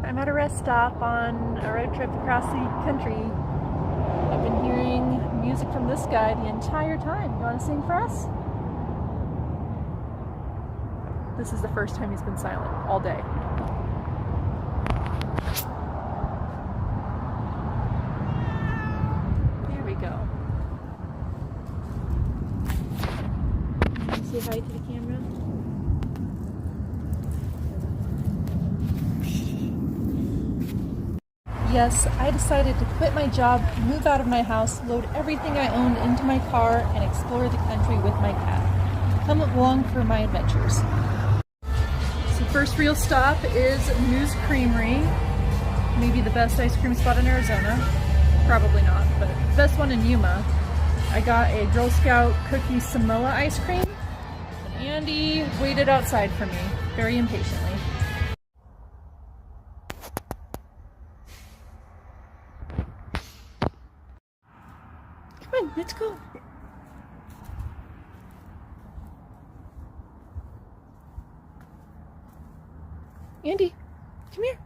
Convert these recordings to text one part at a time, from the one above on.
I'm at a rest stop on a road trip across the country. I've been hearing music from this guy the entire time. You want to sing for us? This is the first time he's been silent all day. There we go. Say hi to the camera. Yes, I decided to quit my job, move out of my house, load everything I owned into my car, and explore the country with my cat. Come along for my adventures. So first real stop is Moose Creamery. Maybe the best ice cream spot in Arizona. Probably not, but the best one in Yuma. I got a Girl Scout cookie Samoa ice cream, and Andy waited outside for me, very impatiently. Come on, let's go. Andy, come here.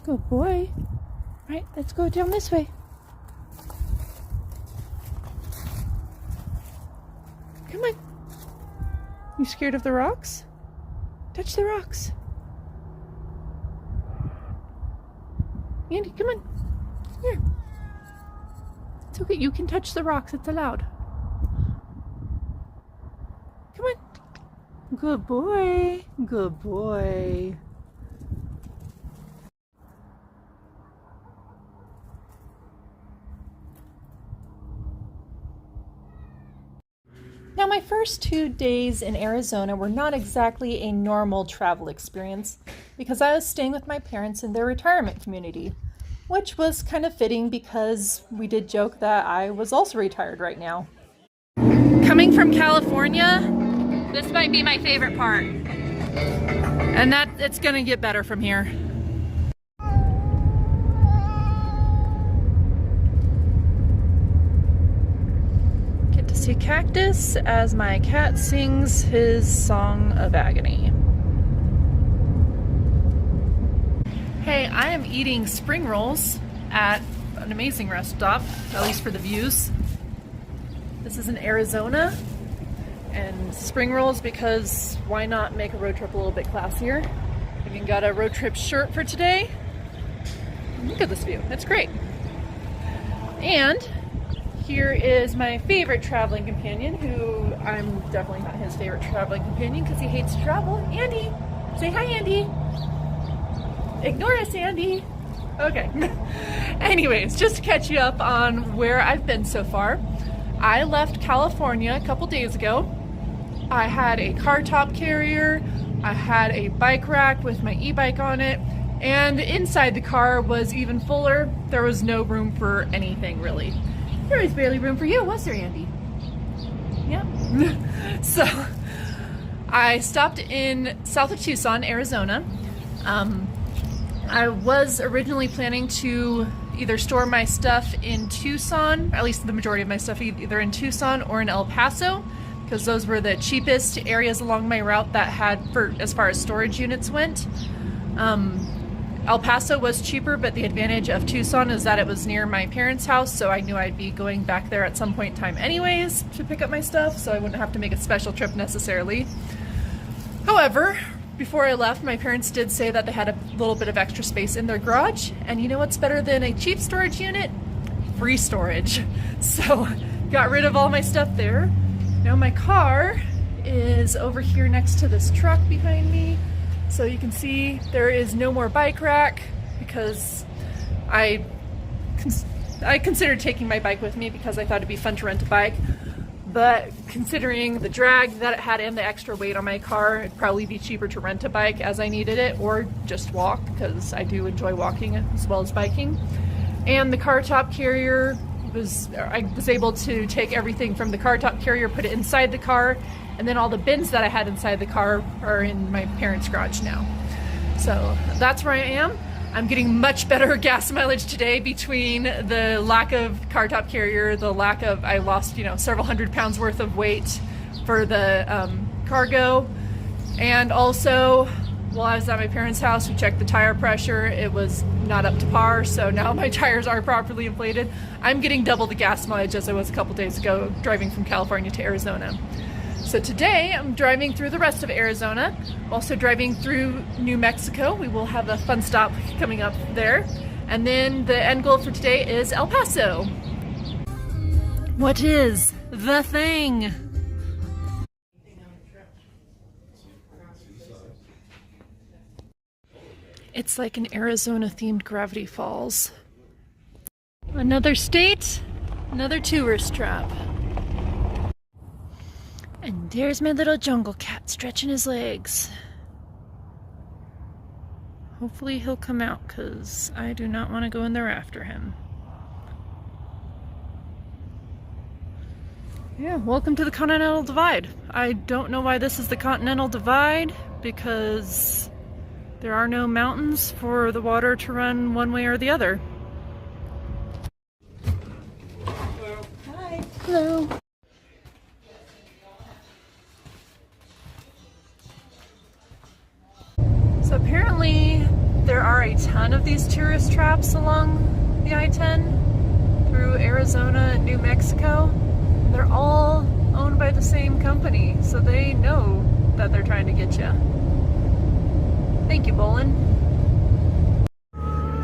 Good boy. Right, let's go down this way. Come on. You scared of the rocks? Touch the rocks. Andy, come on. Here. It's okay. You can touch the rocks. It's allowed. Come on. Good boy. Good boy. Now, my first 2 days in Arizona were not exactly a normal travel experience because I was staying with my parents in their retirement community, which was kind of fitting because we did joke that I was also retired right now. Coming from California, this might be my favorite part. And that it's gonna get better from here. To Cactus as my cat sings his song of agony. Hey, I am eating spring rolls at an amazing rest stop, at least for the views. This is in Arizona, and spring rolls because why not make a road trip a little bit classier? I even got a road trip shirt for today. Look at this view, it's great. And here is my favorite traveling companion, who I'm definitely not his favorite traveling companion because he hates to travel. Andy! Say hi, Andy! Ignore us, Andy! Okay. Anyways, just to catch you up on where I've been so far. I left California a couple days ago. I had a car top carrier, I had a bike rack with my e-bike on it, and inside the car was even fuller. There was no room for anything, really. There was barely room for you, was there, Andy? Yeah. So, I stopped in south of Tucson, Arizona. I was originally planning to either store my stuff in Tucson, at least the majority of my stuff either in Tucson or in El Paso, because those were the cheapest areas along my route that had, for as far as storage units went. El Paso was cheaper, but the advantage of Tucson is that it was near my parents' house, so I knew I'd be going back there at some point in time anyways to pick up my stuff, so I wouldn't have to make a special trip necessarily. However, before I left, my parents did say that they had a little bit of extra space in their garage, and you know what's better than a cheap storage unit? Free storage. So, got rid of all my stuff there. Now my car is over here next to this truck behind me. So you can see there is no more bike rack because I considered taking my bike with me because I thought it'd be fun to rent a bike. But considering the drag that it had and the extra weight on my car, it'd probably be cheaper to rent a bike as I needed it or just walk because I do enjoy walking as well as biking. And the car top carrier I was able to take everything from the car top carrier, put it inside the car, and then all the bins that I had inside the car are in my parents' garage now. So that's where I am. I'm getting much better gas mileage today between the lack of car top carrier, the lack of, I lost, several hundred pounds worth of weight for the cargo. And also, while I was at my parents' house, we checked the tire pressure. It was not up to par, so now my tires are properly inflated. I'm getting double the gas mileage as I was a couple days ago driving from California to Arizona. So today I'm driving through the rest of Arizona, also driving through New Mexico. We will have a fun stop coming up there. And then the end goal for today is El Paso. What is the thing? It's like an Arizona-themed Gravity Falls. Another state, another tourist trap. And there's my little jungle cat stretching his legs. Hopefully he'll come out, because I do not want to go in there after him. Yeah, welcome to the Continental Divide. I don't know why this is the Continental Divide, because there are no mountains for the water to run one way or the other. Hello. Hi. Hello. So apparently there are a ton of these tourist traps along the I-10 through Arizona and New Mexico. They're all owned by the same company, so they know that they're trying to get you. Thank you, Bolin.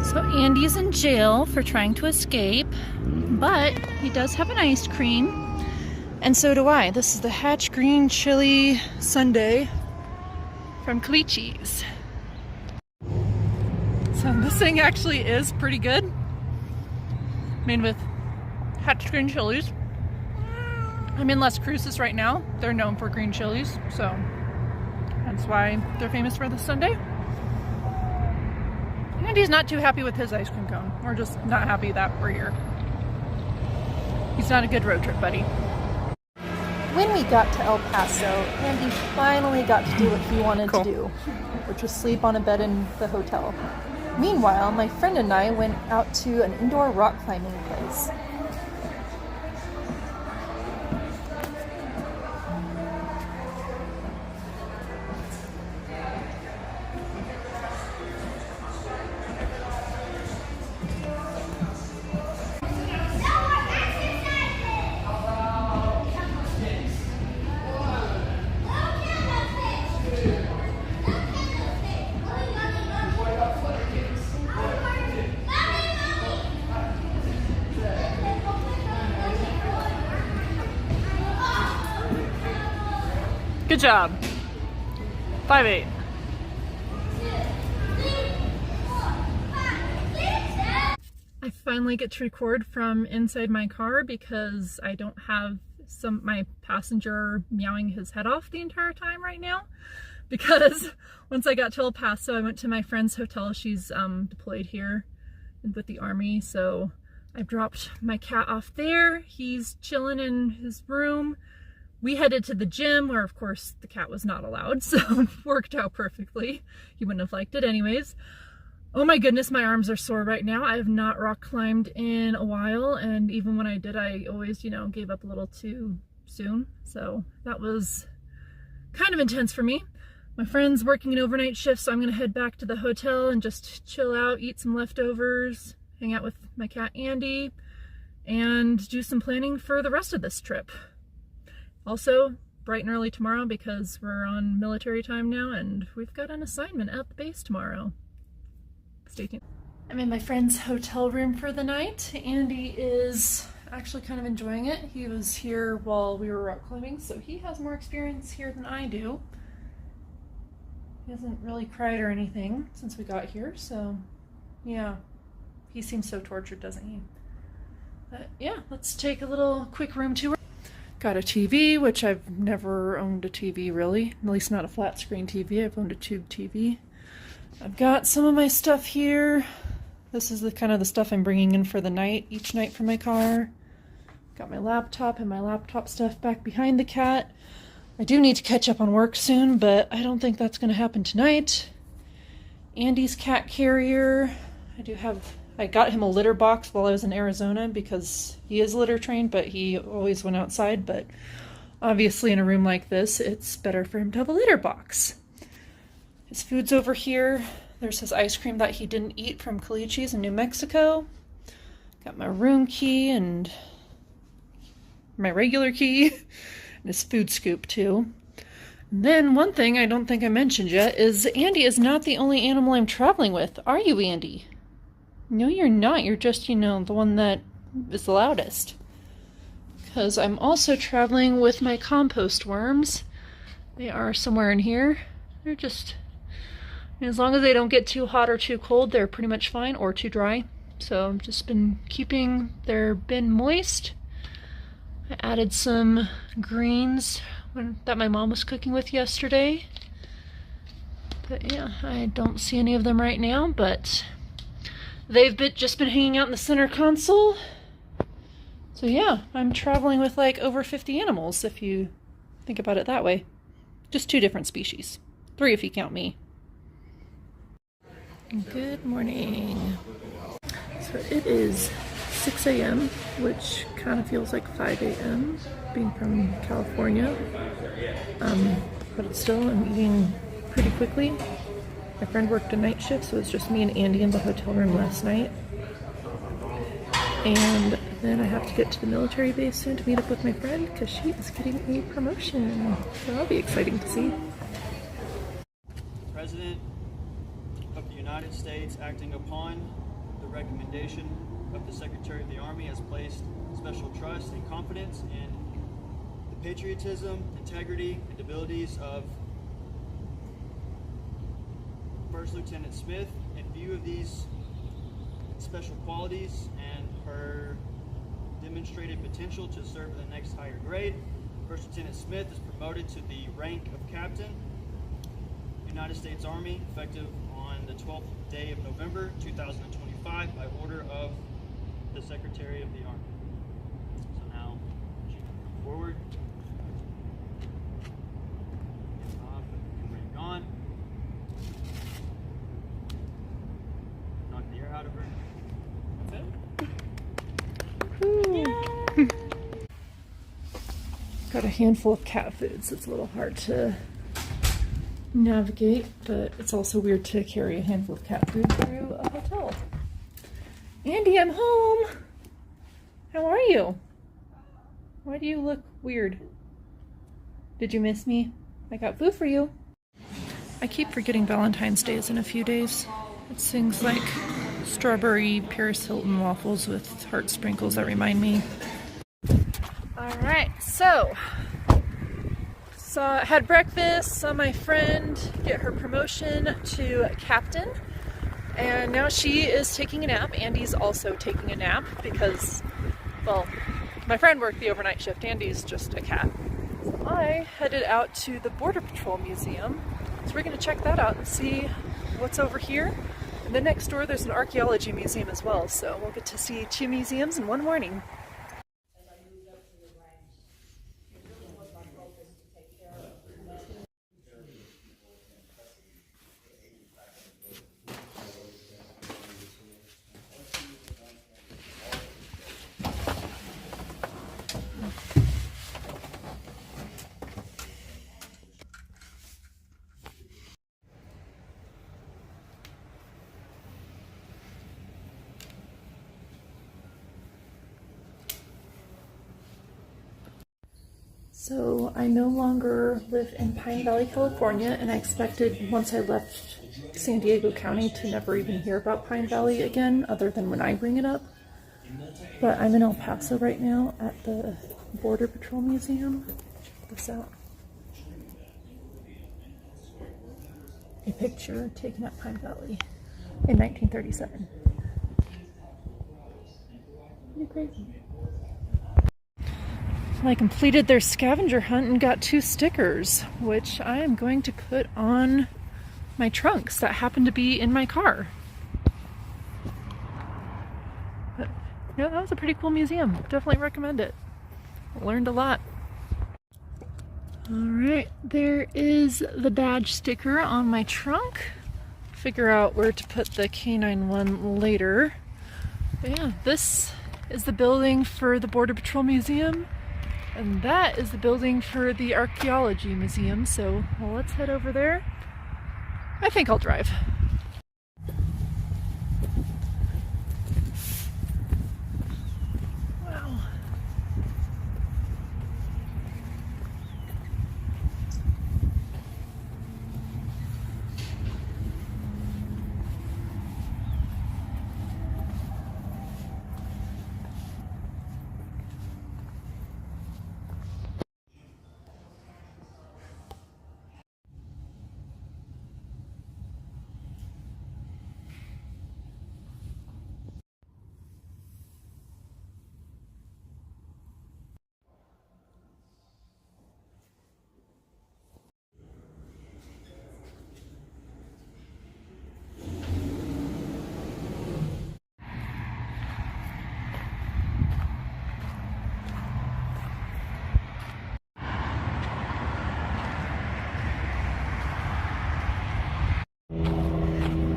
So Andy's in jail for trying to escape, but he does have an ice cream, and so do I. This is the Hatch Green Chili Sundae from Calichi's. So this thing actually is pretty good. Made with Hatch green chilies. I'm in Las Cruces right now. They're known for green chilies, so that's why they're famous for this sundae. Andy's not too happy with his ice cream cone. We're just not happy that we're here. He's not a good road trip buddy. When we got to El Paso, Andy finally got to do what he wanted to do, which was sleep on a bed in the hotel. Meanwhile, my friend and I went out to an indoor rock climbing place. Good job. 5'8". I finally get to record from inside my car because I don't have my passenger meowing his head off the entire time right now. Because once I got to El Paso, I went to my friend's hotel. She's deployed here with the Army, so I dropped my cat off there. He's chilling in his room. We headed to the gym, where of course the cat was not allowed, so worked out perfectly. He wouldn't have liked it anyways. Oh my goodness, my arms are sore right now. I have not rock climbed in a while, and even when I did, I always, gave up a little too soon. So that was kind of intense for me. My friend's working an overnight shift, so I'm gonna head back to the hotel and just chill out, eat some leftovers, hang out with my cat Andy, and do some planning for the rest of this trip. Also, bright and early tomorrow because we're on military time now and we've got an assignment at the base tomorrow. Stay tuned. I'm in my friend's hotel room for the night. Andy is actually kind of enjoying it. He was here while we were rock climbing, so he has more experience here than I do. He hasn't really cried or anything since we got here, so yeah. He seems so tortured, doesn't he? But yeah, let's take a little quick room tour. Got a TV, which I've never owned a TV really, at least not a flat screen TV. I've owned a tube TV. I've got some of my stuff here. This is the kind of the stuff I'm bringing in for the night, each night for my car. Got my laptop and my laptop stuff back behind the cat. I do need to catch up on work soon, but I don't think that's going to happen tonight. Andy's cat carrier. I got him a litter box while I was in Arizona because he is litter trained, but he always went outside. But obviously in a room like this, it's better for him to have a litter box. His food's over here. There's his ice cream that he didn't eat from Calichi's in New Mexico. Got my room key and my regular key, and his food scoop too. And then one thing I don't think I mentioned yet is Andy is not the only animal I'm traveling with. Are you, Andy? No, you're not. You're just, the one that is the loudest. Because I'm also traveling with my compost worms. They are somewhere in here. They're just, as long as they don't get too hot or too cold, they're pretty much fine, or too dry. So I've just been keeping their bin moist. I added some greens that my mom was cooking with yesterday. But yeah, I don't see any of them right now, but they've just been hanging out in the center console. So yeah, I'm traveling with like over 50 animals if you think about it that way. Just 2 different species. 3 if you count me. Good morning. So it is 6 a.m., which kind of feels like 5 a.m. being from California. But still, I'm eating pretty quickly. My friend worked a night shift, so it was just me and Andy in the hotel room last night. And then I have to get to the military base soon to meet up with my friend because she is getting a promotion. So that'll be exciting to see. President of the United States, acting upon the recommendation of the Secretary of the Army, has placed special trust and confidence in the patriotism, integrity, and abilities of First Lieutenant Smith. In view of these special qualities and her demonstrated potential to serve at the next higher grade, First Lieutenant Smith is promoted to the rank of Captain, United States Army, effective on the 12th day of November 2025 by order of the Secretary of the Army. So now she can come forward. Get off, put the ring on. Knock the air out of her. That's it. Got a handful of cat food, so it's a little hard to navigate, but it's also weird to carry a handful of cat food through a hotel. Andy, I'm home! How are you? Why do you look weird? Did you miss me? I got food for you. I keep forgetting Valentine's Day is in a few days. It's things like strawberry Paris Hilton waffles with heart sprinkles that remind me. Alright, so had breakfast, saw my friend get her promotion to captain, and now she is taking a nap. Andy's also taking a nap because, well, my friend worked the overnight shift. Andy's just a cat. So I headed out to the Border Patrol Museum, so we're going to check that out and see what's over here. And then next door there's an archaeology museum as well, so we'll get to see 2 museums in one morning. So I no longer live in Pine Valley, California, and I expected once I left San Diego County to never even hear about Pine Valley again, other than when I bring it up. But I'm in El Paso right now at the Border Patrol Museum. Check this out. A picture taken at Pine Valley in 1937. Pretty crazy. I completed their scavenger hunt and got 2 stickers, which I am going to put on my trunks that happen to be in my car. But yeah, that was a pretty cool museum. Definitely recommend it. Learned a lot. Alright, there is the badge sticker on my trunk. Figure out where to put the canine one later. But yeah, this is the building for the Border Patrol Museum. And that is the building for the Archaeology Museum, so well, let's head over there. I think I'll drive. Wow.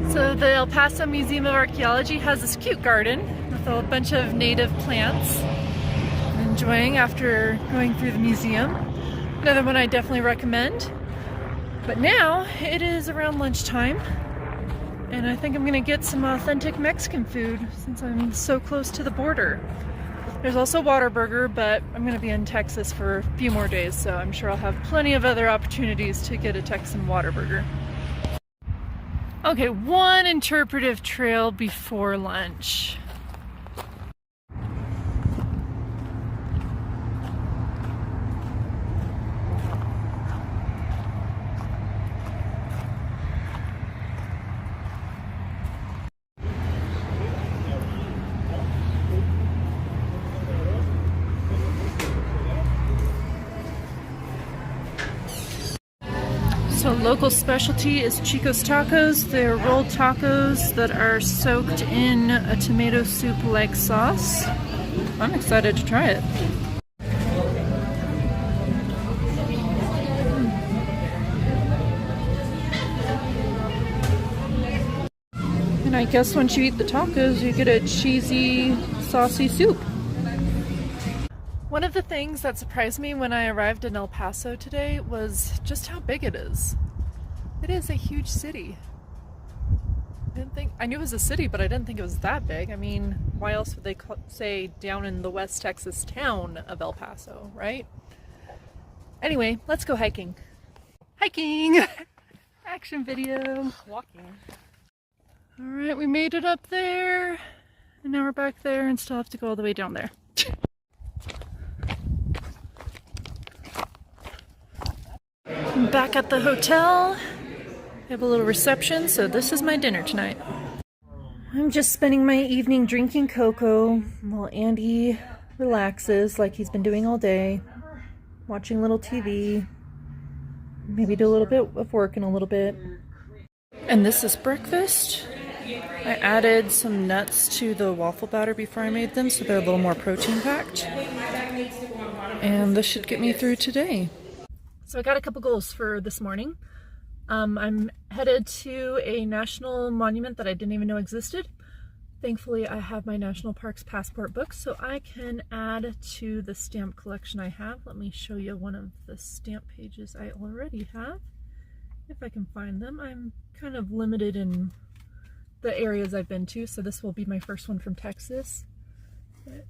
So the El Paso Museum of Archaeology has this cute garden with a bunch of native plants. I'm enjoying after going through the museum. Another one I definitely recommend. But now it is around lunchtime and I think I'm gonna get some authentic Mexican food since I'm so close to the border. There's also Whataburger, but I'm gonna be in Texas for a few more days, so I'm sure I'll have plenty of other opportunities to get a Texan Whataburger. Okay, one interpretive trail before lunch. So local specialty is Chico's Tacos. They're rolled tacos that are soaked in a tomato soup-like sauce. I'm excited to try it. And I guess once you eat the tacos, you get a cheesy, saucy soup. One of the things that surprised me when I arrived in El Paso today was just how big it is. It is a huge city. I knew it was a city, but I didn't think it was that big. I mean, why else would they say down in the West Texas town of El Paso, right? Anyway, let's go hiking. Hiking! Action video. Walking. All right, we made it up there. And now we're back there and still have to go all the way down there. I'm back at the hotel. We have a little reception, so this is my dinner tonight. I'm just spending my evening drinking cocoa while Andy relaxes like he's been doing all day, watching a little TV, maybe do a little bit of work in a little bit. And this is breakfast. I added some nuts to the waffle batter before I made them, so they're a little more protein packed. And this should get me through today. So I got a couple goals for this morning. I'm headed to a national monument that I didn't even know existed. Thankfully, I have my National Parks Passport book, so I can add to the stamp collection I have. Let me show you one of the stamp pages I already have, if I can find them. I'm kind of limited in the areas I've been to, so this will be my first one from Texas. But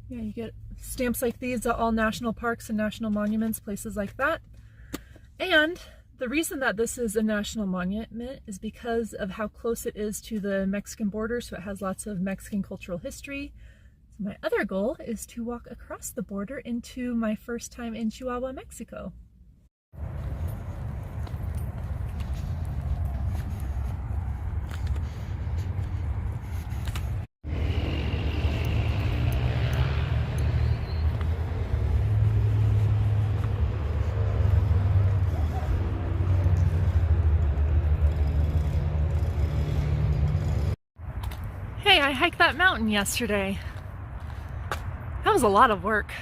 yeah, you get stamps like these at all national parks and national monuments, places like that. And the reason that this is a national monument is because of how close it is to the Mexican border, so it has lots of Mexican cultural history. So my other goal is to walk across the border into my first time in Chihuahua, Mexico. Hey, I hiked that mountain yesterday. That was a lot of work.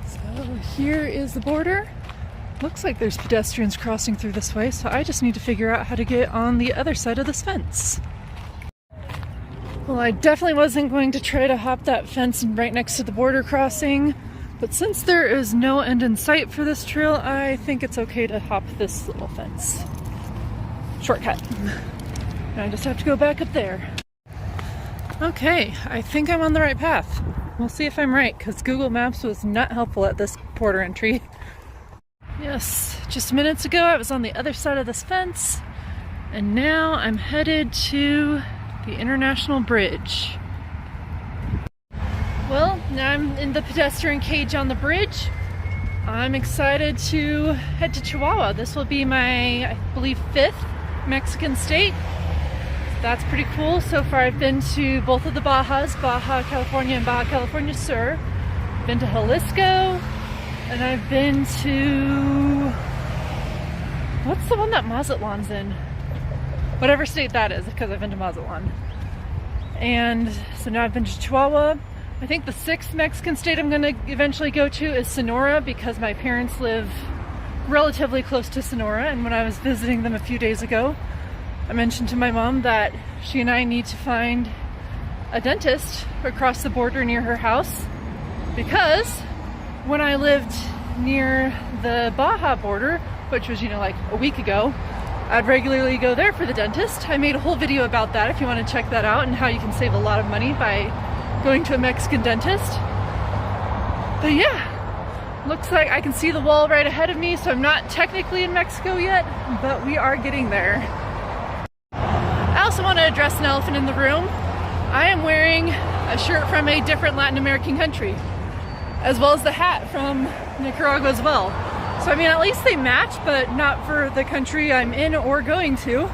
So here is the border. Looks like there's pedestrians crossing through this way, so I just need to figure out how to get on the other side of this fence. Well, I definitely wasn't going to try to hop that fence right next to the border crossing, But since there is no end in sight for this trail, I think it's okay to hop this little fence. Shortcut. And I just have to go back up there. Okay, I think I'm on the right path. We'll see if I'm right, because Google Maps was not helpful at this border entry. Yes, just minutes ago I was on the other side of this fence, and now I'm headed to the International Bridge. Well, now I'm in the pedestrian cage on the bridge. I'm excited to head to Chihuahua. This will be my, I believe, 5th Mexican state. That's pretty cool. So far I've been to both of the Bajas, Baja California and Baja California Sur. Been to Jalisco, and I've been to, what's the one that Mazatlan's in? Whatever state that is, because I've been to Mazatlan. And so now I've been to Chihuahua. I think the 6th Mexican state I'm going to eventually go to is Sonora, because my parents live relatively close to Sonora, and when I was visiting them a few days ago, I mentioned to my mom that she and I need to find a dentist across the border near her house, because when I lived near the Baja border, which was, like a week ago, I'd regularly go there for the dentist. I made a whole video about that if you want to check that out, and how you can save a lot of money by going to a Mexican dentist. But yeah, looks like I can see the wall right ahead of me, so I'm not technically in Mexico yet, but we are getting there. I also want to address an elephant in the room. I am wearing a shirt from a different Latin American country, as well as the hat from Nicaragua as well. So I mean, at least they match, but not for the country I'm in or going to.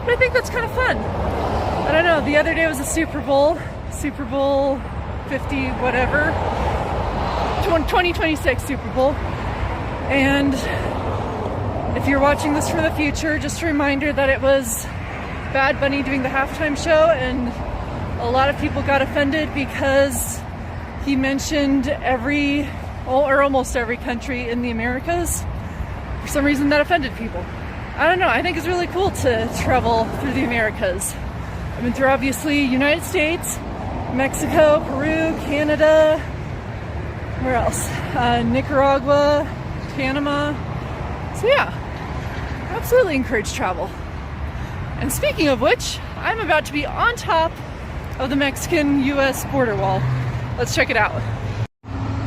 But I think that's kind of fun. I don't know, the other day was a Super Bowl 50 whatever, 2026 Super Bowl. And if you're watching this from the future, just a reminder that it was Bad Bunny doing the halftime show, and a lot of people got offended because he mentioned almost every country in the Americas. For some reason that offended people. I don't know, I think it's really cool to travel through the Americas. I've been through, obviously, United States, Mexico, Peru, Canada, where else? Nicaragua, Panama. So yeah, absolutely encourage travel. And speaking of which, I'm about to be on top of the Mexican-US border wall. Let's check it out.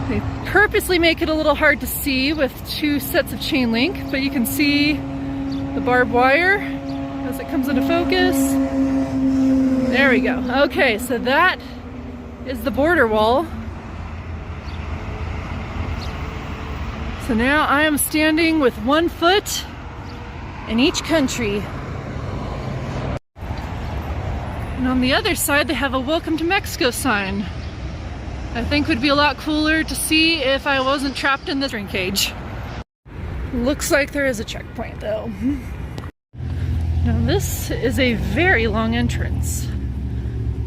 They purposely make it a little hard to see with 2 sets of chain link, but you can see the barbed wire as it comes into focus. There we go. Okay, so that is the border wall. So now I am standing with 1 foot in each country. And on the other side, they have a Welcome to Mexico sign. I think would be a lot cooler to see if I wasn't trapped in this ring cage. Looks like there is a checkpoint though. Now this is a very long entrance.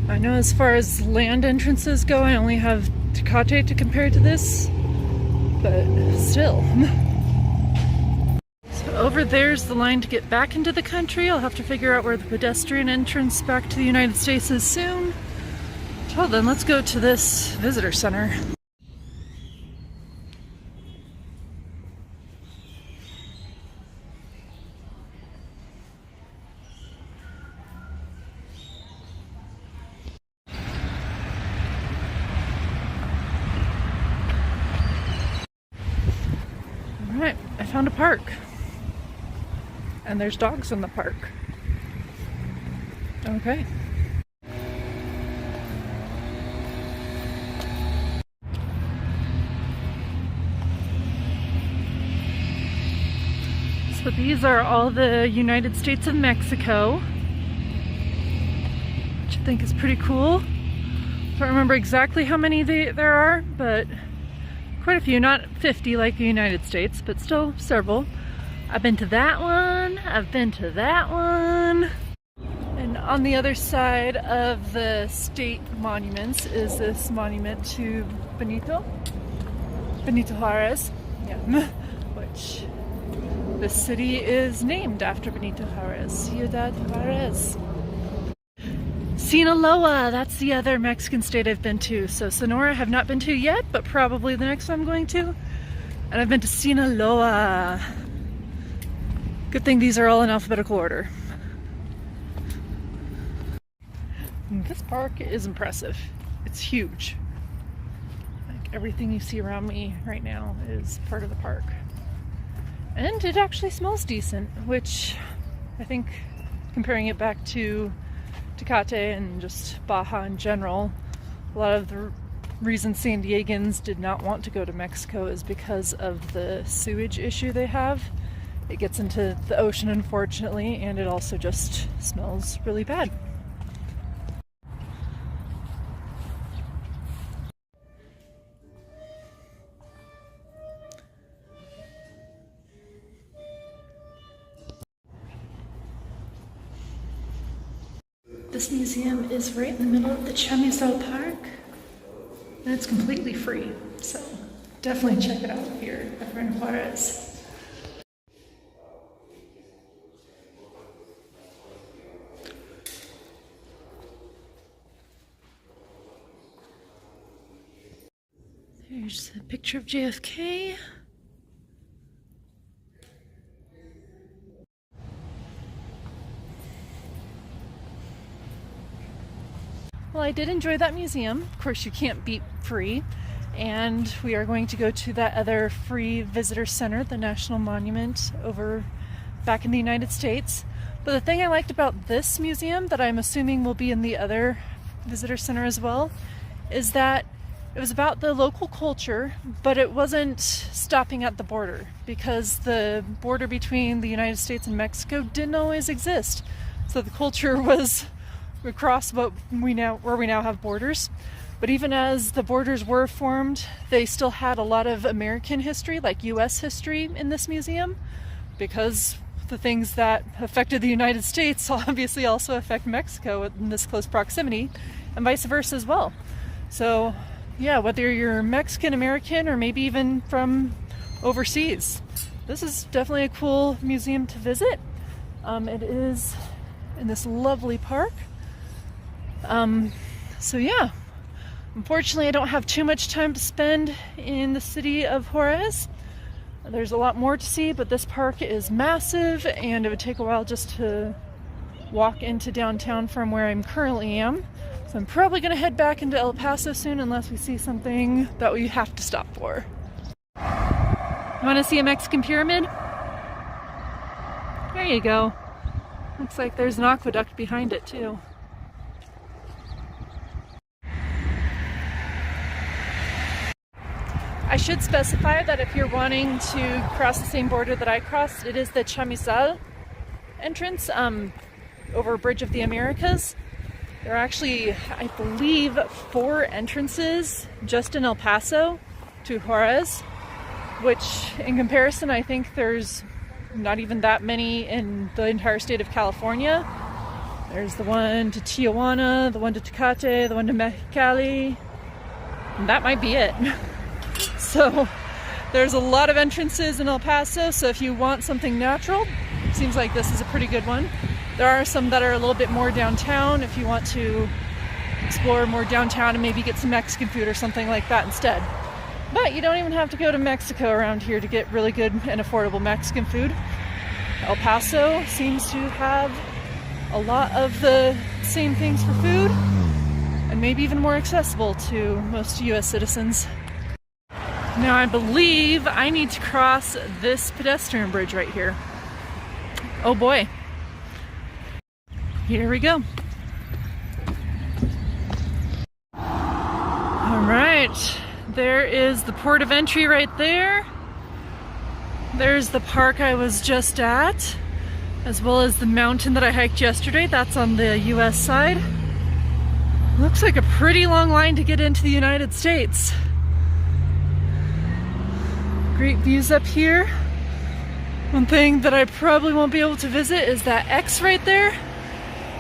I know as far as land entrances go, I only have Tecate to compare to this, but still. So over there's the line to get back into the country. I'll have to figure out where the pedestrian entrance back to the United States is soon. Well then, let's go to this visitor center. Alright, I found a park. And there's dogs in the park. Okay. So these are all the United States of Mexico, which I think is pretty cool. Don't remember exactly how many there are, but quite a few. Not 50 like the United States, but still several. I've been to that one, I've been to that one. And on the other side of the state monuments is this monument to Benito Juarez, yeah, which the city is named after Benito Juarez, Ciudad Juarez. Sinaloa, that's the other Mexican state I've been to. So Sonora I have not been to yet, but probably the next one I'm going to. And I've been to Sinaloa. Good thing these are all in alphabetical order. This park is impressive. It's huge. Like everything you see around me right now is part of the park. And it actually smells decent, which I think comparing it back to Tecate and just Baja in general, a lot of the reason San Diegans did not want to go to Mexico is because of the sewage issue they have. It gets into the ocean, unfortunately, and it also just smells really bad. This museum is right in the middle of the Chamizal Park, and it's completely free, so definitely check it out here at Fern Juarez. There's a picture of JFK. Well, I did enjoy that museum. Of course, you can't beat free. And we are going to go to that other free visitor center, the National Monument, over back in the United States. But the thing I liked about this museum, that I'm assuming will be in the other visitor center as well, is that it was about the local culture, but it wasn't stopping at the border, because the border between the United States and Mexico didn't always exist. So the culture was across where we now have borders. But even as the borders were formed, they still had a lot of American history, like US history, in this museum, because the things that affected the United States obviously also affect Mexico in this close proximity, and vice versa as well. So yeah, whether you're Mexican American or maybe even from overseas, this is definitely a cool museum to visit. It is in this lovely park. So yeah, unfortunately I don't have too much time to spend in the city of Juarez. There's a lot more to see, but this park is massive and it would take a while just to walk into downtown from where I'm currently am. So I'm probably going to head back into El Paso soon unless we see something that we have to stop for. You want to see a Mexican pyramid? There you go. Looks like there's an aqueduct behind it too. I should specify that if you're wanting to cross the same border that I crossed, it is the Chamizal entrance over Bridge of the Americas. There are actually, I believe, 4 entrances just in El Paso to Juarez, which in comparison I think there's not even that many in the entire state of California. There's the one to Tijuana, the one to Tecate, the one to Mexicali, and that might be it. So there's a lot of entrances in El Paso, so if you want something natural, it seems like this is a pretty good one. There are some that are a little bit more downtown if you want to explore more downtown and maybe get some Mexican food or something like that instead. But you don't even have to go to Mexico around here to get really good and affordable Mexican food. El Paso seems to have a lot of the same things for food and maybe even more accessible to most US citizens. Now I believe I need to cross this pedestrian bridge right here. Oh boy. Here we go. All right, there is the port of entry right there. There's the park I was just at, as well as the mountain that I hiked yesterday. That's on the US side. Looks like a pretty long line to get into the United States. Great views up here. One thing that I probably won't be able to visit is that X right there.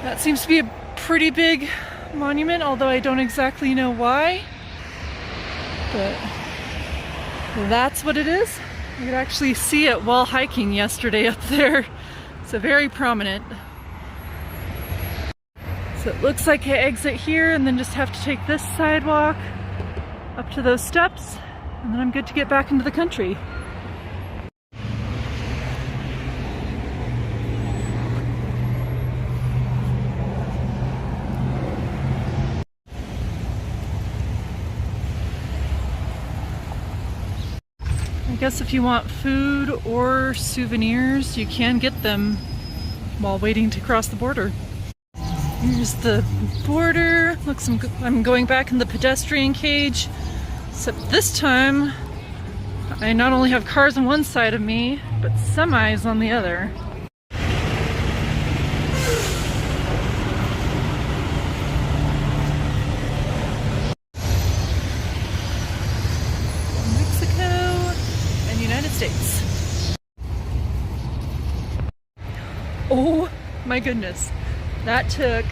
That seems to be a pretty big monument, although I don't exactly know why. But that's what it is. You could actually see it while hiking yesterday up there. It's very prominent. So it looks like I exit here and then just have to take this sidewalk up to those steps, and then I'm good to get back into the country. I guess if you want food or souvenirs, you can get them while waiting to cross the border. Here's the border. Looks, I'm going back in the pedestrian cage, except this time I not only have cars on one side of me, but semis on the other. Mexico and United States. Oh my goodness. That took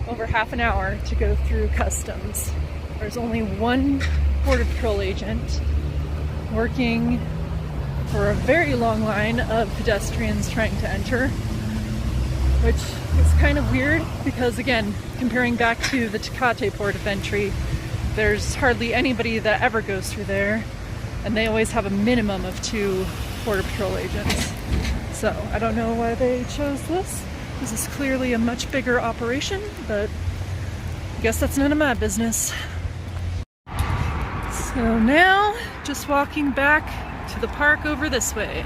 over half an hour to go through customs. There's only one Border Patrol agent working for a very long line of pedestrians trying to enter, which is kind of weird because, again, comparing back to the Tecate port of entry, there's hardly anybody that ever goes through there, and they always have a minimum of 2 Border Patrol agents. So I don't know why they chose this. This is clearly a much bigger operation, but I guess that's none of my business. So now, just walking back to the park over this way.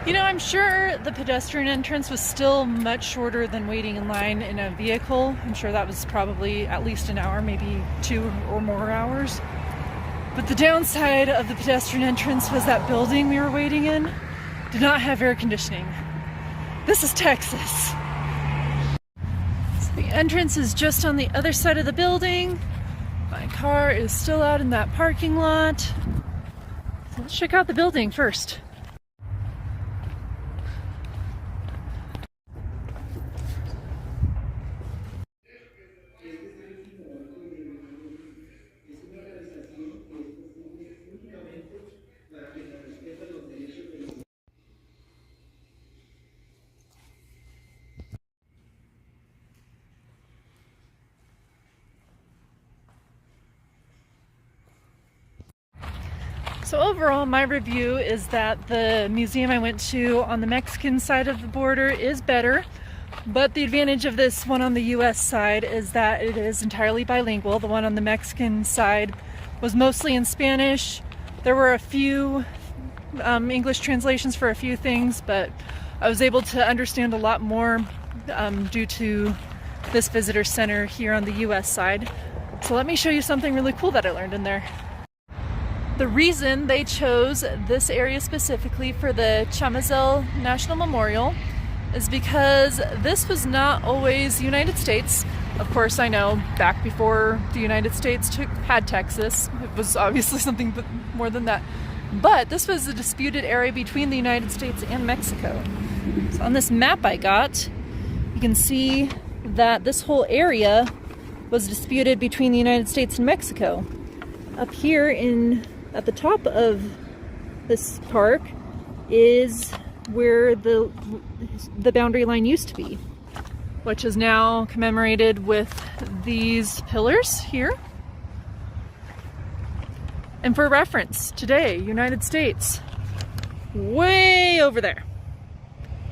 You know, I'm sure the pedestrian entrance was still much shorter than waiting in line in a vehicle. I'm sure that was probably at least an hour, maybe 2 or more hours. But the downside of the pedestrian entrance was that building we were waiting in did not have air conditioning. This is Texas. So the entrance is just on the other side of the building. My car is still out in that parking lot. So let's check out the building first. So overall, my review is that the museum I went to on the Mexican side of the border is better, but the advantage of this one on the US side is that it is entirely bilingual. The one on the Mexican side was mostly in Spanish. There were a few English translations for a few things, but I was able to understand a lot more due to this visitor center here on the US side. So let me show you something really cool that I learned in there. The reason they chose this area specifically for the Chamizal National Memorial is because this was not always the United States. Of course, I know back before the United States had Texas, it was obviously something more than that. But this was a disputed area between the United States and Mexico. So on this map I got, you can see that this whole area was disputed between the United States and Mexico. Up here at the top of this park is where the boundary line used to be, which is now commemorated with these pillars here. And for reference, today, United States, way over there.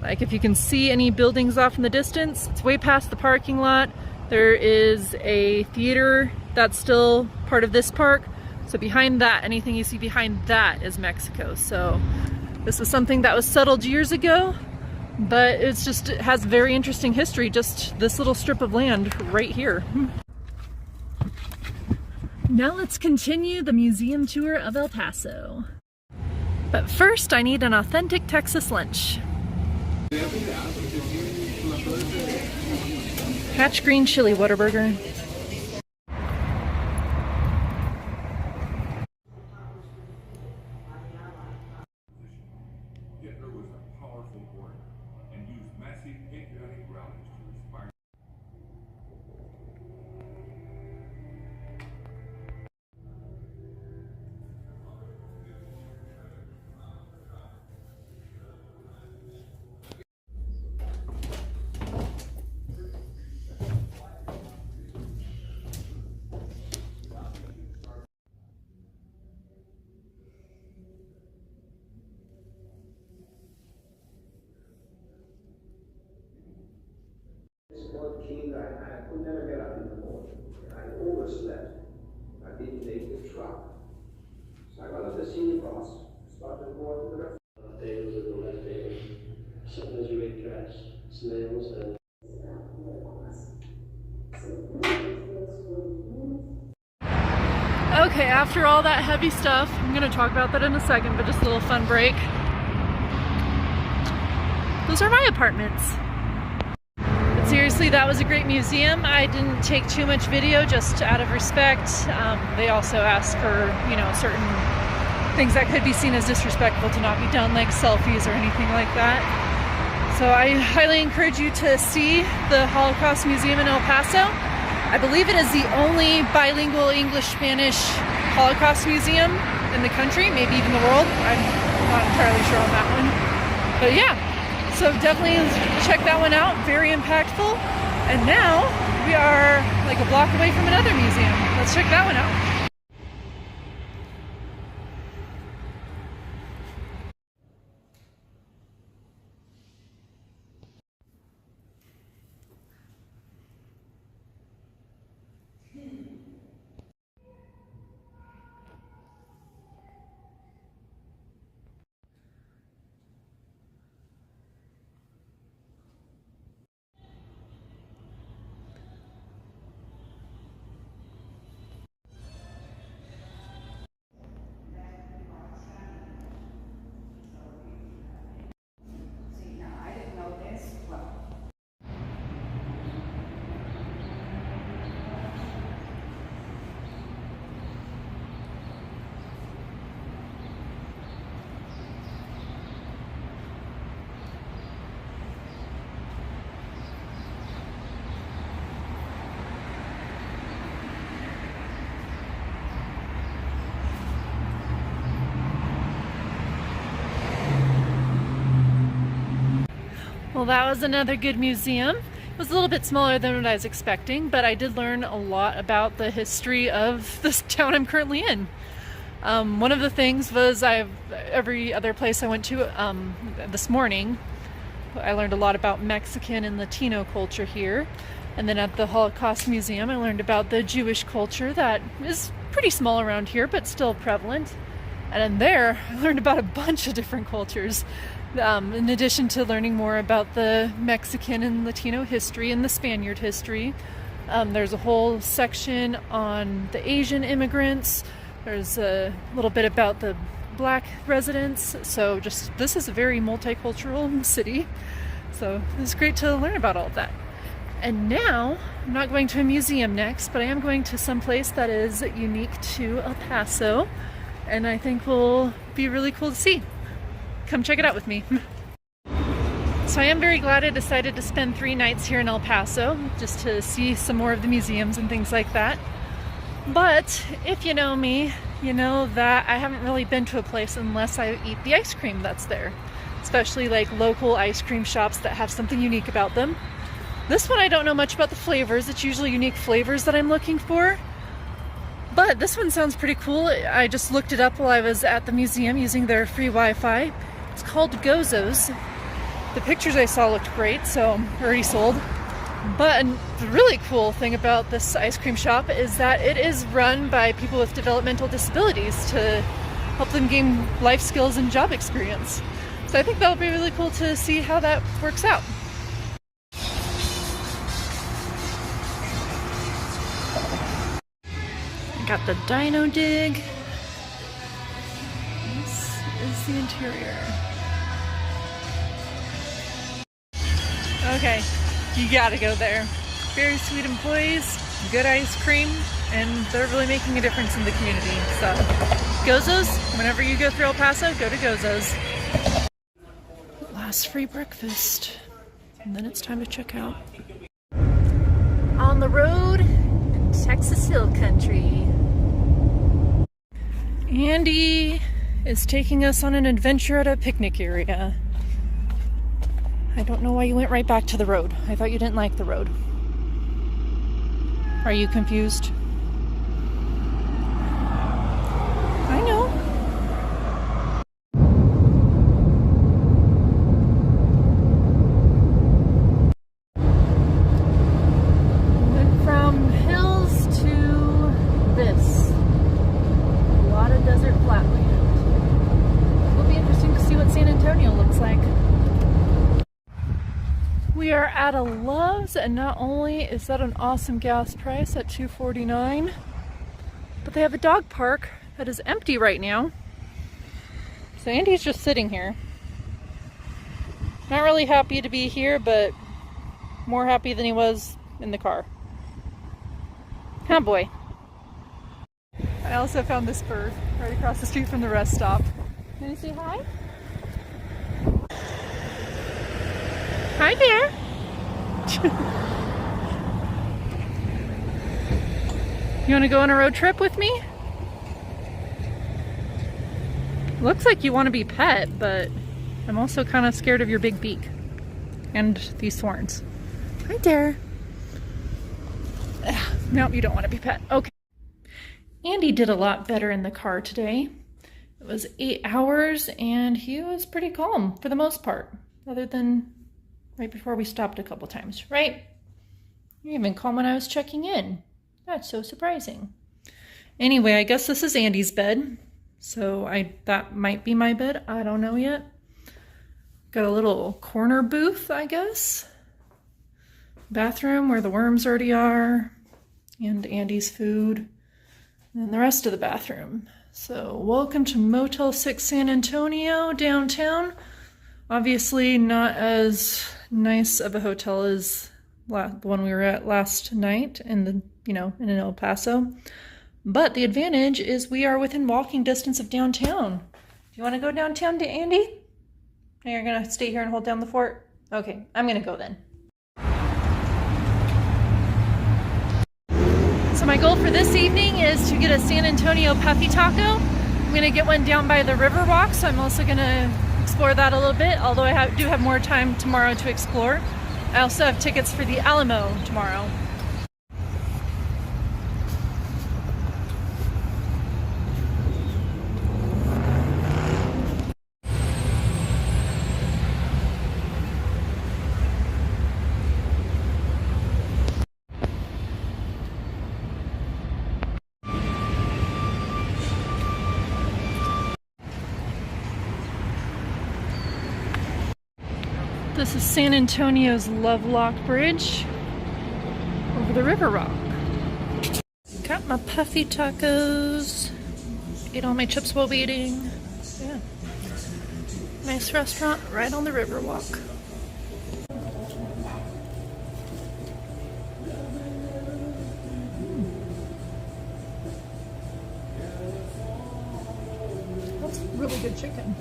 Like if you can see any buildings off in the distance, it's way past the parking lot. There is a theater that's still part of this park. So behind that, anything you see behind that is Mexico. So this was something that was settled years ago, but it has very interesting history, just this little strip of land right here. Now let's continue the museum tour of El Paso. But first, I need an authentic Texas lunch. Hatch green chili Whataburger. could never get up in the morning. I overslept. I didn't take the truck. So I got up to see the boss, started to go to the restaurant. Tables at the left table, sometimes you eat trash, snails, and Okay, after all that heavy stuff, I'm going to talk about that in a second, but just a little fun break. Those are my apartments. But seriously, that was a great museum. I didn't take too much video just out of respect. They also asked for, you know, certain things that could be seen as disrespectful to not be done, like selfies or anything like that. So I highly encourage you to see the Holocaust Museum in El Paso. I believe it is the only bilingual English-Spanish Holocaust museum in the country, maybe even the world. I'm not entirely sure on that one. But yeah, so definitely check that one out. Very impactful. And now we are like a block away from another museum. Let's check that one out. Well, that was another good museum. It was a little bit smaller than what I was expecting, but I did learn a lot about the history of this town I'm currently in. One of the things was every other place I went to this morning, I learned a lot about Mexican and Latino culture here. And then at the Holocaust Museum, I learned about the Jewish culture that is pretty small around here, but still prevalent. And in there, I learned about a bunch of different cultures. In addition to learning more about the Mexican and Latino history and the Spaniard history, there's a whole section on the Asian immigrants. There's a little bit about the Black residents. So this is a very multicultural city. So it's great to learn about all of that. And now, I'm not going to a museum next, but I am going to some place that is unique to El Paso, and I think will be really cool to see. Come check it out with me. So I am very glad I decided to spend 3 nights here in El Paso, just to see some more of the museums and things like that. But if you know me, you know that I haven't really been to a place unless I eat the ice cream that's there. Especially like local ice cream shops that have something unique about them. This one I don't know much about the flavors. It's usually unique flavors that I'm looking for. But this one sounds pretty cool. I just looked it up while I was at the museum using their free Wi-Fi. It's called Gozos. The pictures I saw looked great, so already sold. But the really cool thing about this ice cream shop is that it is run by people with developmental disabilities to help them gain life skills and job experience. So I think that'll be really cool to see how that works out. Got the Dino Dig. This is the interior. Okay, you gotta go there. Very sweet employees, good ice cream, and they're really making a difference in the community. So, Gozos, whenever you go through El Paso, go to Gozos. Last free breakfast, and then it's time to check out. On the road, Texas Hill Country. Andy is taking us on an adventure at a picnic area. I don't know why you went right back to the road. I thought you didn't like the road. Are you confused? I know. We are at a Love's, and not only is that an awesome gas price at $2.49, but they have a dog park that is empty right now. So Andy's just sitting here. Not really happy to be here, but more happy than he was in the car. Huh, boy. I also found this bird right across the street from the rest stop. Can you say hi? Hi there. You want to go on a road trip with me? Looks like you want to be pet, but I'm also kind of scared of your big beak and these thorns. Hi there. Nope, you don't want to be pet. Okay. Andy did a lot better in the car today. It was 8 hours and he was pretty calm for the most part, other than right before we stopped a couple times, right? You're even calm when I was checking in. That's so surprising. Anyway, I guess this is Andy's bed. So that might be my bed. I don't know yet. Got a little corner booth, I guess. Bathroom where the worms already are. And Andy's food. And then the rest of the bathroom. So welcome to Motel 6 San Antonio downtown. Obviously not as nice of a hotel as the one we were at last night in in El Paso. But the advantage is we are within walking distance of downtown. Do you want to go downtown to Andy? Or you're going to stay here and hold down the fort? Okay, I'm going to go then. So my goal for this evening is to get a San Antonio puffy taco. I'm going to get one down by the Riverwalk, so I'm also going to explore that a little bit, although I do have more time tomorrow to explore. I also have tickets for the Alamo tomorrow. This is San Antonio's Lovelock Bridge over the Riverwalk. Got my puffy tacos. Ate all my chips while waiting. Yeah. Nice restaurant right on the Riverwalk. That's really good chicken.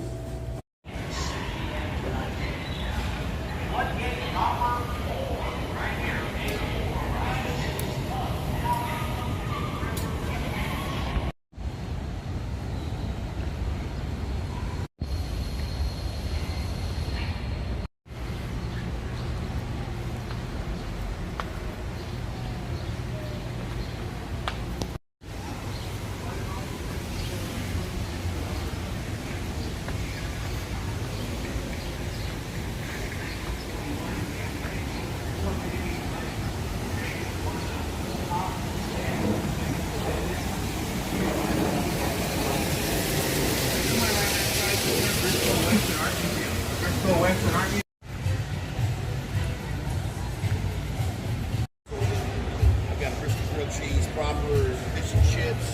I've got Bristol grilled cheese, Proper, fish and chips.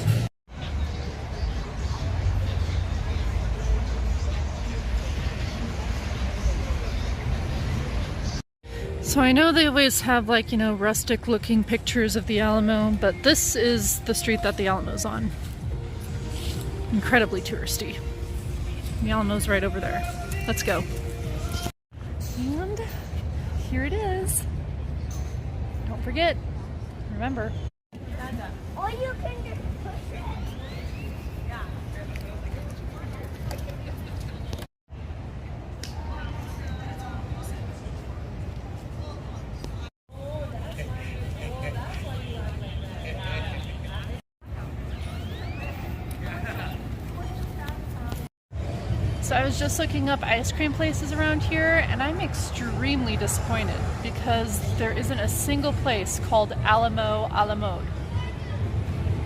So I know they always have rustic looking pictures of the Alamo, but this is the street that the Alamo's on. Incredibly touristy. The Alamo's right over there. Let's go. And here it is. Don't forget, remember. Or you can just push it. So I was just looking up ice cream places around here, and I'm extremely disappointed because there isn't a single place called Alamo a la mode.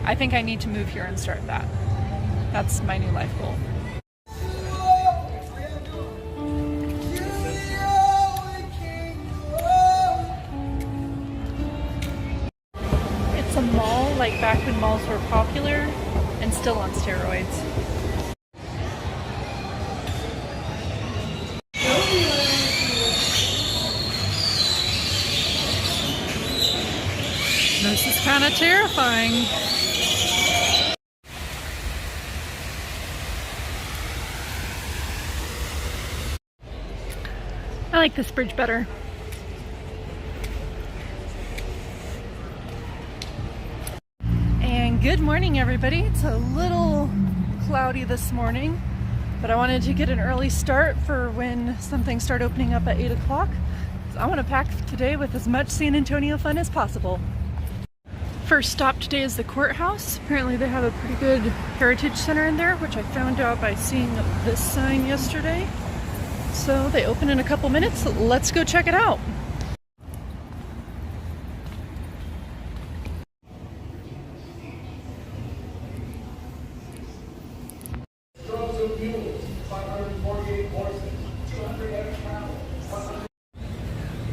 I think I need to move here and start that. That's my new life goal. back when malls were popular and still on steroids. This is kind of terrifying. I like this bridge better. And good morning, everybody. It's a little cloudy this morning, but I wanted to get an early start for when some things start opening up at 8 o'clock. So I want to pack today with as much San Antonio fun as possible. First stop today is the courthouse. Apparently they have a pretty good heritage center in there, which I found out by seeing this sign yesterday. So they open in a couple minutes. Let's go check it out.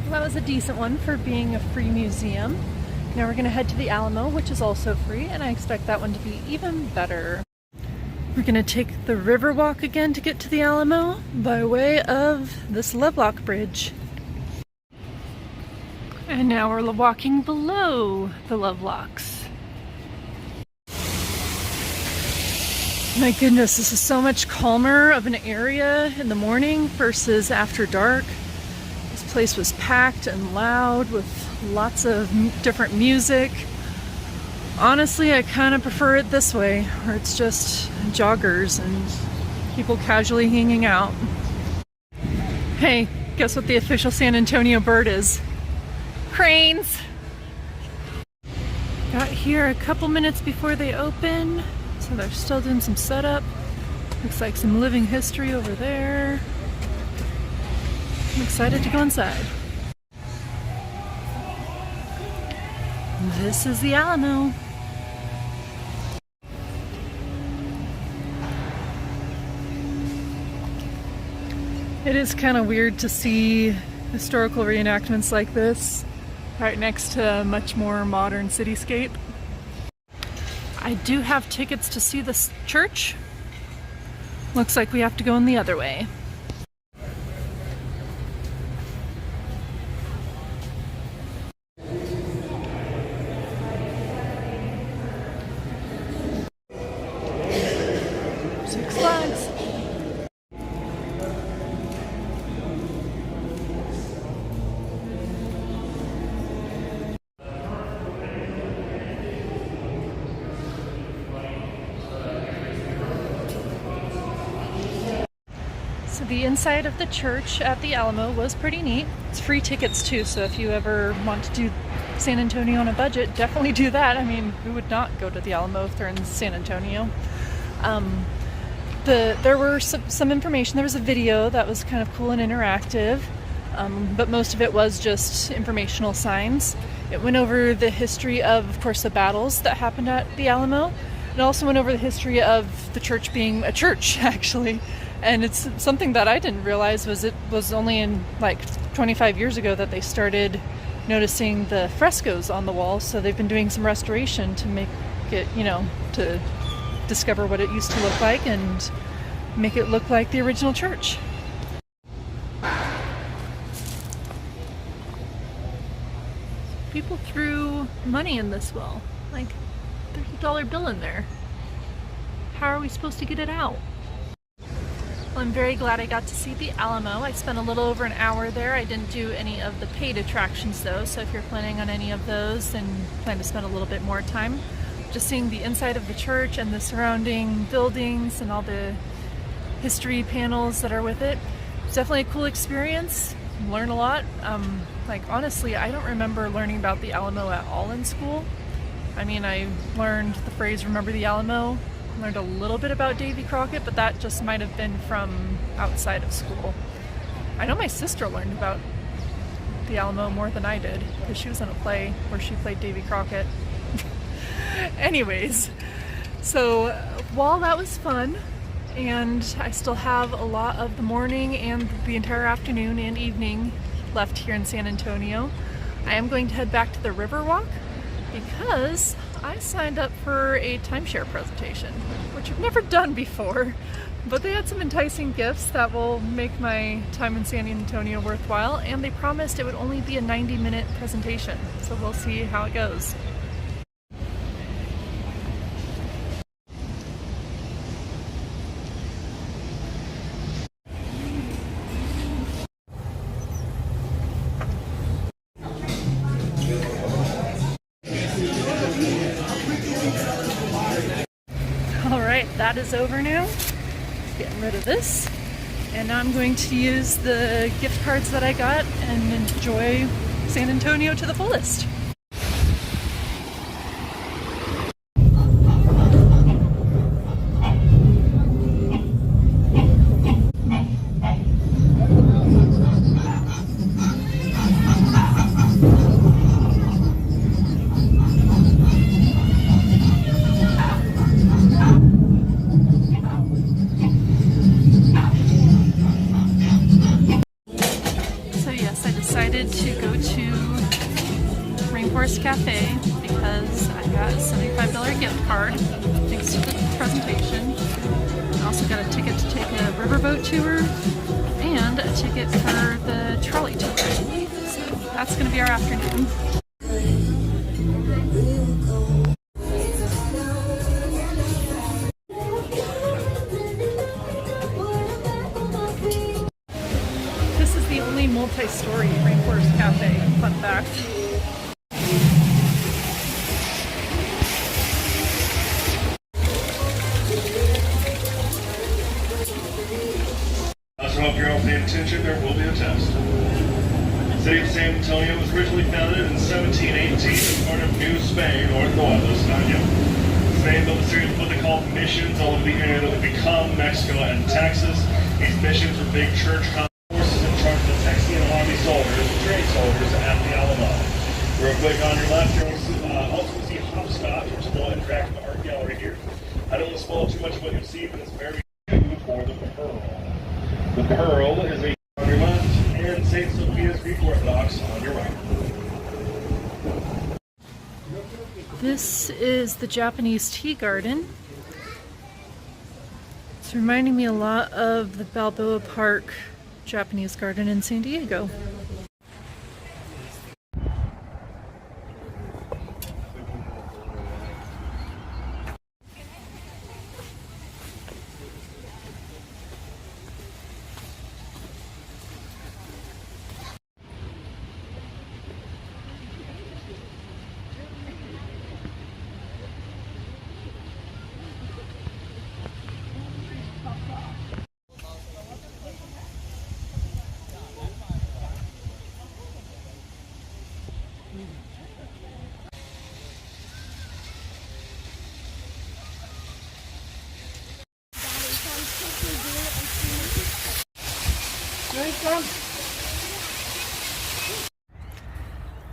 That was a decent one for being a free museum. Now we're gonna head to the Alamo, which is also free, and I expect that one to be even better. We're gonna take the Riverwalk again to get to the Alamo by way of this Lovelock Bridge. And now we're walking below the Lovelocks. My goodness, this is so much calmer of an area in the morning versus after dark. This place was packed and loud with lots of different music. Honestly, I kind of prefer it this way, where it's just joggers and people casually hanging out. Hey, guess what the official San Antonio bird is? Cranes! Got here a couple minutes before they open, so they're still doing some setup. Looks like some living history over there. I'm excited to go inside. This is the Alamo. It is kind of weird to see historical reenactments like this right next to a much more modern cityscape. I do have tickets to see this church. Looks like we have to go in the other way. Six Flags. So the inside of the church at the Alamo was pretty neat. It's free tickets too, so if you ever want to do San Antonio on a budget, definitely do that. I mean, who would not go to the Alamo if they're in San Antonio? There were some information. There was a video that was kind of cool and interactive, but most of it was just informational signs. It went over the history of course, the battles that happened at the Alamo. It also went over the history of the church being a church, actually. And it's something that I didn't realize it was only in like 25 years ago that they started noticing the frescoes on the walls. So they've been doing some restoration to make it, to discover what it used to look like and make it look like the original church. People threw money in this well, like $30 bill in there. How are we supposed to get it out? Well, I'm very glad I got to see the Alamo. I spent a little over an hour there. I didn't do any of the paid attractions though, so if you're planning on any of those, then plan to spend a little bit more time. Just seeing the inside of the church and the surrounding buildings and all the history panels that are with it. It's definitely a cool experience. Learn a lot. Honestly, I don't remember learning about the Alamo at all in school. I mean, I learned the phrase "remember the Alamo," learned a little bit about Davy Crockett, but that just might have been from outside of school. I know my sister learned about the Alamo more than I did, because she was in a play where she played Davy Crockett. Anyways, so while that was fun, and I still have a lot of the morning and the entire afternoon and evening left here in San Antonio, I am going to head back to the Riverwalk because I signed up for a timeshare presentation, which I've never done before, but they had some enticing gifts that will make my time in San Antonio worthwhile, and they promised it would only be a 90-minute presentation, so we'll see how it goes. Alright, that is over now. Getting rid of this. And now I'm going to use the gift cards that I got and enjoy San Antonio to the fullest. Decided to go to Rainforest Cafe because I got a $75 gift card thanks to the presentation. I also got a ticket to take a riverboat tour and a ticket for the trolley tour. So that's going to be our afternoon. Multi-story Rainforest Cafe, fun fact. So if you're all paying attention, there will be a test. The city of San Antonio was originally founded in 1718 as part of New Spain, or Nueva España. Spain built a series of what they call missions all over the area that would become Mexico and Texas. These missions were big church forces in charge of the Texian army soldiers, trained soldiers at the Alamo. Real quick on your left, you'll also see Hopscotch, which is the interactive art gallery here. I don't want to spoil too much of what you'll see, but it's very good for the Pearl. The Pearl is a on your left, and St. Sophia's Greek Orthodox on your right. This is the Japanese tea garden. It's reminding me a lot of the Balboa Park Japanese garden in San Diego.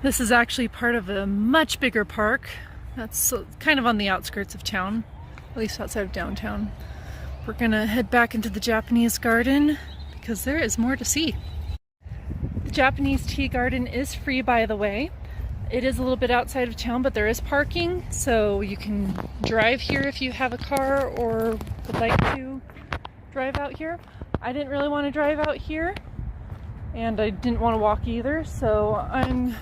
This is actually part of a much bigger park that's kind of on the outskirts of town, at least outside of downtown. We're gonna head back into the Japanese garden because there is more to see. The Japanese tea garden is free, by the way. It is a little bit outside of town, but there is parking, so you can drive here if you have a car or would like to drive out here. I didn't really want to drive out here, and I didn't want to walk either, so I'm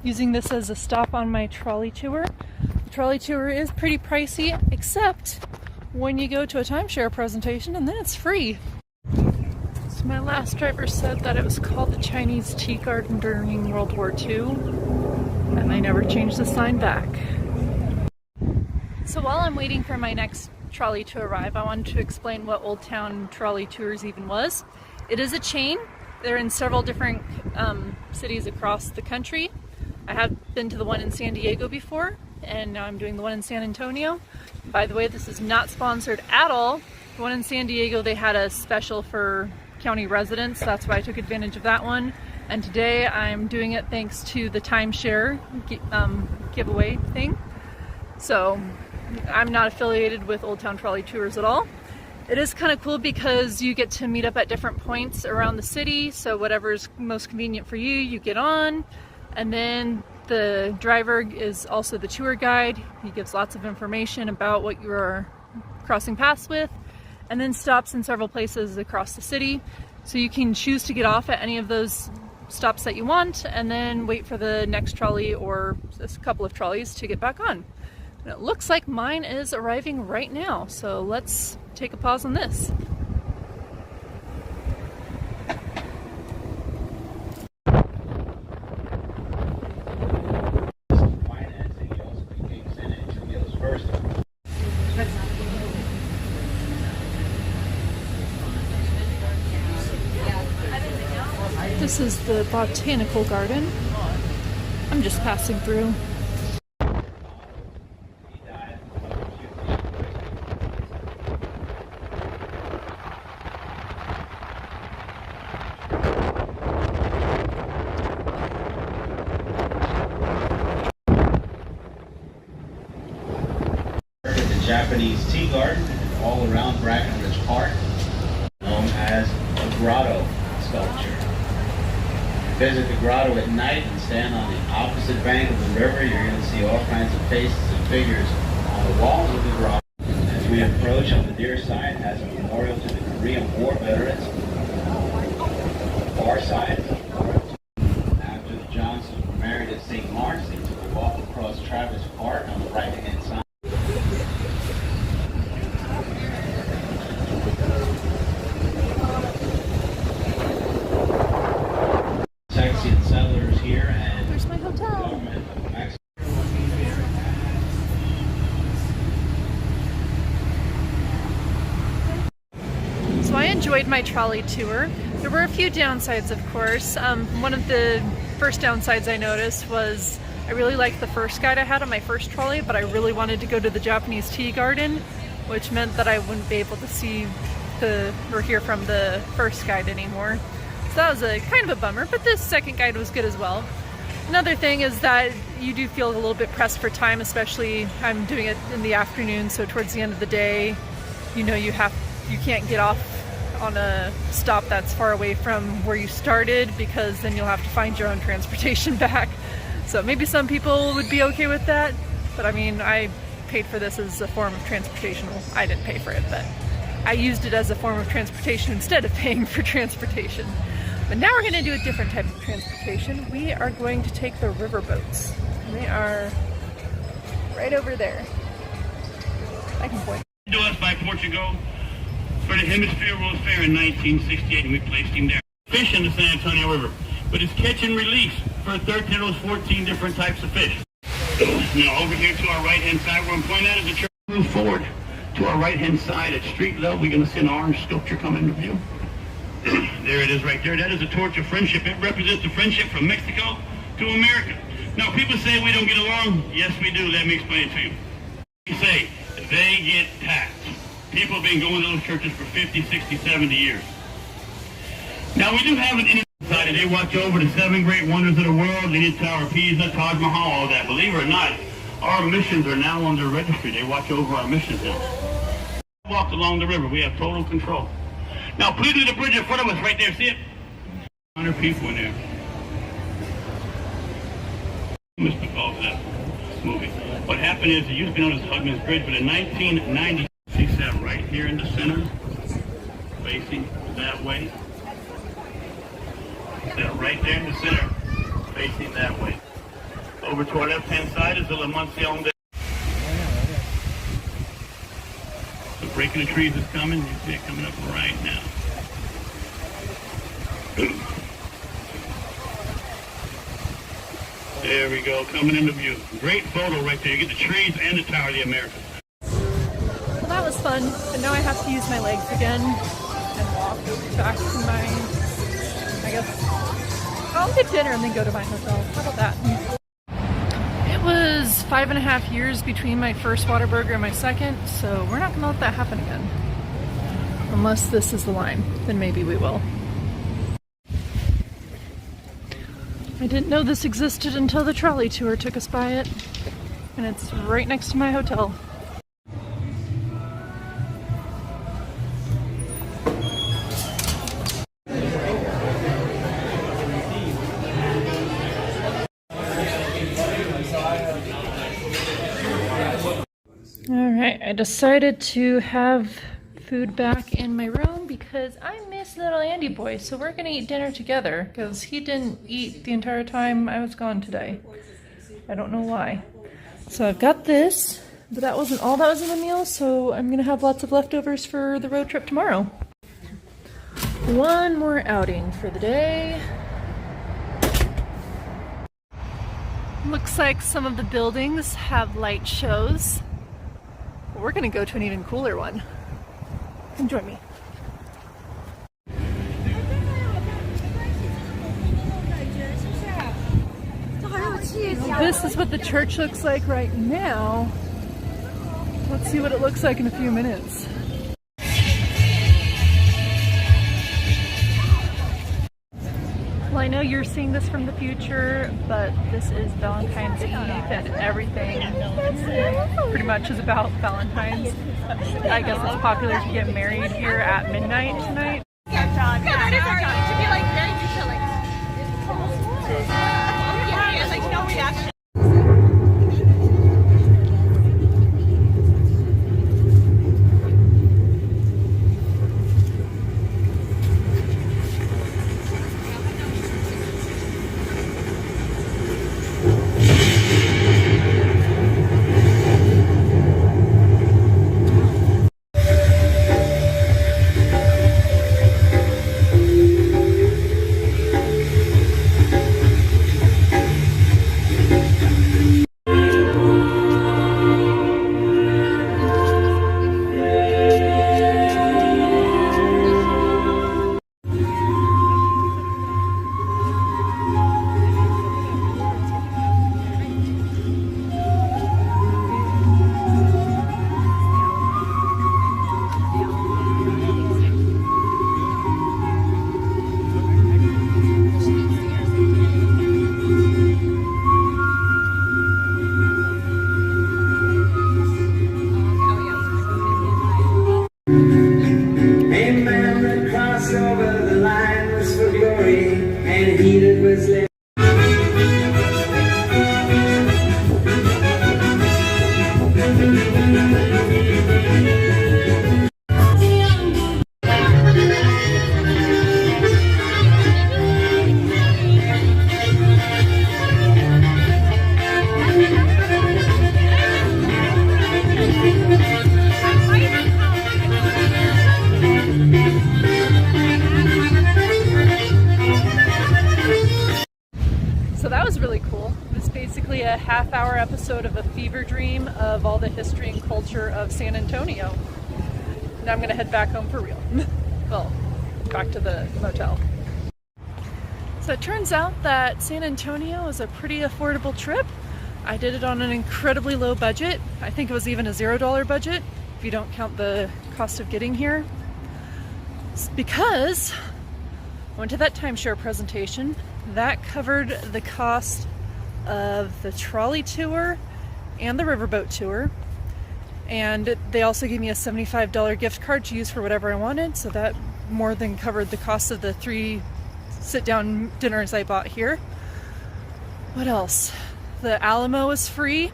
using this as a stop on my trolley tour. The trolley tour is pretty pricey, except when you go to a timeshare presentation, and then it's free. So my last driver said that it was called the Chinese Tea Garden during World War II, and they never changed the sign back. So while I'm waiting for my next trolley to arrive, I wanted to explain what Old Town Trolley Tours even was. It is a chain. They're in several different cities across the country. I have been to the one in San Diego before, and now I'm doing the one in San Antonio. By the way, this is not sponsored at all. The one in San Diego, they had a special for county residents. That's why I took advantage of that one. And today I'm doing it thanks to the timeshare giveaway thing. So I'm not affiliated with Old Town Trolley Tours at all. It is kind of cool because you get to meet up at different points around the city. So whatever's most convenient for you, you get on. And then The driver is also the tour guide. He gives lots of information about what you're crossing paths with, and then stops in several places across the city. So you can choose to get off at any of those stops that you want, and then wait for the next trolley or a couple of trolleys to get back on. And it looks like mine is arriving right now, so let's take a pause on this. This is the botanical garden. I'm just passing through. The Japanese tea garden all around Brackenridge Park, known as the Grotto Sculpture. Visit the grotto at night and stand on the opposite bank of the river. You're going to see all kinds of faces and figures on the walls of the grotto. As we approach, on the near side has a memorial to the Korean War veterans. On the far side, after the Johnsons were married at St. Mark's, they took a walk across Travis Park on the right-hand side. Texian settlers here and There's my hotel. government of Mexico. So I enjoyed my trolley tour. There were a few downsides, of course. One of the first downsides I noticed was I really liked the first guide I had on my first trolley, but I really wanted to go to the Japanese tea garden, which meant that I wouldn't be able to see or hear from the first guide anymore. So that was a kind of a bummer, but this second guide was good as well. Another thing is that you do feel a little bit pressed for time, especially I'm doing it in the afternoon, so towards the end of the day, you know, you can't get off on a stop that's far away from where you started, because then you'll have to find your own transportation back. So maybe some people would be okay with that, but I mean, I paid for this as a form of transportation. Well, I didn't pay for it, but I used it as a form of transportation instead of paying for transportation. But now we're going to do a different type of transportation. We are going to take the river boats. They are right over there. I can point. To us by Portugal for the Hemisphere World Fair in 1968, and we placed him there. Fish in the San Antonio River, but it's catch and release for 13 of those 14 different types of fish. Now over here to our right-hand side, where I'm pointing at is the church. Move forward to our right-hand side at street level. We're going to see an orange sculpture come into view. There it is right there. That is a torch of friendship. It represents the friendship from Mexico to America. Now, people say we don't get along. Yes, we do. Let me explain it to you. You say they get taxed. People have been going to those churches for 50, 60, 70 years. Now, we do have an Indian society. They watch over the 7 great wonders of the world. Leaning Tower of Pisa, Taj Mahal, all that. Believe it or not, our missions are now on their registry. They watch over our missions now. Walked along the river. We have total control. Now, please do the bridge in front of us right there. See it? 100 people in there. Mr. calls that movie. What happened is it used to be known as Hugman's Bridge, but in 1990, she sat right here in the center, facing that way. Sat right there in the center, facing that way. Over to our left-hand side is the La Monción. The breaking of trees is coming. You see it coming up right now. There we go, coming into view. Great photo right there. You get the trees and the Tower of the Americas. Well, that was fun, but now I have to use my legs again and walk back to my, I guess, I'll get dinner and then go to my hotel. How about that? It was 5.5 years between my first Whataburger and my second, so we're not gonna let that happen again. Unless this is the line, then maybe we will. I didn't know this existed until the trolley tour took us by it, and it's right next to my hotel. I decided to have food back in my room because I miss little Andy boy, so we're gonna eat dinner together because he didn't eat the entire time I was gone today. I don't know why. So I've got this, but that wasn't all that was in the meal, so I'm gonna have lots of leftovers for the road trip tomorrow. One more outing for the day. Looks like some of the buildings have light shows. We're gonna go to an even cooler one. Come join me. This is what the church looks like right now. Let's see what it looks like in a few minutes. Well, I know you're seeing this from the future, but this is Valentine's Eve and everything pretty much is about Valentine's. I guess it's popular to get married here at midnight tonight. Yeah, that is our job. It should be like very chilling. Yeah, like no reaction. A half-hour episode of a fever dream of all the history and culture of San Antonio. Now I'm gonna head back home for real. Well, back to the motel. So it turns out that San Antonio is a pretty affordable trip. I did it on an incredibly low budget. I think it was even a $0 budget if you don't count the cost of getting here. It's because I went to that timeshare presentation. That covered the cost of the trolley tour and the riverboat tour, and they also gave me a $75 gift card to use for whatever I wanted, so that more than covered the cost of the 3 sit-down dinners I bought here. What else? The Alamo was free.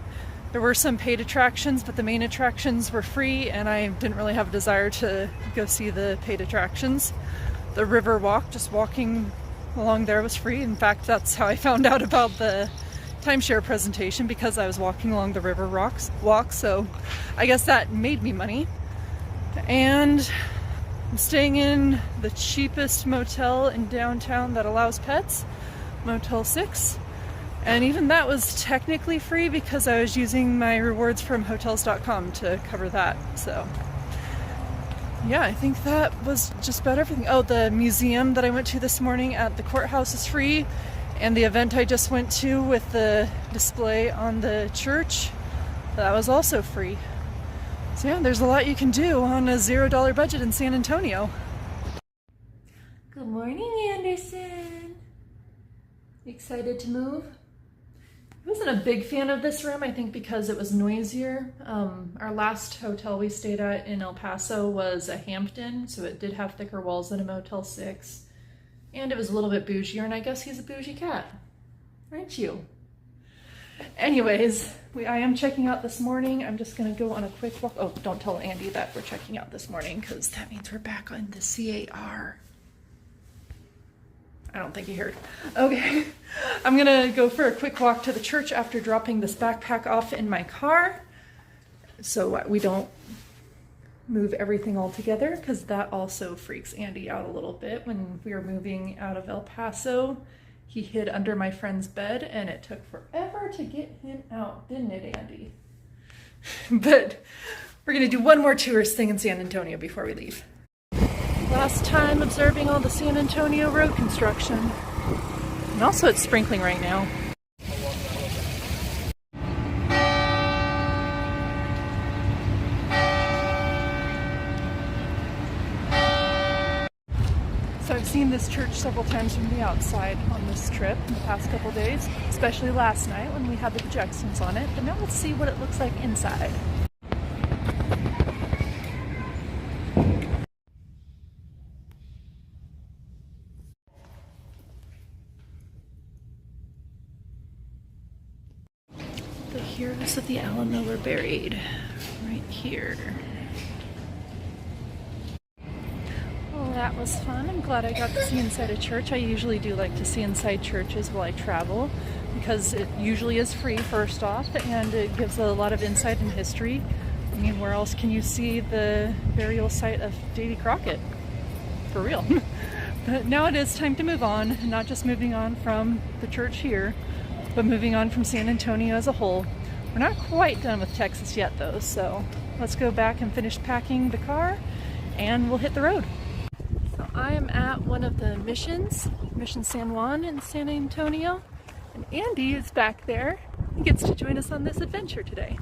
There were some paid attractions, but the main attractions were free, and I didn't really have a desire to go see the paid attractions. The river walk, just walking along there, was free. In fact, that's how I found out about the timeshare presentation, because I was walking along the river walk, so I guess that made me money. And I'm staying in the cheapest motel in downtown that allows pets, Motel 6, and even that was technically free because I was using my rewards from Hotels.com to cover that. So yeah, I think that was just about everything. Oh, the museum that I went to this morning at the courthouse is free. And the event I just went to with the display on the church, that was also free. So yeah, there's a lot you can do on a $0 budget in San Antonio. Good morning, Anderson. Excited to move? I wasn't a big fan of this room, I think because it was noisier. Our last hotel we stayed at in El Paso was a Hampton, so it did have thicker walls than a Motel 6. And it was a little bit bougier, and I guess he's a bougie cat. Aren't you? Anyways, I am checking out this morning. I'm just gonna go on a quick walk. Oh, don't tell Andy that we're checking out this morning because that means we're back on the CAR. I don't think you heard. Okay, I'm gonna go for a quick walk to the church after dropping this backpack off in my car so we don't move everything all together, because that also freaks Andy out a little bit. When we were moving out of El Paso, he hid under my friend's bed and it took forever to get him out, didn't it, Andy? But we're gonna do one more tourist thing in San Antonio before we leave. Last time observing all the San Antonio road construction. And also it's sprinkling right now. So I've seen this church several times from the outside on this trip in the past couple days, especially last night when we had the projections on it. But now let's see what it looks like inside. The heroes of the Alamo were buried right here. Well, that was fun. I'm glad I got to see inside a church. I usually do like to see inside churches while I travel because it usually is free, first off, and it gives a lot of insight and history. I mean, where else can you see the burial site of Davy Crockett? For real. But now it is time to move on, not just moving on from the church here, but moving on from San Antonio as a whole. We're not quite done with Texas yet though, so let's go back and finish packing the car and we'll hit the road. So I am at one of the missions, Mission San Juan in San Antonio, and Andy is back there. He gets to join us on this adventure today.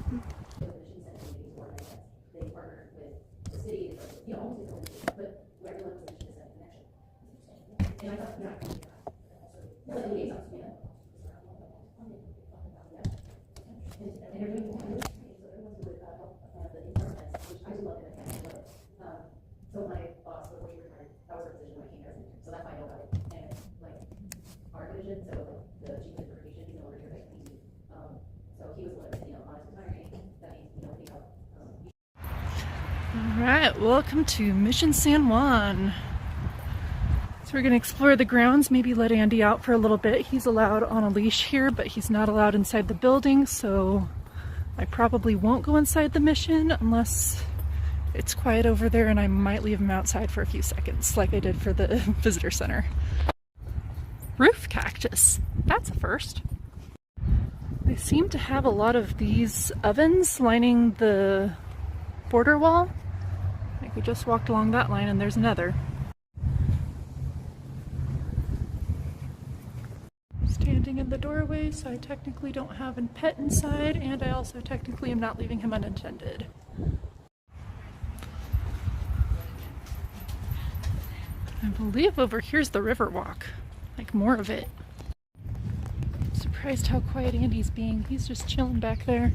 So my boss, before he retired, that was her position when I came here, so that's why I know about it. And like our division, so the chief of certification, he's no longer here, like PT. So he was the one that said, on his retiring, that means, they help. All right, welcome to Mission San Juan. So we're gonna explore the grounds, maybe let Andy out for a little bit. He's allowed on a leash here, but he's not allowed inside the building, so I probably won't go inside the mission unless it's quiet over there, and I might leave him outside for a few seconds, like I did for the visitor center. Roof cactus, that's a first. They seem to have a lot of these ovens lining the border wall. Like we just walked along that line and there's another. Standing in the doorway, so I technically don't have a pet inside, and I also technically am not leaving him unattended. I believe over here's the river walk, like more of it. Surprised how quiet Andy's being. He's just chilling back there.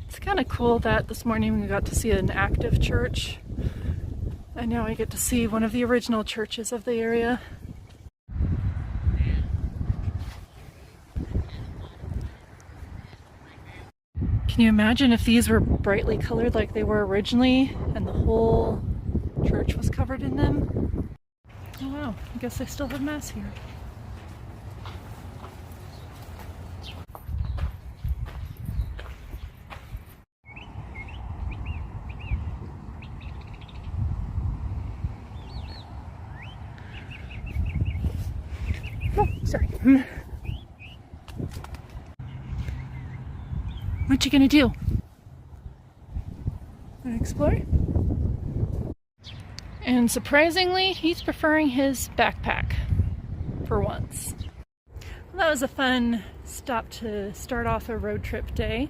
It's kind of cool that this morning we got to see an active church, and now I get to see one of the original churches of the area. Can you imagine if these were brightly colored like they were originally and the whole church was covered in them? Oh wow, I guess they still have mass here. Oh, sorry. What you gonna do? Wanna explore? And surprisingly, he's preferring his backpack for once. Well, that was a fun stop to start off a road trip day.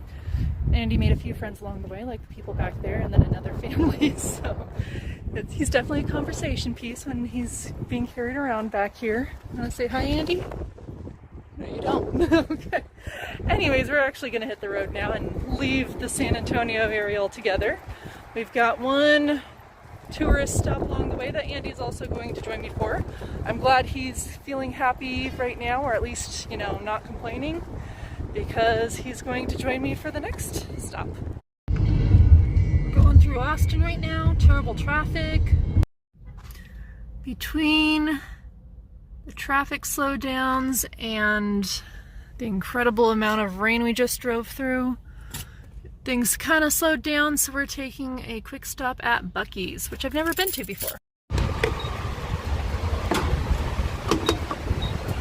Andy made a few friends along the way, like the people back there, and then another family. So he's definitely a conversation piece when he's being carried around back here. Want to say hi, Andy? No, you don't. Okay. Anyways, we're actually going to hit the road now and leave the San Antonio area altogether. We've got one tourist stop along the way that Andy's also going to join me for. I'm glad he's feeling happy right now, or at least, you know, not complaining, because he's going to join me for the next stop. Going through Austin right now, terrible traffic. Between the traffic slowdowns and the incredible amount of rain we just drove through, things kind of slowed down, so we're taking a quick stop at Buc-ee's, which I've never been to before.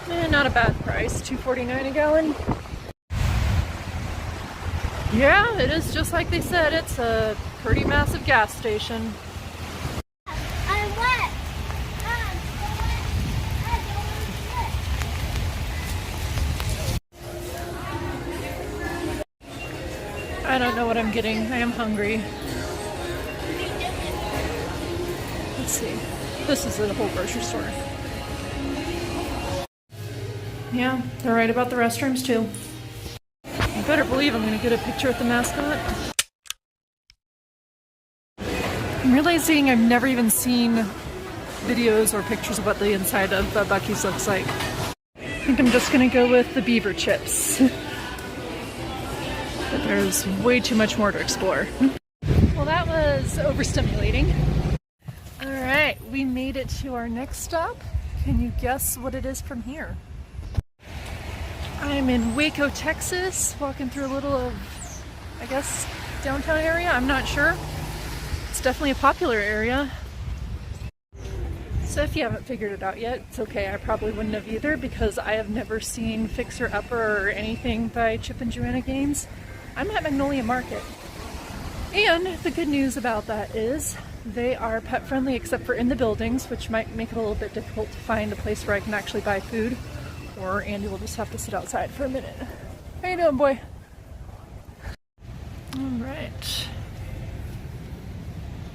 And not a bad price, $2.49 a gallon. Yeah, it is just like they said, it's a pretty massive gas station. I'm wet. I don't know what I'm getting. I am hungry. Let's see. This is the whole grocery store. Yeah, they're right about the restrooms too. You better believe I'm going to get a picture with the mascot. I'm realizing I've never even seen videos or pictures of what the inside of Buc-ee's looks like. I think I'm just going to go with the beaver chips. But there's way too much more to explore. Well, that was overstimulating. Alright, we made it to our next stop. Can you guess what it is from here? I'm in Waco, Texas, walking through a little of, I guess, downtown area. I'm not sure. It's definitely a popular area. So if you haven't figured it out yet, it's okay. I probably wouldn't have either, because I have never seen Fixer Upper or anything by Chip and Joanna Gaines. I'm at Magnolia Market. And the good news about that is they are pet friendly except for in the buildings, which might make it a little bit difficult to find a place where I can actually buy food, or Andy will just have to sit outside for a minute. How you doing, boy? Alright.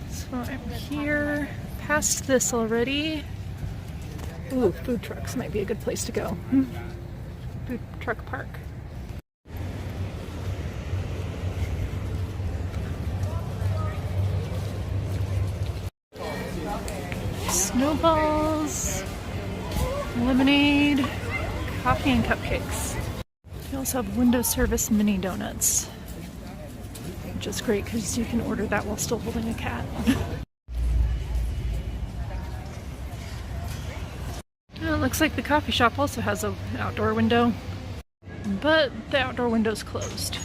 So I'm here, past this already. Ooh, food trucks might be a good place to go. Food truck park. Snowballs, lemonade, coffee and cupcakes. We also have window service mini donuts, which is great because you can order that while still holding a cat. It looks like the coffee shop also has an outdoor window, but the outdoor window's closed.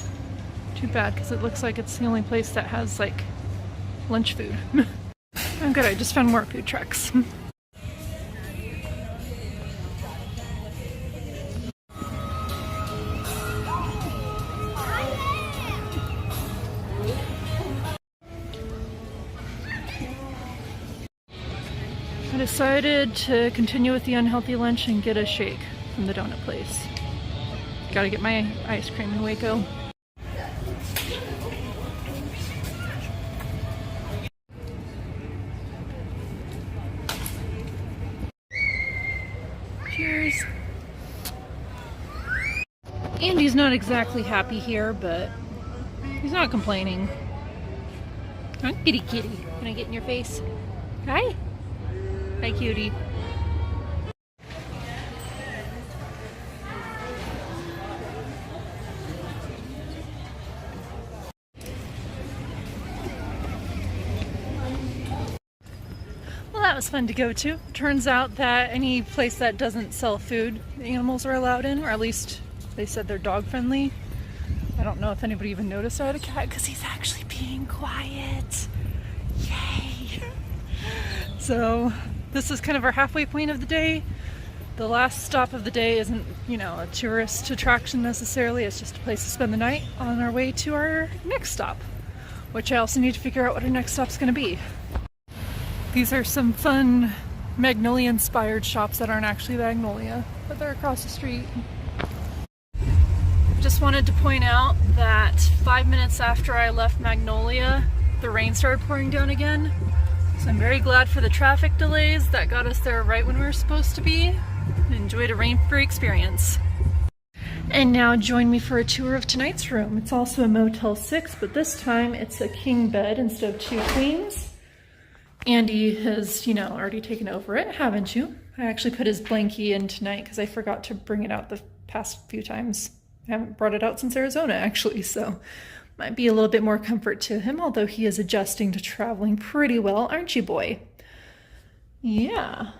Too bad, because it looks like it's the only place that has like lunch food. Oh good, I just found more food trucks. I decided to continue with the unhealthy lunch and get a shake from the donut place. Gotta get my ice cream in Waco. Cheers. Andy's not exactly happy here, but he's not complaining. Huh? Kitty kitty. Can I get in your face? Hi. Hi, cutie. Well, that was fun to go to. Turns out that any place that doesn't sell food, animals are allowed in, or at least they said they're dog friendly. I don't know if anybody even noticed I had a cat because he's actually being quiet. Yay! So this is kind of our halfway point of the day. The last stop of the day isn't, you know, a tourist attraction necessarily. It's just a place to spend the night on our way to our next stop, which I also need to figure out what our next stop's going to be. These are some fun Magnolia-inspired shops that aren't actually Magnolia, but they're across the street. Just wanted to point out that 5 minutes after I left Magnolia, the rain started pouring down again. So I'm very glad for the traffic delays that got us there right when we were supposed to be. Enjoyed a rain-free experience. And now join me for a tour of tonight's room. It's also a Motel 6, but this time it's a king bed instead of 2 queens. Andy has, you know, already taken over it, haven't you? I actually put his blankie in tonight because I forgot to bring it out the past few times. I haven't brought it out since Arizona, actually, so might be a little bit more comfort to him, although he is adjusting to traveling pretty well, aren't you, boy? Yeah.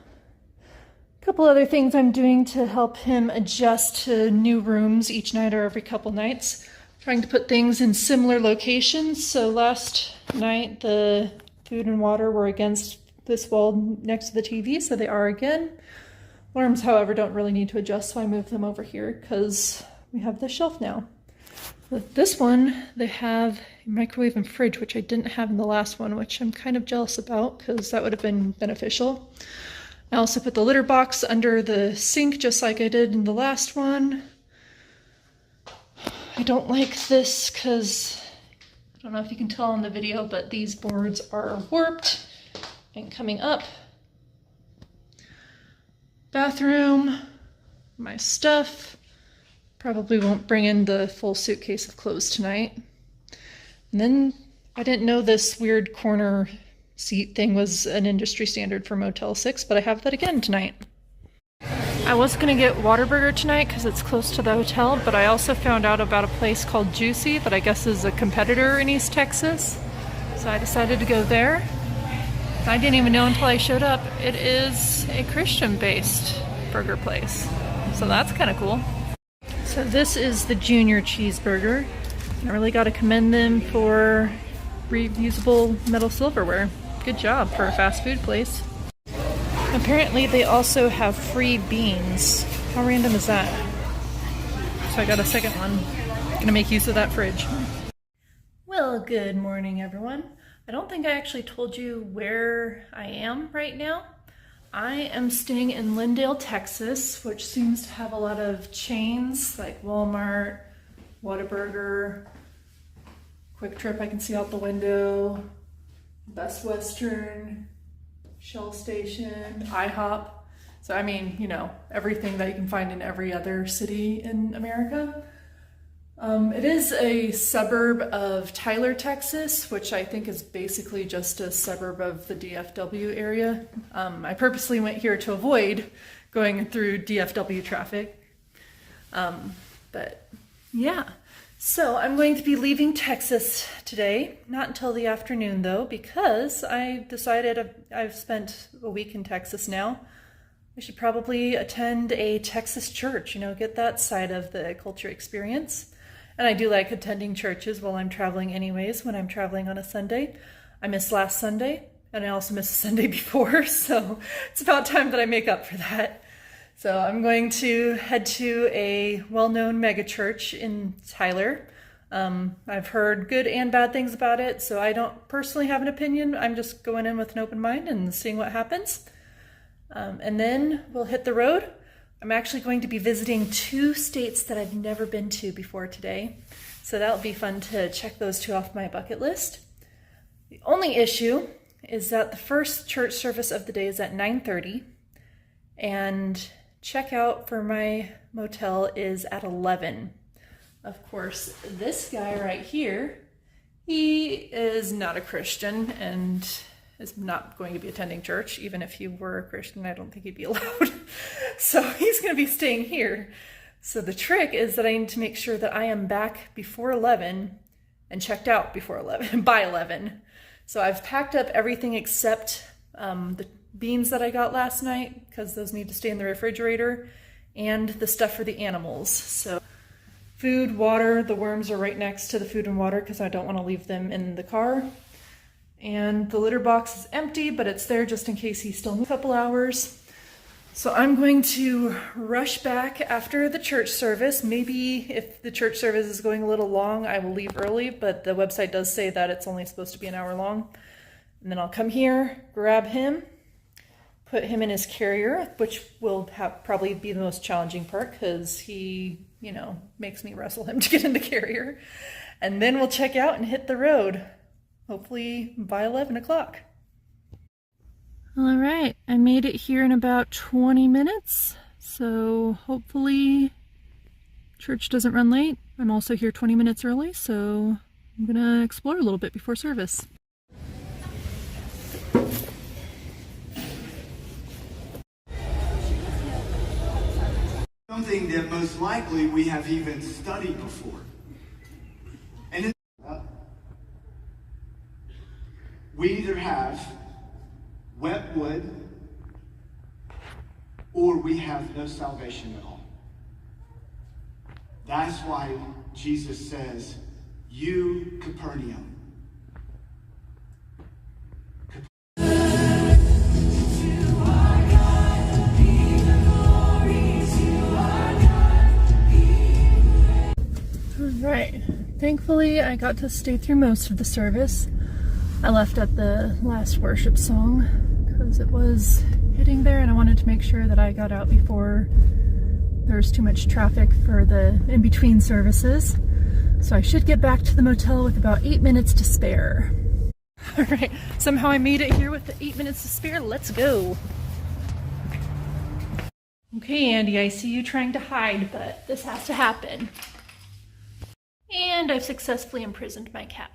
A couple other things I'm doing to help him adjust to new rooms each night or every couple nights. Trying to put things in similar locations. So last night the food and water were against this wall next to the TV, so they are again. Alarms, however, don't really need to adjust, so I moved them over here because we have the shelf now. With this one, they have a microwave and fridge, which I didn't have in the last one, which I'm kind of jealous about because that would have been beneficial. I also put the litter box under the sink, just like I did in the last one. I don't like this because, I don't know if you can tell in the video, but these boards are warped and coming up. Bathroom, my stuff. Probably won't bring in the full suitcase of clothes tonight. And then I didn't know this weird corner seat thing was an industry standard for Motel 6, but I have that again tonight. I was gonna get Whataburger tonight because it's close to the hotel, but I also found out about a place called Juicy that I guess is a competitor in East Texas. So I decided to go there. I didn't even know until I showed up. It is a Christian-based burger place. So that's kind of cool. So this is the Junior Cheeseburger. I really got to commend them for reusable metal silverware. Good job for a fast food place. Apparently they also have free beans. How random is that? So I got a second one. Gonna make use of that fridge. Well, good morning, everyone. I don't think I actually told you where I am right now. I am staying in Lindale, Texas, which seems to have a lot of chains like Walmart, Whataburger, Quick Trip I can see out the window, Best Western, Shell Station, IHOP. So I mean, you know, everything that you can find in every other city in America. It is a suburb of Tyler, Texas, which I think is basically just a suburb of the DFW area. I purposely went here to avoid going through DFW traffic. But yeah, so I'm going to be leaving Texas today, not until the afternoon though, because I decided I've spent a week in Texas now. I should probably attend a Texas church, you know, get that side of the culture experience. And I do like attending churches while I'm traveling anyways, when I'm traveling on a Sunday. I missed last Sunday, and I also missed the Sunday before, so it's about time that I make up for that. So I'm going to head to a well-known mega church in Tyler. I've heard good and bad things about it, so I don't personally have an opinion. I'm just going in with an open mind and seeing what happens. And then we'll hit the road. I'm actually going to be visiting 2 states that I've never been to before today. So that'll be fun to check those 2 off my bucket list. The only issue is that the first church service of the day is at 9:30 and checkout for my motel is at 11. Of course, this guy right here, he is not a Christian and is not going to be attending church. Even if he were a Christian, I don't think he'd be allowed. So he's going to be staying here. So the trick is that I need to make sure that I am back before 11 and checked out before 11, by 11. So I've packed up everything except the beans that I got last night, because those need to stay in the refrigerator, and the stuff for the animals. So food, water, the worms are right next to the food and water because I don't want to leave them in the car. And the litter box is empty, but it's there just in case he's still in a couple hours. So I'm going to rush back after the church service. Maybe if the church service is going a little long, I will leave early, but the website does say that it's only supposed to be an hour long. And then I'll come here, grab him, put him in his carrier, which will probably be the most challenging part because he you know, makes me wrestle him to get in the carrier. And then we'll check out and hit the road, hopefully by 11 o'clock. All right, I made it here in about 20 minutes, so hopefully church doesn't run late. I'm also here 20 minutes early, so I'm gonna explore a little bit before service. Something that most likely we have even studied before. And we either have wet wood or we have no salvation at all. That's why Jesus says, you Capernaum. Right. Thankfully, I got to stay through most of the service. I left at the last worship song because it was hitting there and I wanted to make sure that I got out before there was too much traffic for the in-between services. So I should get back to the motel with about 8 minutes to spare. All right, somehow I made it here with the 8 minutes to spare. Let's go. Okay, Andy, I see you trying to hide, but this has to happen. And I've successfully imprisoned my cat.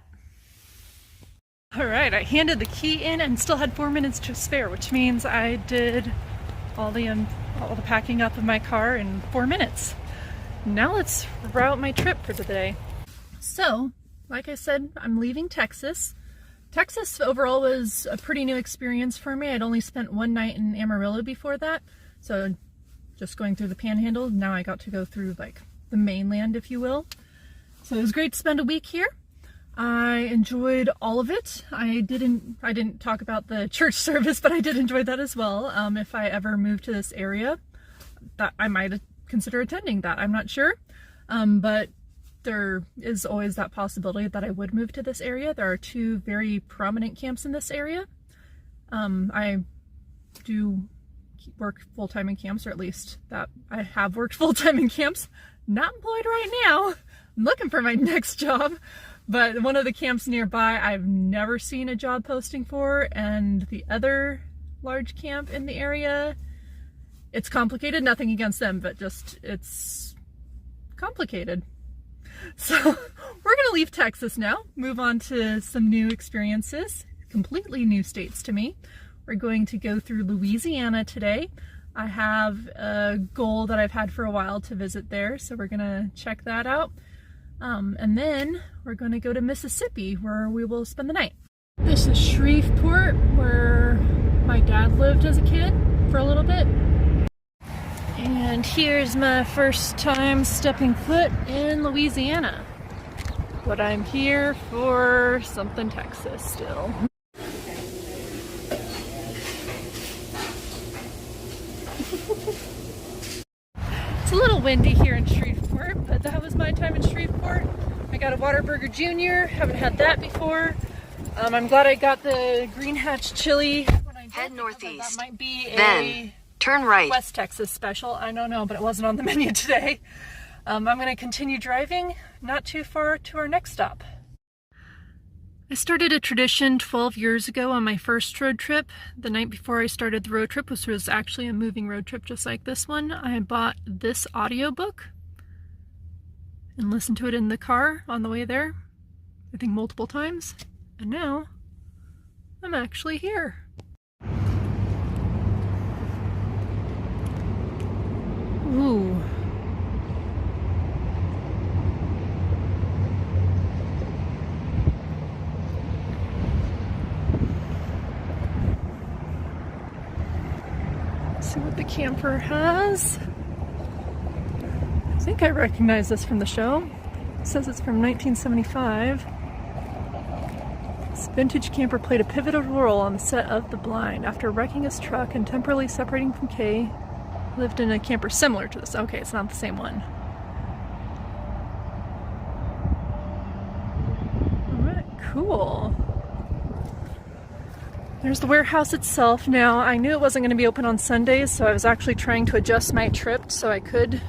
All right, I handed the key in and still had 4 minutes to spare, which means I did all the packing up of my car in 4 minutes. Now let's route my trip for today. So, like I said, I'm leaving Texas. Texas overall was a pretty new experience for me. I'd only spent one night in Amarillo before that, so just going through the Panhandle. Now I got to go through like the mainland, if you will. So it was great to spend a week here. I enjoyed all of it. I didn't talk about the church service, but I did enjoy that as well. If I ever move to this area, that I might consider attending that. I'm not sure, but there is always that possibility that I would move to this area. There are two very prominent camps in this area. I do work full-time in camps, or at least that I have worked full-time in camps. Not employed right now. I'm looking for my next job, but one of the camps nearby I've never seen a job posting for, and the other large camp in the area, it's complicated. Nothing against them, but just it's complicated. So we're gonna leave Texas now, move on to some new experiences, completely new states to me. We're going to go through Louisiana today. I have a goal that I've had for a while to visit there, so we're gonna check that out. And then we're gonna go to Mississippi, where we will spend the night. This is Shreveport, where my dad lived as a kid for a little bit. And here's my first time stepping foot in Louisiana. But I'm here for something Texas still. It's a little windy here in Shreveport, but that was my time in Shreveport. I got a Whataburger Jr., haven't had that before. I'm glad I got the Green Hatch chili when I did. Head northeast. That might be Then turn right. West Texas special. I don't know, but it wasn't on the menu today. I'm going to continue driving not too far to our next stop. I started a tradition 12 years ago on my first road trip. The night before I started the road trip, which was actually a moving road trip just like this one, I bought this audiobook and listened to it in the car on the way there, I think multiple times. And now I'm actually here. Ooh. See what the camper has. I think I recognize this from the show. It says it's from 1975. This vintage camper played a pivotal role on the set of The Blind. After wrecking his truck and temporarily separating from Kay, lived in a camper similar to this. Okay, it's not the same one. Alright, cool. There's the warehouse itself. Now, I knew it wasn't going to be open on Sundays, so I was actually trying to adjust my trip so I could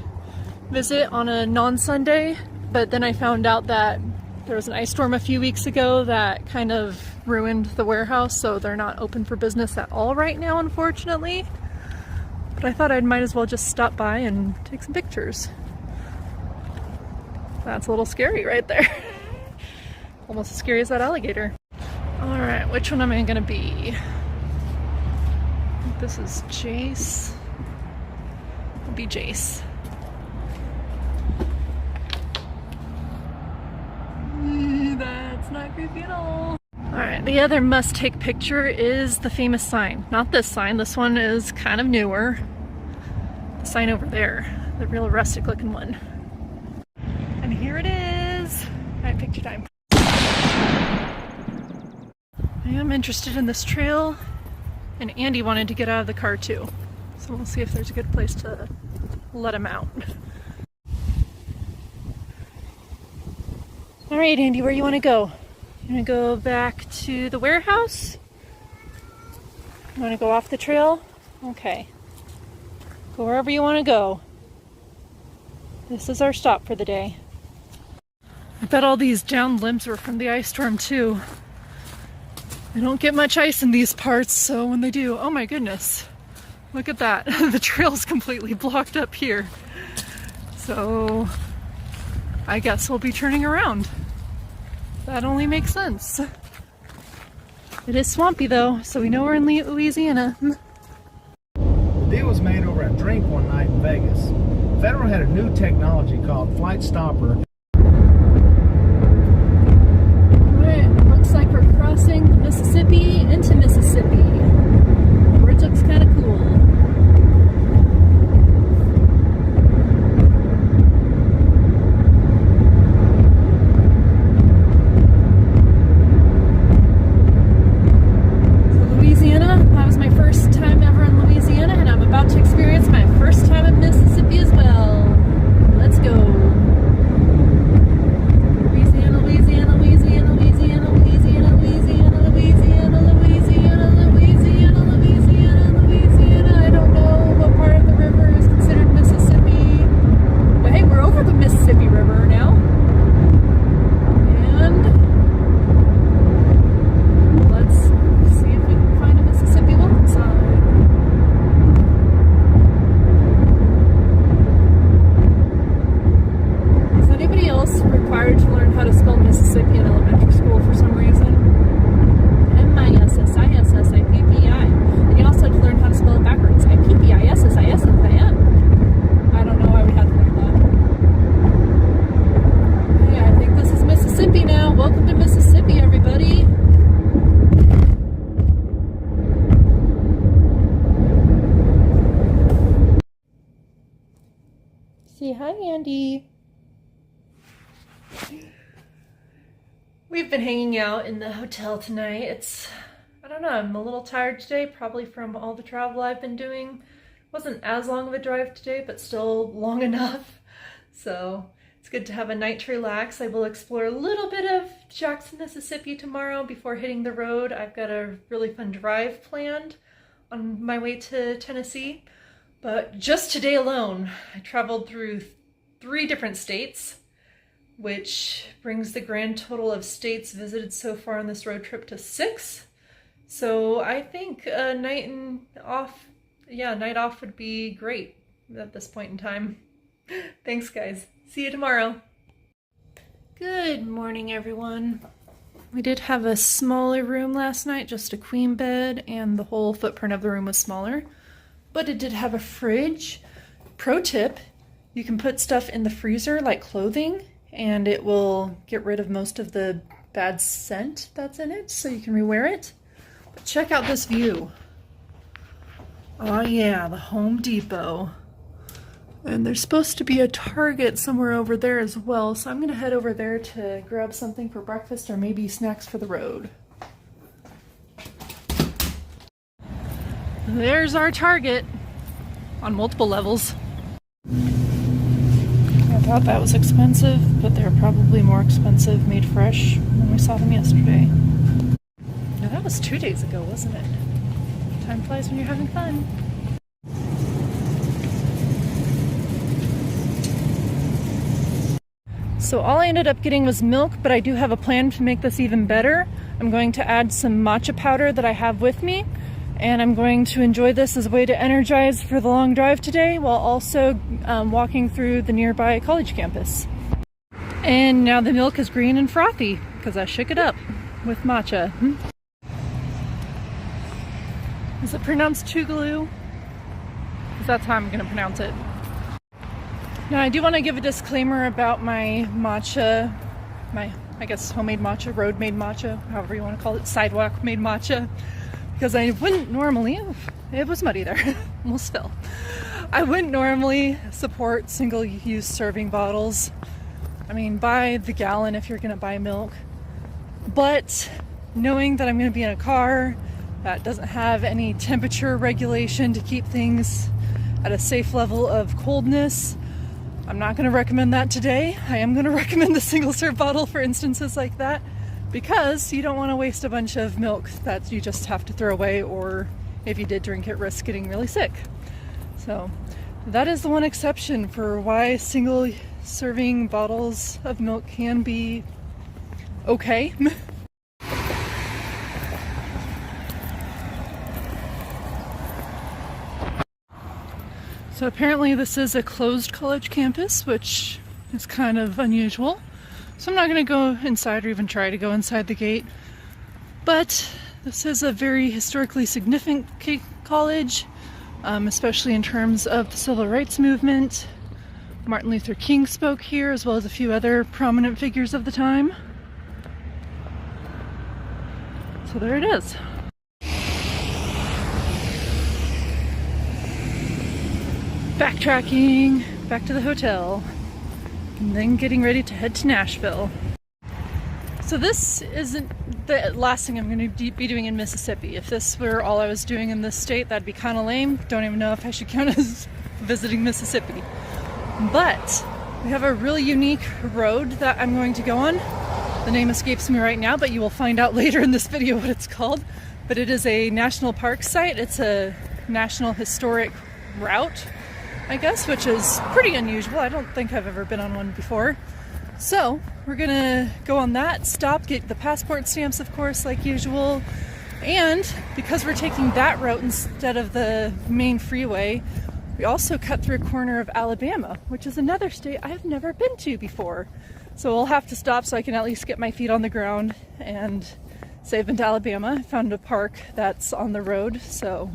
visit on a non-Sunday, but then I found out that there was an ice storm a few weeks ago that kind of ruined the warehouse, so they're not open for business at all right now, unfortunately. But I thought I might as well just stop by and take some pictures. That's a little scary right there. Almost as scary as that alligator. Alright, which one am I gonna be? I think this is Jace. I'll be Jace. That's not creepy at all. Alright, the other must-take picture is the famous sign. Not this sign, this one is kind of newer. The sign over there, the real rustic-looking one. And here it is! Alright, picture time. I am interested in this trail, and Andy wanted to get out of the car too. So we'll see if there's a good place to let him out. Alright, Andy, where you want to go? You want to go back to the warehouse? You want to go off the trail? Okay. Go wherever you want to go. This is our stop for the day. I bet all these downed limbs were from the ice storm too. They don't get much ice in these parts, so when they do, oh my goodness. Look at that. The trail's completely blocked up here. So I guess we'll be turning around. That only makes sense. It is swampy though, so we know we're in Louisiana. The deal was made over at Drink one night in Vegas. Federal had a new technology called Flight Stopper. Alright, looks like we're crossing the Mississippi into Mississippi. The bridge looks kind of cool. Say hi, Andy. We've been hanging out in the hotel tonight. I don't know, I'm a little tired today, probably from all the travel I've been doing. Wasn't as long of a drive today, but still long enough. So it's good to have a night to relax. I will explore a little bit of Jackson, Mississippi tomorrow before hitting the road. I've got a really fun drive planned on my way to Tennessee. But just today alone, I traveled through 3 different states, which brings the grand total of states visited so far on this road trip to 6. So I think a night off would be great at this point in time. Thanks, guys. See you tomorrow. Good morning, everyone. We did have a smaller room last night, just a queen bed, and the whole footprint of the room was smaller. But it did have a fridge. Pro tip, you can put stuff in the freezer like clothing and it will get rid of most of the bad scent that's in it, so you can rewear it. But check out this view. Oh yeah, the Home Depot. And there's supposed to be a Target somewhere over there as well, so I'm gonna head over there to grab something for breakfast or maybe snacks for the road. There's our Target on multiple levels. I thought that was expensive, but they're probably more expensive made fresh when we saw them yesterday. Now that was 2 days ago, wasn't it? Time flies when you're having fun. So all I ended up getting was milk, but I do have a plan to make this even better. I'm going to add some matcha powder that I have with me, and I'm going to enjoy this as a way to energize for the long drive today while also walking through the nearby college campus. And now the milk is green and frothy because I shook it up with matcha. Is it pronounced Tougaloo? Because that's how I'm going to pronounce it. Now I do want to give a disclaimer about my matcha, I guess homemade matcha, road made matcha, however you want to call it, sidewalk made matcha. Because I wouldn't normally, it was muddy there, almost fell. I wouldn't normally support single-use serving bottles. I mean, buy the gallon if you're gonna buy milk. But knowing that I'm gonna be in a car that doesn't have any temperature regulation to keep things at a safe level of coldness, I'm not gonna recommend that today. I am gonna recommend the single-serve bottle for instances like that, because you don't want to waste a bunch of milk that you just have to throw away, or if you did drink it, risk getting really sick. So that is the one exception for why single serving bottles of milk can be okay. So apparently this is a closed college campus, which is kind of unusual. So I'm not going to go inside or even try to go inside the gate. But this is a very historically significant college, especially in terms of the civil rights movement. Martin Luther King spoke here, as well as a few other prominent figures of the time. So there it is. Backtracking back to the hotel, and then getting ready to head to Nashville. So this isn't the last thing I'm going to be doing in Mississippi. If this were all I was doing in this state, that'd be kind of lame. Don't even know if I should count as visiting Mississippi. But we have a really unique road that I'm going to go on. The name escapes me right now, but you will find out later in this video what it's called. But it is a national park site. It's a national historic route, I guess, which is pretty unusual. I don't think I've ever been on one before. So we're gonna go on that, stop, get the passport stamps, of course, like usual. And because we're taking that route instead of the main freeway, we also cut through a corner of Alabama, which is another state I've never been to before. So we'll have to stop so I can at least get my feet on the ground and say I've been to Alabama. I found a park that's on the road, so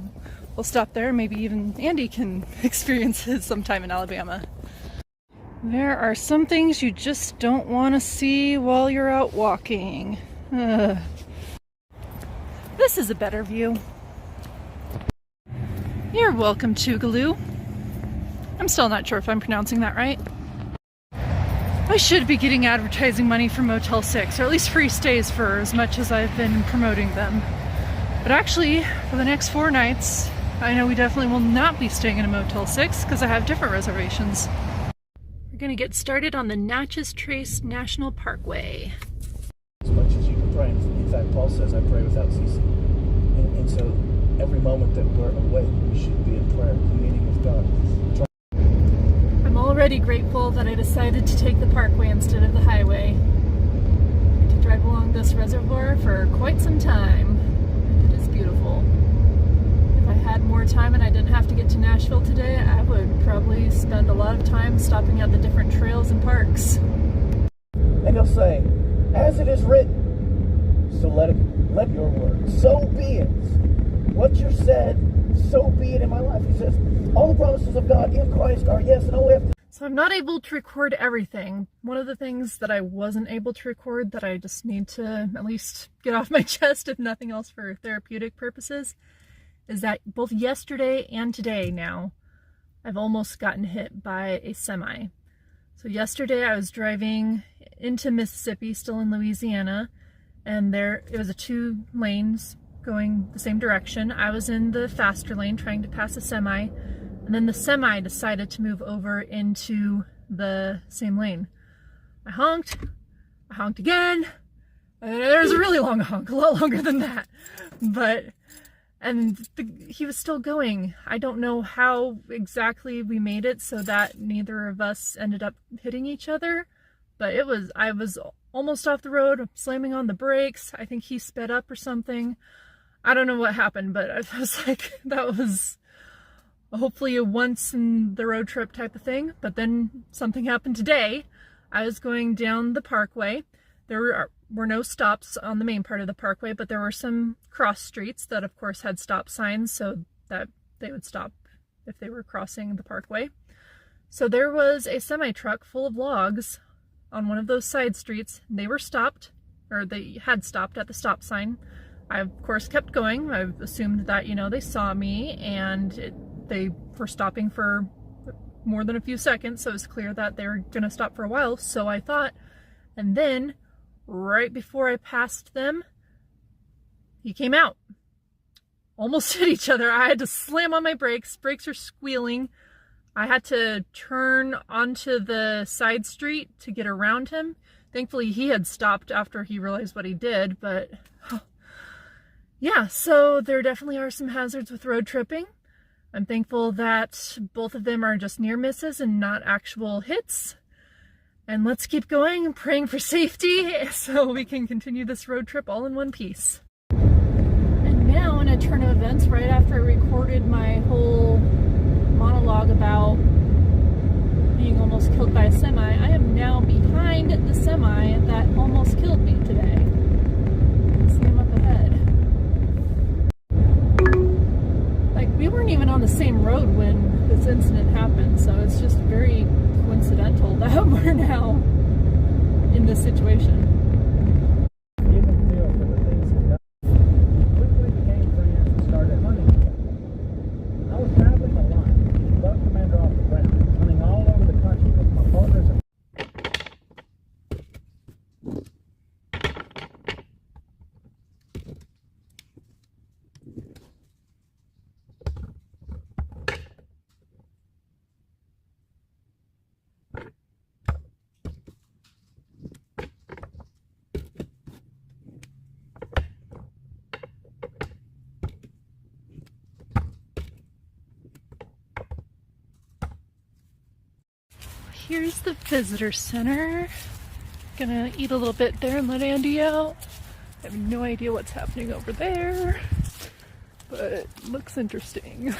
we'll stop there. Maybe even Andy can experience his sometime in Alabama. There are some things you just don't want to see while you're out walking. This is a better view. You're welcome, Tougaloo. I'm still not sure if I'm pronouncing that right. I should be getting advertising money from Motel 6, or at least free stays for as much as I've been promoting them. But actually, for the next 4 nights, I know we definitely will not be staying in a Motel 6 because I have different reservations. We're going to get started on the Natchez Trace National Parkway. As much as you can pray. In fact, Paul says, I pray without ceasing. And so every moment that we're awake, we should be in prayer, communing with God. I'm already grateful that I decided to take the parkway instead of the highway. To drive along this reservoir for quite some time. It is beautiful. If I had more time and I didn't have to get to Nashville today, I would probably spend a lot of time stopping at the different trails and parks. And he'll say, as it is written, so let your word, so be it. What you said, so be it in my life. He says, all the promises of God in Christ are yes, and all we have to. So I'm not able to record everything. One of the things that I wasn't able to record that I just need to at least get off my chest, if nothing else for therapeutic purposes, is that both yesterday and today now, I've almost gotten hit by a semi. So yesterday I was driving into Mississippi, still in Louisiana, and it was a 2 lanes going the same direction. I was in the faster lane trying to pass a semi, and then the semi decided to move over into the same lane. I honked again, and there was a really long honk, a lot longer than that. He was still going. I don't know how exactly we made it so that neither of us ended up hitting each other, But I was almost off the road, slamming on the brakes. I think he sped up or something. I don't know what happened, but I was like, that was hopefully a once in the road trip type of thing. But then something happened today. I was going down the parkway. There were no stops on the main part of the parkway, but there were some cross streets that of course had stop signs so that they would stop if they were crossing the parkway. So there was a semi-truck full of logs on one of those side streets. They were stopped, or they had stopped at the stop sign. I of course kept going. I assumed that, you know, they saw me and they were stopping for more than a few seconds, so it was clear that they were gonna stop for a while, so I thought. And then right before I passed them, he came out. Almost hit each other. I had to slam on my brakes. Brakes are squealing. I had to turn onto the side street to get around him. Thankfully, he had stopped after he realized what he did, but yeah, so there definitely are some hazards with road tripping. I'm thankful that both of them are just near misses and not actual hits. And let's keep going and praying for safety so we can continue this road trip all in one piece. And now, in a turn of events, right after I recorded my whole monologue about being almost killed by a semi, I am now behind the semi that almost killed me today. See him up ahead. Like, we weren't even on the same road when this incident happened, so it's just very coincidental that we're now in this situation. Even feel for the things he does. Quickly became friends and started hunting together. I was traveling a lot, Bug Commander off the ground, hunting all over the country with my partners and Here's the visitor center. Gonna eat a little bit there and let Andy out. I have no idea what's happening over there, but it looks interesting.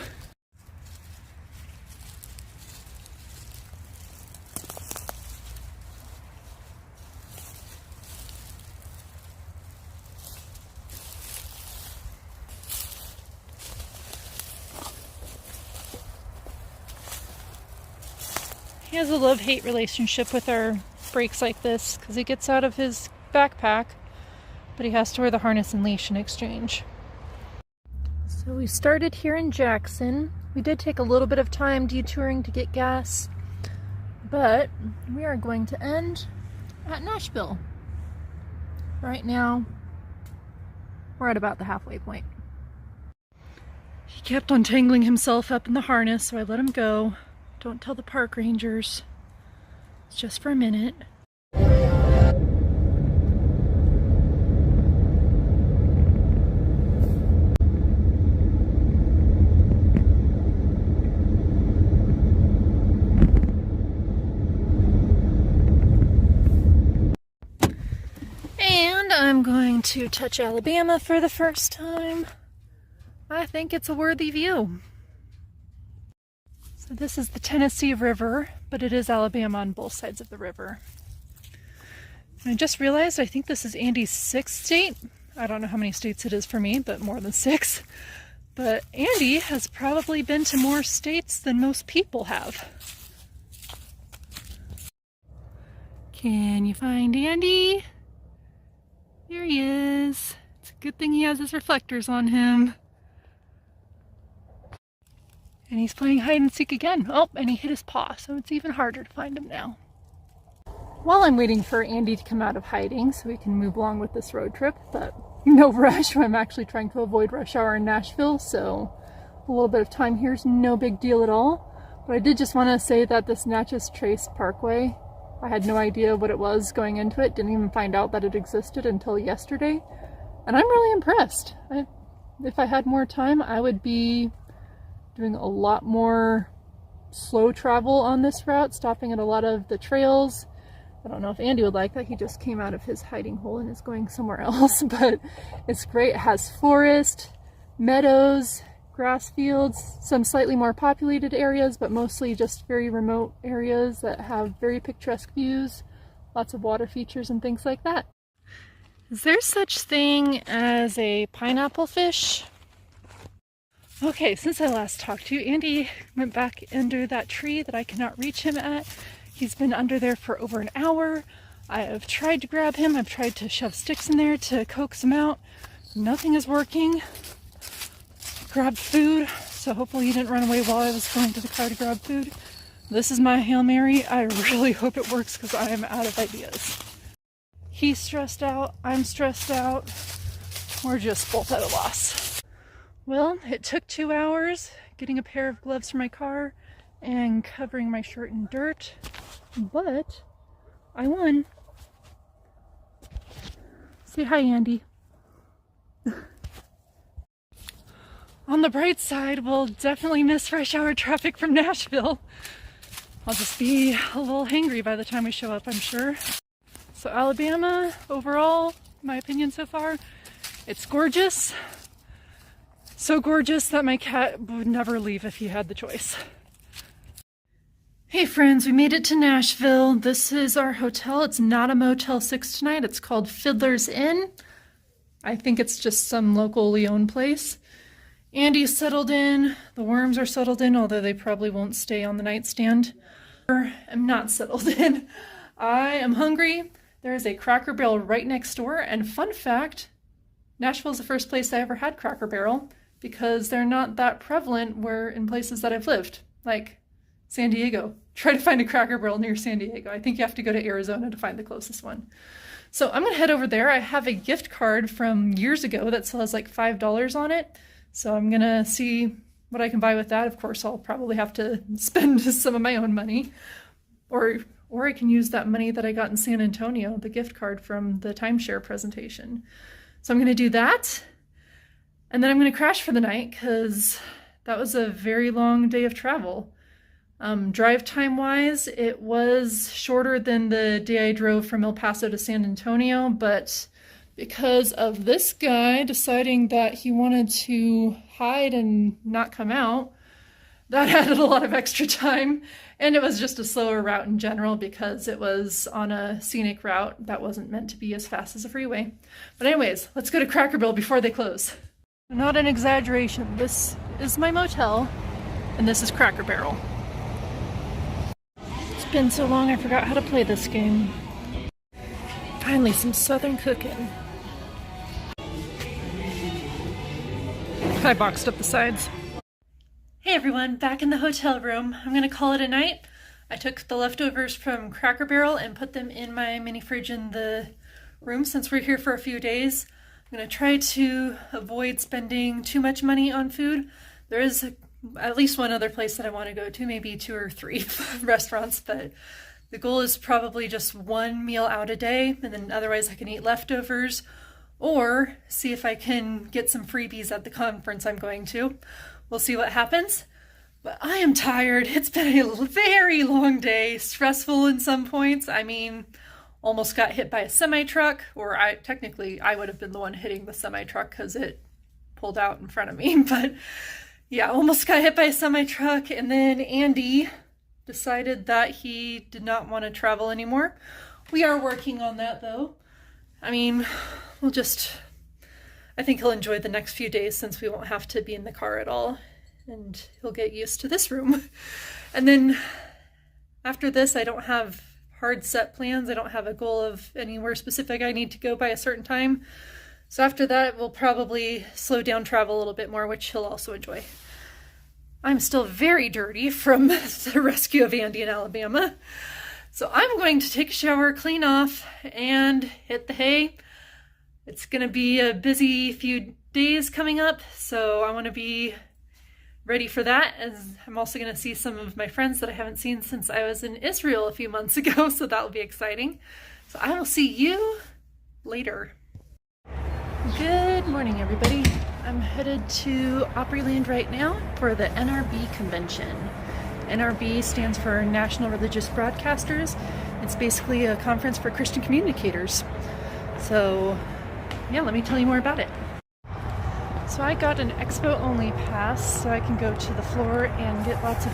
He has a love-hate relationship with our brakes like this because he gets out of his backpack, but he has to wear the harness and leash in exchange. So we started here in Jackson. We did take a little bit of time detouring to get gas, but we are going to end at Nashville. Right now, we're at about the halfway point. He kept on tangling himself up in the harness, so I let him go. Don't tell the park rangers. It's just for a minute. And I'm going to touch Alabama for the first time. I think it's a worthy view. So this is the Tennessee River, but it is Alabama on both sides of the river. And I just realized I think this is Andy's 6th state. I don't know how many states it is for me, but more than 6. But Andy has probably been to more states than most people have. Can you find Andy? There he is. It's a good thing he has his reflectors on him. And he's playing hide and seek again. Oh, and he hit his paw, so it's even harder to find him now. While I'm waiting for Andy to come out of hiding so we can move along with this road trip, but no rush. I'm actually trying to avoid rush hour in Nashville, so a little bit of time here is no big deal at all. But I did just want to say that this Natchez Trace Parkway, I had no idea what it was going into it, didn't even find out that it existed until yesterday, and I'm really impressed. If I had more time, I would be doing a lot more slow travel on this route, stopping at a lot of the trails, I don't know if Andy would like that. He just came out of his hiding hole and is going somewhere else, but it's great. It has forest, meadows, grass fields, some slightly more populated areas, but mostly just very remote areas that have very picturesque views, lots of water features and things like that. Is there such thing as a pineapple fish? Okay, since I last talked to you, Andy went back under that tree that I cannot reach him at. He's been under there for over an hour. I have tried to grab him. I've tried to shove sticks in there to coax him out. Nothing is working. Grabbed food, so hopefully he didn't run away while I was going to the car to grab food. This is my Hail Mary. I really hope it works because I am out of ideas. He's stressed out, I'm stressed out. We're just both at a loss. Well, it took 2 hours getting a pair of gloves for my car and covering my shirt in dirt, but I won. Say hi, Andy. On the bright side, we'll definitely miss rush hour traffic from Nashville. I'll just be a little hangry by the time we show up, I'm sure. So Alabama, overall, my opinion so far, it's gorgeous. So gorgeous that my cat would never leave if he had the choice. Hey friends, we made it to Nashville. This is our hotel. It's not a Motel 6 tonight. It's called Fiddler's Inn. I think it's just some locally owned place. Andy's settled in. The worms are settled in, although they probably won't stay on the nightstand. I'm not settled in. I am hungry. There is a Cracker Barrel right next door. And fun fact, Nashville is the first place I ever had Cracker Barrel because they're not that prevalent in places that I've lived, like San Diego. Try to find a Cracker Barrel near San Diego. I think you have to go to Arizona to find the closest one. So I'm gonna head over there. I have a gift card from years ago that still has like $5 on it. So I'm gonna see what I can buy with that. Of course, I'll probably have to spend some of my own money, or I can use that money that I got in San Antonio, the gift card from the timeshare presentation. So I'm gonna do that. And then I'm gonna crash for the night because that was a very long day of travel. Drive time wise, it was shorter than the day I drove from El Paso to San Antonio, but because of this guy deciding that he wanted to hide and not come out, that added a lot of extra time. And it was just a slower route in general because it was on a scenic route that wasn't meant to be as fast as a freeway. But anyways, let's go to Cracker Barrel before they close. Not an exaggeration. This is my motel, and this is Cracker Barrel. It's been so long I forgot how to play this game. Finally, some southern cooking. I boxed up the sides. Hey everyone, back in the hotel room. I'm gonna call it a night. I took the leftovers from Cracker Barrel and put them in my mini fridge in the room since we're here for a few days. I'm gonna try to avoid spending too much money on food. There is at least one other place that I want to go to, maybe 2 or 3 restaurants, but the goal is probably just one meal out a day, and then otherwise I can eat leftovers or see if I can get some freebies at the conference I'm going to. We'll see what happens, but I am tired. It's been a very long day, stressful in some points. I mean, almost got hit by a semi-truck, or I would have been the one hitting the semi-truck because it pulled out in front of me, but yeah, almost got hit by a semi-truck, and then Andy decided that he did not want to travel anymore. We are working on that though. I mean, I think he'll enjoy the next few days since we won't have to be in the car at all, and he'll get used to this room. And then after this, I don't have hard set plans. I don't have a goal of anywhere specific I need to go by a certain time. So after that, we'll probably slow down travel a little bit more, which he'll also enjoy. I'm still very dirty from the rescue of Andy in Alabama. So I'm going to take a shower, clean off, and hit the hay. It's going to be a busy few days coming up, so I want to be ready for that, as I'm also going to see some of my friends that I haven't seen since I was in Israel a few months ago, so that will be exciting. So I will see you later. Good morning, everybody. I'm headed to Opryland right now for the NRB convention. NRB stands for National Religious Broadcasters. It's basically a conference for Christian communicators. So yeah, let me tell you more about it. So I got an expo only pass so I can go to the floor and get lots of,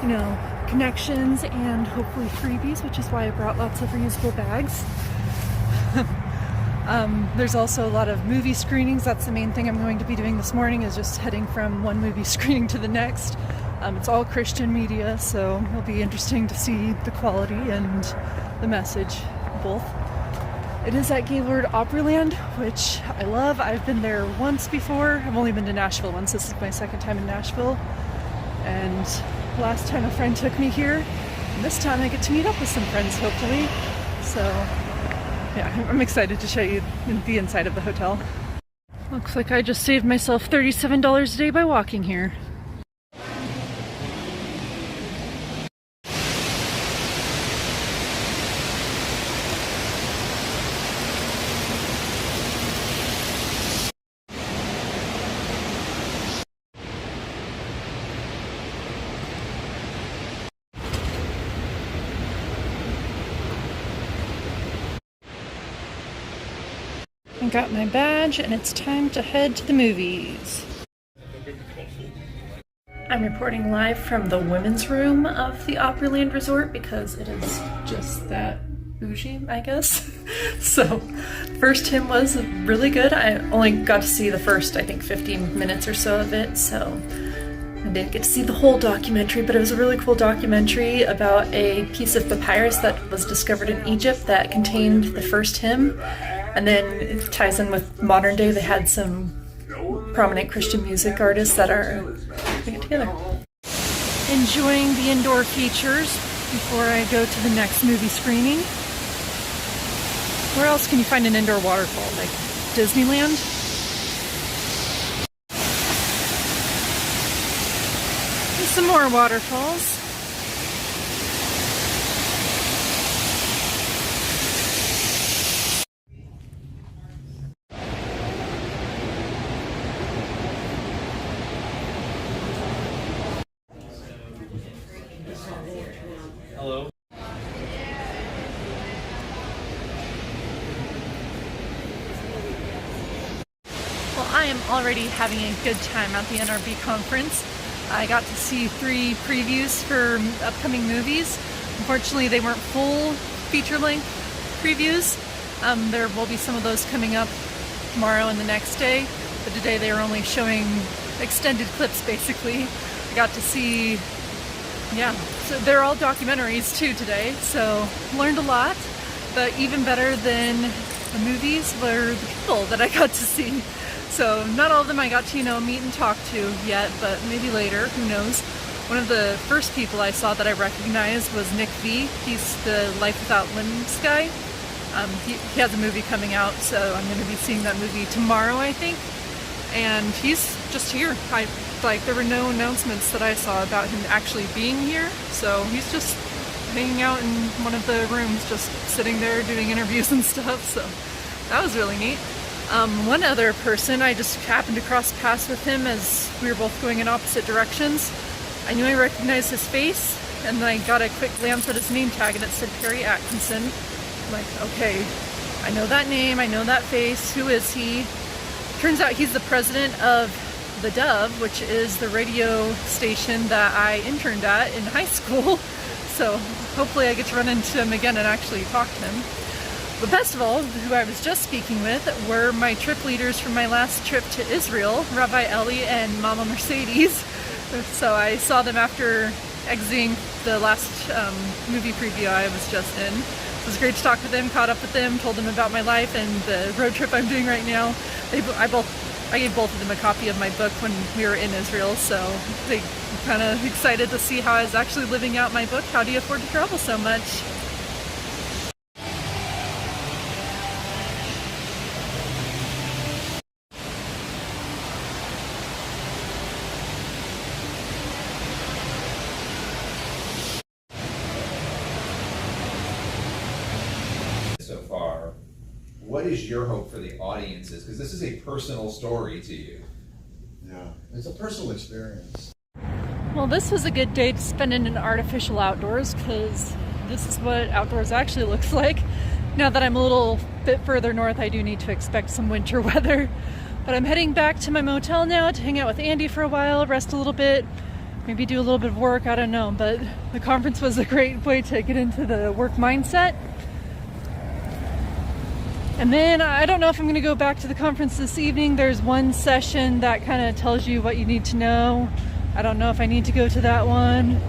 you know, connections and hopefully freebies, which is why I brought lots of reusable bags. There's also a lot of movie screenings. That's the main thing I'm going to be doing this morning, is just heading from one movie screening to the next. It's all Christian media, so it'll be interesting to see the quality and the message, both. It is at Gaylord Opryland, which I love. I've been there once before. I've only been to Nashville once. This is my second time in Nashville. And last time a friend took me here. And this time I get to meet up with some friends, hopefully. So yeah, I'm excited to show you the inside of the hotel. Looks like I just saved myself $37 a day by walking here. I got my badge and it's time to head to the movies. I'm reporting live from the women's room of the Opryland Resort because it is just that bougie, I guess. So, first hymn was really good. I only got to see the first, I think, 15 minutes or so of it, so I didn't get to see the whole documentary, but it was a really cool documentary about a piece of papyrus that was discovered in Egypt that contained the first hymn. And then it ties in with modern day. They had some prominent Christian music artists that are putting it together. Enjoying the indoor features before I go to the next movie screening. Where else can you find an indoor waterfall? Like Disneyland? And some more waterfalls. Hello. Well, I am already having a good time at the NRB conference. I got to see 3 previews for upcoming movies. Unfortunately, they weren't full feature-length previews. There will be some of those coming up tomorrow and the next day, but today they were only showing extended clips, basically. I got to see, yeah, so they're all documentaries too today, so learned a lot, but even better than the movies were the people that I got to see. So not all of them I got to, you know, meet and talk to yet, but maybe later, who knows. One of the first people I saw that I recognized was Nick V. He's the Life Without Limbs guy. He has a movie coming out, so I'm going to be seeing that movie tomorrow, I think. And he's just here. There were no announcements that I saw about him actually being here, so he's just hanging out in one of the rooms, just sitting there doing interviews and stuff, so that was really neat. One other person, I just happened to cross paths with him as we were both going in opposite directions. I knew I recognized his face, and then I got a quick glance at his name tag and it said Perry Atkinson. I'm like, okay, I know that name, I know that face, who is he? Turns out he's the president of The Dove, which is the radio station that I interned at in high school. So hopefully I get to run into him again and actually talk to him. But best of all, who I was just speaking with were my trip leaders from my last trip to Israel, Rabbi Eli and Mama Mercedes. So I saw them after exiting the last movie preview I was just in. It was great to talk with them, caught up with them, told them about my life and the road trip I'm doing right now. I gave both of them a copy of my book when we were in Israel, so they kind of excited to see how I was actually living out my book, How Do You Afford to Travel So Much? So far, what is your hope for the audiences? Because this is a personal story to you. Yeah, it's a personal experience. Well, this was a good day to spend in an artificial outdoors because this is what outdoors actually looks like. Now that I'm a little bit further north, I do need to expect some winter weather. But I'm heading back to my motel now to hang out with Andy for a while, rest a little bit, maybe do a little bit of work, I don't know. But the conference was a great way to get into the work mindset. And then I don't know if I'm going to go back to the conference this evening. There's one session that kind of tells you what you need to know. I don't know if I need to go to that one.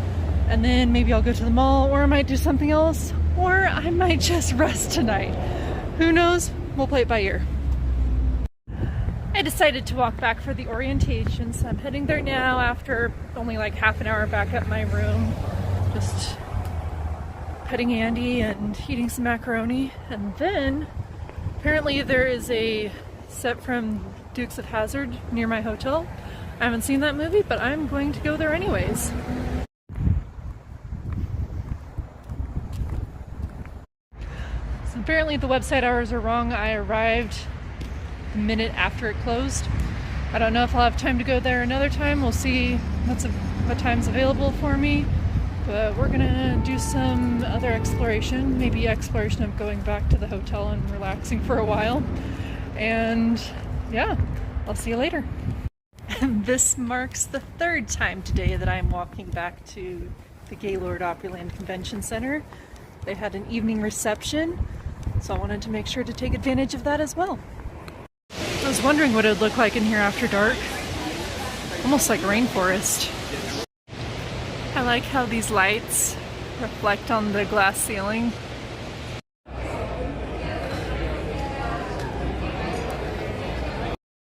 And then maybe I'll go to the mall, or I might do something else, or I might just rest tonight. Who knows? We'll play it by ear. I decided to walk back for the orientation, so I'm heading there now after only like half an hour back at my room. Just petting Andy and eating some macaroni. And then apparently there is a set from Dukes of Hazzard near my hotel. I haven't seen that movie, but I'm going to go there anyways. So apparently the website hours are wrong. I arrived a minute after it closed. I don't know if I'll have time to go there another time. We'll see what time's available for me. But we're gonna do some other exploration, maybe exploration of going back to the hotel and relaxing for a while. And yeah, I'll see you later. And this marks the third time today that I'm walking back to the Gaylord Opryland Convention Center. They had an evening reception, so I wanted to make sure to take advantage of that as well. I was wondering what it would look like in here after dark. Almost like rainforest. I like how these lights reflect on the glass ceiling.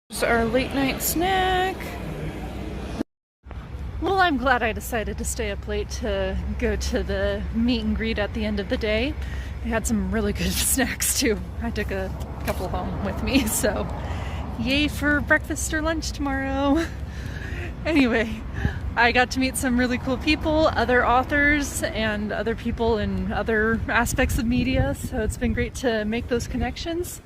Here's our late night snack. Well, I'm glad I decided to stay up late to go to the meet and greet at the end of the day. They had some really good snacks too. I took a couple home with me, so yay for breakfast or lunch tomorrow. Anyway, I got to meet some really cool people, other authors and other people in other aspects of media, so it's been great to make those connections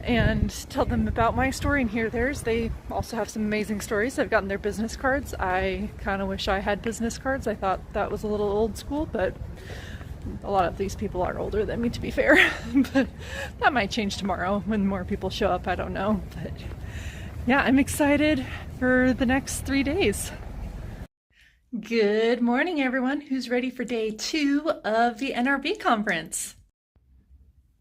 and tell them about my story and hear theirs. They also have some amazing stories. I've gotten their business cards. I kind of wish I had business cards. I thought that was a little old school, but a lot of these people are older than me, to be fair. But that might change tomorrow when more people show up. I don't know. But yeah, I'm excited for the next 3 days. Good morning, everyone. Who's ready for day 2 of the NRB conference?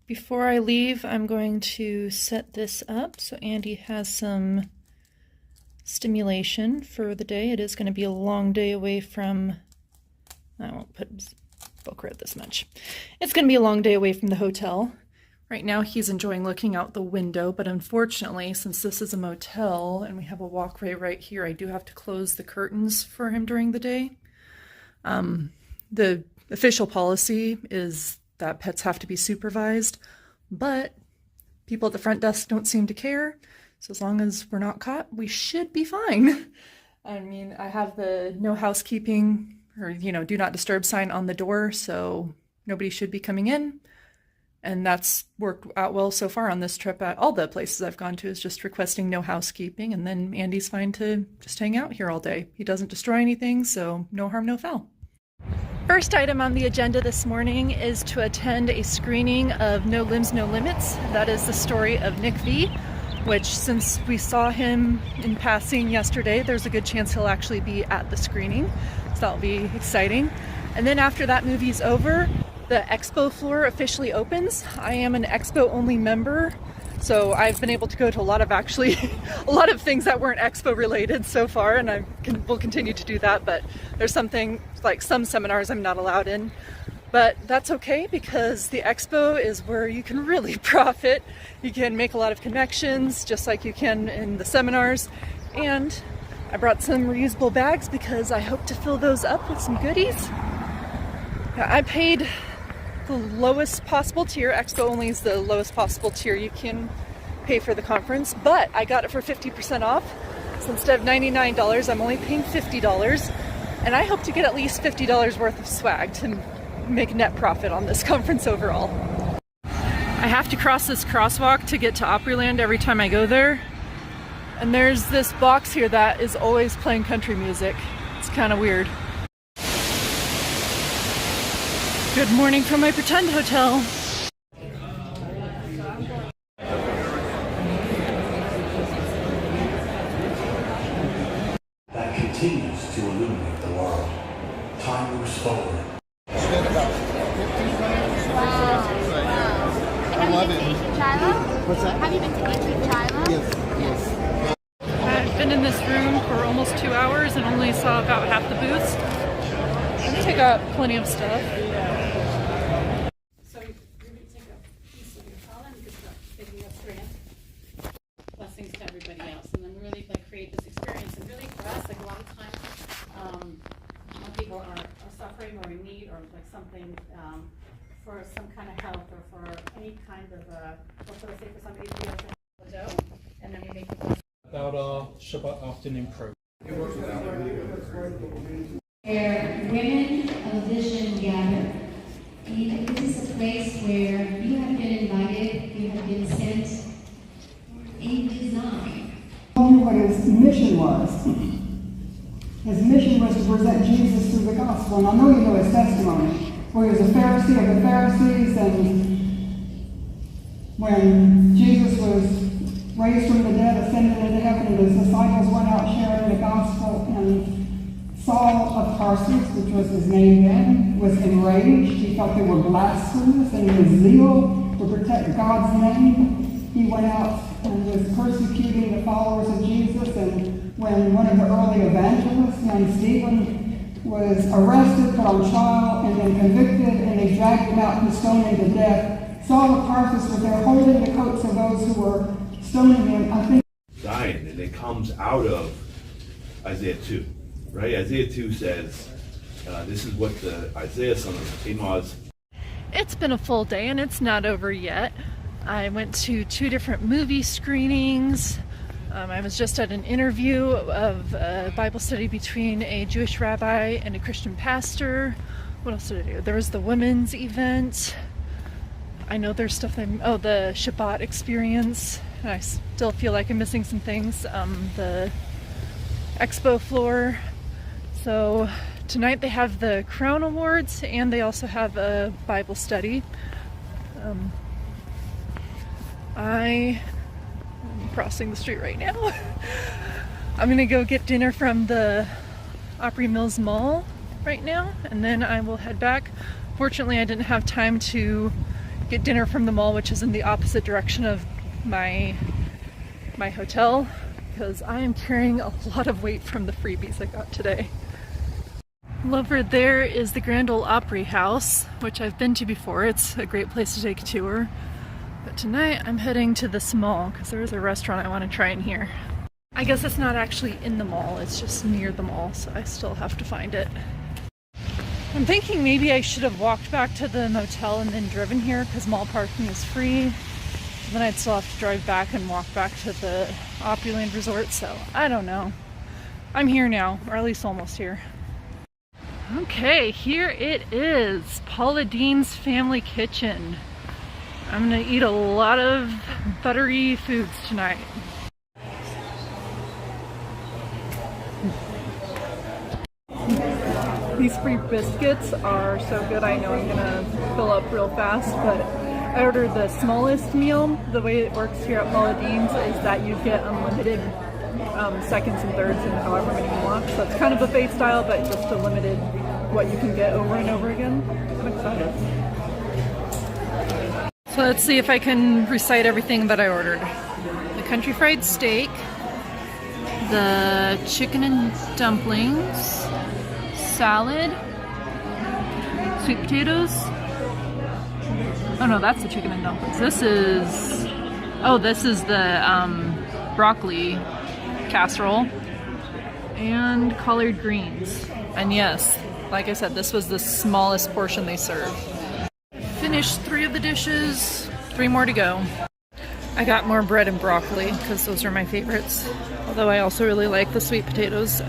Before I leave, I'm going to set this up so Andy has some stimulation for the day. It is going to be a long day away from, I won't put Boca Red this much. It's going to be a long day away from the hotel. Right now he's enjoying looking out the window, but unfortunately, since this is a motel and we have a walkway right here, I do have to close the curtains for him during the day. The official policy is that pets have to be supervised, but people at the front desk don't seem to care. So as long as we're not caught, we should be fine. I mean, I have the no housekeeping or, do not disturb sign on the door, so nobody should be coming in. And that's worked out well so far on this trip. At all the places I've gone to is just requesting no housekeeping, and then Andy's fine to just hang out here all day. He doesn't destroy anything, so no harm, no foul. First item on the agenda this morning is to attend a screening of No Limbs, No Limits. That is the story of Nick V, which since we saw him in passing yesterday, there's a good chance he'll actually be at the screening. So that'll be exciting. And then after that movie's over, the expo floor officially opens. I am an expo only member, so I've been able to go to a lot of things that weren't expo related so far, and I will continue to do that, but there's something like some seminars I'm not allowed in. But that's okay, because the expo is where you can really profit. You can make a lot of connections, just like you can in the seminars. And I brought some reusable bags because I hope to fill those up with some goodies. I paid the lowest possible tier. Expo only is the lowest possible tier you can pay for the conference, but I got it for 50% off. So instead of $99, I'm only paying $50, and I hope to get at least $50 worth of swag to make net profit on this conference overall. I have to cross this crosswalk to get to Opryland every time I go there, and there's this box here that is always playing country music. It's kind of weird. Good morning from my pretend hotel. That continues to illuminate the world. Time moves forward. I love it. What's that? Have you been to Ancient Shiloh? Yes. I've been in this room for almost 2 hours and only saw about half the booths. I think I got plenty of stuff. So you're going to take a piece of your column and just start picking up strand. Blessings to everybody else, and then really like create this experience. And really for us, like a lot of times, when people are suffering or in need or like something for some kind of health or for any kind of let's say for somebody to be able to dough, and then we make the about our Shabbat afternoon program. Where women of vision gather. This is a place where you have been invited, you have been sent, and designed. Told me what his mission was. His mission was to present Jesus through the gospel. And I know you know his testimony, where he was a Pharisee of the Pharisees, and when Jesus was raised from the dead, ascended into heaven, and his disciples went out sharing the gospel, and Saul of Tarsus, which was his name then, was enraged. He felt they were blasphemous, and in his zeal to protect God's name, he went out and was persecuting the followers of Jesus. And when one of the early evangelists, young Stephen, was arrested, put on trial, and then convicted, and they dragged him out and stoned him to death, Saul of Tarsus was there holding the coats of those who were stoning him. I think Zion, and it comes out of Isaiah 2. Right? Isaiah 2 says, this is what the Isaiah son of Amoz. It's been a full day and it's not over yet. I went to 2 different movie screenings. I was just at an interview of a Bible study between a Jewish rabbi and a Christian pastor. What else did I do? There was the women's event. I know there's stuff the Shabbat experience. And I still feel like I'm missing some things. The expo floor. So tonight they have the Crown Awards and they also have a Bible study. I am crossing the street right now. I'm gonna go get dinner from the Opry Mills Mall right now, and then I will head back. Fortunately, I didn't have time to get dinner from the mall, which is in the opposite direction of my hotel, because I am carrying a lot of weight from the freebies I got today. Over there is the Grand Ole Opry House, which I've been to before. It's a great place to take a tour. But tonight I'm heading to this mall because there is a restaurant I want to try in here. I guess it's not actually in the mall, it's just near the mall, so I still have to find it. I'm thinking maybe I should have walked back to the motel and then driven here because mall parking is free. Then I'd still have to drive back and walk back to the Opryland Resort, so I don't know. I'm here now, or at least almost here. Okay, here it is, Paula Deen's Family Kitchen. I'm gonna eat a lot of buttery foods tonight. These free biscuits are so good, I know I'm gonna fill up real fast, but I ordered the smallest meal. The way it works here at Paula Deen's is that you get unlimited seconds and thirds and however many you want. So it's kind of buffet style, but just a limited what you can get over and over again. I'm excited. So let's see if I can recite everything that I ordered. The country fried steak, the chicken and dumplings, salad, sweet potatoes. Oh no, that's the chicken and dumplings. This is the broccoli casserole and collard greens. And yes, like I said, this was the smallest portion they served. Finished 3 of the dishes, 3 more to go. I got more bread and broccoli because those are my favorites. Although I also really like the sweet potatoes,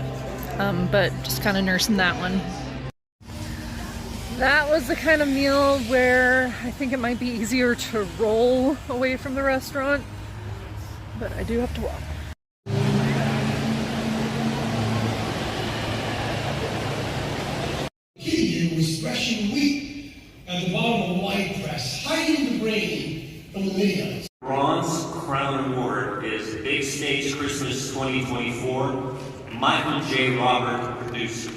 but just kind of nursing that one. That was the kind of meal where I think it might be easier to roll away from the restaurant, but I do have to walk. Gideon was threshing wheat at the bottom of the wine press, hiding the grain from the videos. Bronze Crown Award is Big Stage Christmas 2024, Michael J. Robert, producer.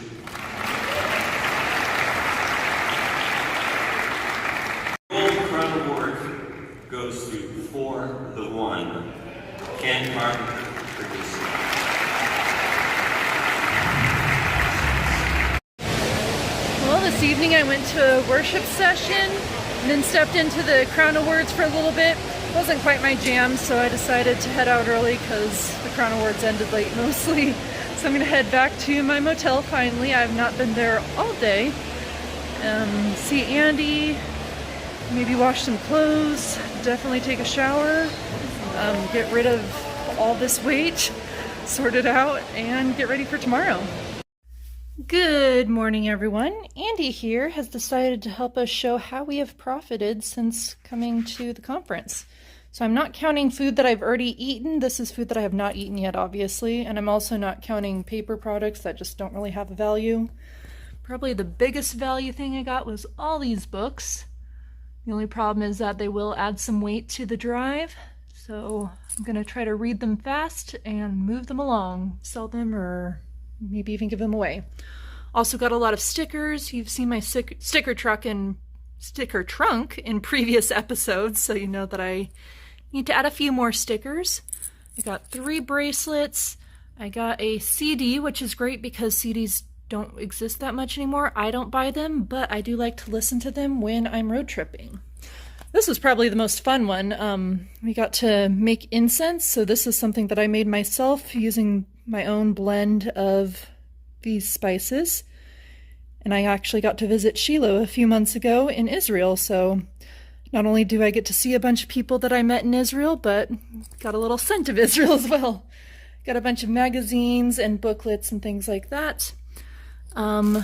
Gold Crown Award goes to For the One, Ken Carpenter, producer. Well, this evening I went to a worship session and then stepped into the Crown Awards for a little bit. It wasn't quite my jam, so I decided to head out early because the Crown Awards ended late mostly. So I'm going to head back to my motel finally. I've not been there all day. See Andy, maybe wash some clothes, definitely take a shower, get rid of all this weight, sort it out, and get ready for tomorrow. Good morning, everyone. Andy here has decided to help us show how we have profited since coming to the conference. So I'm not counting food that I've already eaten. This is food that I have not eaten yet, obviously. And I'm also not counting paper products that just don't really have a value. Probably the biggest value thing I got was all these books. The only problem is that they will add some weight to the drive. So I'm going to try to read them fast and move them along, sell them, or maybe even give them away. Also got a lot of stickers. You've seen my sticker trunk in previous episodes, so you know that I need to add a few more stickers. I got 3 bracelets. I got a CD, which is great because CDs don't exist that much anymore. I don't buy them, but I do like to listen to them when I'm road tripping. This was probably the most fun one. We got to make incense, so this is something that I made myself using my own blend of these spices. And I actually got to visit Shiloh a few months ago in Israel, so not only do I get to see a bunch of people that I met in Israel, but got a little scent of Israel as well. Got a bunch of magazines and booklets and things like that. I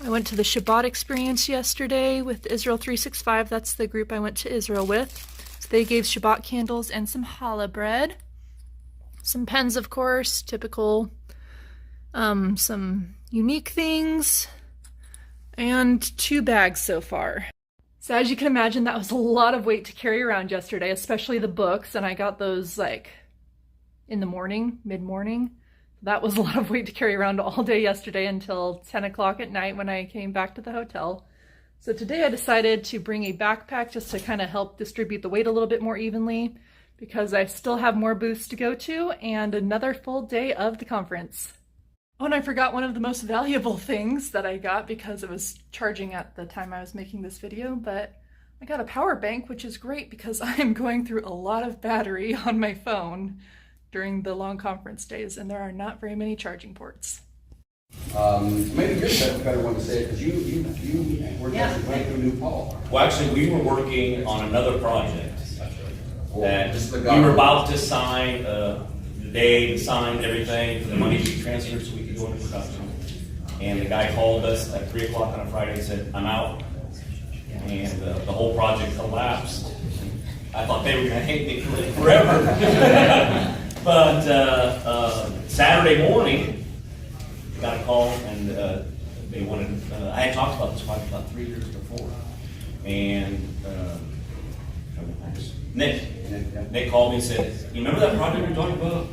went to the Shabbat experience yesterday with Israel 365. That's the group I went to Israel with. So they gave Shabbat candles and some challah bread. Some pens, of course, typical. Some unique things. And 2 bags so far. So as you can imagine, that was a lot of weight to carry around yesterday, especially the books. And I got those like in the morning, mid-morning. That was a lot of weight to carry around all day yesterday until 10 o'clock at night when I came back to the hotel. So today I decided to bring a backpack just to kind of help distribute the weight a little bit more evenly because I still have more booths to go to and another full day of the conference. Oh, and I forgot one of the most valuable things that I got because it was charging at the time I was making this video, but I got a power bank, which is great because I am going through a lot of battery on my phone during the long conference days, and there are not very many charging ports. Maybe you're the better one to say it because you were just going through New Paul. Well, actually, we were working on another project that we were about to sign. They signed everything for the money to be transferred so we could go into production. And the guy called us at 3 o'clock on a Friday and said, "I'm out." And the whole project collapsed. I thought they were going to hate me forever. But Saturday morning, got a call and they wanted, I had talked about this project about 3 years before. And Nick called me and said, "You remember that project we were talking about?"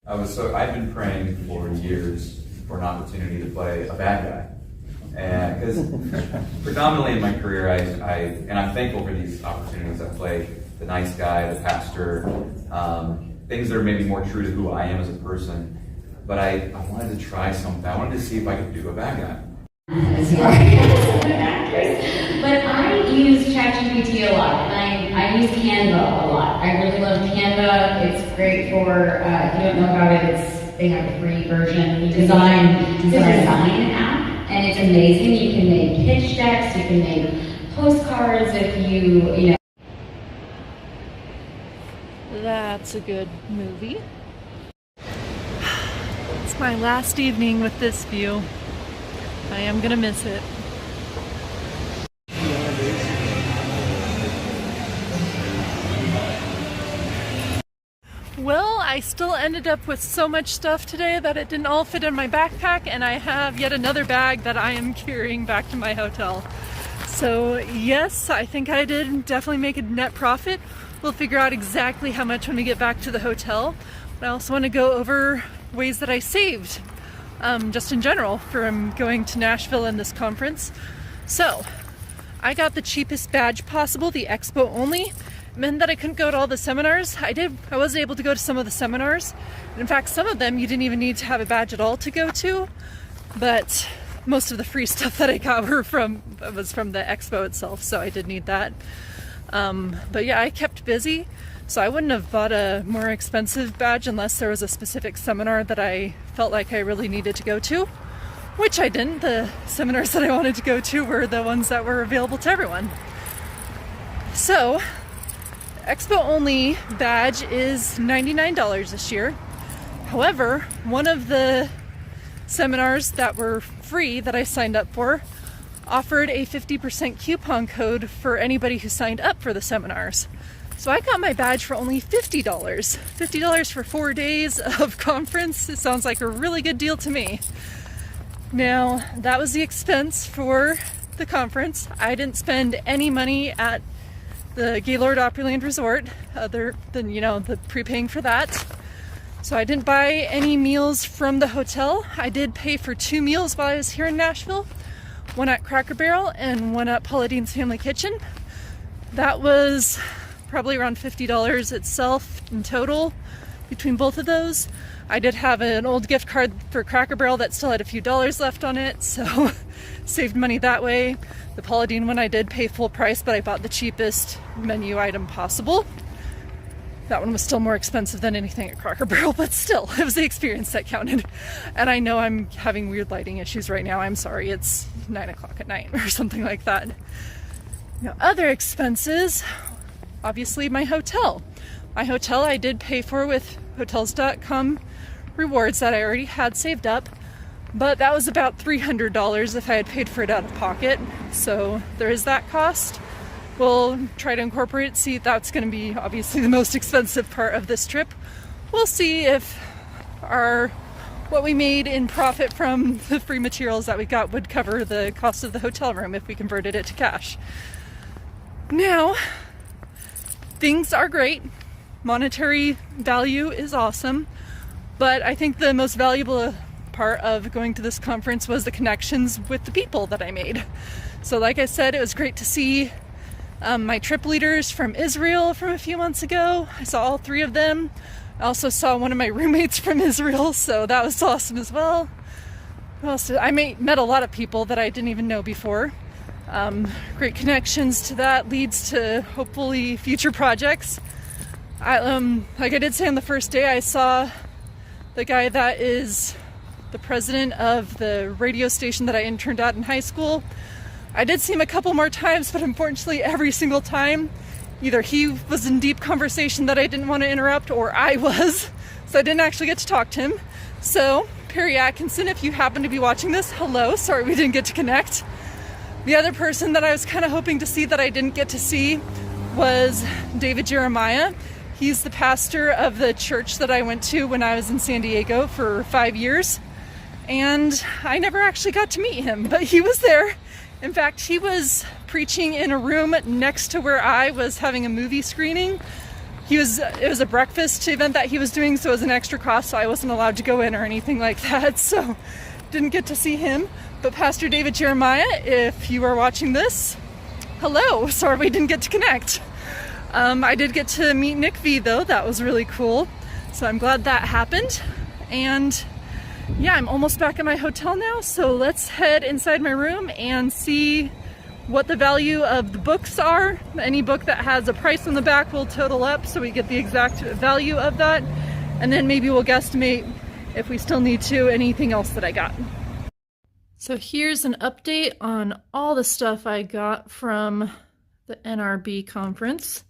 I've been praying for years for an opportunity to play a bad guy. And because predominantly in my career, and I'm thankful for these opportunities. I play the nice guy, the pastor, things that are maybe more true to who I am as a person. But I wanted to try something. I wanted to see if I could do a bad guy. But I use ChatGPT a lot, and I use Canva a lot. I really love Canva. It's great for, if you don't know about it, they have a free version. Design an app, and it's amazing. You can make pitch decks, you can make postcards if you know. That's a good movie. It's my last evening with this view. I am gonna miss it. Well, I still ended up with so much stuff today that it didn't all fit in my backpack, and I have yet another bag that I am carrying back to my hotel. So yes, I think I did definitely make a net profit. We'll figure out exactly how much when we get back to the hotel. But I also want to go over ways that I saved, just in general, from going to Nashville and this conference. So I got the cheapest badge possible, the expo only. It meant that I couldn't go to all the seminars. I was able to go to some of the seminars. In fact, some of them you didn't even need to have a badge at all to go to, but most of the free stuff that I got was from the expo itself, so I did need that. But yeah, I kept busy, so I wouldn't have bought a more expensive badge unless there was a specific seminar that I felt like I really needed to go to, which I didn't. The seminars that I wanted to go to were the ones that were available to everyone. So, expo only badge is $99 this year. However, one of the seminars that were free that I signed up for offered a 50% coupon code for anybody who signed up for the seminars. So I got my badge for only $50. $50 for 4 days of conference. It sounds like a really good deal to me. Now, that was the expense for the conference. I didn't spend any money at the Gaylord Opryland Resort other than, the prepaying for that. So I didn't buy any meals from the hotel. I did pay for 2 meals while I was here in Nashville. One at Cracker Barrel and one at Paula Deen's Family Kitchen. That was probably around $50 itself in total between both of those. I did have an old gift card for Cracker Barrel that still had a few dollars left on it, so saved money that way. The Paula Deen one I did pay full price, but I bought the cheapest menu item possible. That one was still more expensive than anything at Cracker Barrel, but still, it was the experience that counted. And I know I'm having weird lighting issues right now. I'm sorry, it's 9 o'clock at night or something like that. Now, other expenses, obviously my hotel. My hotel I did pay for with Hotels.com rewards that I already had saved up, but that was about $300 if I had paid for it out of pocket. So there is that cost. We'll try to incorporate, see if that's going to be obviously the most expensive part of this trip. We'll see if what we made in profit from the free materials that we got would cover the cost of the hotel room if we converted it to cash. Now, things are great. Monetary value is awesome, but I think the most valuable part of going to this conference was the connections with the people that I made. So like I said, it was great to see my trip leaders from Israel from a few months ago. I saw all 3 of them. I also saw one of my roommates from Israel, so that was awesome as well. I met a lot of people that I didn't even know before. Great connections to that leads to hopefully future projects. Like I did say on the first day, I saw the guy that is the president of the radio station that I interned at in high school. I did see him a couple more times, but unfortunately every single time, either he was in deep conversation that I didn't want to interrupt, or I was, so I didn't actually get to talk to him. So, Perry Atkinson, if you happen to be watching this, hello, sorry we didn't get to connect. The other person that I was kind of hoping to see that I didn't get to see was David Jeremiah. He's the pastor of the church that I went to when I was in San Diego for 5 years, and I never actually got to meet him, but he was there. In fact, he was preaching in a room next to where I was having a movie screening. It was a breakfast event that he was doing, so it was an extra cost, so I wasn't allowed to go in or anything like that, so didn't get to see him. But Pastor David Jeremiah, if you are watching this, hello, sorry we didn't get to connect. I did get to meet Nick V though, that was really cool, so I'm glad that happened. And yeah, I'm almost back at my hotel now, so let's head inside my room and see what the value of the books are. Any book that has a price on the back will total up so we get the exact value of that, and then maybe we'll guesstimate if we still need to anything else that I got. So here's an update on all the stuff I got from the NRB conference.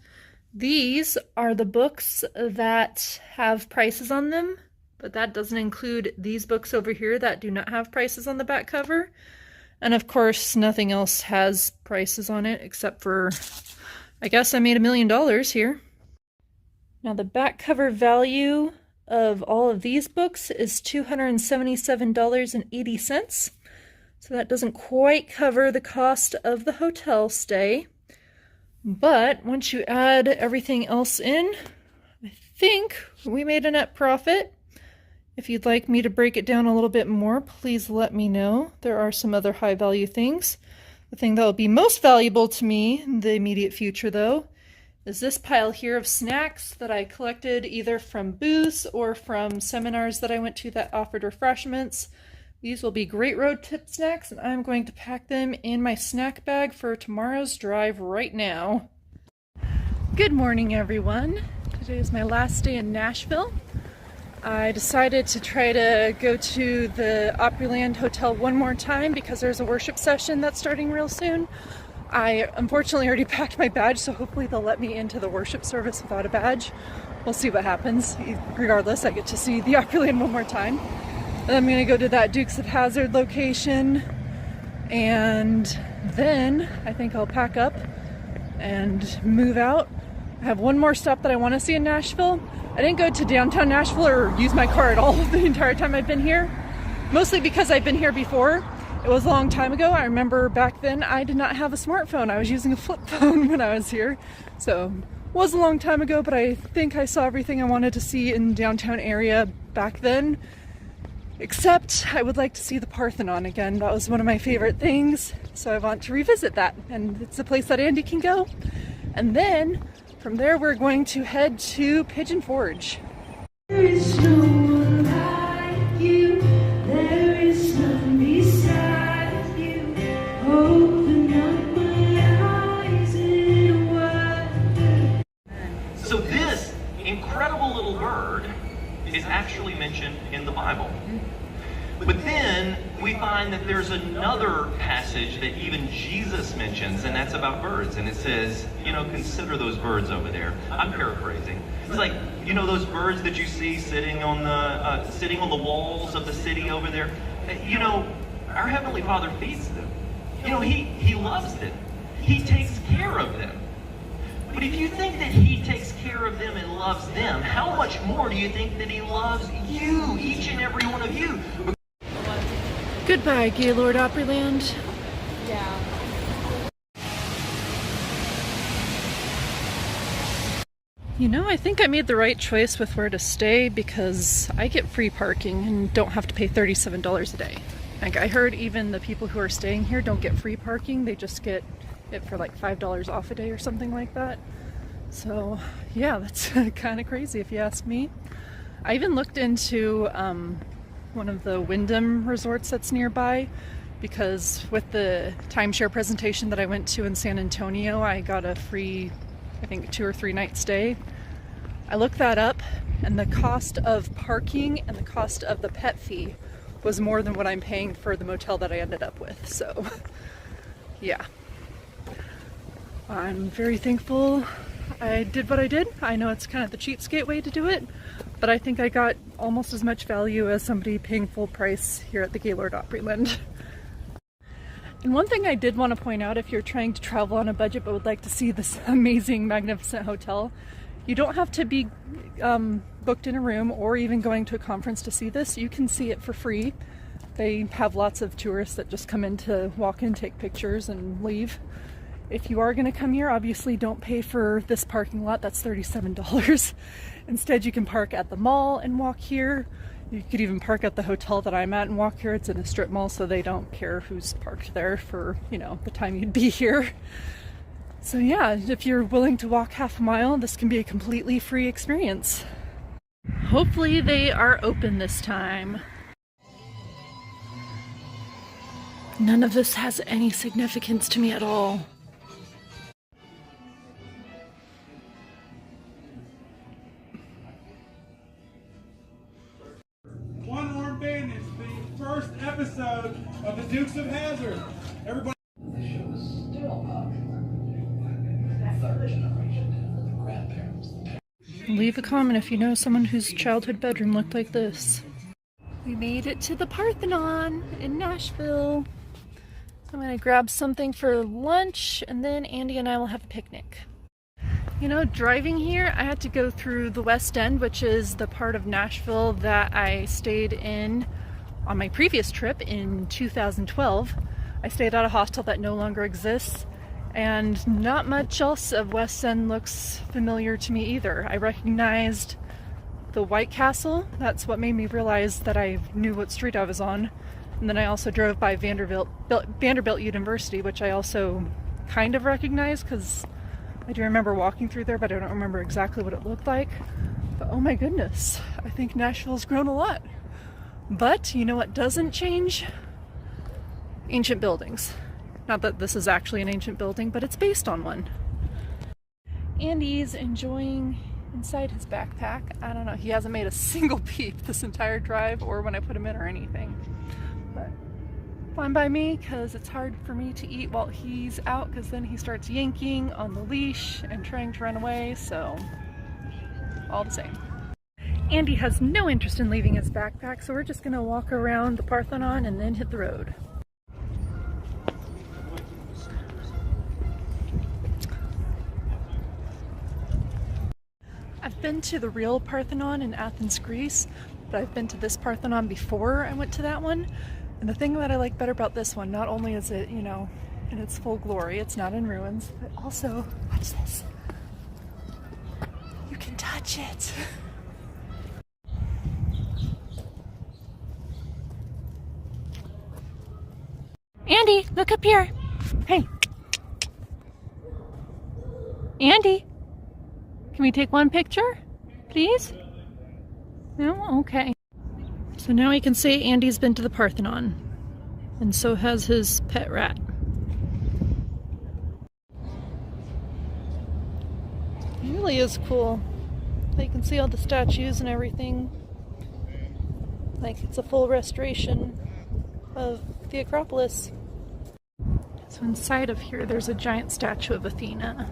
These are the books that have prices on them, but that doesn't include these books over here that do not have prices on the back cover. And of course, nothing else has prices on it except for, I guess I made $1 million here. Now the back cover value of all of these books is $277.80. So that doesn't quite cover the cost of the hotel stay. But once you add everything else in, I think we made a net profit. If you'd like me to break it down a little bit more, please let me know. There are some other high value things. The thing that will be most valuable to me in the immediate future, though, is this pile here of snacks that I collected either from booths or from seminars that I went to that offered refreshments. These will be great road trip snacks, and I'm going to pack them in my snack bag for tomorrow's drive right now. Good morning, everyone. Today is my last day in Nashville. I decided to try to go to the Opryland Hotel one more time because there's a worship session that's starting real soon. I unfortunately already packed my badge, so hopefully they'll let me into the worship service without a badge. We'll see what happens. Regardless, I get to see the Opryland one more time. And I'm going to go to that Dukes of Hazzard location, and then I think I'll pack up and move out. I have one more stop that I want to see in Nashville. I didn't go to downtown Nashville or use my car at all the entire time I've been here, mostly because I've been here before. It was a long time ago. I remember back then I did not have a smartphone. I was using a flip phone when I was here. So it was a long time ago, but I think I saw everything I wanted to see in the downtown area back then. Except I would like to see the Parthenon again. That was one of my favorite things. So I want to revisit that. And it's a place that Andy can go. And then from there we're going to head to Pigeon Forge. There is no one like you. There is none beside you. Open up my eyes in wonder. So this incredible little bird is actually mentioned in the Bible. But then we find that there's another passage that even Jesus mentions, and that's about birds. And it says, you know, consider those birds over there. I'm paraphrasing. It's like, you know, those birds that you see sitting on the walls of the city over there. You know, our Heavenly Father feeds them. You know, He loves them. He takes care of them. But if you think that He takes care of them and loves them, how much more do you think that He loves you, each and every one of you? Goodbye, Gaylord Opryland. Yeah. You know, I think I made the right choice with where to stay because I get free parking and don't have to pay $37 a day. Like, I heard even the people who are staying here don't get free parking, they just get it for like $5 off a day or something like that. So yeah, that's kind of crazy if you ask me. I even looked into one of the Wyndham resorts that's nearby because with the timeshare presentation that I went to in San Antonio, I got a free, I think, 2 or 3 night stay. I looked that up, and the cost of parking and the cost of the pet fee was more than what I'm paying for the motel that I ended up with. So yeah, I'm very thankful I did what I did. I know it's kind of the cheapskate way to do it, but I think I got almost as much value as somebody paying full price here at the Gaylord Opryland. And one thing I did want to point out, if you're trying to travel on a budget but would like to see this amazing, magnificent hotel, you don't have to be booked in a room or even going to a conference to see this. You can see it for free. They have lots of tourists that just come in to walk in, take pictures, and leave. If you are going to come here, obviously don't pay for this parking lot. That's $37. Instead, you can park at the mall and walk here. You could even park at the hotel that I'm at and walk here. It's in a strip mall, so they don't care who's parked there for, you know, the time you'd be here. So yeah, if you're willing to walk half a mile, this can be a completely free experience. Hopefully they are open this time. None of this has any significance to me at all. One-Armed Bandits, the first episode of the Dukes of Hazzard. Everybody. Leave a comment if you know someone whose childhood bedroom looked like this. We made it to the Parthenon in Nashville. I'm gonna grab something for lunch and then Andy and I will have a picnic. You know, driving here, I had to go through the West End, which is the part of Nashville that I stayed in on my previous trip in 2012, I stayed at a hostel that no longer exists, and not much else of West End looks familiar to me either. I recognized the White Castle. That's what made me realize that I knew what street I was on. And then I also drove by Vanderbilt University, which I also kind of recognized because I do remember walking through there, but I don't remember exactly what it looked like. But oh my goodness, I think Nashville's grown a lot. But you know what doesn't change? Ancient buildings. Not that this is actually an ancient building, but it's based on one. Andy's enjoying inside his backpack. I don't know, he hasn't made a single peep this entire drive or when I put him in or anything. But fine by me, because it's hard for me to eat while he's out, because then he starts yanking on the leash and trying to run away, so all the same. Andy has no interest in leaving his backpack, so we're just gonna walk around the Parthenon and then hit the road. I've been to the real Parthenon in Athens, Greece, but I've been to this Parthenon before I went to that one. And the thing that I like better about this one, not only is it, you know, in its full glory, it's not in ruins, but also, watch this. You can touch it. Andy, look up here. Hey. Andy, can we take one picture, please? No? Okay. So now we can say Andy's been to the Parthenon, and so has his pet rat. It really is cool. You can see all the statues and everything. Like it's a full restoration of the Acropolis. So inside of here there's a giant statue of Athena,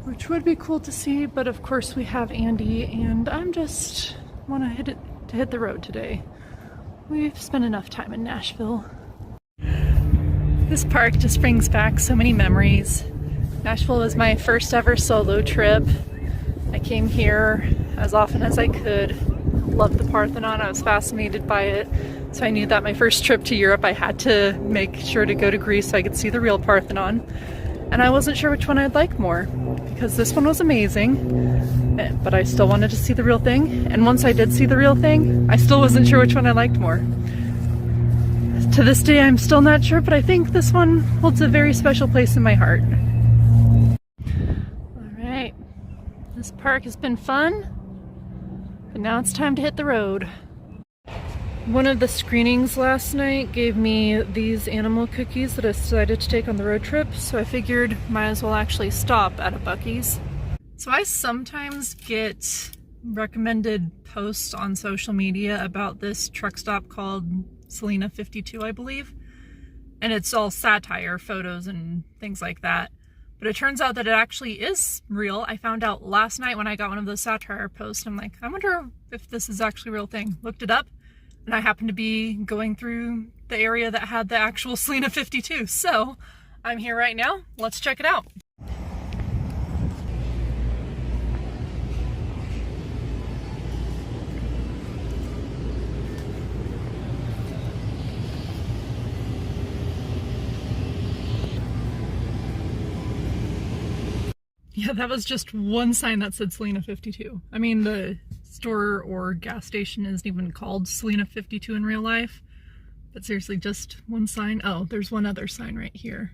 which would be cool to see, but of course we have Andy, and I'm just want to hit the road today. We've spent enough time in Nashville. This park just brings back so many memories. Nashville was my first ever solo trip. I came here as often as I could. Loved the Parthenon, I was fascinated by it. So I knew that my first trip to Europe I had to make sure to go to Greece so I could see the real Parthenon. And I wasn't sure which one I'd like more, because this one was amazing, but I still wanted to see the real thing. And once I did see the real thing, I still wasn't sure which one I liked more. To this day, I'm still not sure, but I think this one holds a very special place in my heart. All right, this park has been fun, but now it's time to hit the road. One of the screenings last night gave me these animal cookies that I decided to take on the road trip, so I figured might as well actually stop at a Buc-ee's. So I sometimes get recommended posts on social media about this truck stop called Selena 52, I believe. And it's all satire, photos and things like that. But it turns out that it actually is real. I found out last night when I got one of those satire posts. I'm like, I wonder if this is actually a real thing. Looked it up. And I happened to be going through the area that had the actual Selena 52. So I'm here right now. Let's check it out. Yeah, that was just one sign that said Selena 52. I mean, the store or gas station isn't even called Selena 52 in real life, but seriously, just one sign. Oh, there's one other sign right here.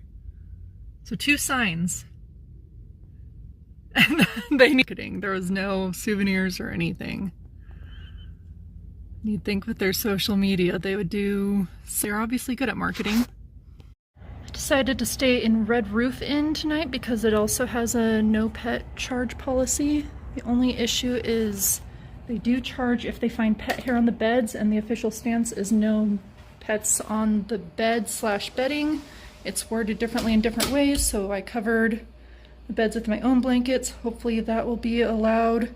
So 2 signs. And they need, there was no souvenirs or anything. You'd think with their social media they would do, they're obviously good at marketing. I decided to stay in Red Roof Inn tonight because it also has a no pet charge policy. The only issue is they do charge if they find pet hair on the beds, and the official stance is no pets on the bed/bedding. It's worded differently in different ways, so I covered the beds with my own blankets. Hopefully that will be allowed.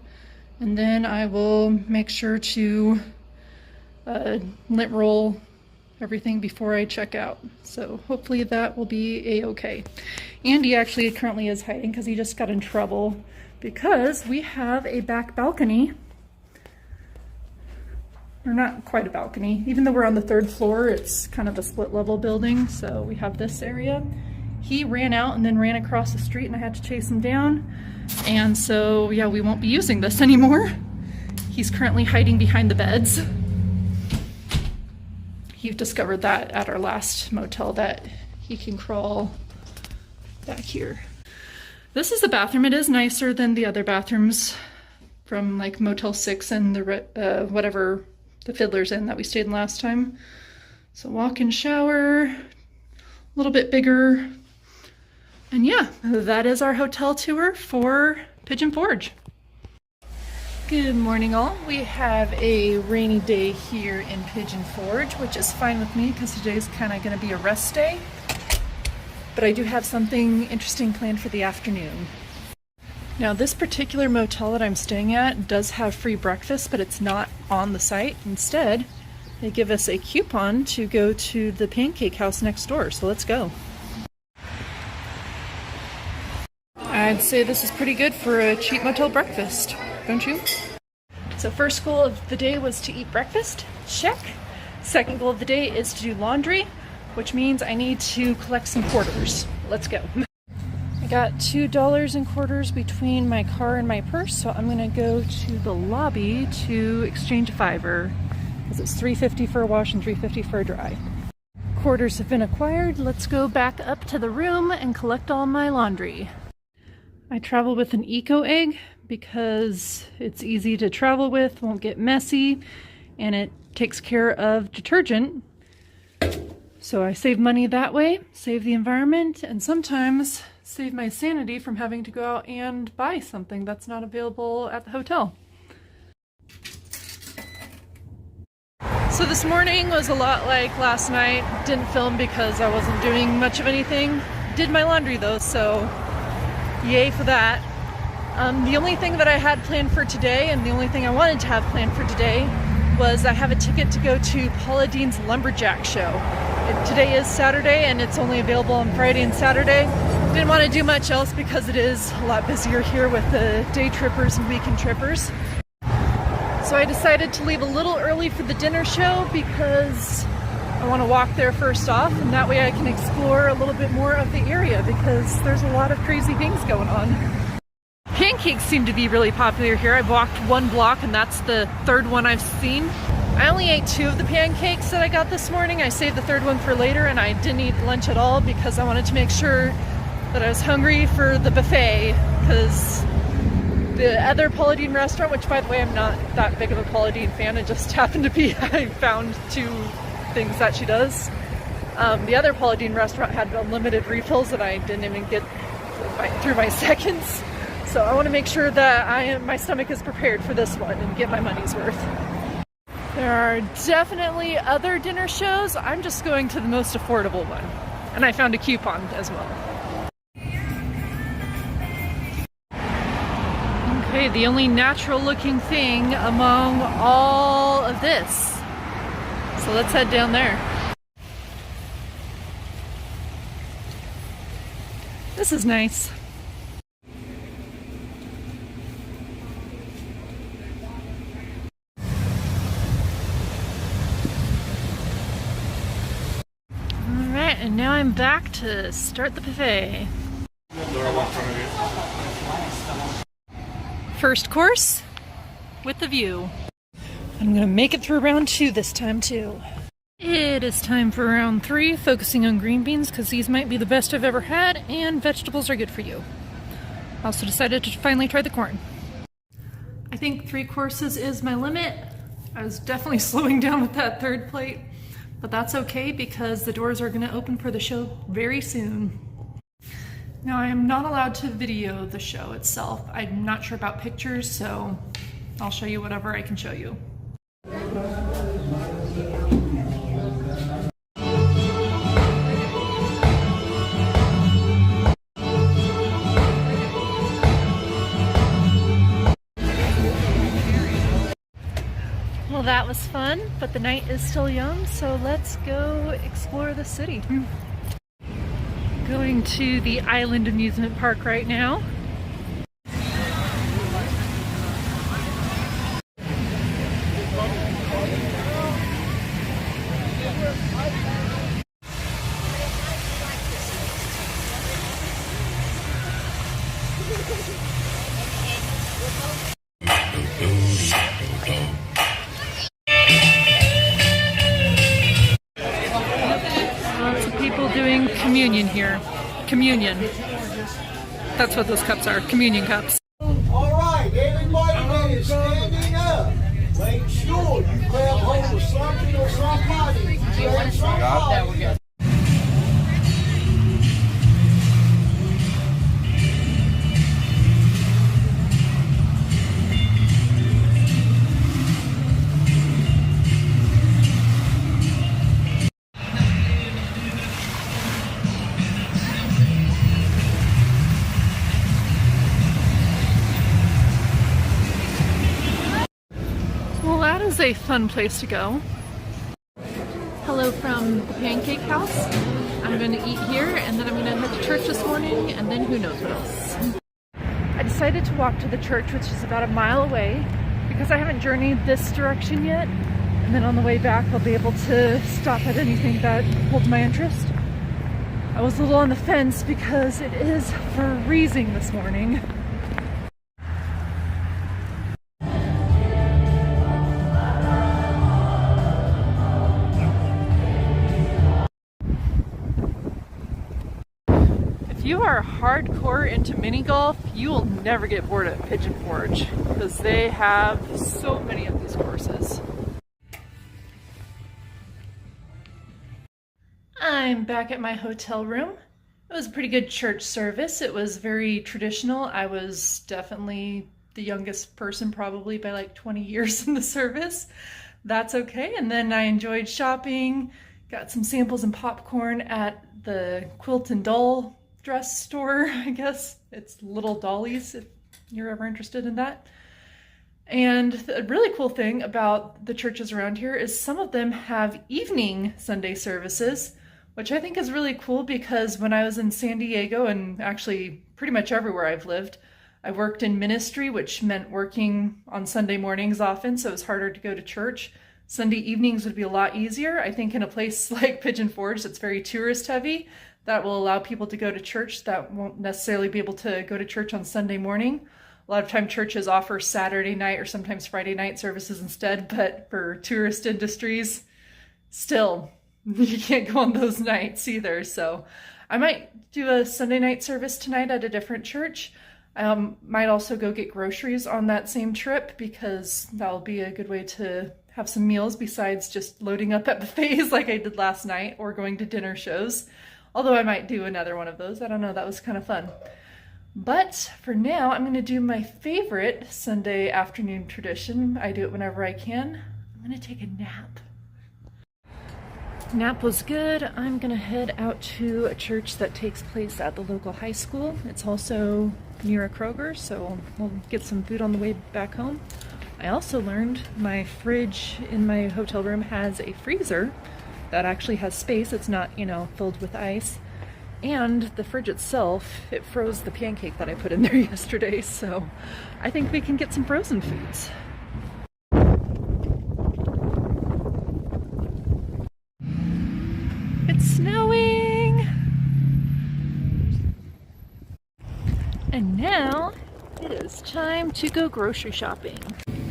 And then I will make sure to lint roll everything before I check out. So hopefully that will be a-okay. Andy actually currently is hiding because he just got in trouble because we have a back balcony or not quite a balcony. Even though we're on the 3rd floor, it's kind of a split level building, so we have this area. He ran out and then ran across the street and I had to chase him down. And so, yeah, we won't be using this anymore. He's currently hiding behind the beds. He discovered that at our last motel that he can crawl back here. This is the bathroom. It is nicer than the other bathrooms from like Motel 6 and the whatever the Fiddler's Inn that we stayed in last time. So walk-in shower, a little bit bigger. And yeah, that is our hotel tour for Pigeon Forge. Good morning all. We have a rainy day here in Pigeon Forge, which is fine with me because today's kind of going to be a rest day. But I do have something interesting planned for the afternoon. Now this particular motel that I'm staying at does have free breakfast, but it's not on the site. Instead, they give us a coupon to go to the pancake house next door, so let's go. I'd say this is pretty good for a cheap motel breakfast, don't you? So first goal of the day was to eat breakfast, check. Second goal of the day is to do laundry, which means I need to collect some quarters. Let's go. I got $2 in quarters between my car and my purse, so I'm gonna go to the lobby to exchange a $5, because it's $3.50 for a wash and $3.50 for a dry. Quarters have been acquired. Let's go back up to the room and collect all my laundry. I travel with an Eco Egg because it's easy to travel with, won't get messy, and it takes care of detergent. So I save money that way, save the environment, and sometimes save my sanity from having to go out and buy something that's not available at the hotel. So this morning was a lot like last night. Didn't film because I wasn't doing much of anything. Did my laundry though, so yay for that. The only thing that I had planned for today, and the only thing I wanted to have planned for today, was I have a ticket to go to Paula Deen's Lumberjack show. Today is Saturday and it's only available on Friday and Saturday. Didn't want to do much else because it is a lot busier here with the day trippers and weekend trippers. So I decided to leave a little early for the dinner show because I want to walk there first off, and that way I can explore a little bit more of the area because there's a lot of crazy things going on. Pancakes seem to be really popular here. I've walked 1 block and that's the 3rd one I've seen. I only ate 2 of the pancakes that I got this morning. I saved the 3rd one for later, and I didn't eat lunch at all because I wanted to make sure that I was hungry for the buffet, because the other Paula Deen restaurant, which by the way I'm not that big of a Paula Deen fan, it just happened to be I found 2 things that she does. The other Paula Deen restaurant had unlimited refills and I didn't even get through my seconds. So I want to make sure that my stomach is prepared for this one and get my money's worth. There are definitely other dinner shows. I'm just going to the most affordable one. And I found a coupon as well. Okay, the only natural looking thing among all of this. So let's head down there. This is nice. Alright, and now I'm back to start the buffet. First course with the view. I'm gonna make it through round 2 this time too. It is time for round 3, focusing on green beans because these might be the best I've ever had, and vegetables are good for you. I also decided to finally try the corn. I think 3 courses is my limit. I was definitely slowing down with that 3rd plate, but that's okay because the doors are gonna open for the show very soon. Now I am not allowed to video the show itself. I'm not sure about pictures, so I'll show you whatever I can show you. Well, that was fun, but the night is still young, so let's go explore the city. Going to the Island Amusement Park right now. Lots of people doing communion here. Communion. That's what those cups are. Communion cups. All right, everybody that is standing up, make sure you grab hold of something or somebody. Grab somebody. Well, that is a fun place to go. Hello from the Pancake House. I'm going to eat here and then I'm going to head to church this morning and then who knows what else. I decided to walk to the church, which is about a mile away, because I haven't journeyed this direction yet. And then on the way back I'll be able to stop at anything that holds my interest. I was a little on the fence because it is freezing this morning. If you are hardcore into mini golf, you will never get bored at Pigeon Forge because they have so many of these courses. I'm back at my hotel room. It was a pretty good church service. It was very traditional. I was definitely the youngest person probably by like 20 years in the service. That's okay. And then I enjoyed shopping, got some samples and popcorn at the Quilt and Doll dress store, I guess. It's Little Dollies if you're ever interested in that. And a really cool thing about the churches around here is some of them have evening Sunday services, which I think is really cool because when I was in San Diego and actually pretty much everywhere I've lived, I worked in ministry, which meant working on Sunday mornings often, so it was harder to go to church. Sunday evenings would be a lot easier. I think in a place like Pigeon Forge that's very tourist heavy, that will allow people to go to church that won't necessarily be able to go to church on Sunday morning. A lot of time churches offer Saturday night or sometimes Friday night services instead, but for tourist industries, still, you can't go on those nights either. So I might do a Sunday night service tonight at a different church. Might also go get groceries on that same trip because that'll be a good way to have some meals besides just loading up at buffets like I did last night or going to dinner shows. Although I might do another one of those. I don't know, that was kind of fun. But for now, I'm gonna do my favorite Sunday afternoon tradition. I do it whenever I can. I'm gonna take a nap. Nap was good. I'm gonna head out to a church that takes place at the local high school. It's also near a Kroger, so we'll get some food on the way back home. I also learned my fridge in my hotel room has a freezer that actually has space. It's not, filled with ice. And the fridge itself, it froze the pancake that I put in there yesterday, so I think we can get some frozen foods. It's snowing! And now it is time to go grocery shopping.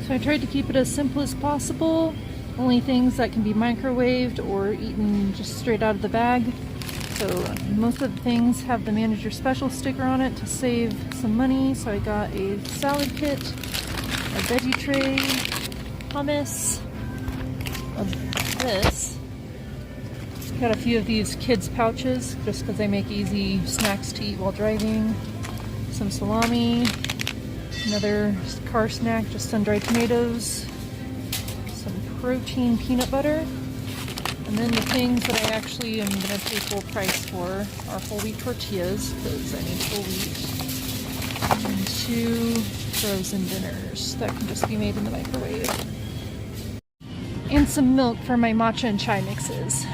So I tried to keep it as simple as possible. Only things that can be microwaved or eaten just straight out of the bag. So most of the things have the manager special sticker on it to save some money. So I got a salad kit, a veggie tray, hummus, this. Got a few of these kids pouches just because they make easy snacks to eat while driving. Some salami, another car snack, just sun-dried tomatoes, protein peanut butter, and then the things that I actually am going to pay full price for are whole wheat tortillas because I need whole wheat, and 2 frozen dinners that can just be made in the microwave, and some milk for my matcha and chai mixes.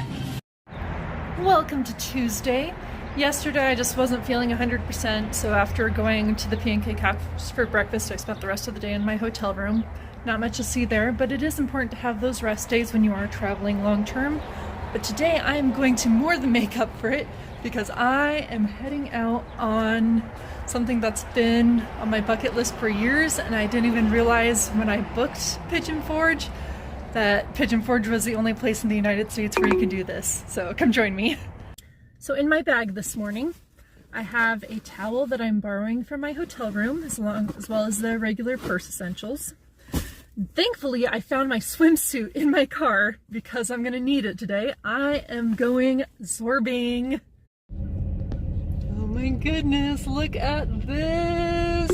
Welcome to Tuesday. Yesterday I just wasn't feeling 100%, so after going to the Pancake House for breakfast, I spent the rest of the day in my hotel room. Not much to see there, but it is important to have those rest days when you are traveling long term. But today I am going to more than make up for it because I am heading out on something that's been on my bucket list for years, and I didn't even realize when I booked Pigeon Forge that Pigeon Forge was the only place in the United States where you can do this. So come join me. So in my bag this morning, I have a towel that I'm borrowing from my hotel room, as well as the regular purse essentials. Thankfully, I found my swimsuit in my car because I'm gonna need it today. I am going zorbing. Oh my goodness, look at this.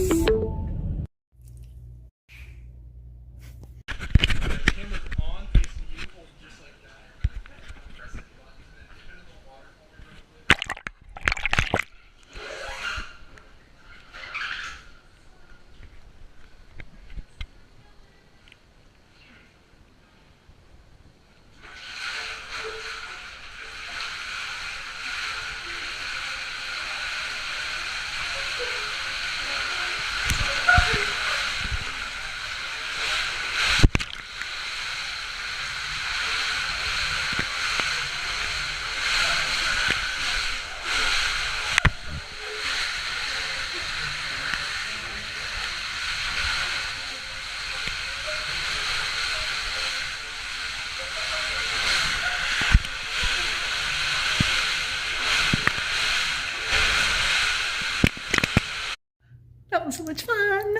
That was so much fun.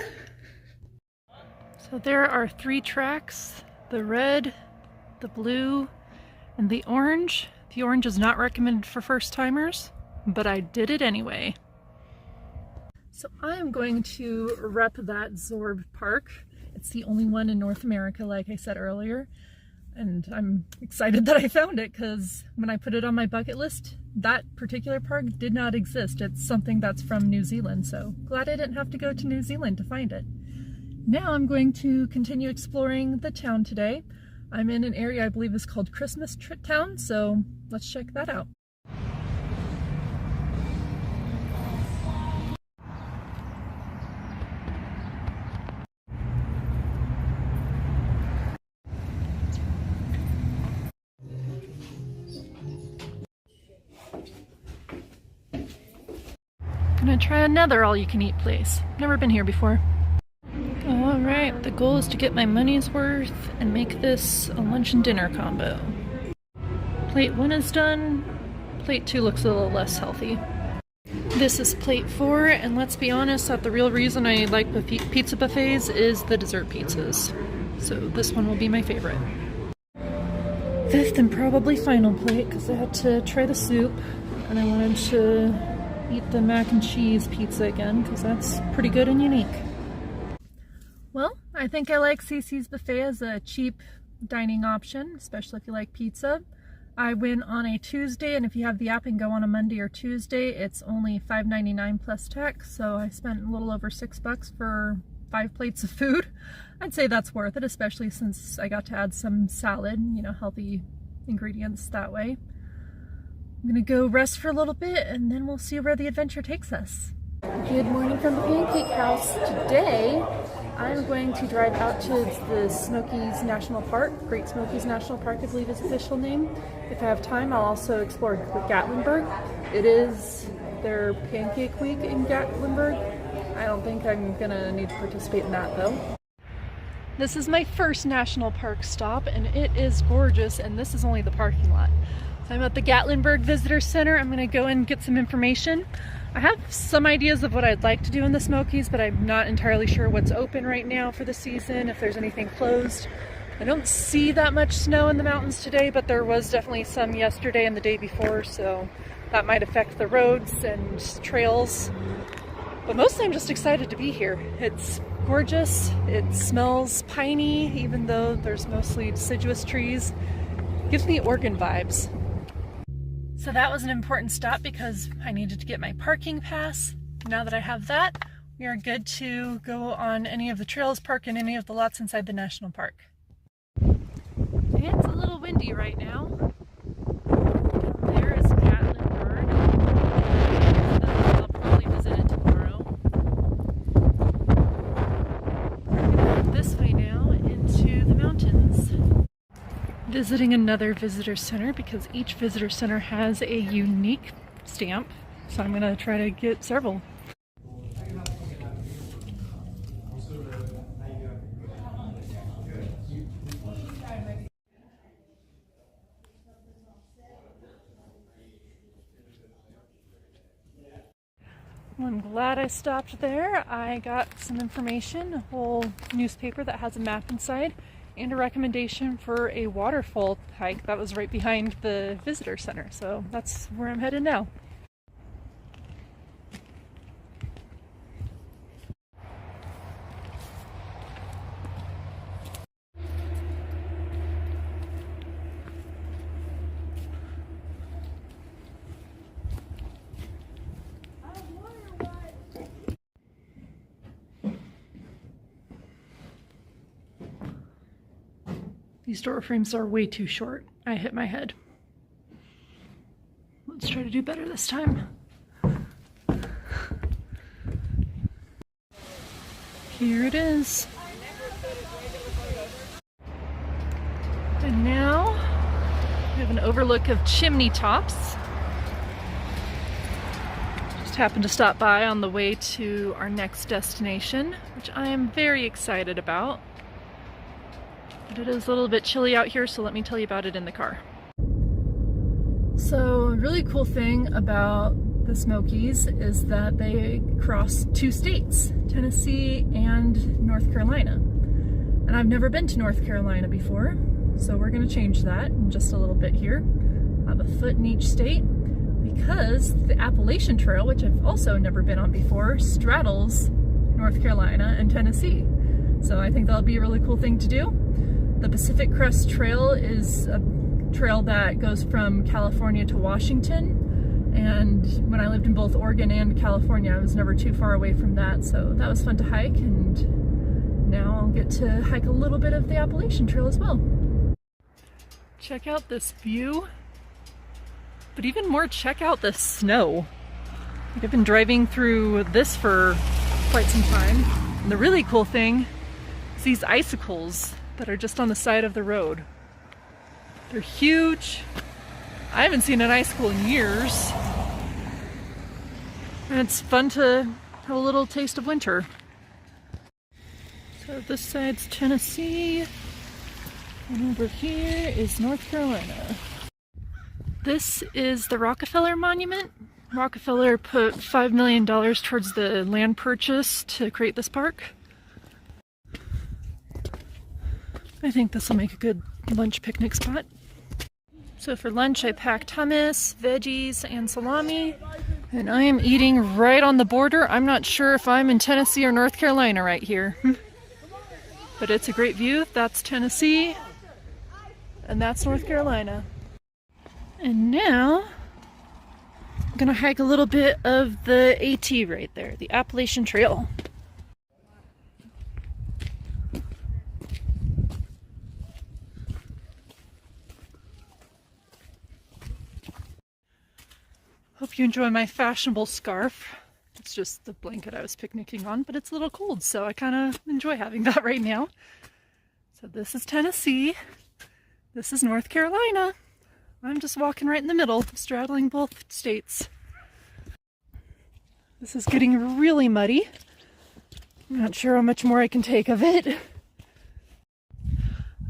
So there are 3 tracks, the red, the blue, and the orange. The orange is not recommended for first timers, but I did it anyway. So I am going to rep that Zorb Park. It's the only one in North America, like I said earlier. And I'm excited that I found it because when I put it on my bucket list, that particular park did not exist. It's something that's from New Zealand, so glad I didn't have to go to New Zealand to find it. Now I'm going to continue exploring the town today. I'm in an area I believe is called Christmas Town, so let's check that out. Gonna try another all-you-can-eat place. Never been here before. Alright, the goal is to get my money's worth and make this a lunch and dinner combo. Plate 1 is done. Plate 2 looks a little less healthy. This is plate 4, and let's be honest, that the real reason I like pizza buffets is the dessert pizzas. So this one will be my favorite. 5th and probably final plate, because I had to try the soup, and I wanted to eat the mac and cheese pizza again because that's pretty good and unique. Well, I think I like CiCi's Buffet as a cheap dining option, especially if you like pizza. I went on a Tuesday, and if you have the app and go on a Monday or Tuesday, it's only $5.99 plus tax, so I spent a little over $6 for 5 plates of food. I'd say that's worth it, especially since I got to add some salad, you know, healthy ingredients that way. I'm gonna go rest for a little bit and then we'll see where the adventure takes us. Good morning from the Pancake House. Today I'm going to drive out to the Smokies National Park, Great Smokies National Park I believe is the official name. If I have time I'll also explore Gatlinburg. It is their Pancake Week in Gatlinburg. I don't think I'm gonna need to participate in that though. This is my first national park stop and it is gorgeous, and this is only the parking lot. I'm at the Gatlinburg Visitor Center. I'm gonna go and get some information. I have some ideas of what I'd like to do in the Smokies, but I'm not entirely sure what's open right now for the season, if there's anything closed. I don't see that much snow in the mountains today, but there was definitely some yesterday and the day before, so that might affect the roads and trails. But mostly I'm just excited to be here. It's gorgeous, it smells piney, even though there's mostly deciduous trees. It gives me Oregon vibes. So that was an important stop because I needed to get my parking pass. Now that I have that, we are good to go on any of the trails, park in any of the lots inside the national park. It's a little windy right now. Down there is Gatlinburg. I'll probably visit it tomorrow. We're going to go this way now into the mountains. visiting another visitor center because each visitor center has a unique stamp. So I'm gonna try to get several. Well, I'm glad I stopped there. I got some information, a whole newspaper that has a map inside, and a recommendation for a waterfall hike that was right behind the visitor center. So that's where I'm headed now. These door frames are way too short. I hit my head. Let's try to do better this time. Here it is. And now we have an overlook of Chimney Tops. Just happened to stop by on the way to our next destination, which I am very excited about. But it is a little bit chilly out here, so let me tell you about it in the car. So a really cool thing about the Smokies is that they cross 2 states, Tennessee and North Carolina. And I've never been to North Carolina before, so we're going to change that in just a little bit here. I'll have a foot in each state because the Appalachian Trail, which I've also never been on before, straddles North Carolina and Tennessee. So I think that'll be a really cool thing to do. The Pacific Crest Trail is a trail that goes from California to Washington, and when I lived in both Oregon and California, I was never too far away from that, so that was fun to hike, and now I'll get to hike a little bit of the Appalachian Trail as well. Check out this view, but even more, check out the snow. I've been driving through this for quite some time, and the really cool thing is these icicles that are just on the side of the road. They're huge. I haven't seen an icicle in years. And it's fun to have a little taste of winter. So this side's Tennessee, and over here is North Carolina. This is the Rockefeller Monument. Rockefeller put $5 million towards the land purchase to create this park. I think this will make a good lunch picnic spot. So for lunch I packed hummus, veggies, and salami, and I am eating right on the border. I'm not sure if I'm in Tennessee or North Carolina right here. But it's a great view. That's Tennessee, and that's North Carolina. And now I'm gonna hike a little bit of the AT right there, the Appalachian Trail. Hope you enjoy my fashionable scarf. It's just the blanket I was picnicking on, but it's a little cold, so I kind of enjoy having that right now. So this is Tennessee. This is North Carolina. I'm just walking right in the middle, straddling both states. This is getting really muddy. I'm not sure how much more I can take of it.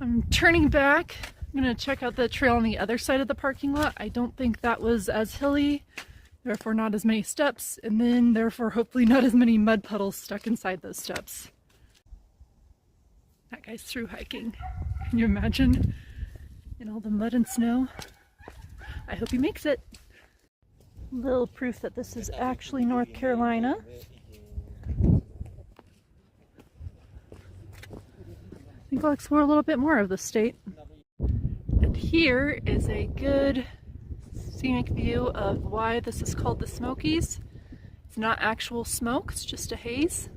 I'm turning back. I'm going to check out the trail on the other side of the parking lot. I don't think that was as hilly, therefore not as many steps, and then therefore hopefully not as many mud puddles stuck inside those steps. That guy's through hiking. Can you imagine? In all the mud and snow. I hope he makes it. Little proof that this is actually North Carolina. I think I'll explore a little bit more of the state. And here is a good scenic view of why this is called the Smokies. It's not actual smoke, it's just a haze.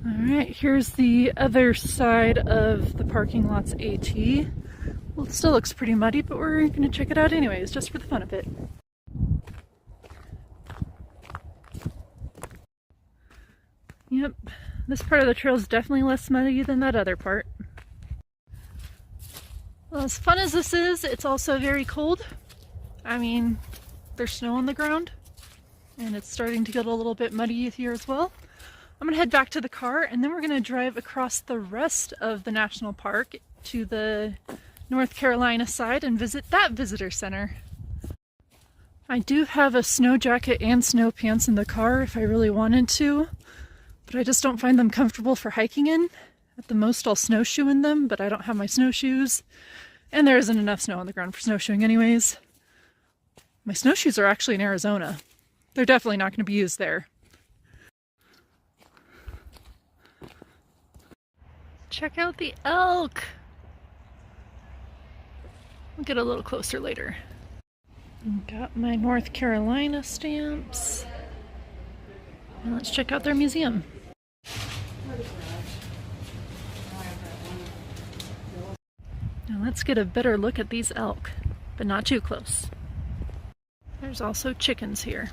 Alright, here's the other side of the parking lot's AT. Well, it still looks pretty muddy, but we're going to check it out anyways, just for the fun of it. Yep, this part of the trail is definitely less muddy than that other part. Well, as fun as this is, it's also very cold. I mean, there's snow on the ground, and it's starting to get a little bit muddy here as well. I'm gonna head back to the car, and then we're gonna drive across the rest of the national park to the North Carolina side and visit that visitor center. I do have a snow jacket and snow pants in the car if I really wanted to, but I just don't find them comfortable for hiking in. At the most, I'll snowshoe in them, but I don't have my snowshoes, and there isn't enough snow on the ground for snowshoeing anyways. My snowshoes are actually in Arizona. They're definitely not going to be used there. Check out the elk! We'll get a little closer later. Got my North Carolina stamps. And let's check out their museum. Now let's get a better look at these elk, but not too close. There's also chickens here.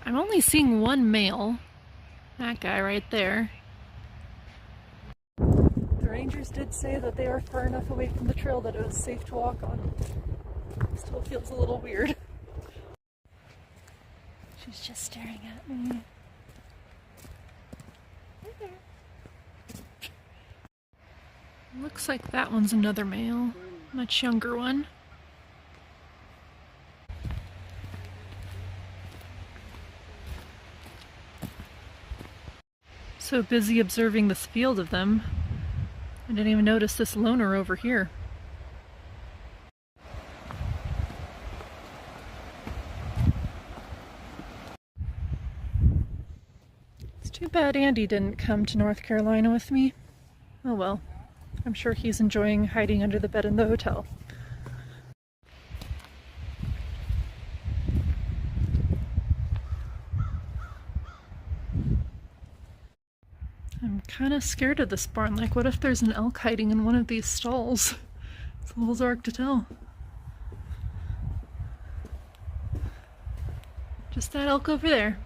I'm only seeing one male, that guy right there. The rangers did say that they are far enough away from the trail that it was safe to walk on. Still feels a little weird. She's just staring at me. Looks like that one's another male, much younger one. So busy observing this field of them, I didn't even notice this loner over here. It's too bad Andy didn't come to North Carolina with me. Oh well, I'm sure he's enjoying hiding under the bed in the hotel. I'm kind of scared of this barn. Like, what if there's an elk hiding in one of these stalls? It's a little dark to tell. Just that elk over there.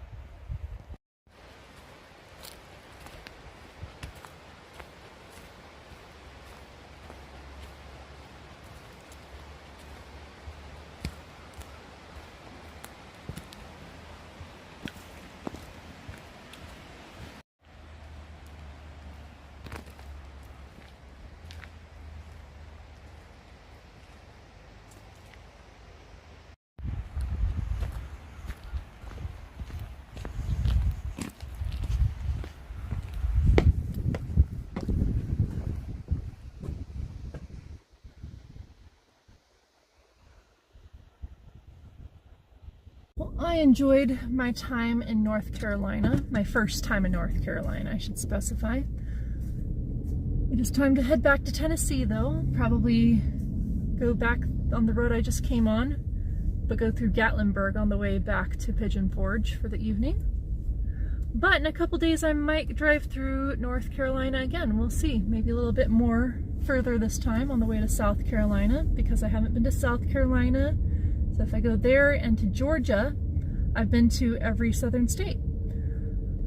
I enjoyed my time in North Carolina, my first time in North Carolina, I should specify. It is time to head back to Tennessee though, probably go back on the road I just came on, but go through Gatlinburg on the way back to Pigeon Forge for the evening. But in a couple days I might drive through North Carolina again, we'll see, maybe a little bit more further this time on the way to South Carolina, because I haven't been to South Carolina. So if I go there and to Georgia, I've been to every southern state.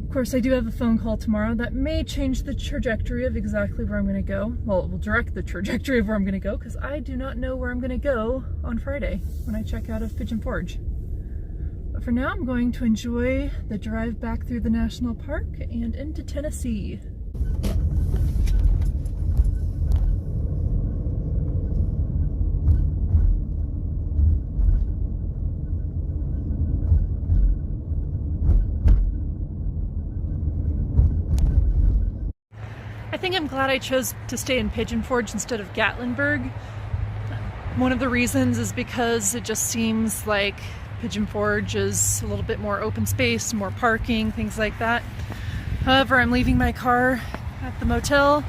Of course, I do have a phone call tomorrow that may change the trajectory of exactly where I'm going to go. Well, it will direct the trajectory of where I'm going to go, because I do not know where I'm going to go on Friday when I check out of Pigeon Forge. But for now, I'm going to enjoy the drive back through the national park and into Tennessee. I think I'm glad I chose to stay in Pigeon Forge instead of Gatlinburg. One of the reasons is because it just seems like Pigeon Forge is a little bit more open space, more parking, things like that. However, I'm leaving my car at the motel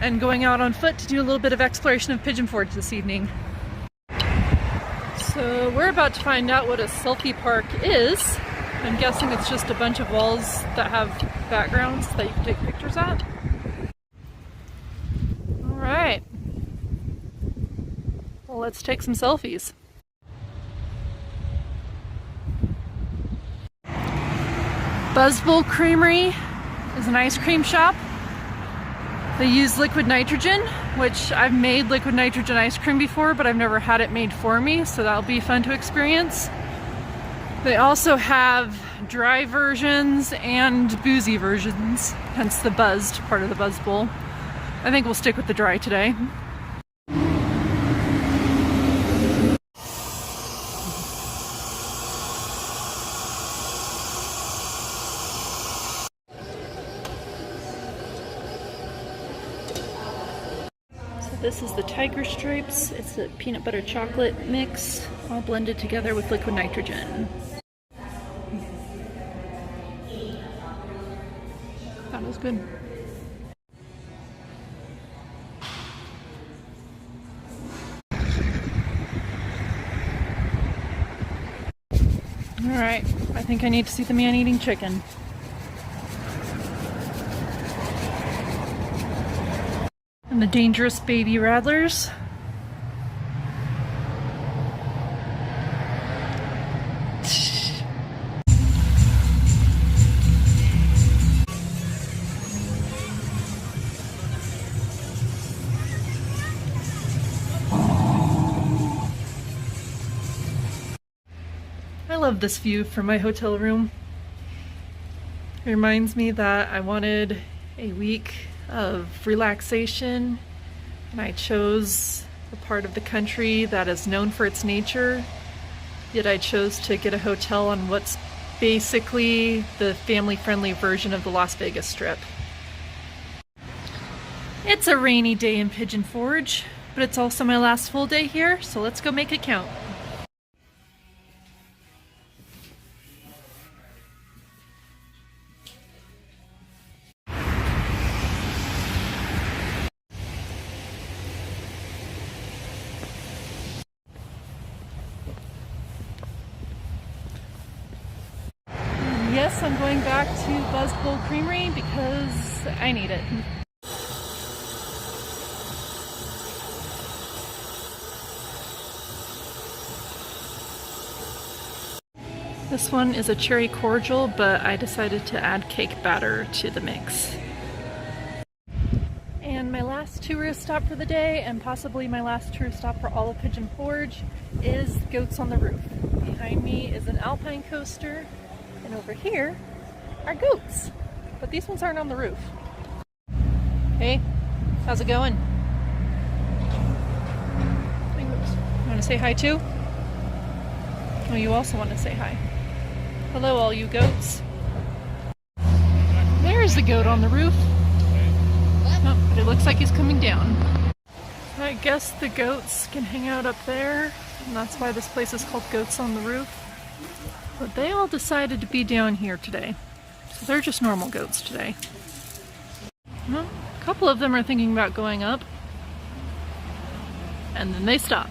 and going out on foot to do a little bit of exploration of Pigeon Forge this evening. So we're about to find out what a selfie park is. I'm guessing it's just a bunch of walls that have backgrounds that you can take pictures at. Alright, well, let's take some selfies. Buzzbull Creamery is an ice cream shop. They use liquid nitrogen, which I've made liquid nitrogen ice cream before, but I've never had it made for me, so that'll be fun to experience. They also have dry versions and boozy versions, hence the buzzed part of the Buzz Bowl. I think we'll stick with the dry today. This is the Tiger Stripes. It's a peanut butter chocolate mix, all blended together with liquid nitrogen. That was good. All right, I think I need to see the man eating chicken. And the dangerous baby rattlers. I love this view from my hotel room. It reminds me that I wanted a week of relaxation, and I chose a part of the country that is known for its nature, yet I chose to get a hotel on what's basically the family-friendly version of the Las Vegas Strip. It's a rainy day in Pigeon Forge, but it's also my last full day here, so let's go make it count. Yes, I'm going back to Buzz Bowl Creamery because I need it. This one is a cherry cordial, but I decided to add cake batter to the mix. And my last tourist stop for the day, and possibly my last tourist stop for all of Pigeon Forge, is Goats on the Roof. Behind me is an alpine coaster. And over here are goats, but these ones aren't on the roof. Hey, how's it going? You want to say hi too? Oh, you also want to say hi. Hello, all you goats. There's the goat on the roof. Oh, but it looks like he's coming down. I guess the goats can hang out up there, and that's why this place is called Goats on the Roof. But they all decided to be down here today. So they're just normal goats today. Well, a couple of them are thinking about going up. And then they stop.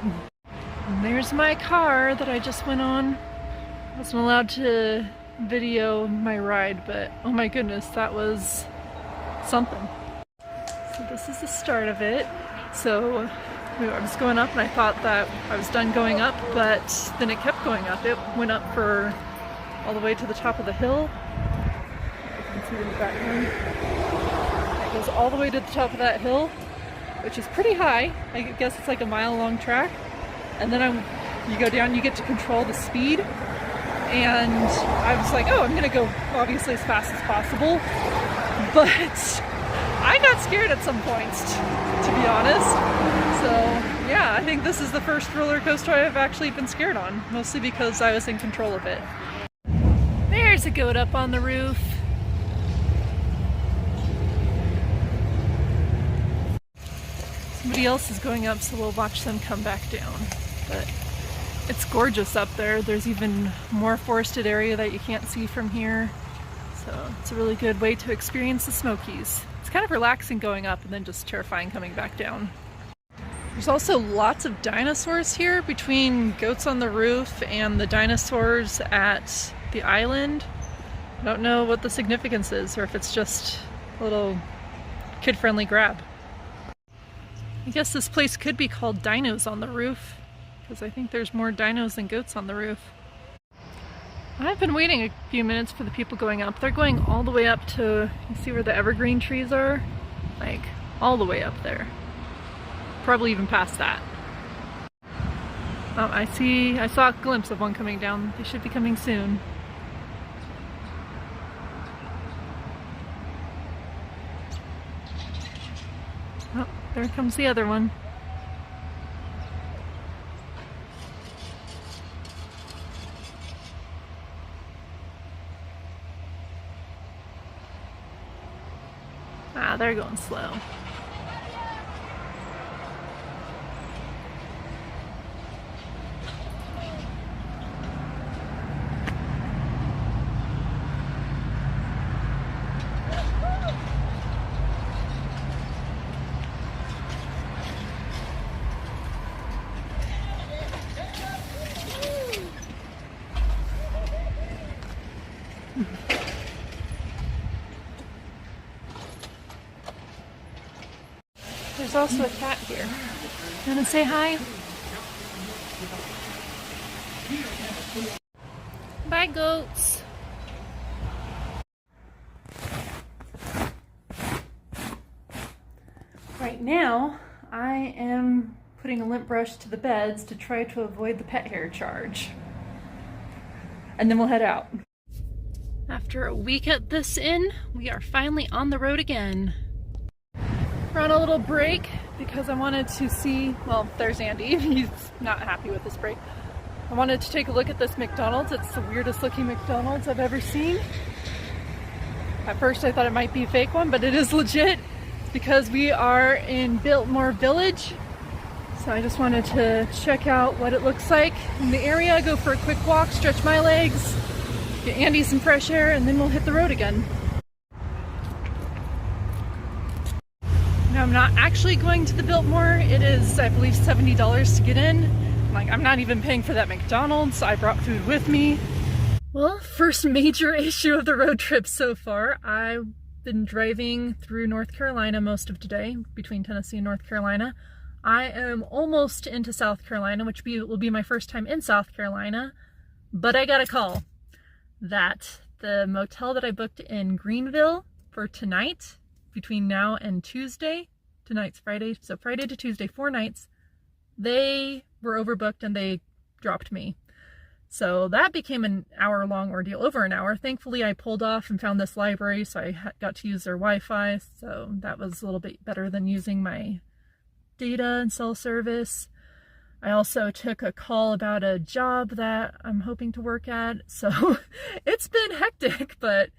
And there's my car that I just went on. I wasn't allowed to video my ride, but oh my goodness, that was something. So this is the start of it. So I was going up and I thought that I was done going up, but then it kept going up. It went up for all the way to the top of the hill. You can see in the background. It goes all the way to the top of that hill, which is pretty high. I guess it's like a mile-long track. And then you go down, you get to control the speed. And I was like, oh, I'm gonna go obviously as fast as possible. But I got scared at some points, to be honest. So yeah, I think this is the first roller coaster I've actually been scared on, mostly because I was in control of it. There's a goat up on the roof. Somebody else is going up, so we'll watch them come back down. But it's gorgeous up there. There's even more forested area that you can't see from here. So it's a really good way to experience the Smokies. It's kind of relaxing going up and then just terrifying coming back down. There's also lots of dinosaurs here between Goats on the Roof and the dinosaurs at the island. I don't know what the significance is, or if it's just a little kid-friendly grab. I guess this place could be called Dinos on the Roof, because I think there's more dinos than goats on the roof. I've been waiting a few minutes for the people going up. They're going all the way up to, you see where the evergreen trees are? Like, all the way up there. Probably even past that. Oh, I saw a glimpse of one coming down. They should be coming soon. Oh, there comes the other one. Ah, they're going slow. There's also a cat here. You wanna say hi? Bye, goats. Right now, I am putting a lint brush to the beds to try to avoid the pet hair charge. And then we'll head out. After a week at this inn, we are finally on the road again. We're on a little break because I wanted to see, well, there's Andy. He's not happy with this break. I wanted to take a look at this McDonald's. It's the weirdest looking McDonald's I've ever seen. At first I thought it might be a fake one, but it is legit. It's because we are in Biltmore Village. So I just wanted to check out what it looks like in the area, go for a quick walk, stretch my legs, get Andy some fresh air, and then we'll hit the road again. Now, I'm not actually going to the Biltmore. It is, I believe, $70 to get in. Like, I'm not even paying for that McDonald's. I brought food with me. Well, first major issue of the road trip so far. I've been driving through North Carolina most of today, between Tennessee and North Carolina. I am almost into South Carolina, which will be my first time in South Carolina, but I got a call that the motel that I booked in Greenville for tonight, between now and Tuesday, tonight's Friday, so Friday to Tuesday, 4 nights, they were overbooked and they dropped me. So that became an hour-long ordeal, over an hour. Thankfully, I pulled off and found this library, so I got to use their Wi-Fi, so that was a little bit better than using my data and cell service. I also took a call about a job that I'm hoping to work at, so it's been hectic, but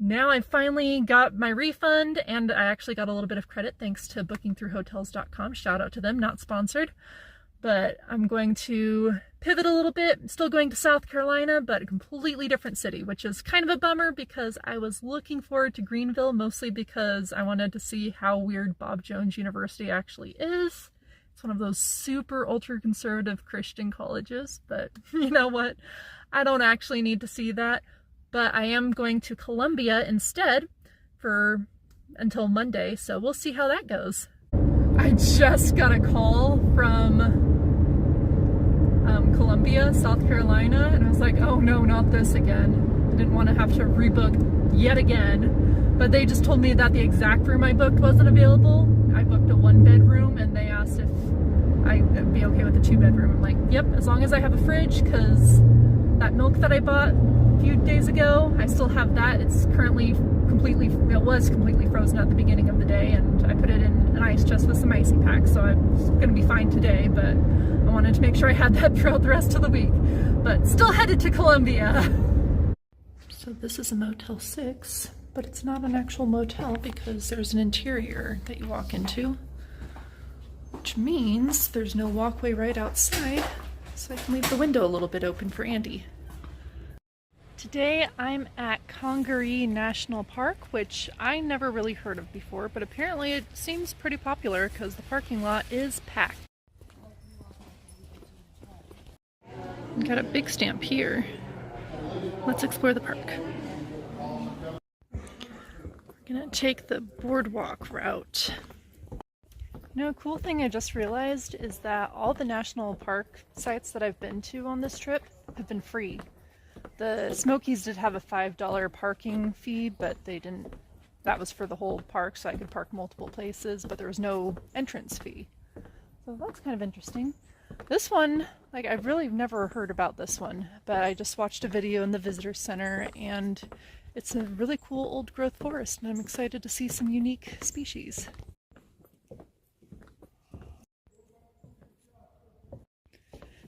now I finally got my refund, and I actually got a little bit of credit thanks to bookingthroughhotels.com. Shout out to them, not sponsored. But I'm going to pivot a little bit. I'm still going to South Carolina, but a completely different city, which is kind of a bummer because I was looking forward to Greenville, mostly because I wanted to see how weird Bob Jones University actually is. It's one of those super ultra-conservative Christian colleges, but you know what? I don't actually need to see that. But I am going to Columbia instead until Monday, so we'll see how that goes. I just got a call from Columbia, South Carolina, and I was like, oh no, not this again. I didn't want to have to rebook yet again, but they just told me that the exact room I booked wasn't available. I booked a 1-bedroom, and they asked if I'd be okay with a 2-bedroom. I'm like, yep, as long as I have a fridge, because that milk that I bought a few days ago, I still have that. It's currently it was completely frozen at the beginning of the day, and I put it in an ice chest with some icy packs, so I'm gonna be fine today, but I wanted to make sure I had that throughout the rest of the week. But still headed to Columbia. So this is a Motel 6, but it's not an actual motel because there's an interior that you walk into, which means there's no walkway right outside, so I can leave the window a little bit open for Andy. Today I'm at Congaree National Park, which I never really heard of before, but apparently it seems pretty popular because the parking lot is packed. We've got a big stamp here. Let's explore the park. We're gonna take the boardwalk route. You know, a cool thing I just realized is that all the national park sites that I've been to on this trip have been free. The Smokies did have a $5 parking fee, but they didn't, that was for the whole park, so I could park multiple places, but there was no entrance fee. So that's kind of interesting. This one, like, I've really never heard about this one, but I just watched a video in the visitor center, and it's a really cool old growth forest, and I'm excited to see some unique species.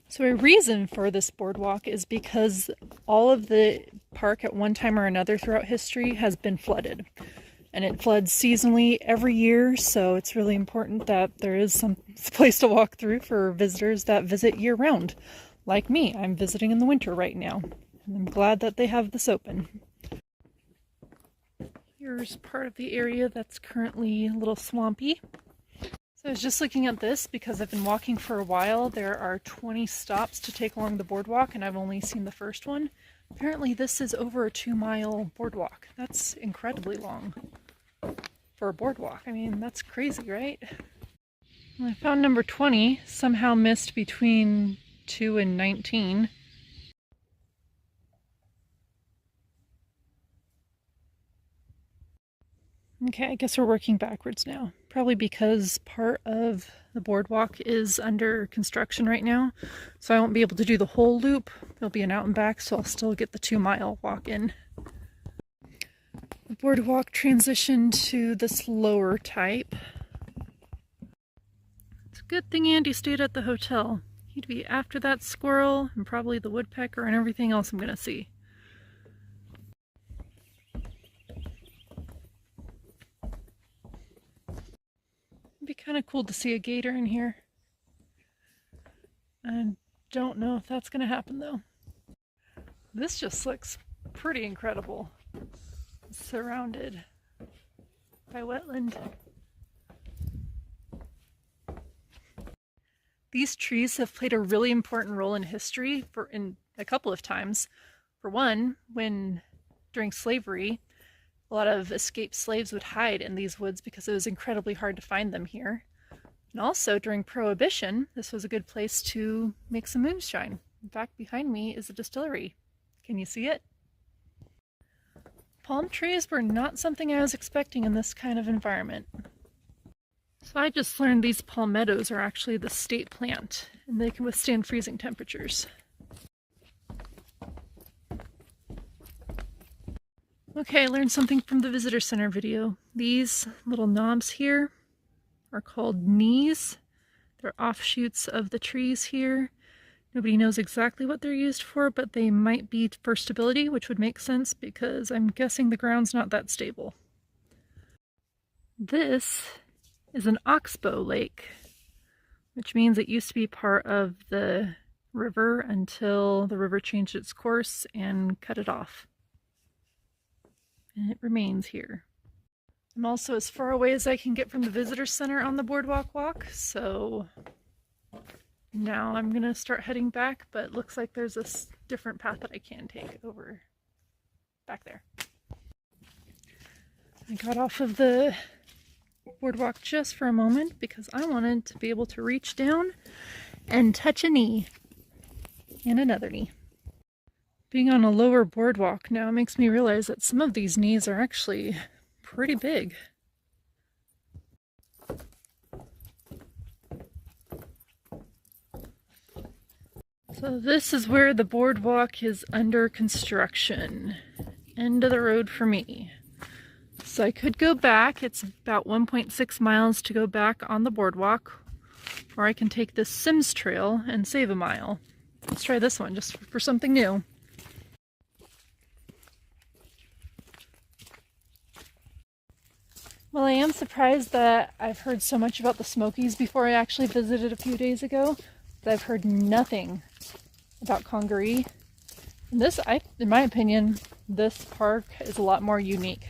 So a reason for this boardwalk is because all of the park at one time or another throughout history has been flooded. And it floods seasonally every year, so it's really important that there is some place to walk through for visitors that visit year-round. Like me, I'm visiting in the winter right now, and I'm glad that they have this open. Here's part of the area that's currently a little swampy. So I was just looking at this because I've been walking for a while. There are 20 stops to take along the boardwalk, and I've only seen the first one. Apparently this is over a 2-mile boardwalk. That's incredibly long for a boardwalk. I mean, that's crazy, right? Well, I found number 20, somehow missed between 2 and 19. Okay, I guess we're working backwards now. Probably because part of the boardwalk is under construction right now, so I won't be able to do the whole loop. There'll be an out and back, so I'll still get the 2-mile walk in. The boardwalk transitioned to this lower type. It's a good thing Andy stayed at the hotel. He'd be after that squirrel and probably the woodpecker and everything else I'm gonna see. It'd be kind of cool to see a gator in here. I don't know if that's gonna happen though. This just looks pretty incredible. It's surrounded by wetland. These trees have played a really important role in history in a couple of times. For one, during slavery, a lot of escaped slaves would hide in these woods because it was incredibly hard to find them here. And also during Prohibition, this was a good place to make some moonshine. In fact, behind me is a distillery. Can you see it? Palm trees were not something I was expecting in this kind of environment. So I just learned these palmettos are actually the state plant, and they can withstand freezing temperatures. Okay, I learned something from the visitor center video. These little knobs here are called knees. They're offshoots of the trees here. Nobody knows exactly what they're used for, but they might be for stability, which would make sense because I'm guessing the ground's not that stable. This is an oxbow lake, which means it used to be part of the river until the river changed its course and cut it off. And it remains here. I'm also as far away as I can get from the visitor center on the boardwalk walk, so now I'm gonna start heading back, but it looks like there's a different path that I can take over back there. I got off of the boardwalk just for a moment because I wanted to be able to reach down and touch a knee and another knee. Being on a lower boardwalk now makes me realize that some of these knees are actually pretty big. So this is where the boardwalk is under construction. End of the road for me. So I could go back. It's about 1.6 miles to go back on the boardwalk, or I can take this Sims Trail and save a mile. Let's try this one just for something new. Well, I am surprised that I've heard so much about the Smokies before I actually visited a few days ago, but I've heard nothing about Congaree. And this, in my opinion, this park is a lot more unique.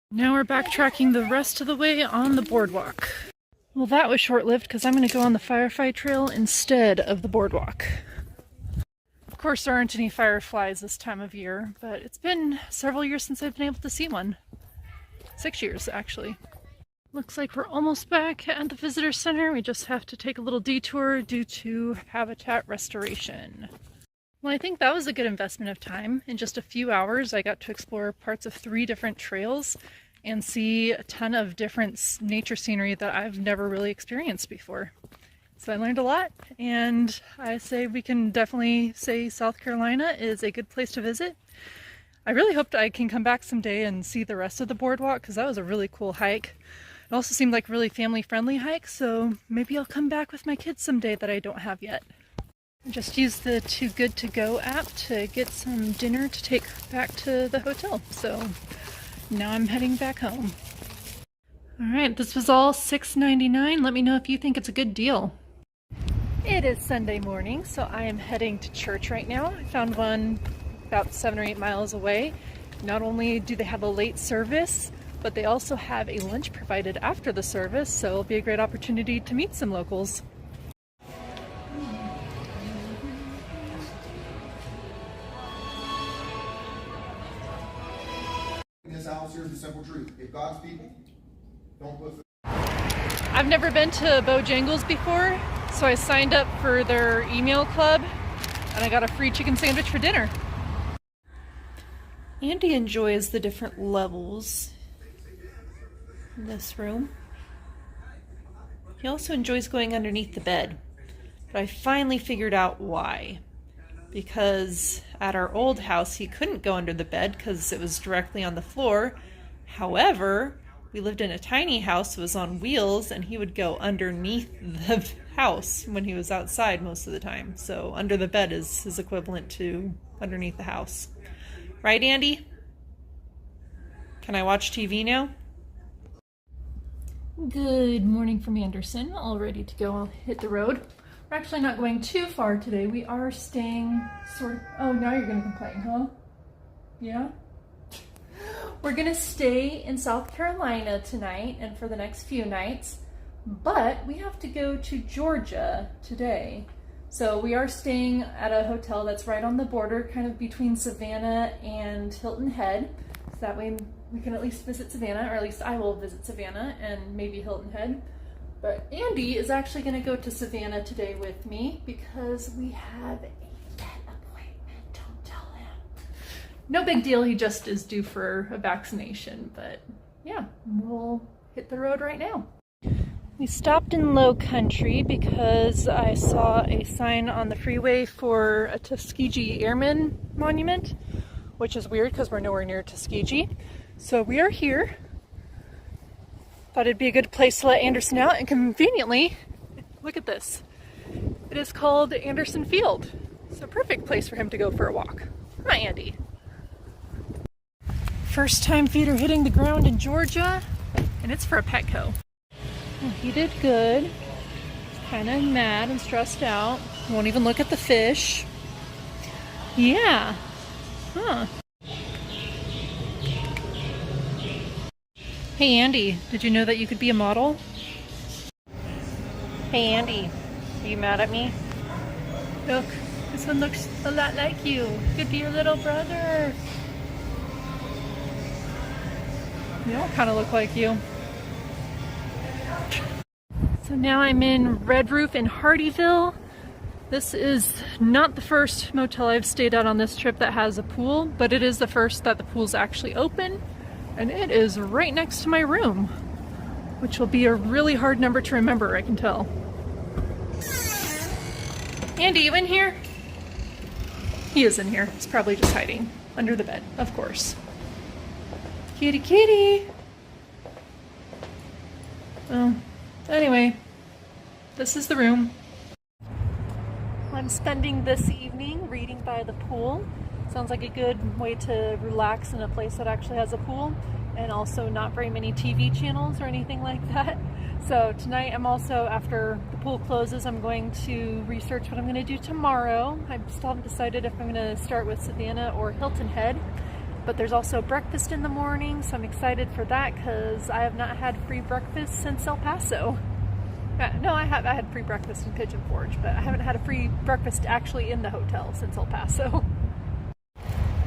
Now we're backtracking the rest of the way on the boardwalk. Well, that was short-lived because I'm going to go on the Firefly Trail instead of the boardwalk. Of course, there aren't any fireflies this time of year, but it's been several years since I've been able to see one. 6 years, actually. Looks like we're almost back at the visitor center. We just have to take a little detour due to habitat restoration. Well, I think that was a good investment of time. In just a few hours, I got to explore parts of 3 different trails and see a ton of different nature scenery that I've never really experienced before. So I learned a lot, and I say we can definitely say South Carolina is a good place to visit. I really hoped I can come back someday and see the rest of the boardwalk, because that was a really cool hike. It also seemed like a really family-friendly hike, so maybe I'll come back with my kids someday that I don't have yet. I just used the Too Good To Go app to get some dinner to take back to the hotel, so now I'm heading back home. Alright, this was all $6.99. Let me know if you think it's a good deal. It is Sunday morning, so I am heading to church right now. I found one about 7 or 8 miles away. Not only do they have a late service, but they also have a lunch provided after the service, so it'll be a great opportunity to meet some locals. This house here is the simple truth. If God's people don't put. I've never been to Bojangles before, so I signed up for their email club and I got a free chicken sandwich for dinner. Andy enjoys the different levels in this room. He also enjoys going underneath the bed, but I finally figured out why. Because at our old house he couldn't go under the bed because it was directly on the floor. However, we lived in a tiny house that was on wheels, and he would go underneath the house when he was outside most of the time. So under the bed is his equivalent to underneath the house. Right, Andy? Can I watch TV now? Good morning from Anderson. All ready to go. I'll hit the road. We're actually not going too far today. We are staying sort of... Oh, now you're going to complain, huh? Yeah? We're going to stay in South Carolina tonight and for the next few nights, but we have to go to Georgia today. So we are staying at a hotel that's right on the border, kind of between Savannah and Hilton Head. So that way we can at least visit Savannah, or at least I will visit Savannah and maybe Hilton Head. But Andy is actually going to go to Savannah today with me because we have a vet appointment. Don't tell him. No big deal, he just is due for a vaccination. But yeah, we'll hit the road right now. We stopped in Low Country because I saw a sign on the freeway for a Tuskegee Airmen monument, which is weird because we're nowhere near Tuskegee. So we are here. Thought it'd be a good place to let Anderson out, and conveniently, look at this. It is called Anderson Field. It's a perfect place for him to go for a walk. Hi, Andy. First time feet are hitting the ground in Georgia, and it's for a Petco. Well, he did good. He's kind of mad and stressed out. Won't even look at the fish. Yeah. Huh. Hey Andy, did you know that you could be a model? Hey Andy, are you mad at me? Look, this one looks a lot like you. Could be your little brother. You all kind of look like you. So now I'm in Red Roof in Hardyville. This is not the first motel I've stayed at on this trip that has a pool, but it is the first that the pool's actually open. And it is right next to my room, which will be a really hard number to remember, I can tell. Andy, you in here? He is in here. He's probably just hiding under the bed, of course. Kitty, kitty! Well, anyway, this is the room. I'm spending this evening reading by the pool. Sounds like a good way to relax in a place that actually has a pool, and also not very many TV channels or anything like that. So tonight I'm also, after the pool closes, I'm going to research what I'm going to do tomorrow. I still haven't decided if I'm going to start with Savannah or Hilton Head, but there's also breakfast in the morning, so I'm excited for that because I have not had free breakfast since El Paso. No, I had free breakfast in Pigeon Forge, but I haven't had a free breakfast actually in the hotel since El Paso.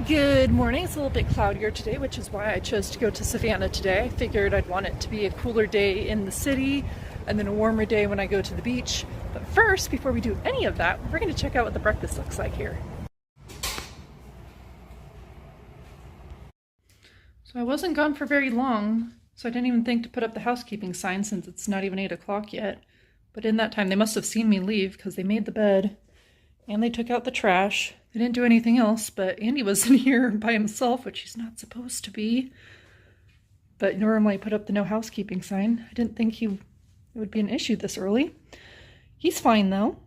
Good morning. It's a little bit cloudier today, which is why I chose to go to Savannah today. I figured I'd want it to be a cooler day in the city and then a warmer day when I go to the beach. But first, before we do any of that, we're going to check out what the breakfast looks like here. So I wasn't gone for very long, so I didn't even think to put up the housekeeping sign since it's not even 8 o'clock yet. But in that time, they must have seen me leave because they made the bed and they took out the trash. They didn't do anything else, but Andy was in here by himself, which he's not supposed to be. But normally I put up the no housekeeping sign. I didn't think it would be an issue this early. He's fine though,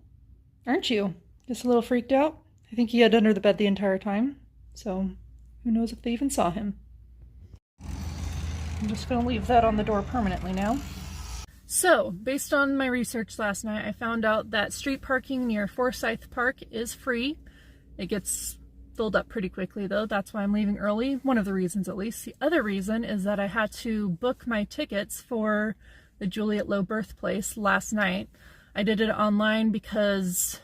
aren't you? Just a little freaked out? I think he hid under the bed the entire time, so who knows if they even saw him. I'm just gonna leave that on the door permanently now. So, based on my research last night, I found out that street parking near Forsyth Park is free. It gets filled up pretty quickly though, that's why I'm leaving early. One of the reasons at least. The other reason is that I had to book my tickets for the Juliet Low birthplace last night. I did it online because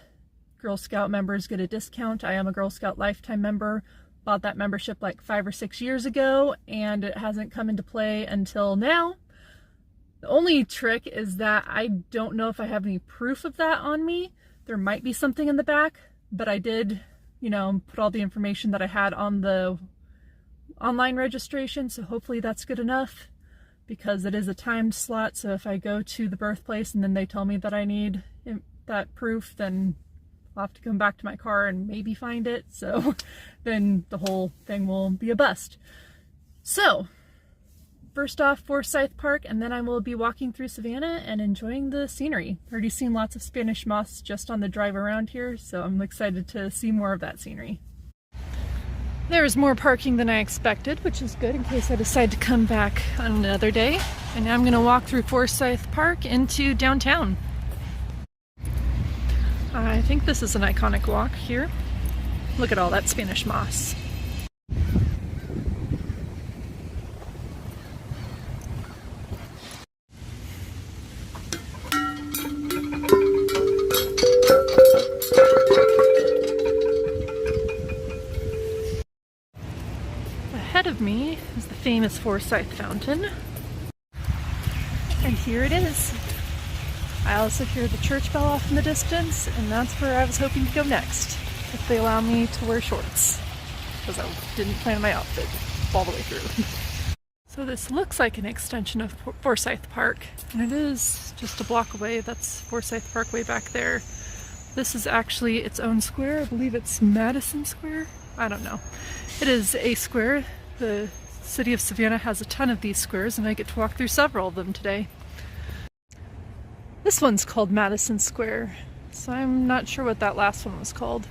Girl Scout members get a discount. I am a Girl Scout lifetime member. Bought that membership like 5 or 6 years ago and it hasn't come into play until now. The only trick is that I don't know if I have any proof of that on me. There might be something in the back, but I did, put all the information that I had on the online registration, so hopefully that's good enough because it is a timed slot. So if I go to the birthplace and then they tell me that I need that proof, then I'll have to come back to my car and maybe find it. So then the whole thing will be a bust. So first off, Forsyth Park, and then I will be walking through Savannah and enjoying the scenery. Already seen lots of Spanish moss just on the drive around here, so I'm excited to see more of that scenery. There's more parking than I expected, which is good in case I decide to come back on another day. And now I'm going to walk through Forsyth Park into downtown. I think this is an iconic walk here. Look at all that Spanish moss. Ahead of me is the famous Forsyth Fountain. And here it is. I also hear the church bell off in the distance, and that's where I was hoping to go next, if they allow me to wear shorts, because I didn't plan my outfit all the way through. So this looks like an extension of Forsyth Park, and it is just a block away. That's Forsyth Park way back there. This is actually its own square. I believe it's Madison Square? I don't know. It is a square. The city of Savannah has a ton of these squares, and I get to walk through several of them today. This one's called Madison Square, so I'm not sure what that last one was called.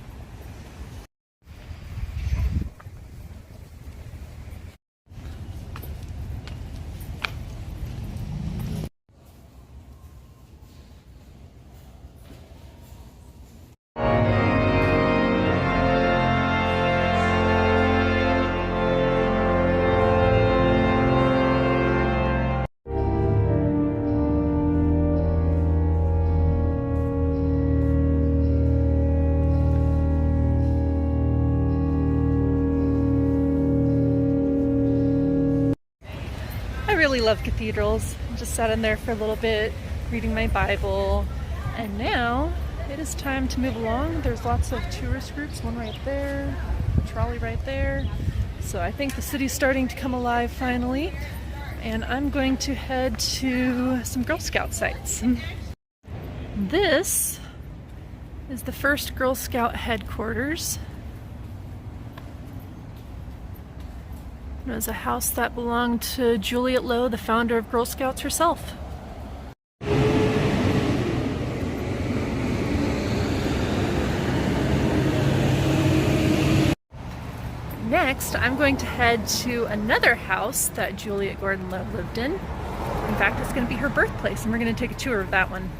I really love cathedrals. I just sat in there for a little bit, reading my Bible, and now it is time to move along. There's lots of tourist groups, one right there, a trolley right there. So I think the city's starting to come alive finally, and I'm going to head to some Girl Scout sites. This is the first Girl Scout headquarters. It was a house that belonged to Juliet Low, the founder of Girl Scouts herself. Next, I'm going to head to another house that Juliet Gordon Low lived in. In fact, it's going to be her birthplace, and we're going to take a tour of that one.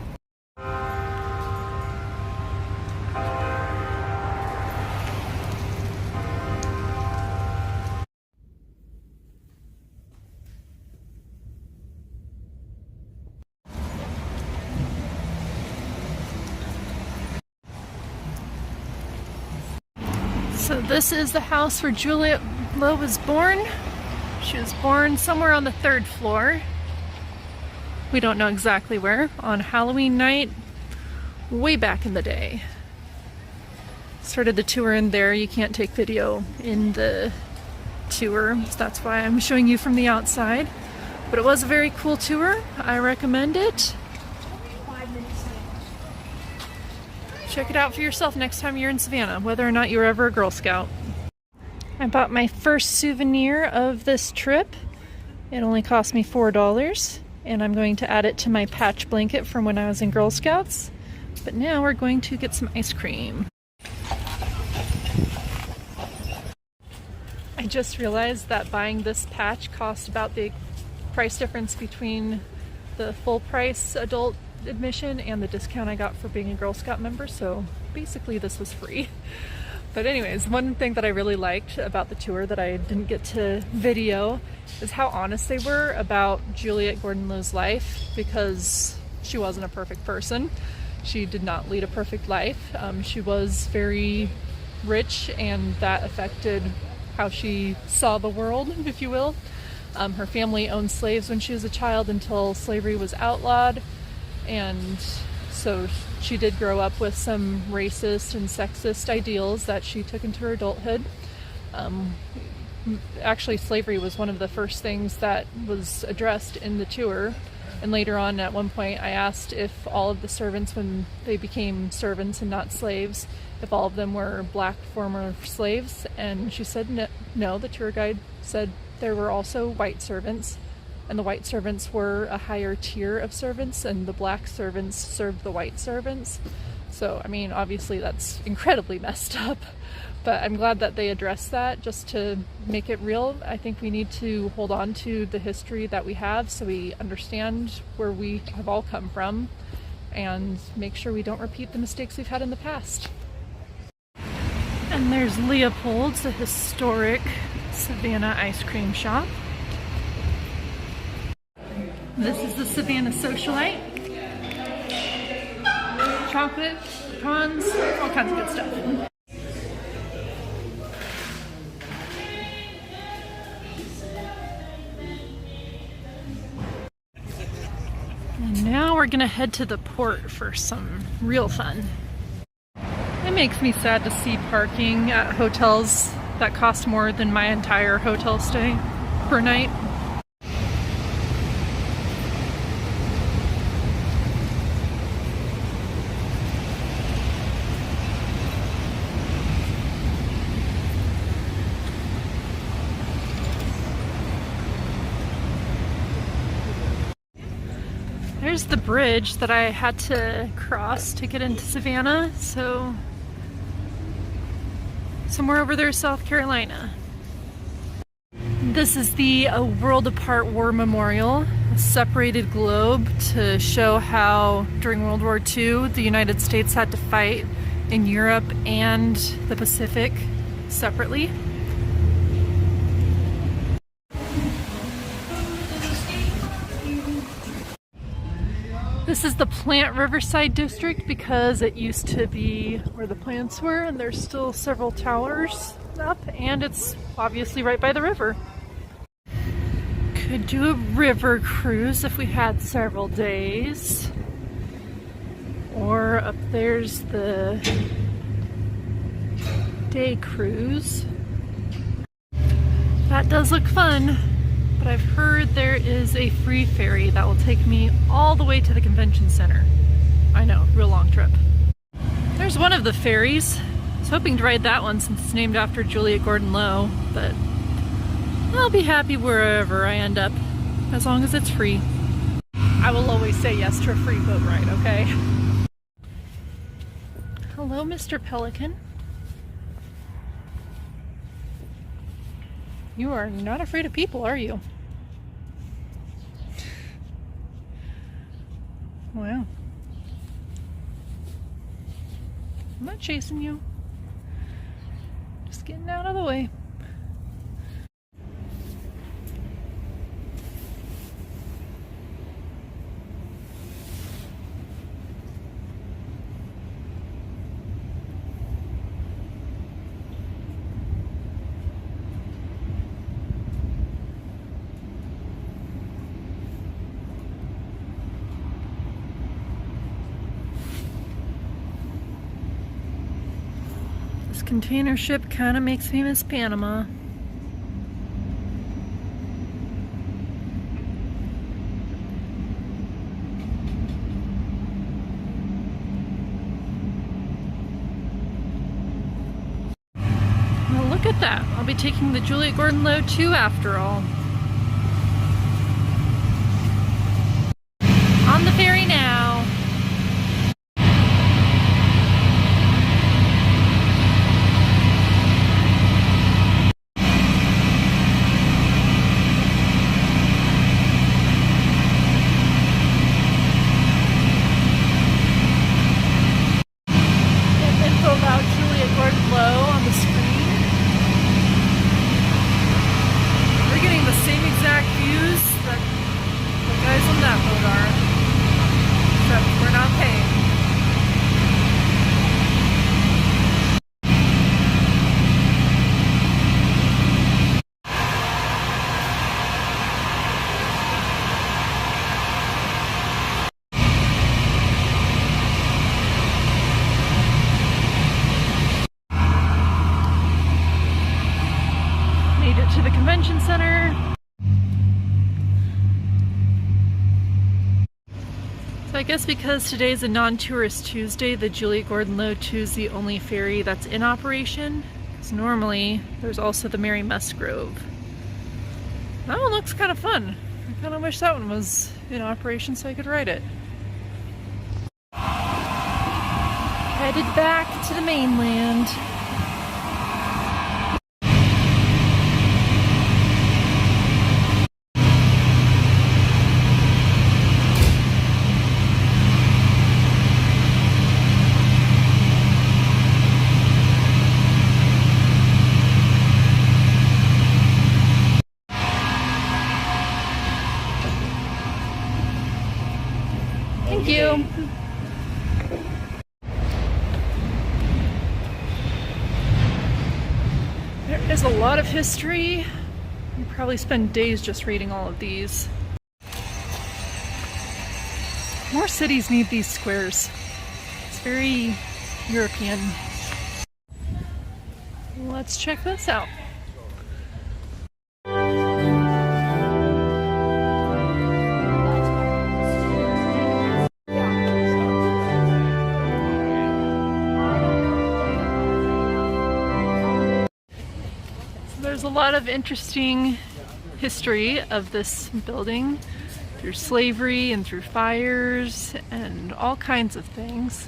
So this is the house where Juliette Lowe was born. She was born somewhere on the 3rd floor. We don't know exactly where. On Halloween night, way back in the day. Started the tour in there. You can't take video in the tour, so that's why I'm showing you from the outside. But it was a very cool tour. I recommend it. Check it out for yourself next time you're in Savannah, whether or not you were ever a Girl Scout. I bought my first souvenir of this trip. It only cost me $4, and I'm going to add it to my patch blanket from when I was in Girl Scouts. But now we're going to get some ice cream. I just realized that buying this patch cost about the price difference between the full price adult admission and the discount I got for being a Girl Scout member, so basically this was free. But anyways, one thing that I really liked about the tour that I didn't get to video is how honest they were about Juliette Gordon Lowe's life, because she wasn't a perfect person. She did not lead a perfect life. She was very rich, and that affected how she saw the world, if you will. Her family owned slaves when she was a child until slavery was outlawed. And so she did grow up with some racist and sexist ideals that she took into her adulthood. Actually, slavery was one of the first things that was addressed in the tour. And later on, at one point, I asked if all of the servants, when they became servants and not slaves, if all of them were black former slaves. And she said no. The tour guide said there were also white servants. And the white servants were a higher tier of servants, and the black servants served the white servants. So, I mean, obviously that's incredibly messed up, but I'm glad that they addressed that just to make it real. I think we need to hold on to the history that we have so we understand where we have all come from and make sure we don't repeat the mistakes we've had in the past. And there's Leopold's, a historic Savannah ice cream shop. This is the Savannah Socialite. Chocolate, pecans, all kinds of good stuff. And now we're gonna head to the port for some real fun. It makes me sad to see parking at hotels that cost more than my entire hotel stay per night. There's the bridge that I had to cross to get into Savannah, so somewhere over there, South Carolina. This is the World Apart War Memorial, a separated globe to show how during World War II the United States had to fight in Europe and the Pacific separately. This is the Plant Riverside District because it used to be where the plants were, and there's still several towers up, and it's obviously right by the river. Could do a river cruise if we had several days. Or up there's the day cruise. That does look fun. But I've heard there is a free ferry that will take me all the way to the convention center. I know, real long trip. There's one of the ferries. I was hoping to ride that one since it's named after Juliette Gordon Lowe, but I'll be happy wherever I end up, as long as it's free. I will always say yes to a free boat ride, okay? Hello, Mr. Pelican. You are not afraid of people, are you? Wow. I'm not chasing you. Just getting out of the way. container ship kind of makes me miss Panama. Well, look at that. I'll be taking the Juliette Gordon Low too after all. On the ferry now. Info about Juliette Gordon Low on the screen. We're getting the same exact views that the guys on that boat are. Except we're not paying. Made it to the convention center. So I guess because today's a non-tourist Tuesday, the Juliette Gordon Low 2 is the only ferry that's in operation. Because normally there's also the Mary Musgrove. That one looks kind of fun. I kind of wish that one was in operation so I could ride it. Headed back to the mainland. Thank you. There is a lot of history. You probably spend days just reading all of these. More cities need these squares. It's very European. Let's check this out. There's a lot of interesting history of this building through slavery and through fires and all kinds of things.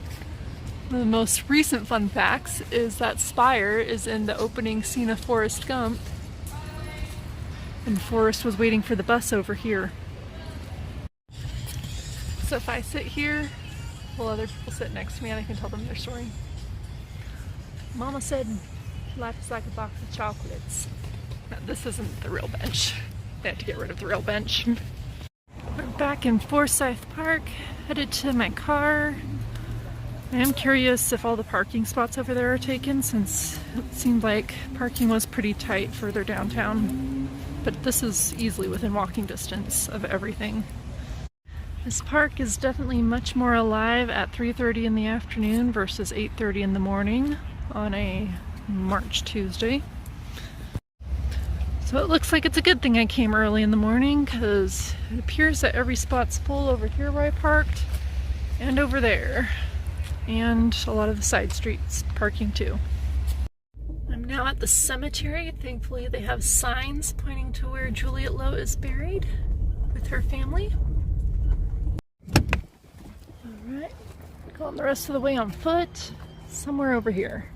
One of the most recent fun facts is that spire is in the opening scene of Forrest Gump, and Forrest was waiting for the bus over here. So if I sit here, will other people sit next to me and I can tell them their story? Mama said life is like a box of chocolates. No, this isn't the real bench. They had to get rid of the real bench. We're back in Forsyth Park, headed to my car. I am curious if all the parking spots over there are taken, since it seemed like parking was pretty tight further downtown. But this is easily within walking distance of everything. This park is definitely much more alive at 3:30 in the afternoon versus 8:30 in the morning on a March Tuesday. So it looks like it's a good thing I came early in the morning, because it appears that every spot's full over here where I parked and over there, and a lot of the side streets parking too. I'm now at the cemetery. Thankfully they have signs pointing to where Juliette Low is buried with her family. Alright, going the rest of the way on foot, somewhere over here.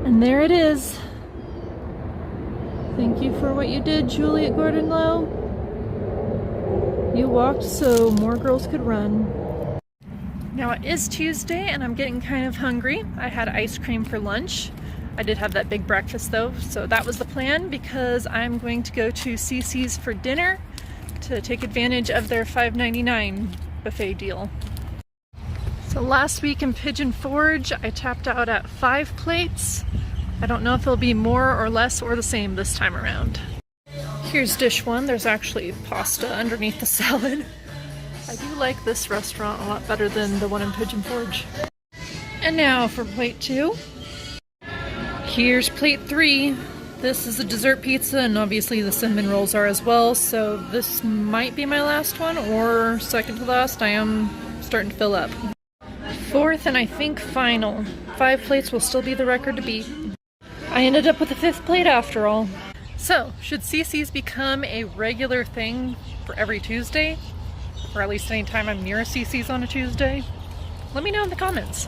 And there it is. Thank you for what you did, Juliette Gordon Low. You walked so more girls could run. Now it is Tuesday and I'm getting kind of hungry. I had ice cream for lunch. I did have that big breakfast though, so that was the plan, because I'm going to go to CC's for dinner to take advantage of their $5.99 buffet deal. So last week in Pigeon Forge, I tapped out at 5 plates. I don't know if it'll be more or less or the same this time around. Here's dish one. There's actually pasta underneath the salad. I do like this restaurant a lot better than the one in Pigeon Forge. And now for plate two. Here's plate three. This is a dessert pizza, and obviously the cinnamon rolls are as well, so this might be my last one, or second to last. I am starting to fill up. Fourth, and I think final. 5 plates will still be the record to beat. I ended up with a 5th plate after all. So, should CC's become a regular thing for every Tuesday? Or at least any time I'm near a CC's on a Tuesday? Let me know in the comments.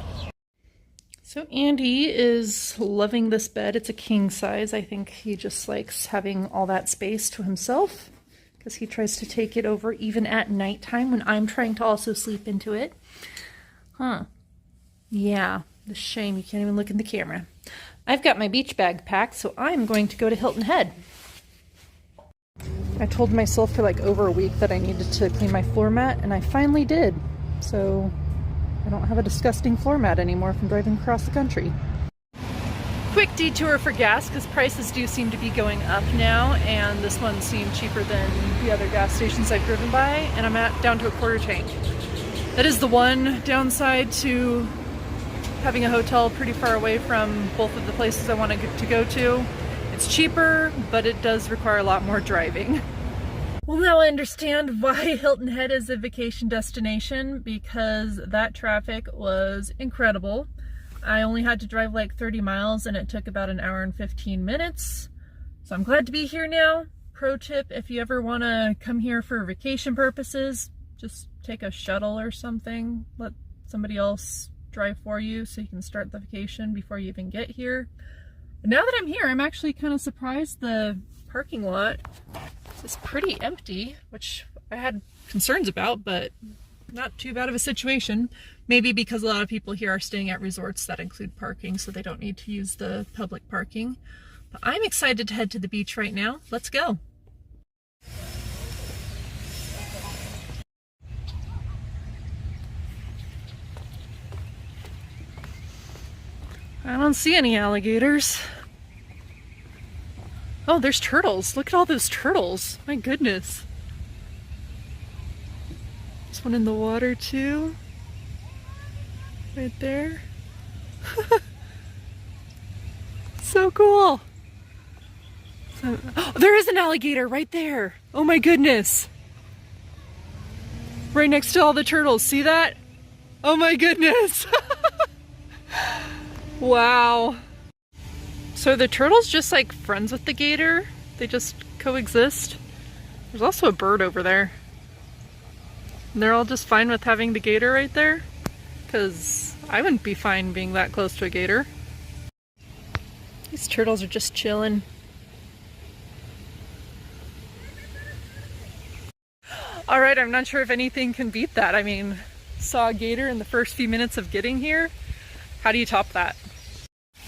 So Andy is loving this bed. It's a king size. I think he just likes having all that space to himself because he tries to take it over even at nighttime when I'm trying to also sleep into it. Huh. Yeah, the shame you can't even look in the camera. I've got my beach bag packed, so I'm going to go to Hilton Head. I told myself for like over a week that I needed to clean my floor mat, and I finally did. So I don't have a disgusting floor mat anymore from driving across the country. Quick detour for gas, because prices do seem to be going up now, and this one seemed cheaper than the other gas stations I've driven by, and I'm down to a quarter tank. That is the one downside to having a hotel pretty far away from both of the places I want to go to. It's cheaper, but it does require a lot more driving. Well, now I understand why Hilton Head is a vacation destination, because that traffic was incredible. I only had to drive like 30 miles and it took about an hour and 15 minutes. So I'm glad to be here now. Pro tip, if you ever want to come here for vacation purposes, just take a shuttle or something. Let somebody else drive for you so you can start the vacation before you even get here. But now that I'm here, I'm actually kind of surprised the parking lot is pretty empty, which I had concerns about, but not too bad of a situation. Maybe because a lot of people here are staying at resorts that include parking, so they don't need to use the public parking. But I'm excited to head to the beach right now. Let's go. I don't see any alligators. Oh, there's turtles. Look at all those turtles. My goodness. There's one in the water too. Right there. So cool. Oh, there is an alligator right there. Oh my goodness. Right next to all the turtles. See that? Oh my goodness. Wow. So are the turtles just like friends with the gator? They just coexist? There's also a bird over there. And they're all just fine with having the gator right there? Because I wouldn't be fine being that close to a gator. These turtles are just chilling. Alright, I'm not sure if anything can beat that. I mean, saw a gator in the first few minutes of getting here. How do you top that?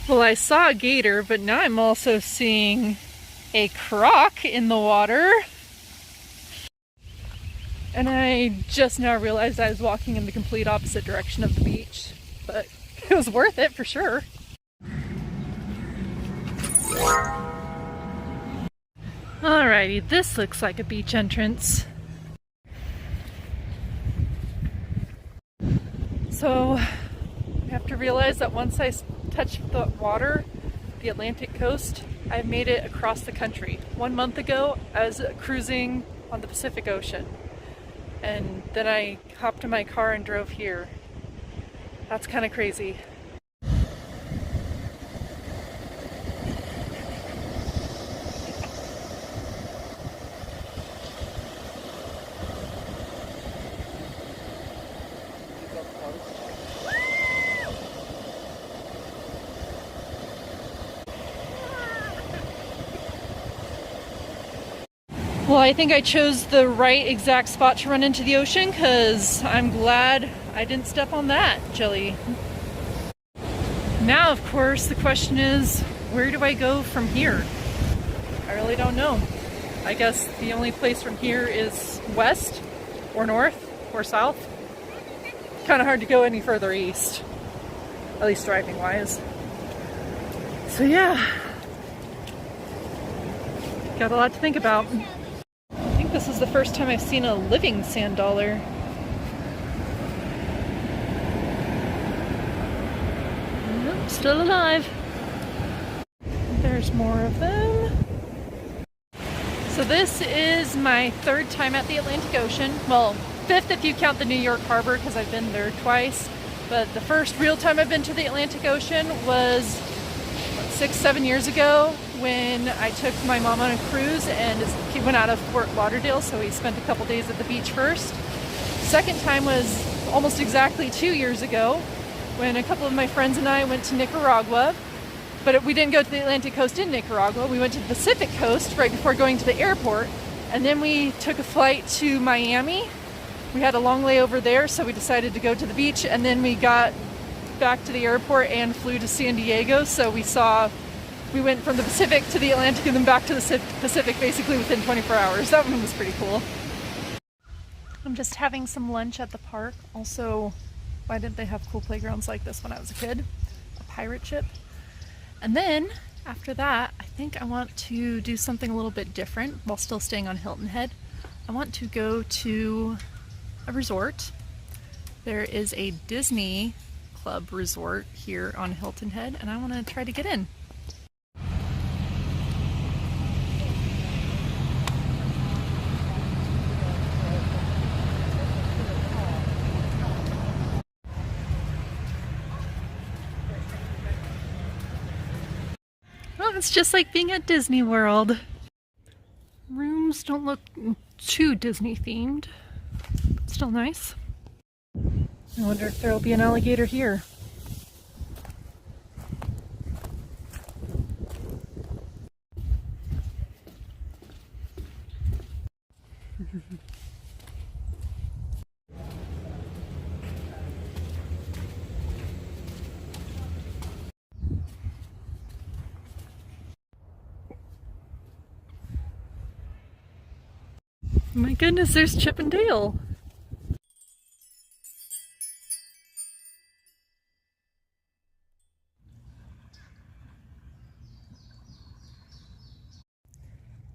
Well, I saw a gator, but now I'm also seeing a croc in the water. And I just now realized I was walking in the complete opposite direction of the beach. But it was worth it for sure. Alrighty, this looks like a beach entrance. So I have to realize that once I touch the water, the Atlantic coast, I've made it across the country. 1 month ago, I was cruising on the Pacific Ocean, and then I hopped in my car and drove here. That's kind of crazy. Well, I think I chose the right exact spot to run into the ocean, because I'm glad I didn't step on that jelly. Now, of course, the question is, where do I go from here? I really don't know. I guess the only place from here is west, or north, or south. Kind of hard to go any further east, at least driving wise. So yeah. got a lot to think about. I think this is the first time I've seen a living sand dollar. Nope, still alive. There's more of them. So this is my third time at the Atlantic Ocean. Well, fifth if you count the New York Harbor, because I've been there twice. But the first real time I've been to the Atlantic Ocean was 6-7 years ago when I took my mom on a cruise, and he went out of Fort Lauderdale, so we spent a couple days at the beach first. Second time was almost exactly 2 years ago when a couple of my friends and I went to Nicaragua. But we didn't go to the Atlantic coast in Nicaragua. We went to the Pacific coast right before going to the airport. And then we took a flight to Miami. We had a long layover there, so we decided to go to the beach. And then we got back to the airport and flew to San Diego. So we went from the Pacific to the Atlantic and then back to the Pacific basically within 24 hours. That one was pretty cool. I'm just having some lunch at the park. Also, why didn't they have cool playgrounds like this when I was a kid? A pirate ship. And then, after that, I think I want to do something a little bit different while still staying on Hilton Head. I want to go to a resort. There is a Disney Club resort here on Hilton Head, and I want to try to get in. It's just like being at Disney World. Rooms don't look too Disney themed, but still nice. I wonder if there'll be an alligator here. My goodness, there's Chip and Dale.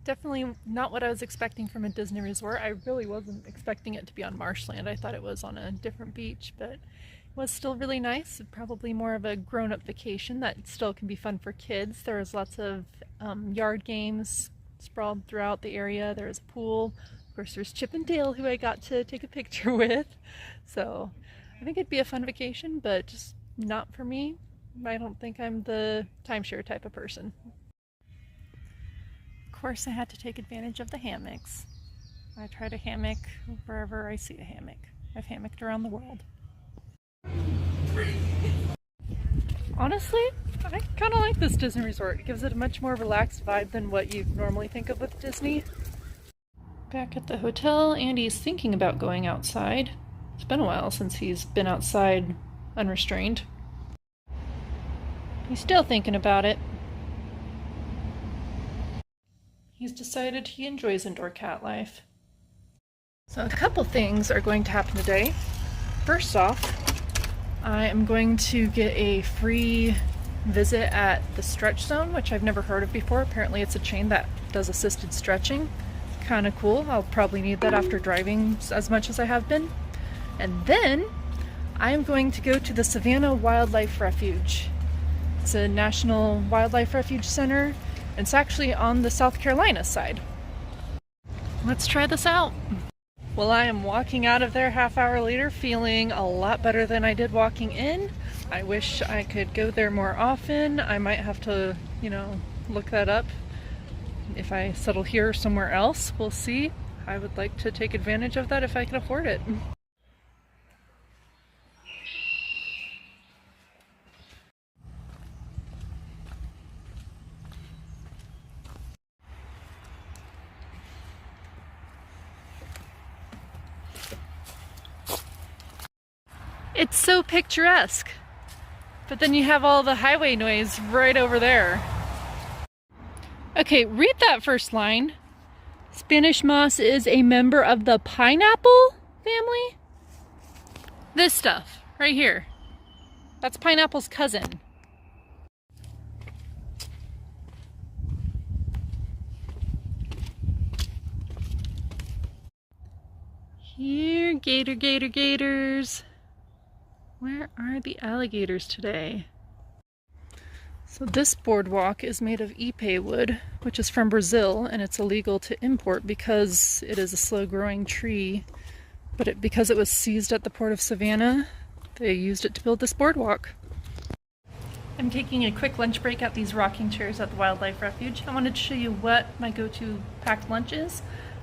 Definitely not what I was expecting from a Disney resort. I really wasn't expecting it to be on marshland. I thought it was on a different beach, but it was still really nice. Probably more of a grown-up vacation that still can be fun for kids. There was lots of yard games sprawled throughout the area. There was a pool. Of course, there's Chip and Dale, who I got to take a picture with. So I think it'd be a fun vacation, but just not for me. I don't think I'm the timeshare type of person. Of course, I had to take advantage of the hammocks. I try to hammock wherever I see a hammock. I've hammocked around the world. Honestly, I kind of like this Disney resort. It gives it a much more relaxed vibe than what you normally think of with Disney. Back at the hotel, Andy's thinking about going outside. It's been a while since he's been outside unrestrained. He's still thinking about it. He's decided he enjoys indoor cat life. So a couple things are going to happen today. First off, I am going to get a free visit at the Stretch Zone, which I've never heard of before. Apparently it's a chain that does assisted stretching. Kind of cool. I'll probably need that after driving as much as I have been. And then I am going to go to the Savannah Wildlife Refuge. It's a National Wildlife Refuge Center. It's actually on the South Carolina side. Let's try this out. Well, I am walking out of there half hour later feeling a lot better than I did walking in. I wish I could go there more often. I might have to, look that up. If I settle here or somewhere else, we'll see. I would like to take advantage of that if I can afford it. It's so picturesque, but then you have all the highway noise right over there. Okay, read that first line. Spanish moss is a member of the pineapple family? This stuff, right here. That's pineapple's cousin. Here, gators. Where are the alligators today? So this boardwalk is made of ipe wood, which is from Brazil, and it's illegal to import because it is a slow-growing tree. But because it was seized at the port of Savannah, they used it to build this boardwalk. I'm taking a quick lunch break at these rocking chairs at the Wildlife Refuge. I wanted to show you what my go-to packed lunch is.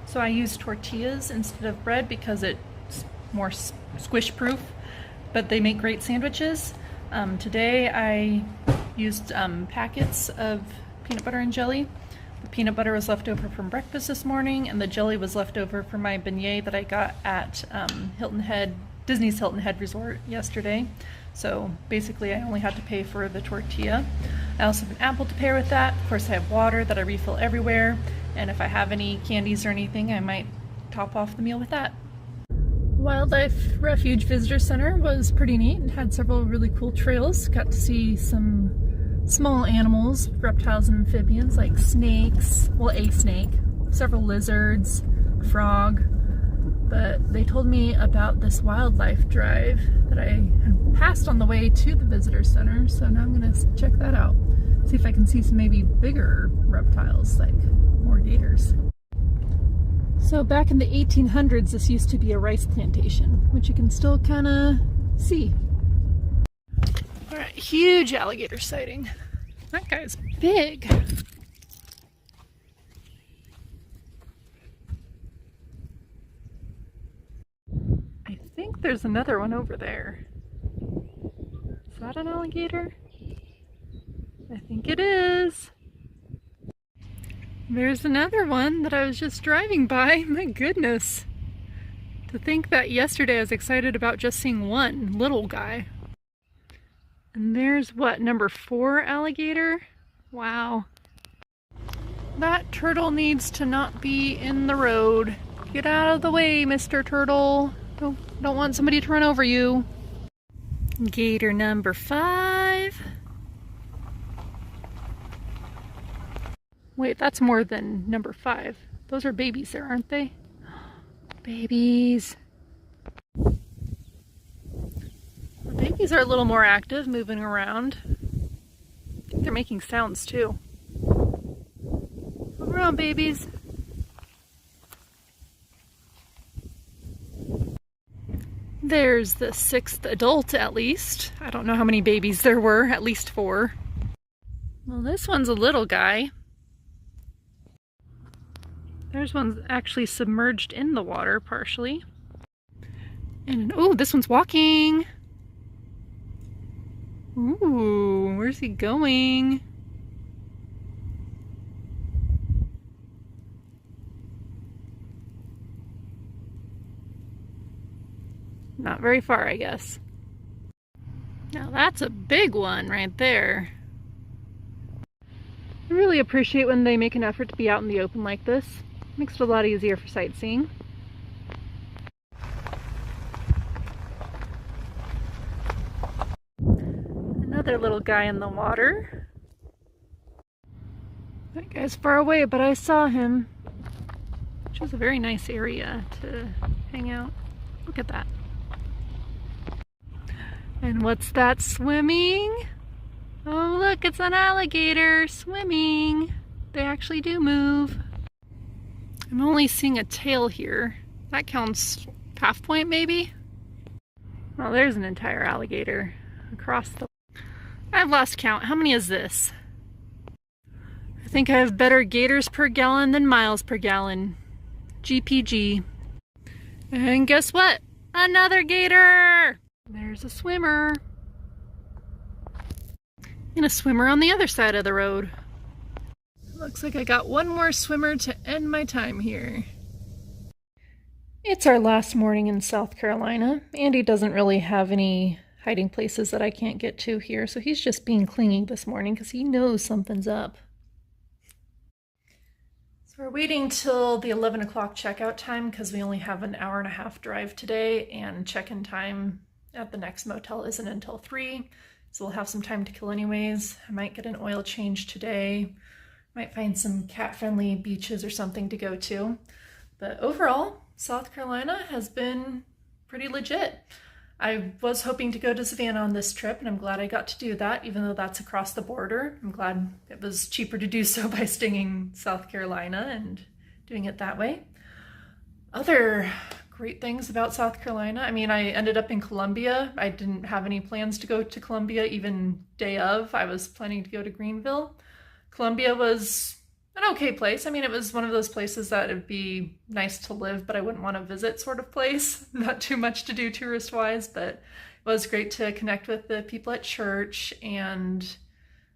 So I use tortillas instead of bread because it's more squish-proof, but they make great sandwiches. Today I used packets of peanut butter and jelly. The peanut butter was left over from breakfast this morning, and the jelly was left over from my beignet that I got at Disney's Hilton Head Resort yesterday. So basically I only had to pay for the tortilla. I also have an apple to pair with that. Of course I have water that I refill everywhere, and if I have any candies or anything I might top off the meal with that. Wildlife Refuge Visitor Center was pretty neat and had several really cool trails. Got to see some small animals, reptiles and amphibians like snakes, well a snake, several lizards, a frog. But they told me about this wildlife drive that I had passed on the way to the visitor center, so now I'm gonna check that out. See if I can see some maybe bigger reptiles, like more gators. So back in the 1800s, this used to be a rice plantation, which you can still kind of see. All right, huge alligator sighting. That guy's big. I think there's another one over there. Is that an alligator? I think it is. There's another one that I was just driving by. My goodness. To think that yesterday I was excited about just seeing one little guy. And there's what, number 4 alligator? Wow. That turtle needs to not be in the road. Get out of the way, Mr. Turtle. Don't want somebody to run over you. Gator number 5. Wait, that's more than number 5. Those are babies there, aren't they? Babies. The babies are a little more active, moving around. I think they're making sounds too. Move around, babies. There's the 6th adult, at least. I don't know how many babies there were, at least 4. Well, this one's a little guy. There's one actually submerged in the water partially. And oh, this one's walking. Ooh, where's he going? Not very far, I guess. Now that's a big one right there. I really appreciate when they make an effort to be out in the open like this. Makes it a lot easier for sightseeing. Another little guy in the water. That guy's far away, but I saw him. Which is a very nice area to hang out. Look at that. And what's that swimming? Oh look, it's an alligator swimming. They actually do move. I'm only seeing a tail here. That counts half point maybe? Well, there's an entire alligator across the... I've lost count. How many is this? I think I have better gators per gallon than miles per gallon. GPG. And guess what? Another gator! There's a swimmer. And a swimmer on the other side of the road. Looks like I got one more swimmer to end my time here. It's our last morning in South Carolina. Andy doesn't really have any hiding places that I can't get to here, so he's just being clingy this morning because he knows something's up. So we're waiting till the 11 o'clock checkout time because we only have an hour and a half drive today, and check-in time at the next motel isn't until 3, so we'll have some time to kill anyways. I might get an oil change today. Might find some cat-friendly beaches or something to go to. But overall, South Carolina has been pretty legit. I was hoping to go to Savannah on this trip, and I'm glad I got to do that, even though that's across the border. I'm glad it was cheaper to do so by staying in South Carolina and doing it that way. Other great things about South Carolina, I mean, I ended up in Columbia. I didn't have any plans to go to Columbia even day of. I was planning to go to Greenville. Columbia was an okay place. I mean, it was one of those places that it'd be nice to live, but I wouldn't want to visit sort of place. Not too much to do tourist-wise, but it was great to connect with the people at church. And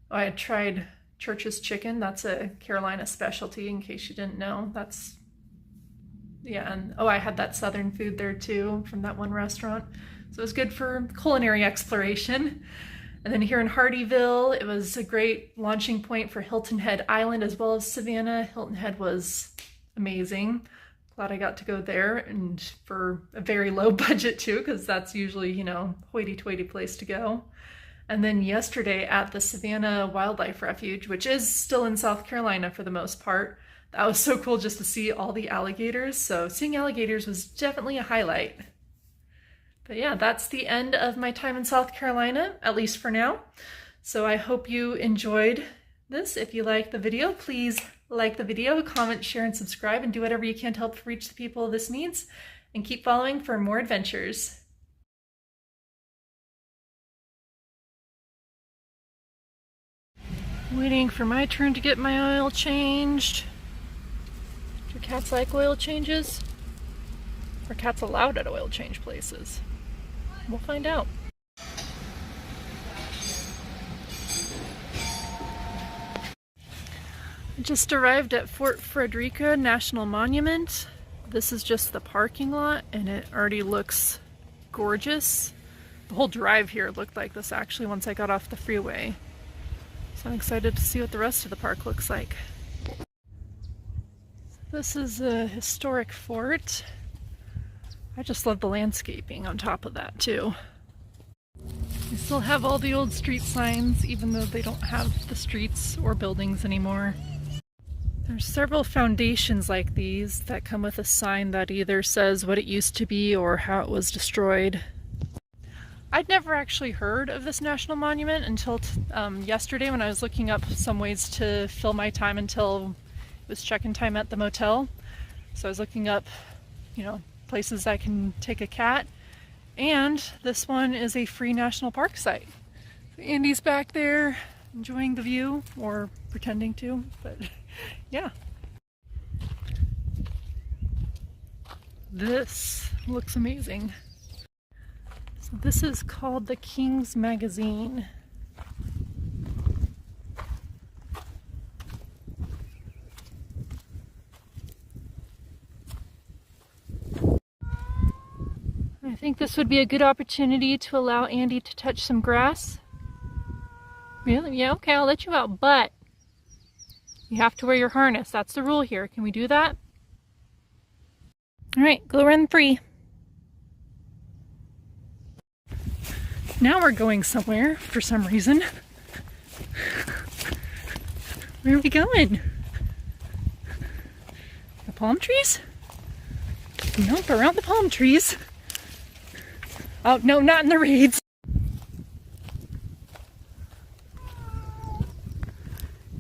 I had tried Church's Chicken. That's a Carolina specialty, in case you didn't know. That's, yeah, and I had that Southern food there too from that one restaurant. So it was good for culinary exploration. And then here in Hardeeville, it was a great launching point for Hilton Head Island as well as Savannah. Hilton Head was amazing. Glad I got to go there, and for a very low budget too, because that's usually, you know, hoity-toity place to go. And then yesterday at the Savannah Wildlife Refuge, which is still in South Carolina for the most part, that was so cool just to see all the alligators. So seeing alligators was definitely a highlight. But yeah, that's the end of my time in South Carolina, at least for now. So I hope you enjoyed this. If you liked the video, please like the video, comment, share, and subscribe, and do whatever you can to help reach the people this needs. And keep following for more adventures. Waiting for my turn to get my oil changed. Do cats like oil changes? Are cats allowed at oil change places? We'll find out. I just arrived at Fort Frederica National Monument. This is just the parking lot, and it already looks gorgeous. The whole drive here looked like this actually once I got off the freeway. So I'm excited to see what the rest of the park looks like. This is a historic fort. I just love the landscaping on top of that too. They still have all the old street signs, even though they don't have the streets or buildings anymore. There's several foundations like these that come with a sign that either says what it used to be or how it was destroyed. I'd never actually heard of this national monument until yesterday when I was looking up some ways to fill my time until it was check-in time at the motel. So I was looking up, you know, places I can take a cat, and this one is a free national park site. Andy's back there enjoying the view, or pretending to, but yeah. This looks amazing. So this is called the King's Magazine. I think this would be a good opportunity to allow Andy to touch some grass. Really? Yeah, okay, I'll let you out, but you have to wear your harness. That's the rule here. Can we do that? All right, go run free. Now we're going somewhere for some reason. Where are we going? The palm trees? Nope, around the palm trees. Oh, no, not in the reeds.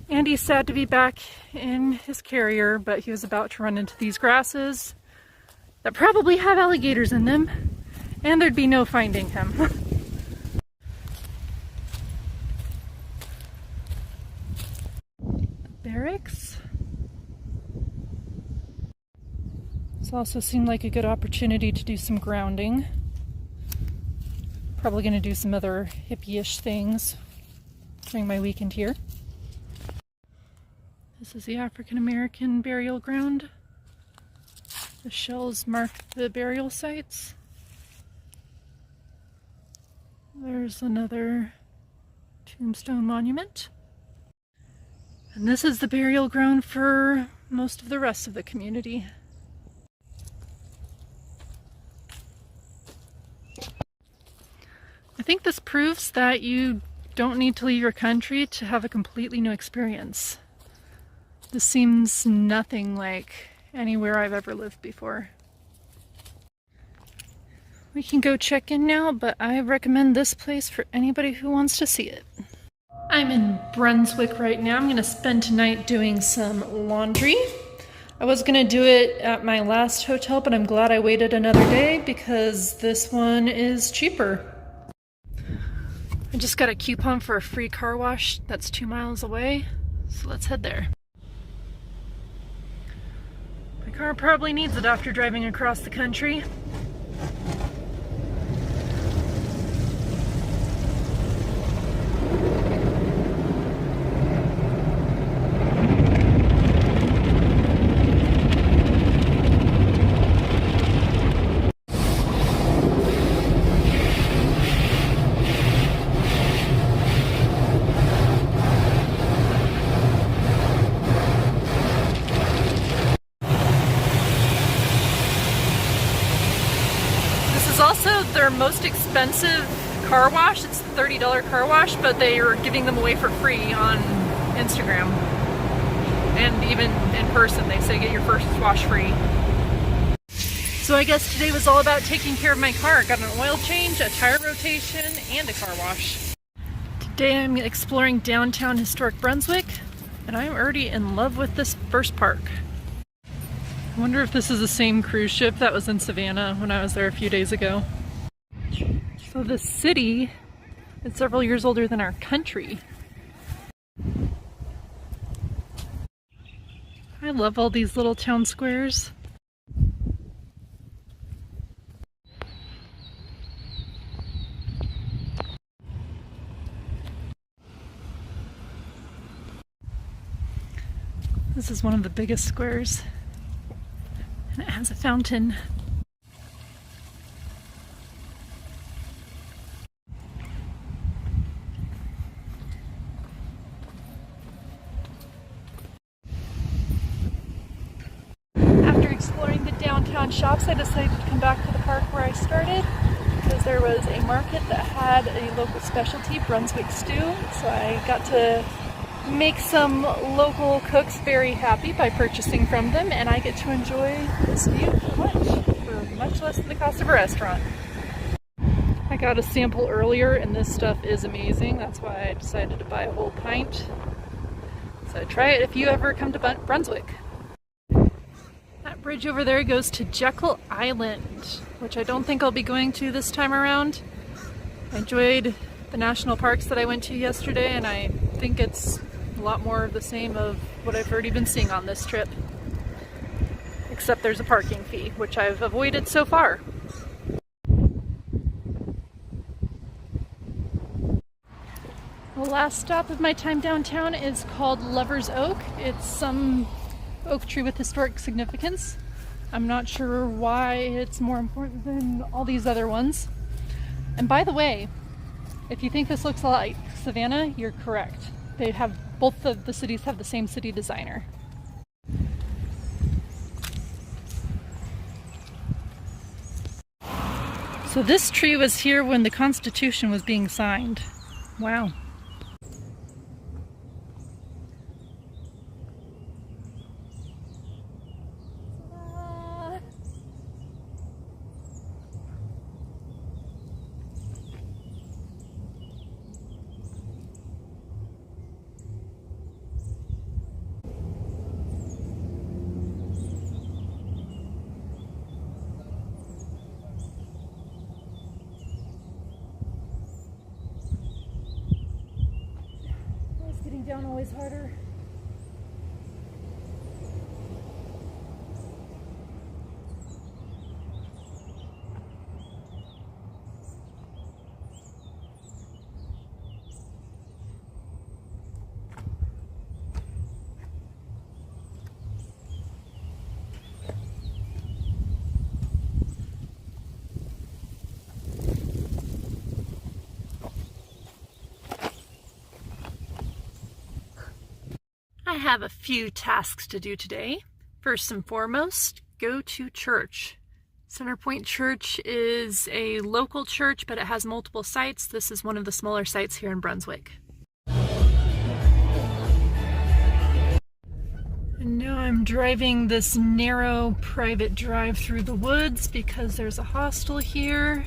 Andy's sad to be back in his carrier, but he was about to run into these grasses that probably have alligators in them, and there'd be no finding him. Barracks. This also seemed like a good opportunity to do some grounding. Probably going to do some other hippie-ish things during my weekend here. This is the African American burial ground. The shells mark the burial sites. There's another tombstone monument. And this is the burial ground for most of the rest of the community. I think this proves that you don't need to leave your country to have a completely new experience. This seems nothing like anywhere I've ever lived before. We can go check in now, but I recommend this place for anybody who wants to see it. I'm in Brunswick right now. I'm going to spend tonight doing some laundry. I was going to do it at my last hotel, but I'm glad I waited another day because this one is cheaper. I just got a coupon for a free car wash that's 2 miles away, so let's head there. My car probably needs it after driving across the country. Also their most expensive car wash. It's a $30 car wash, but they are giving them away for free on Instagram. And even in person, they say get your first wash free. So I guess today was all about taking care of my car. Got an oil change, a tire rotation, and a car wash. Today I'm exploring downtown historic Brunswick, and I'm already in love with this first park. I wonder if this is the same cruise ship that was in Savannah when I was there a few days ago. So the city is several years older than our country. I love all these little town squares. This is one of the biggest squares. And it has a fountain. After exploring the downtown shops, I decided to come back to the park where I started because there was a market that had a local specialty, Brunswick stew. So I got to make some local cooks very happy by purchasing from them, and I get to enjoy this view for much less than the cost of a restaurant. I got a sample earlier and this stuff is amazing. That's why I decided to buy a whole pint. So try it if you ever come to Brunswick. That bridge over there goes to Jekyll Island, which I don't think I'll be going to this time around. I enjoyed the national parks that I went to yesterday, and I think it's a lot more of the same of what I've already been seeing on this trip. Except there's a parking fee, which I've avoided so far. The last stop of my time downtown is called Lover's Oak. It's some oak tree with historic significance. I'm not sure why it's more important than all these other ones. And by the way, if you think this looks a lot like Savannah, you're correct. They have, both of the cities have the same city designer. So this tree was here when the Constitution was being signed. Wow. Down always harder. I have a few tasks to do today. First and foremost, go to church. Centerpoint Church is a local church, but it has multiple sites. This is one of the smaller sites here in Brunswick. And now I'm driving this narrow private drive through the woods because there's a hostel here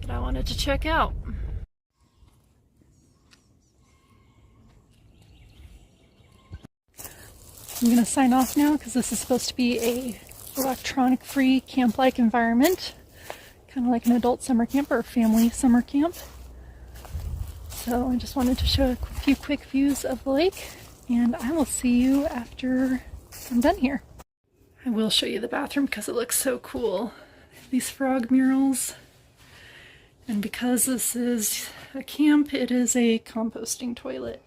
that I wanted to check out. I'm gonna sign off now because this is supposed to be a electronic-free camp-like environment, kind of like an adult summer camp or a family summer camp. So I just wanted to show a few quick views of the lake, and I will see you after I'm done here. I will show you the bathroom because it looks so cool. These frog murals, and because this is a camp, it is a composting toilet.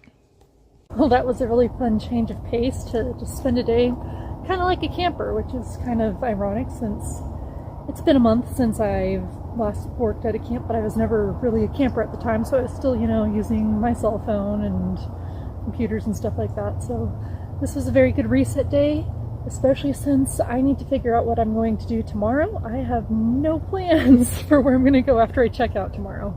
Well, that was a really fun change of pace to just spend a day kind of like a camper, which is kind of ironic since it's been a month since I've last worked at a camp, but I was never really a camper at the time, so I was still, you know, using my cell phone and computers and stuff like that. So this was a very good reset day, especially since I need to figure out what I'm going to do tomorrow. I have no plans for where I'm going to go after I check out tomorrow.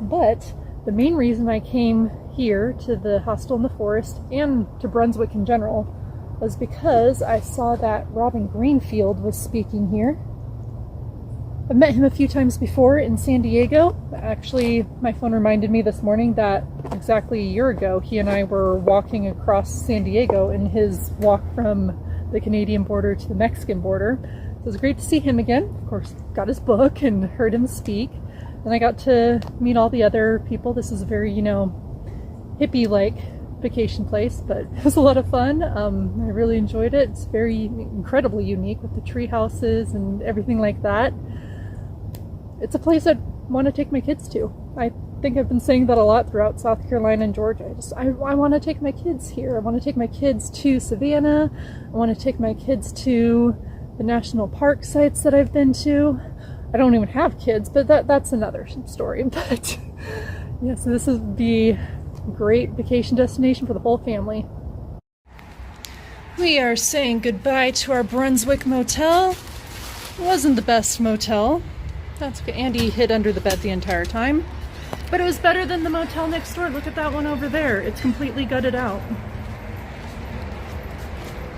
But the main reason I came here to the hostel in the forest and to Brunswick in general was because I saw that Robin Greenfield was speaking here. I've met him a few times before in San Diego. Actually, my phone reminded me this morning that exactly a year ago he and I were walking across San Diego in his walk from the Canadian border to the Mexican border. So it was great to see him again. Of course, got his book and heard him speak. And I got to meet all the other people. This is a very, you know, hippie-like vacation place, but it was a lot of fun. I really enjoyed it. It's very incredibly unique with the tree houses and everything like that. It's a place I'd want to take my kids to. I think I've been saying that a lot throughout South Carolina and Georgia. I want to take my kids here. I want to take my kids to Savannah. I want to take my kids to the national park sites that I've been to. I don't even have kids, but that's another story. But yeah, so this would be a great vacation destination for the whole family. We are saying goodbye to our Brunswick motel. It wasn't the best motel. That's okay. Andy hid under the bed the entire time. But it was better than the motel next door. Look at that one over there. It's completely gutted out.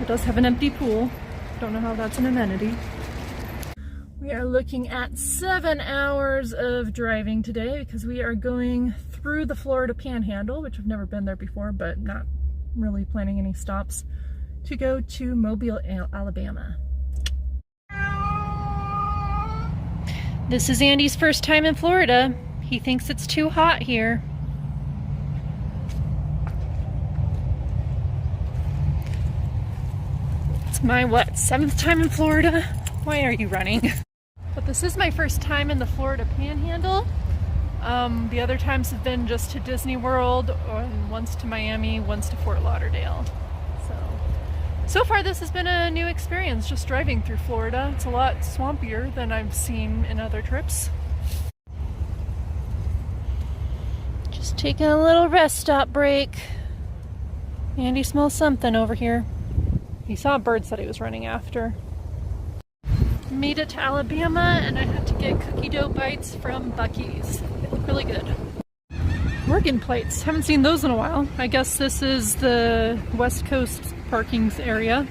It does have an empty pool. Don't know how that's an amenity. We are looking at 7 hours of driving today because we are going through the Florida Panhandle, which I've never been there before, but not really planning any stops, to go to Mobile, Alabama. This is Andy's first time in Florida. He thinks it's too hot here. It's my, what, 7th time in Florida? Why are you running? But this is my first time in the Florida Panhandle. The other times have been just to Disney World, and once to Miami, once to Fort Lauderdale. So far this has been a new experience, just driving through Florida. It's a lot swampier than I've seen in other trips. Just taking a little rest stop break. Andy smells something over here. He saw birds that he was running after. Made it to Alabama, and I had to get cookie dough bites from Buc-ee's. They look really good. Morgan plates. Haven't seen those in a while. I guess this is the West Coast parkings area.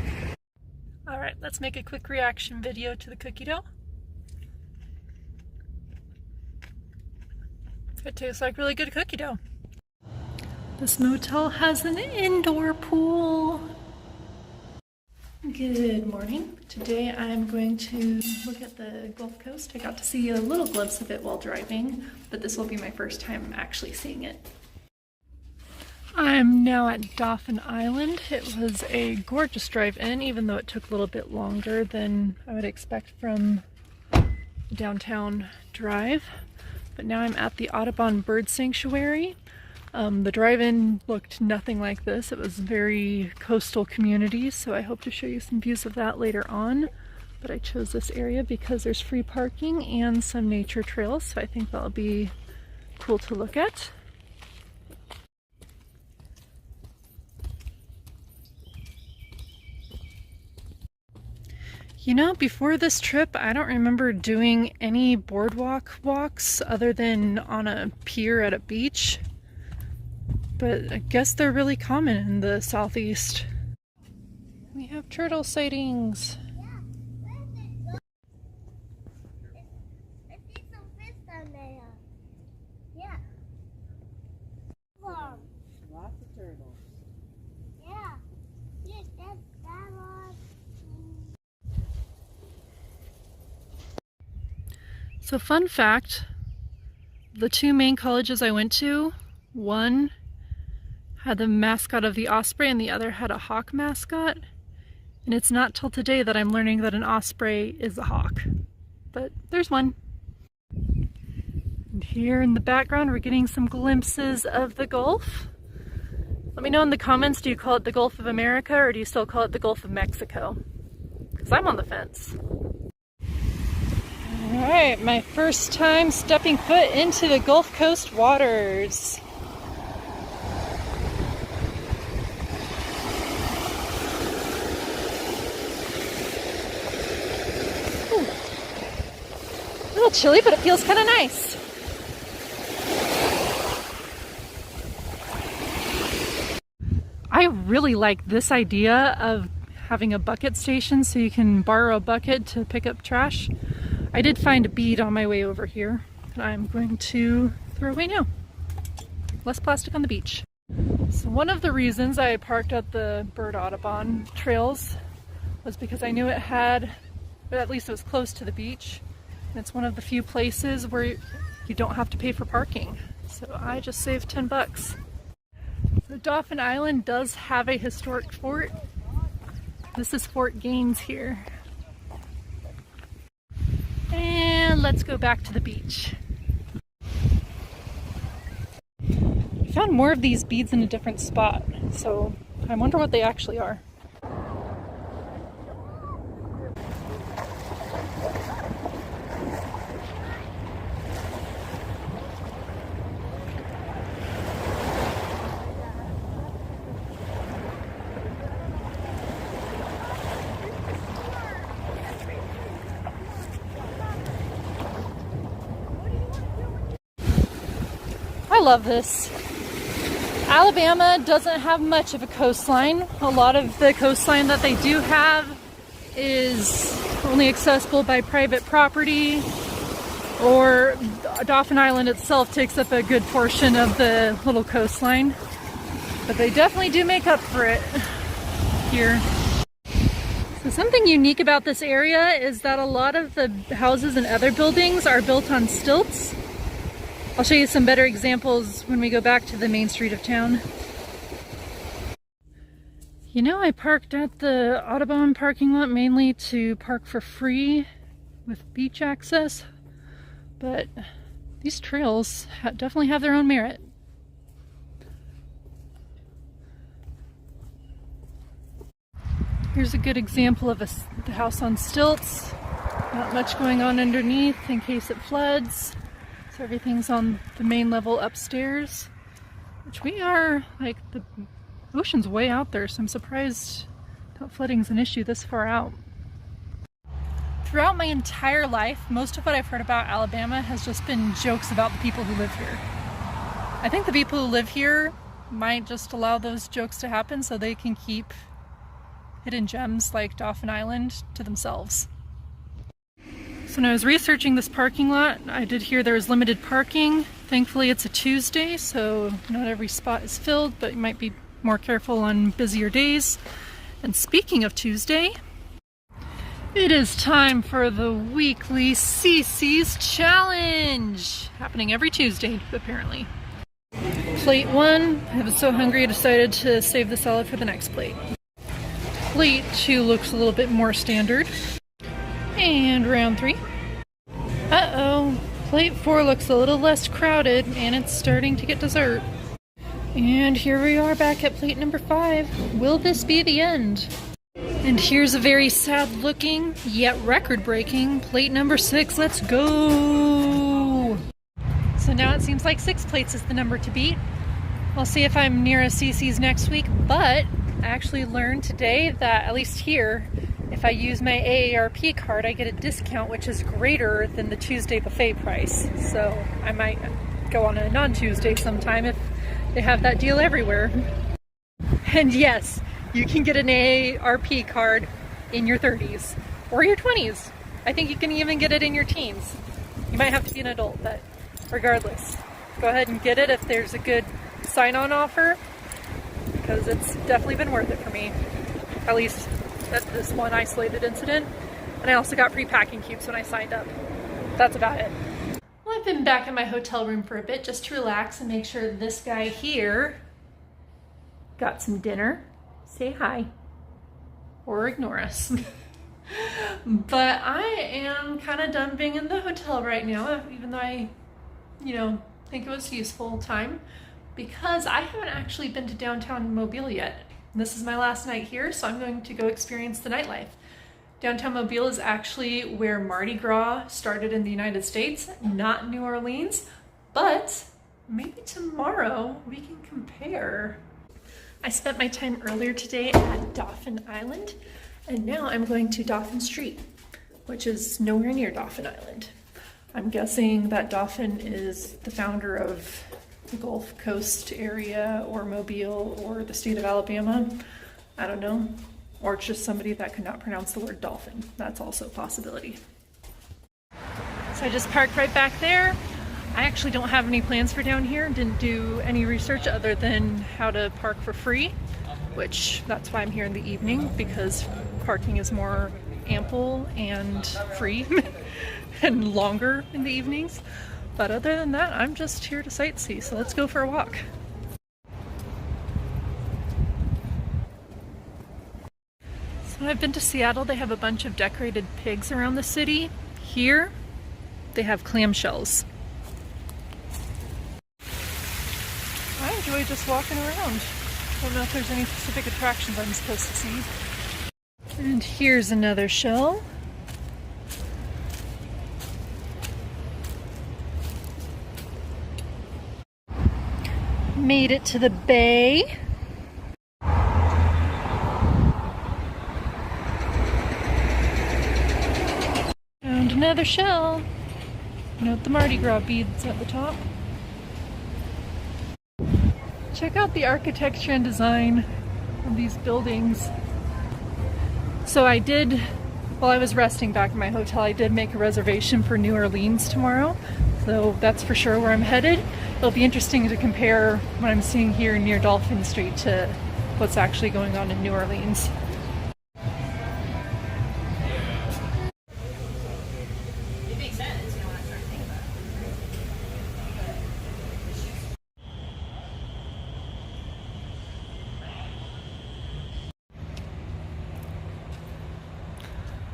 Alright, let's make a quick reaction video to the cookie dough. It tastes like really good cookie dough. This motel has an indoor pool. Good morning. Today I'm going to look at the Gulf Coast. I got to see a little glimpse of it while driving, but this will be my first time actually seeing it. I'm now at Dauphin Island. It was a gorgeous drive in, even though it took a little bit longer than I would expect from the downtown drive. But now I'm at the Audubon Bird Sanctuary. The drive-in looked nothing like this. It was very coastal community, so I hope to show you some views of that later on. But I chose this area because there's free parking and some nature trails, so I think that'll be cool to look at. You know, before this trip, I don't remember doing any boardwalk walks other than on a pier at a beach. But I guess they're really common in the Southeast. We have turtle sightings. Lots of turtles. Yeah. Yeah, that's that one. So fun fact, the two main colleges I went to, one had the mascot of the osprey and the other had a hawk mascot. And it's not till today that I'm learning that an osprey is a hawk. But there's one. And here in the background we're getting some glimpses of the Gulf. Let me know in the comments, do you call it the Gulf of America or do you still call it the Gulf of Mexico? Because I'm on the fence. Alright, my first time stepping foot into the Gulf Coast waters. Ooh. A little chilly, but it feels kind of nice. I really like this idea of having a bucket station so you can borrow a bucket to pick up trash. I did find a bead on my way over here that I'm going to throw away now. Less plastic on the beach. So one of the reasons I parked at the Bird Audubon trails was because I knew it had, or at least it was close to the beach. And it's one of the few places where you don't have to pay for parking. So I just saved 10 bucks. So Dauphin Island does have a historic fort. This is Fort Gaines here. And let's go back to the beach. I found more of these beads in a different spot, so I wonder what they actually are. I love this. Alabama doesn't have much of a coastline. A lot of the coastline that they do have is only accessible by private property, or Dauphin Island itself takes up a good portion of the little coastline. But they definitely do make up for it here. So something unique about this area is that a lot of the houses and other buildings are built on stilts. I'll show you some better examples when we go back to the main street of town. You know, I parked at the Audubon parking lot mainly to park for free with beach access, but these trails definitely have their own merit. Here's a good example of the house on stilts. Not much going on underneath in case it floods. So everything's on the main level upstairs, which we are, like, the ocean's way out there, so I'm surprised that flooding's an issue this far out. Throughout my entire life, most of what I've heard about Alabama has just been jokes about the people who live here. I think the people who live here might just allow those jokes to happen so they can keep hidden gems like Dauphin Island to themselves. So when I was researching this parking lot, I did hear there was limited parking. Thankfully it's a Tuesday, so not every spot is filled, but you might be more careful on busier days. And speaking of Tuesday, it is time for the weekly CC's Challenge! Happening every Tuesday, apparently. Plate 1, I was so hungry I decided to save the salad for the next plate. Plate 2 looks a little bit more standard. And round 3. Uh-oh, plate 4 looks a little less crowded and it's starting to get dessert. And here we are back at plate number 5. Will this be the end? And here's a very sad looking, yet record breaking, plate number 6. Let's go! So now it seems like 6 plates is the number to beat. I'll see if I'm near a CC's next week, but I actually learned today that, at least here, if I use my AARP card, I get a discount which is greater than the Tuesday buffet price. So I might go on a non-Tuesday sometime if they have that deal everywhere. And yes, you can get an AARP card in your 30s or your 20s. I think you can even get it in your teens. You might have to be an adult, but regardless, go ahead and get it if there's a good sign-on offer, because it's definitely been worth it for me, at least at this one isolated incident. And I also got free packing cubes when I signed up. That's about it. Well, I've been back in my hotel room for a bit just to relax and make sure this guy here got some dinner. Say hi. Or ignore us. But I am kind of done being in the hotel right now, even though I, think it was useful time, because I haven't actually been to downtown Mobile yet. This is my last night here, so I'm going to go experience the nightlife. Downtown Mobile is actually where Mardi Gras started in the United States, not New Orleans, but maybe tomorrow we can compare. I spent my time earlier today at Dauphin Island, and now I'm going to Dauphin Street, which is nowhere near Dauphin Island. I'm guessing that Dauphin is the founder of the Gulf Coast area, or Mobile, or the state of Alabama. I don't know. Or it's just somebody that could not pronounce the word dolphin. That's also a possibility. So I just parked right back there. I actually don't have any plans for down here. Didn't do any research other than how to park for free, which that's why I'm here in the evening, because parking is more ample and free and longer in the evenings. But other than that, I'm just here to sightsee. So let's go for a walk. When I've been to Seattle, they have a bunch of decorated pigs around the city. Here, they have clamshells. I enjoy just walking around. Don't know if there's any specific attractions I'm supposed to see. And here's another shell. Made it to the bay. And another shell. Note the Mardi Gras beads at the top. Check out the architecture and design of these buildings. So while I was resting back in my hotel, I did make a reservation for New Orleans tomorrow. So that's for sure where I'm headed. It'll be interesting to compare what I'm seeing here near Dauphin Street to what's actually going on in New Orleans.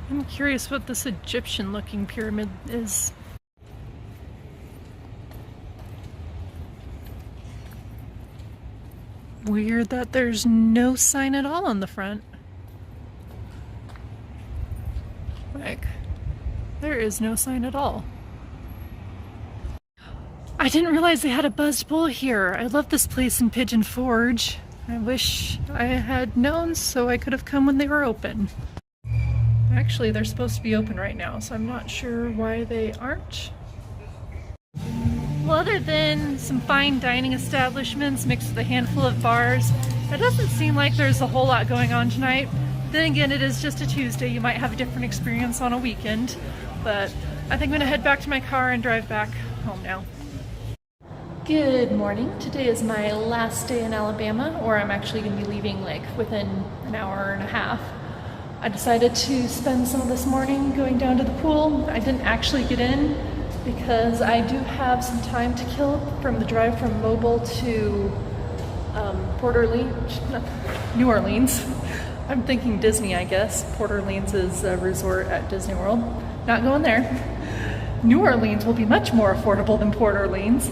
I'm curious what this Egyptian-looking pyramid is. Weird that there's no sign at all on the front. Like, there is no sign at all. I didn't realize they had a buzzed bull here. I love this place in Pigeon Forge. I wish I had known so I could have come when they were open. Actually, they're supposed to be open right now, so I'm not sure why they aren't. Well, other than some fine dining establishments mixed with a handful of bars, it doesn't seem like there's a whole lot going on tonight. Then again, it is just a Tuesday. You might have a different experience on a weekend. But I think I'm gonna head back to my car and drive back home now. Good morning. Today is my last day in Alabama, or I'm actually gonna be leaving like within an hour and a half. I decided to spend some of this morning going down to the pool. I didn't actually get in because I do have some time to kill from the drive from Mobile to New Orleans. I'm thinking Disney, I guess. Port Orleans is a resort at Disney World. Not going there. New Orleans will be much more affordable than Port Orleans.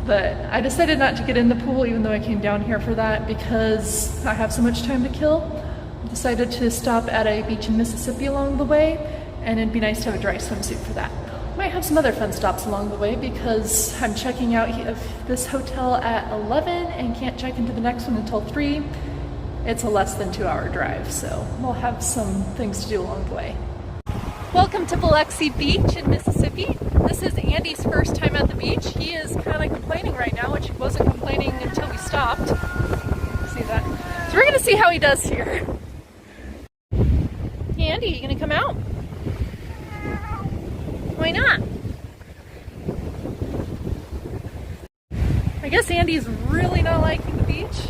But I decided not to get in the pool even though I came down here for that because I have so much time to kill. Decided to stop at a beach in Mississippi along the way, and it'd be nice to have a dry swimsuit for that. Might have some other fun stops along the way because I'm checking out of this hotel at 11 and can't check into the next one until 3. It's a less than 2-hour drive, so we'll have some things to do along the way. Welcome to Biloxi Beach in Mississippi. This is Andy's first time at the beach. He is kind of complaining right now, which he wasn't complaining until we stopped. See that? So we're gonna see how he does here. Hey Andy, you gonna come out? Why not? I guess Andy's really not liking the beach.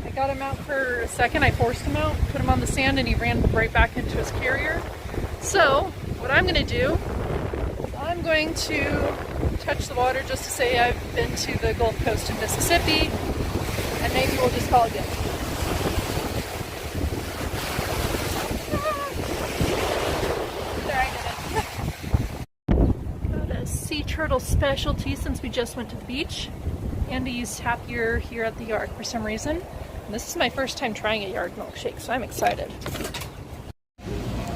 I got him out for a second, I forced him out, put him on the sand, and he ran right back into his carrier. So, what I'm gonna do, I'm going to touch the water just to say I've been to the Gulf Coast of Mississippi, and maybe we'll just call it good. Got a sea turtle specialty since we just went to the beach. Andy's happier here at the yard for some reason. And this is my first time trying a yard milkshake, so I'm excited.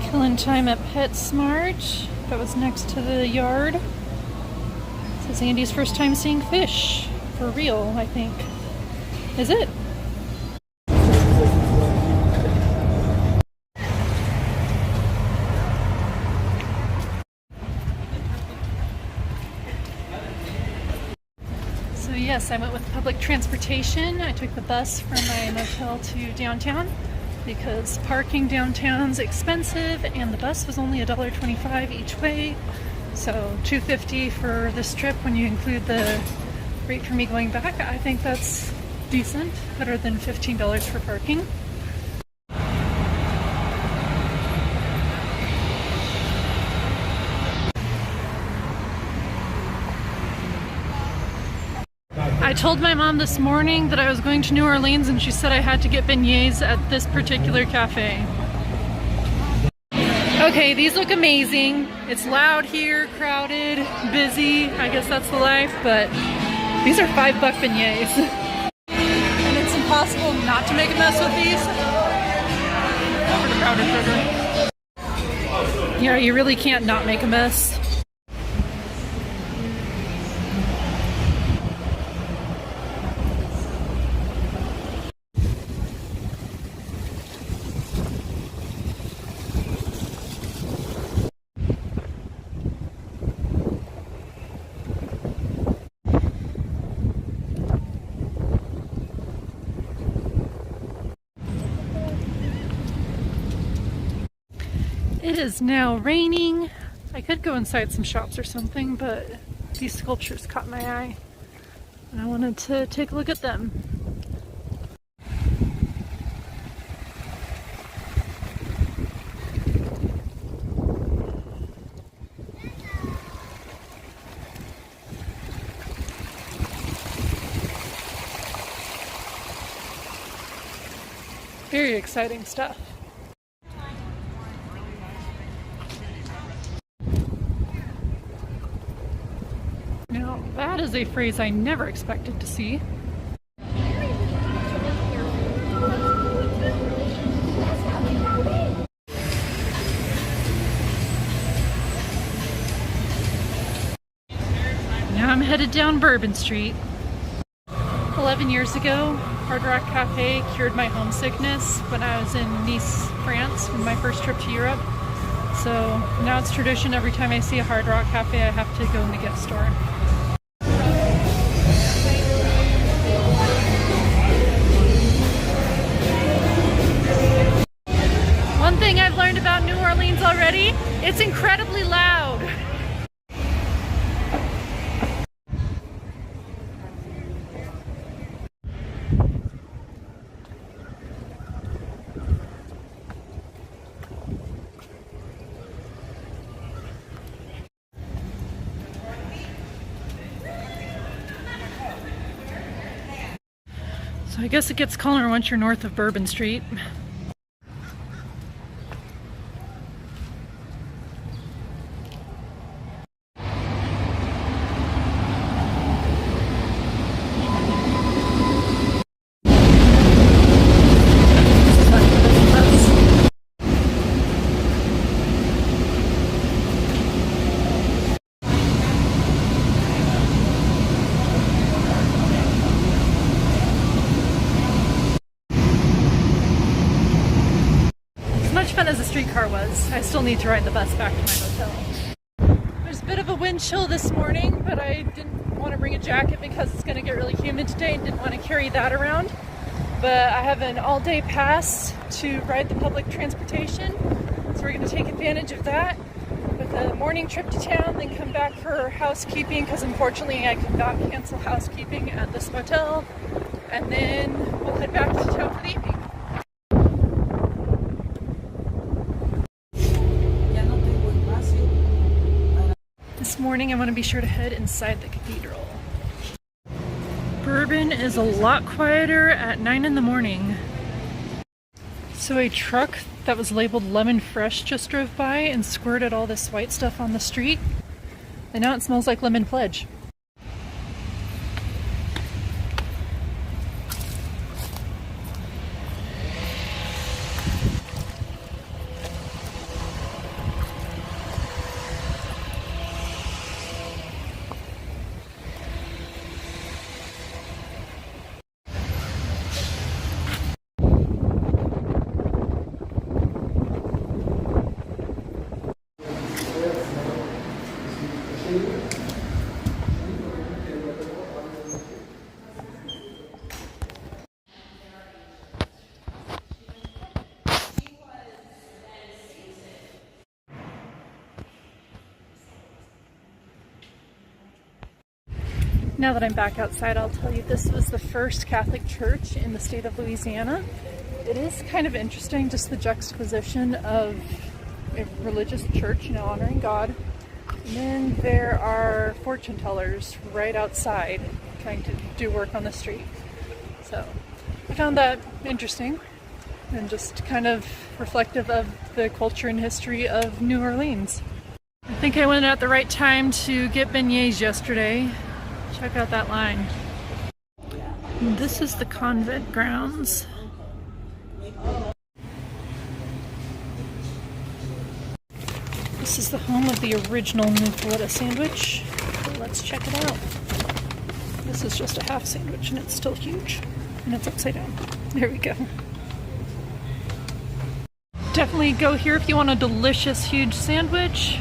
Killing time at PetSmart. That was next to the yard. This is Andy's first time seeing fish. For real, I think. Is it? So yes, I went with public transportation. I took the bus from my motel to downtown because parking downtown's expensive and the bus was only $1.25 each way. So $2.50 for this trip when you include the rate for me going back. I think that's decent, better than $15 for parking. I told my mom this morning that I was going to New Orleans and she said I had to get beignets at this particular cafe. Okay, these look amazing. It's loud here, crowded, busy. I guess that's the life, but these are $5 beignets. And it's impossible not to make a mess with these. For the powdered sugar. Yeah, you really can't not make a mess. It is now raining. I could go inside some shops or something, but these sculptures caught my eye and I wanted to take a look at them. Very exciting stuff. Now, that is a phrase I never expected to see. Now I'm headed down Bourbon Street. 11 years ago, Hard Rock Cafe cured my homesickness when I was in Nice, France, on my first trip to Europe. So now it's tradition, every time I see a Hard Rock Cafe, I have to go in the gift store. One thing I've learned about New Orleans already, it's incredibly loud. So I guess it gets calmer once you're north of Bourbon Street. Fun as the streetcar was, I still need to ride the bus back to my motel. There's a bit of a wind chill this morning, but I didn't want to bring a jacket because it's going to get really humid today and didn't want to carry that around. but I have an all-day pass to ride the public transportation, so we're going to take advantage of that with a morning trip to town, then come back for housekeeping, because unfortunately I could not cancel housekeeping at this motel, and then we'll head back to town for the evening. This morning I want to be sure to head inside the cathedral. Bourbon is a lot quieter at 9 in the morning. So a truck that was labeled Lemon Fresh just drove by and squirted all this white stuff on the street. And now it smells like Lemon Pledge. Now that I'm back outside, I'll tell you this was the first Catholic church in the state of Louisiana. It is kind of interesting, just the juxtaposition of a religious church, you know, honoring God. And then there are fortune tellers right outside trying to do work on the street. So I found that interesting and just kind of reflective of the culture and history of New Orleans. I think I went at the right time to get beignets yesterday. Check out that line. And this is the convent grounds. This is the home of the original Mufaletta sandwich. So let's check it out. This is just a half sandwich and it's still huge. And it's upside down. There we go. Definitely go here if you want a delicious, huge sandwich.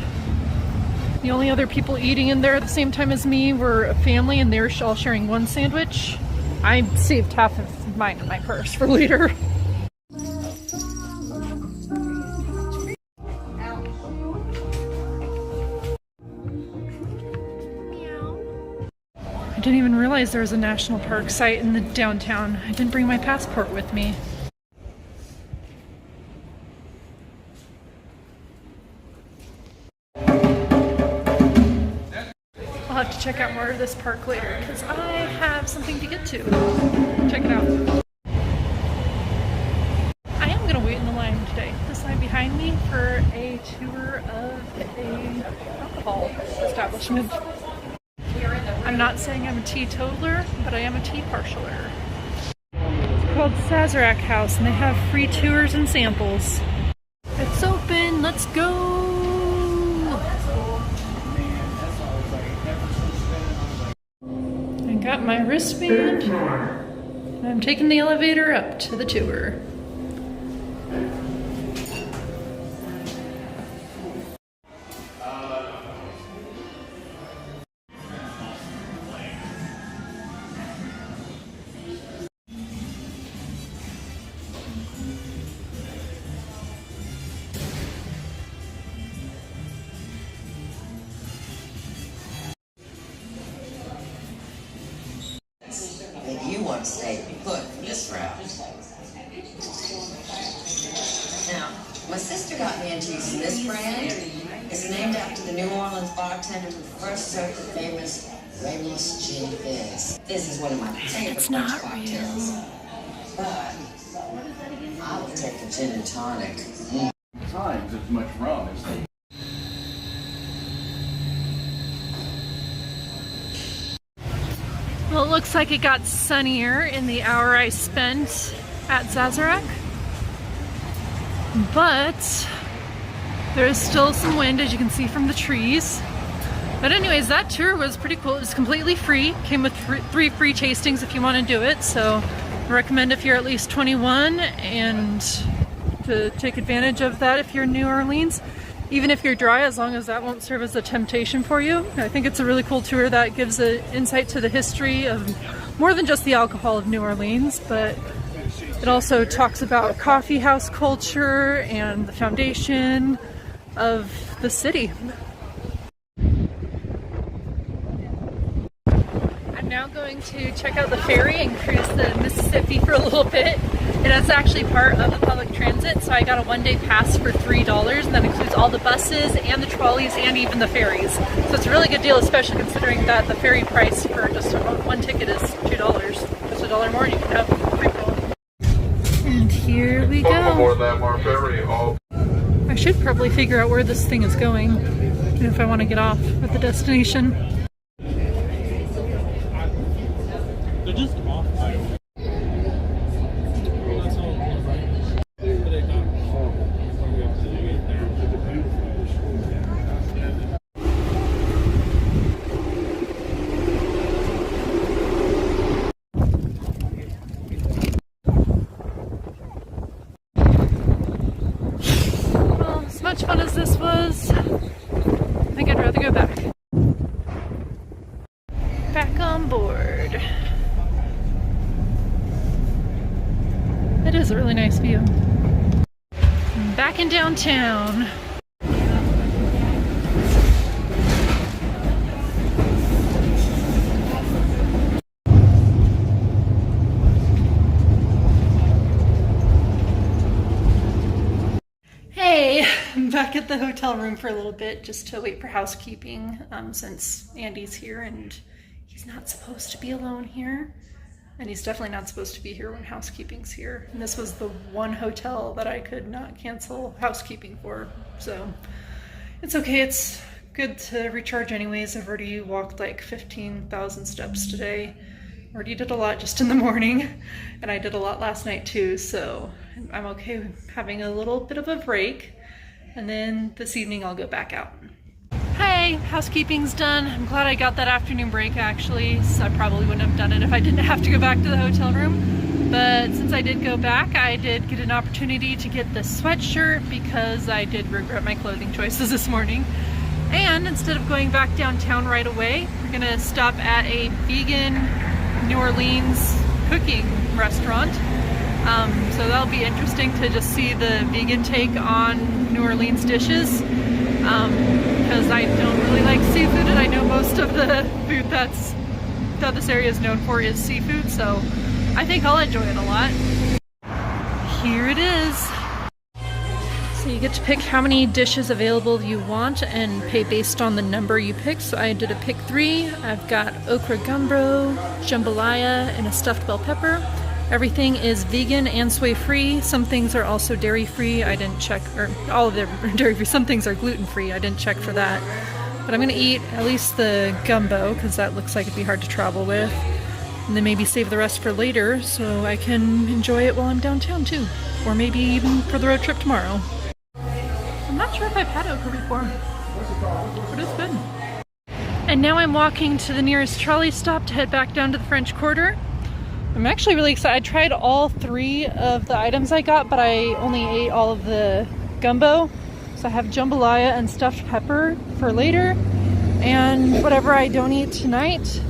The only other people eating in there at the same time as me were a family, and they were all sharing one sandwich. I saved half of mine in my purse for later. I didn't even realize there was a national park site in the downtown. I didn't bring my passport with me. I'll have to check out more of this park later because I have something to get to. Check it out. I am going to wait in the line today. This line behind me for a tour of a alcohol establishment. I'm not saying I'm a teetotaler, but I am a tea parceler. It's called Sazerac House and they have free tours and samples. It's open, let's go! Got my wristband, and I'm taking the elevator up to the tour. You want to stay put for this route. Now, my sister got me into using this brand. It's named after the New Orleans bartender who first served the famous Ramos Gin Fizz. This is one of my favorite cocktails. But I will take a gin and tonic. Times as much rum as they. Well, it looks like it got sunnier in the hour I spent at Sazerac, but there's still some wind, as you can see from the trees. But anyways, that tour was pretty cool. It was completely free. Came with 3 free tastings if you want to do it. So I recommend if you're at least 21 and to take advantage of that if you're in New Orleans. Even if you're dry, as long as that won't serve as a temptation for you. I think it's a really cool tour that gives an insight to the history of more than just the alcohol of New Orleans, but It also talks about coffee house culture and the foundation of the city. I'm now going to check out the ferry and cruise the Mississippi for a little bit. It is actually part of the public transit, so I got a one-day pass for $3, and that includes all the buses and the trolleys and even the ferries. So it's a really good deal, especially considering that the ferry price for just one ticket is $2. Just $1 more and you can have free roll. And here we go. I should probably figure out where this thing is going and if I want to get off at the destination. They're just off. Well, as much fun as this was, I think I'd rather go back. Back on board. It is a really nice view. Back in downtown. Hey, I'm back at the hotel room for a little bit just to wait for housekeeping since Andy's here and he's not supposed to be alone here. And he's definitely not supposed to be here when housekeeping's here. And this was the one hotel that I could not cancel housekeeping for. So it's okay, it's good to recharge anyways. I've already walked like 15,000 steps today. Already did a lot just in the morning. And I did a lot last night too, so I'm okay with having a little bit of a break. And then this evening I'll go back out. Hey, housekeeping's done. I'm glad I got that afternoon break actually. So I probably wouldn't have done it if I didn't have to go back to the hotel room. But since I did go back, I did get an opportunity to get the sweatshirt because I did regret my clothing choices this morning. And instead of going back downtown right away, we're gonna stop at a vegan New Orleans cooking restaurant. So that'll be interesting to just see the vegan take on New Orleans dishes. Because I don't really like seafood and I know most of the food that this area is known for is seafood, so I think I'll enjoy it a lot. Here it is. So you get to pick how many dishes available you want and pay based on the number you pick. So I did a pick 3. I've got okra gumbo, jambalaya, and a stuffed bell pepper. Everything is vegan and soy-free. Some things are also dairy-free. I didn't check, or all of them are dairy-free. Some things are gluten-free. I didn't check for that. But I'm gonna eat at least the gumbo because that looks like it'd be hard to travel with. And then maybe save the rest for later so I can enjoy it while I'm downtown too. Or maybe even for the road trip tomorrow. I'm not sure if I've had okra before, but it's good. And now I'm walking to the nearest trolley stop to head back down to the French Quarter. I'm actually really excited. I tried all 3 of the items I got, but I only ate all of the gumbo. So I have jambalaya and stuffed pepper for later. And whatever I don't eat tonight,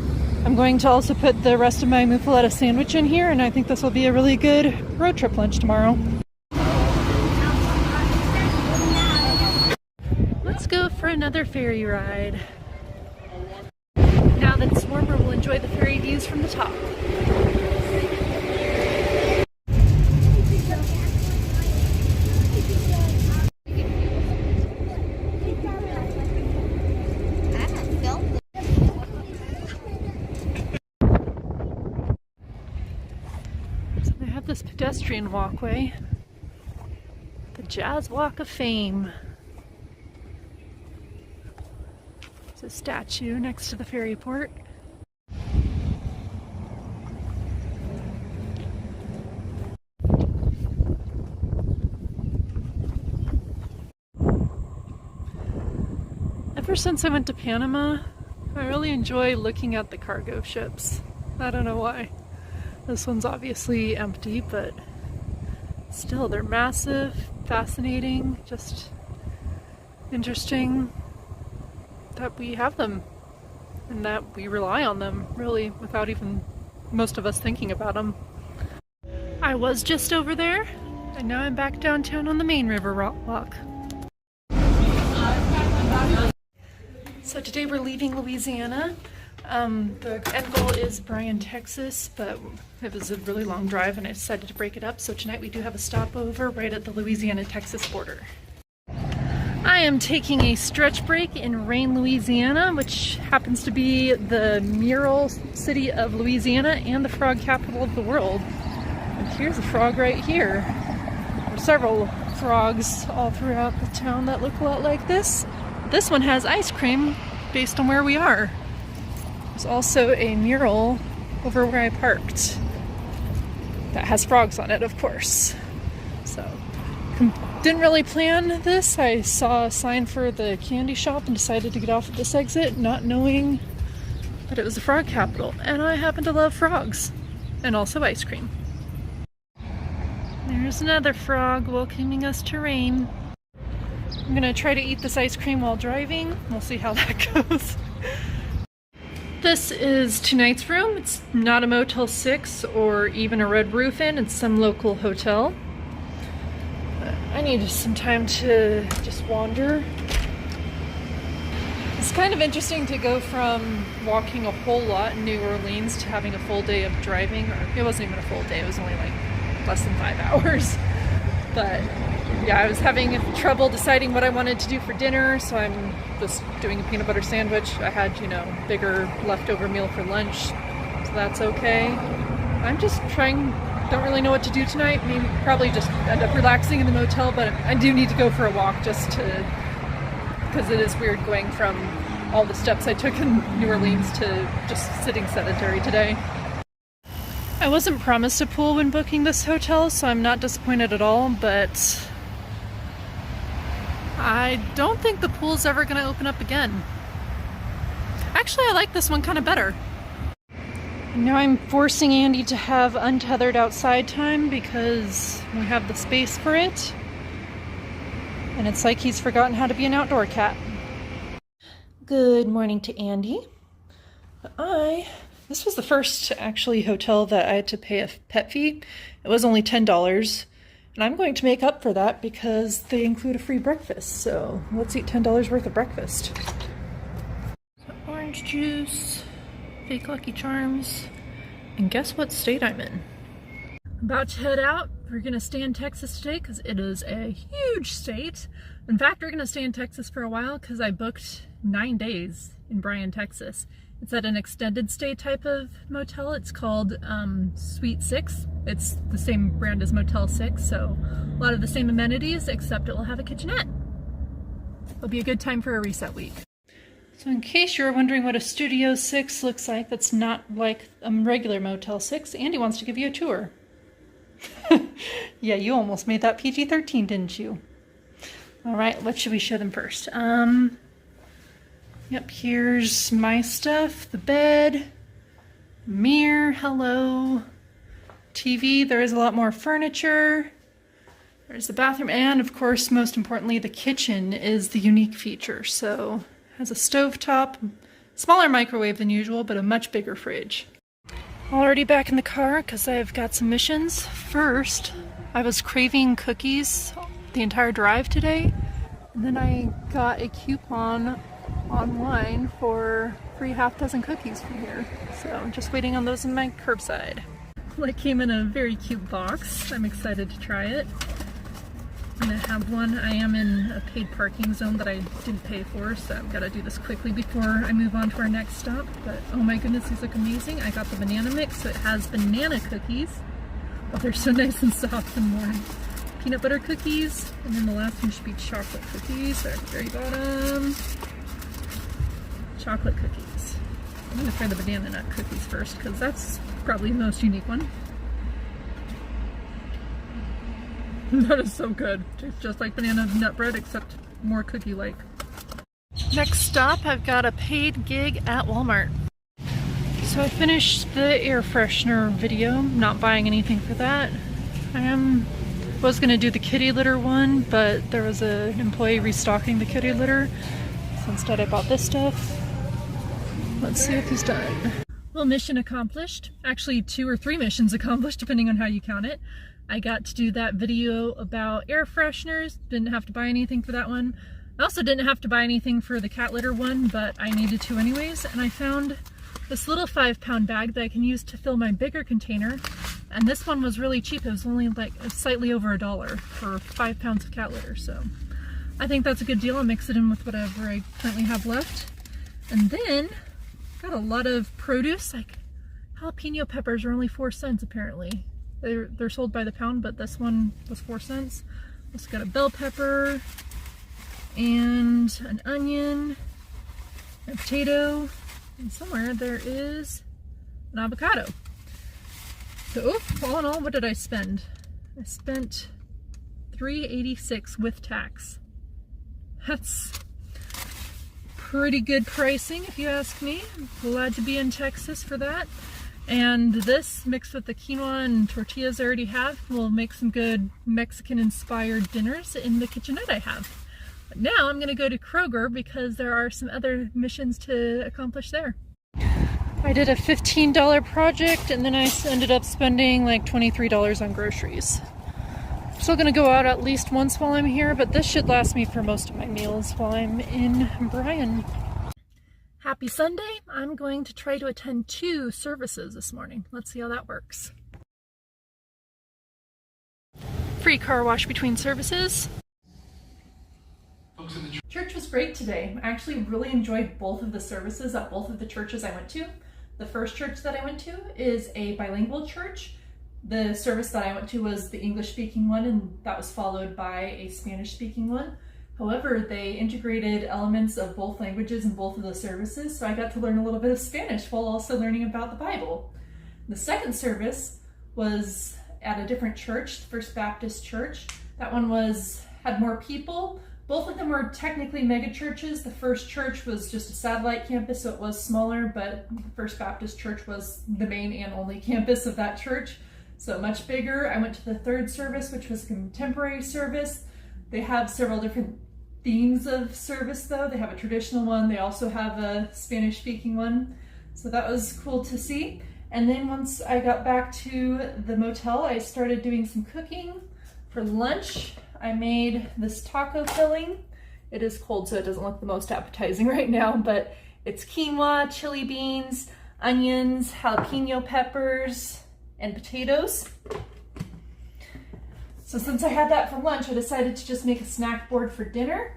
I'm going to also put the rest of my muffaletta sandwich in here, and I think this will be a really good road trip lunch tomorrow. Let's go for another ferry ride. Now that it's warmer, we'll enjoy the ferry views from the top. So they have this pedestrian walkway, the Jazz Walk of Fame. There's a statue next to the ferry port. Ever since I went to Panama, I really enjoy looking at the cargo ships. I don't know why. This one's obviously empty, but still, they're massive, fascinating, just interesting that we have them and that we rely on them, really, without even most of us thinking about them. I I was just over there, and now I'm back downtown on the main river walk. So today we're leaving Louisiana. The end goal is Bryan, Texas, but it was a really long drive and I decided to break it up. So tonight we do have a stopover right at the Louisiana-Texas border. I am taking a stretch break in Rayne, Louisiana, which happens to be the mural city of Louisiana and the frog capital of the world. And here's a frog right here. There are several frogs all throughout the town that look a lot like this. This one has ice cream based on where we are. There's also a mural over where I parked that has frogs on it, of course. So, didn't really plan this. I saw a sign for the candy shop and decided to get off at this exit, not knowing that it was the frog capital. And I happen to love frogs, and also ice cream. There's another frog welcoming us to Rayne. I'm gonna try to eat this ice cream while driving. We'll see how that goes. This is tonight's room. It's not a Motel 6 or even a Red Roof Inn. It's some local hotel. I need some time to just wander. It's kind of interesting to go from walking a whole lot in New Orleans to having a full day of driving. Or it wasn't even a full day, it was only like less than 5 hours. But yeah, I was having trouble deciding what I wanted to do for dinner, so I'm just doing a peanut butter sandwich. I had, you know, bigger leftover meal for lunch, so that's okay. I'm just trying, don't really know what to do tonight. Maybe probably just end up relaxing in the motel, but I do need to go for a walk just to, because it is weird going from all the steps I took in New Orleans to just sitting sedentary today. I wasn't promised a pool when booking this hotel, so I'm not disappointed at all, but I don't think the pool's ever going to open up again. Actually, I like this one kind of better. Now I'm forcing Andy to have untethered outside time because we have the space for it. And it's like he's forgotten how to be an outdoor cat. Good morning to Andy. This was the first actually hotel that I had to pay a pet fee. It was only $10. And I'm going to make up for that because they include a free breakfast. So let's eat $10 worth of breakfast. So orange juice, fake Lucky Charms, and guess what state I'm in? About to head out. We're gonna stay in Texas today because it is a huge state. In fact, we're gonna stay in Texas for a while because I booked 9 days in Bryan, Texas. It's at an extended stay type of motel. It's called Suite 6. It's the same brand as Motel 6, so a lot of the same amenities, except it will have a kitchenette. It'll be a good time for a reset week. So in case you're wondering what a Studio 6 looks like that's not like a regular Motel 6, Andy wants to give you a tour. Yeah, you almost made that PG-13, didn't you? All right, what should we show them first? Yep, here's my stuff, the bed, mirror, hello, TV, there is a lot more furniture, there's the bathroom, and of course, most importantly, the kitchen is the unique feature. So, it has a stovetop, smaller microwave than usual, but a much bigger fridge. Already back in the car because I've got some missions. First, I was craving cookies the entire drive today, and then I got a coupon online for free half-dozen cookies from here. So I'm just waiting on those in my curbside. Well, it came in a very cute box. I'm excited to try it. I'm gonna have one. I am in a paid parking zone that I didn't pay for, so I've got to do this quickly before I move on to our next stop. But oh my goodness, these look amazing. I got the banana mix, so it has banana cookies. Oh, they're so nice and soft and warm. Peanut butter cookies, and then the last one should be chocolate cookies. They're at the very bottom. Chocolate cookies. I'm gonna try the banana nut cookies first because that's probably the most unique one. That is so good. Tastes just like banana nut bread except more cookie-like. Next stop, I've got a paid gig at Walmart. So I finished the air freshener video, not buying anything for that. I was gonna do the kitty litter one, but there was an employee restocking the kitty litter. So instead I bought this stuff. Let's see if he's done. Well, mission accomplished. Actually, 2 or 3 missions accomplished, depending on how you count it. I got to do that video about air fresheners. Didn't have to buy anything for that one. I also didn't have to buy anything for the cat litter one, but I needed to anyways. And I found this little 5-pound bag that I can use to fill my bigger container. And this one was really cheap. It was only like slightly over $1 for 5 pounds of cat litter. So I think that's a good deal. I'll mix it in with whatever I currently have left. And then got a lot of produce, like jalapeno peppers are only 4 cents apparently. They're sold by the pound, but this one was 4 cents. Also got a bell pepper and an onion, a potato, and somewhere there is an avocado. So all in all, what did I spend? I spent $3.86 with tax. That's pretty good pricing if you ask me. I'm glad to be in Texas for that. And this mixed with the quinoa and tortillas I already have will make some good Mexican inspired dinners in the kitchenette I have. But now I'm gonna go to Kroger because there are some other missions to accomplish there. I did a $15 project and then I ended up spending like $23 on groceries. I'm still gonna go out at least once while I'm here, but this should last me for most of my meals while I'm in Bryan. Happy Sunday. I'm going to try to attend 2 services this morning. Let's see how that works. Free car wash between services. Church was great today. I actually really enjoyed both of the services at both of the churches I went to. The first church that I went to is a bilingual church. The service that I went to was the English-speaking one, and that was followed by a Spanish-speaking one. However, they integrated elements of both languages in both of the services, so I got to learn a little bit of Spanish while also learning about the Bible. The second service was at a different church, First Baptist Church. That one had more people. Both of them were technically mega churches. The first church was just a satellite campus, so it was smaller, but the First Baptist Church was the main and only campus of that church, so much bigger. I went to the third service, which was a contemporary service. They have several different themes of service though. They have a traditional one. They also have a Spanish speaking one. So that was cool to see. And then once I got back to the motel, I started doing some cooking. For lunch, I made this taco filling. It is cold, so it doesn't look the most appetizing right now, but it's quinoa, chili beans, onions, jalapeno peppers, and potatoes. So since I had that for lunch, I decided to just make a snack board for dinner,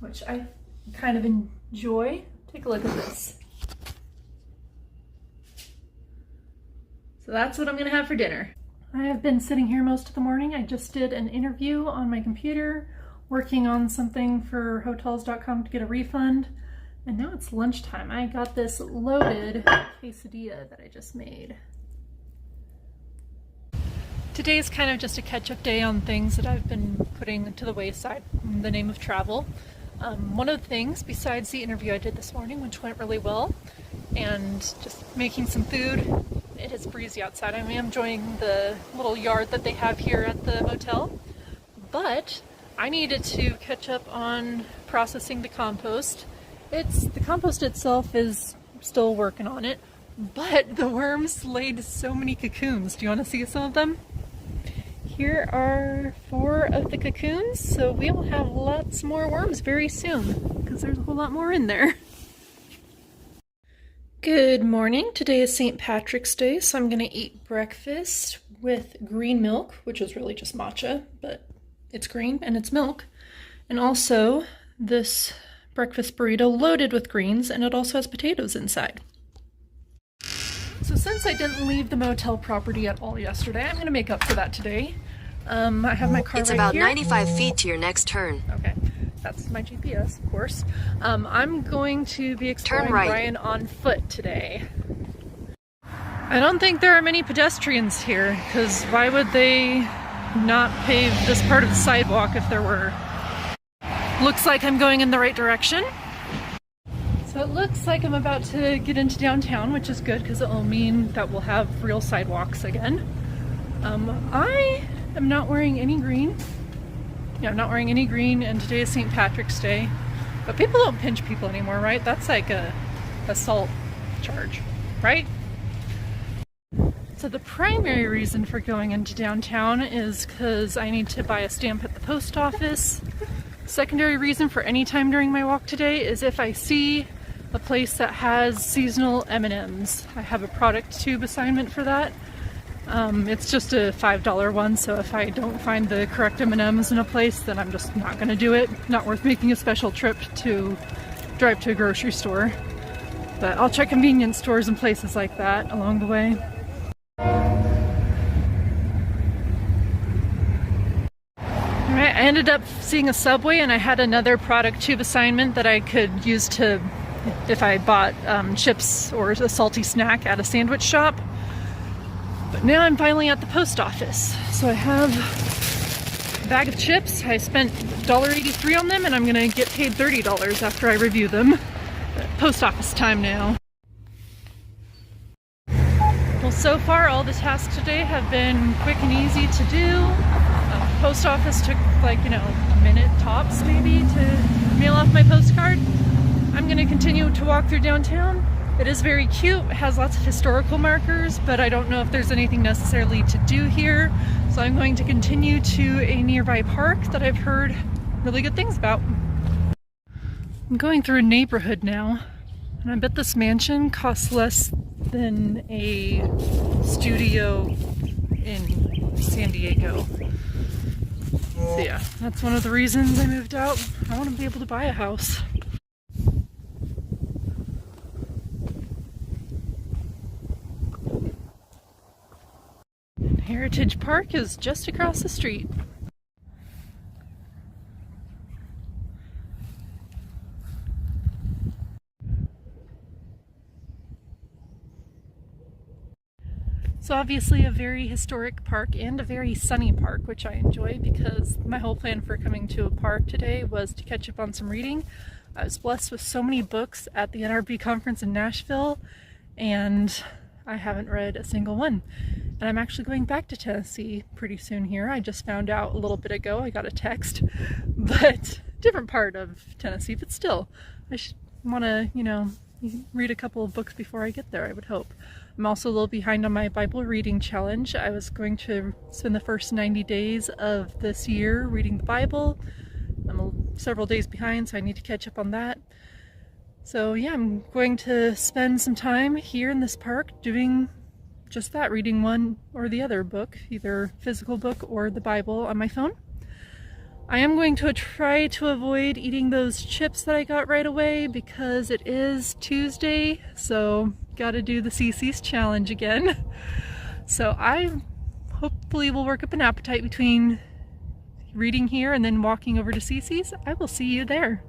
which I kind of enjoy. Take a look at this. So that's what I'm gonna have for dinner. I have been sitting here most of the morning. I just did an interview on my computer, working on something for Hotels.com to get a refund. And now it's lunchtime. I got this loaded quesadilla that I just made. Today is kind of just a catch-up day on things that I've been putting to the wayside in the name of travel. One of the things, besides the interview I did this morning, which went really well, and just making some food, it is breezy outside. I am enjoying the little yard that they have here at the motel, but I needed to catch up on processing the compost. The compost itself is still working on it, but the worms laid so many cocoons. Do you want to see some of them? Here are 4 of the cocoons, so we will have lots more worms very soon, because there's a whole lot more in there. Good morning. Today is St. Patrick's Day, so I'm going to eat breakfast with green milk, which is really just matcha, but it's green and it's milk. And also this breakfast burrito loaded with greens, and it also has potatoes inside. So since I didn't leave the motel property at all yesterday, I'm going to make up for that today. I have my car It's right about here. 95 feet to your next turn. Okay, that's my GPS, of course. I'm going to be exploring Bryan on foot today. I don't think there are many pedestrians here, because why would they not pave this part of the sidewalk if there were? Looks like I'm going in the right direction. So it looks like I'm about to get into downtown, which is good because it will mean that we'll have real sidewalks again. I am not wearing any green. Yeah, I'm not wearing any green, and today is St. Patrick's Day. But people don't pinch people anymore, right? That's like a assault charge. right? So the primary reason for going into downtown is because I need to buy a stamp at the post office. Secondary reason for any time during my walk today is if I see a place that has seasonal M&Ms. I have a product tube assignment for that. It's just a $5 one, so if I don't find the correct M&Ms in a place, then I'm just not gonna do it. Not worth making a special trip to drive to a grocery store. But I'll check convenience stores and places like that along the way. Alright, I ended up seeing a Subway and I had another product tube assignment that I could use to, if I bought chips or a salty snack at a sandwich shop. But now I'm finally at the post office. So I have a bag of chips. I spent $1.83 on them and I'm gonna get paid $30 after I review them. But post office time now. Well, so far all the tasks today have been quick and easy to do. Post office took like, a minute tops maybe to mail off my postcard. I'm gonna continue to walk through downtown. It is very cute, it has lots of historical markers, but I don't know if there's anything necessarily to do here. So I'm going to continue to a nearby park that I've heard really good things about. I'm going through a neighborhood now, and I bet this mansion costs less than a studio in San Diego. So yeah, that's one of the reasons I moved out. I want to be able to buy a house. And Heritage Park is just across the street. So obviously a very historic park and a very sunny park, which I enjoy because my whole plan for coming to a park today was to catch up on some reading. I was blessed with so many books at the NRB conference in Nashville, and I haven't read a single one. And I'm actually going back to Tennessee pretty soon here. I just found out a little bit ago, I got a text, but different part of Tennessee, but still, I want to, read a couple of books before I get there, I would hope. I'm also a little behind on my Bible reading challenge. I was going to spend the first 90 days of this year reading the Bible. I'm several days behind, so I need to catch up on that. So yeah, I'm going to spend some time here in this park doing just that, reading one or the other book, either physical book or the Bible on my phone. I am going to try to avoid eating those chips that I got right away because it is Tuesday, so gotta do the CC's challenge again. So I hopefully will work up an appetite between reading here and then walking over to CC's. I will see you there.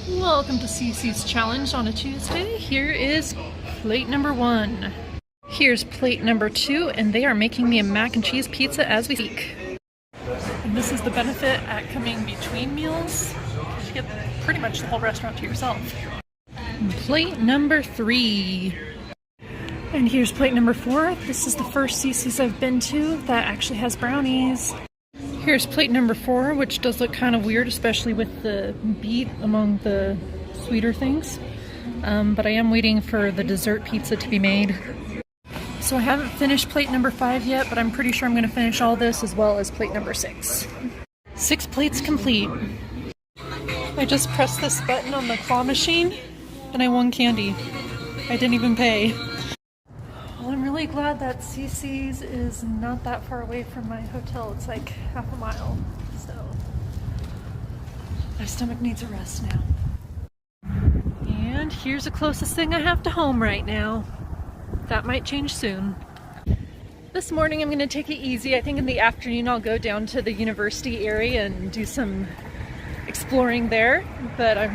Welcome to CC's challenge on a Tuesday. Here is plate number 1. Here's plate number 2, and they are making me a mac and cheese pizza as we speak. And this is the benefit at coming between meals. You get pretty much the whole restaurant to yourself. Plate number 3. And here's plate number 4. This is the first CC's I've been to that actually has brownies. Here's plate number 4, which does look kind of weird, especially with the beet among the sweeter things. But I am waiting for the dessert pizza to be made. So I haven't finished plate number 5 yet, but I'm pretty sure I'm going to finish all this as well as plate number 6. 6 plates complete. I just pressed this button on the claw machine and I won candy. I didn't even pay. Well, I'm really glad that CC's is not that far away from my hotel. It's like half a mile, so my stomach needs a rest now. And here's the closest thing I have to home right now. That might change soon. This morning I'm going to take it easy. I think in the afternoon I'll go down to the university area and do some exploring there, but I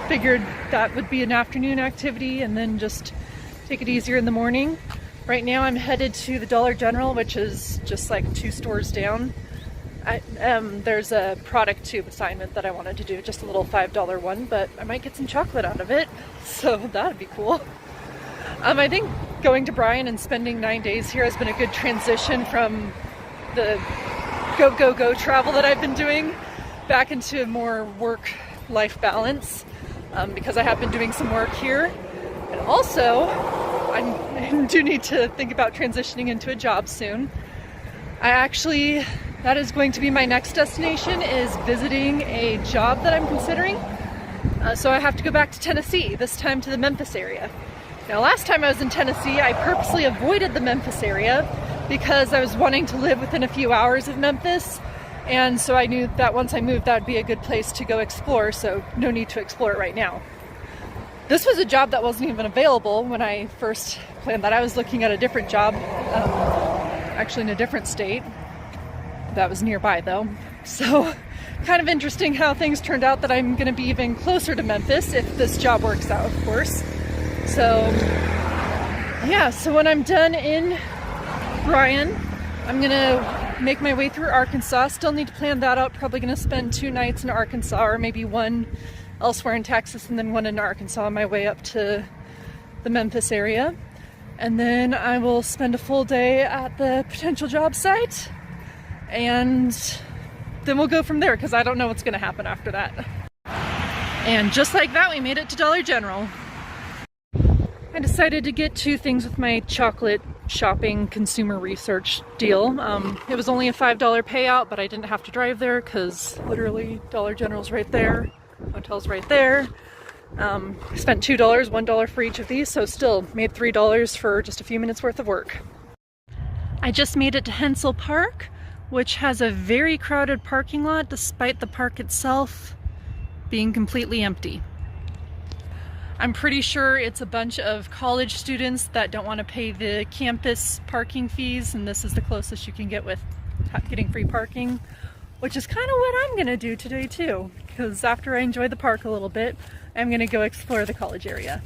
figured that would be an afternoon activity and then just take it easier in the morning. Right now I'm headed to the Dollar General, which is just like 2 stores down. There's a product tube assignment that I wanted to do, just a little $5 one, but I might get some chocolate out of it, so that'd be cool. I think going to Bryan and spending 9 days here has been a good transition from the go travel that I've been doing back into more work-life balance, because I have been doing some work here. And also, I do need to think about transitioning into a job soon. That is going to be my next destination, is visiting a job that I'm considering. So I have to go back to Tennessee, this time to the Memphis area. Now, last time I was in Tennessee, I purposely avoided the Memphis area because I was wanting to live within a few hours of Memphis. And so I knew that once I moved, that would be a good place to go explore, so no need to explore it right now. This was a job that wasn't even available when I first planned that. I was looking at a different job, actually in a different state. That was nearby though. So kind of interesting how things turned out, that I'm going to be even closer to Memphis if this job works out, of course. So yeah, so when I'm done in Bryan, I'm going to make my way through Arkansas. Still need to plan that out. Probably going to spend 2 nights in Arkansas, or maybe one elsewhere in Texas and then one in Arkansas on my way up to the Memphis area. And then I will spend a full day at the potential job site. And then we'll go from there, because I don't know what's going to happen after that. And just like that, we made it to Dollar General. I decided to get 2 things with my chocolate shopping consumer research deal. It was only a $5 payout, but I didn't have to drive there because literally Dollar General's right there, hotel's right there. I spent $2, $1 for each of these, so still made $3 for just a few minutes worth of work. I just made it to Hensel Park, which has a very crowded parking lot despite the park itself being completely empty. I'm pretty sure it's a bunch of college students that don't want to pay the campus parking fees, and this is the closest you can get with getting free parking, which is kind of what I'm gonna do today too, because after I enjoy the park a little bit, I'm gonna go explore the college area.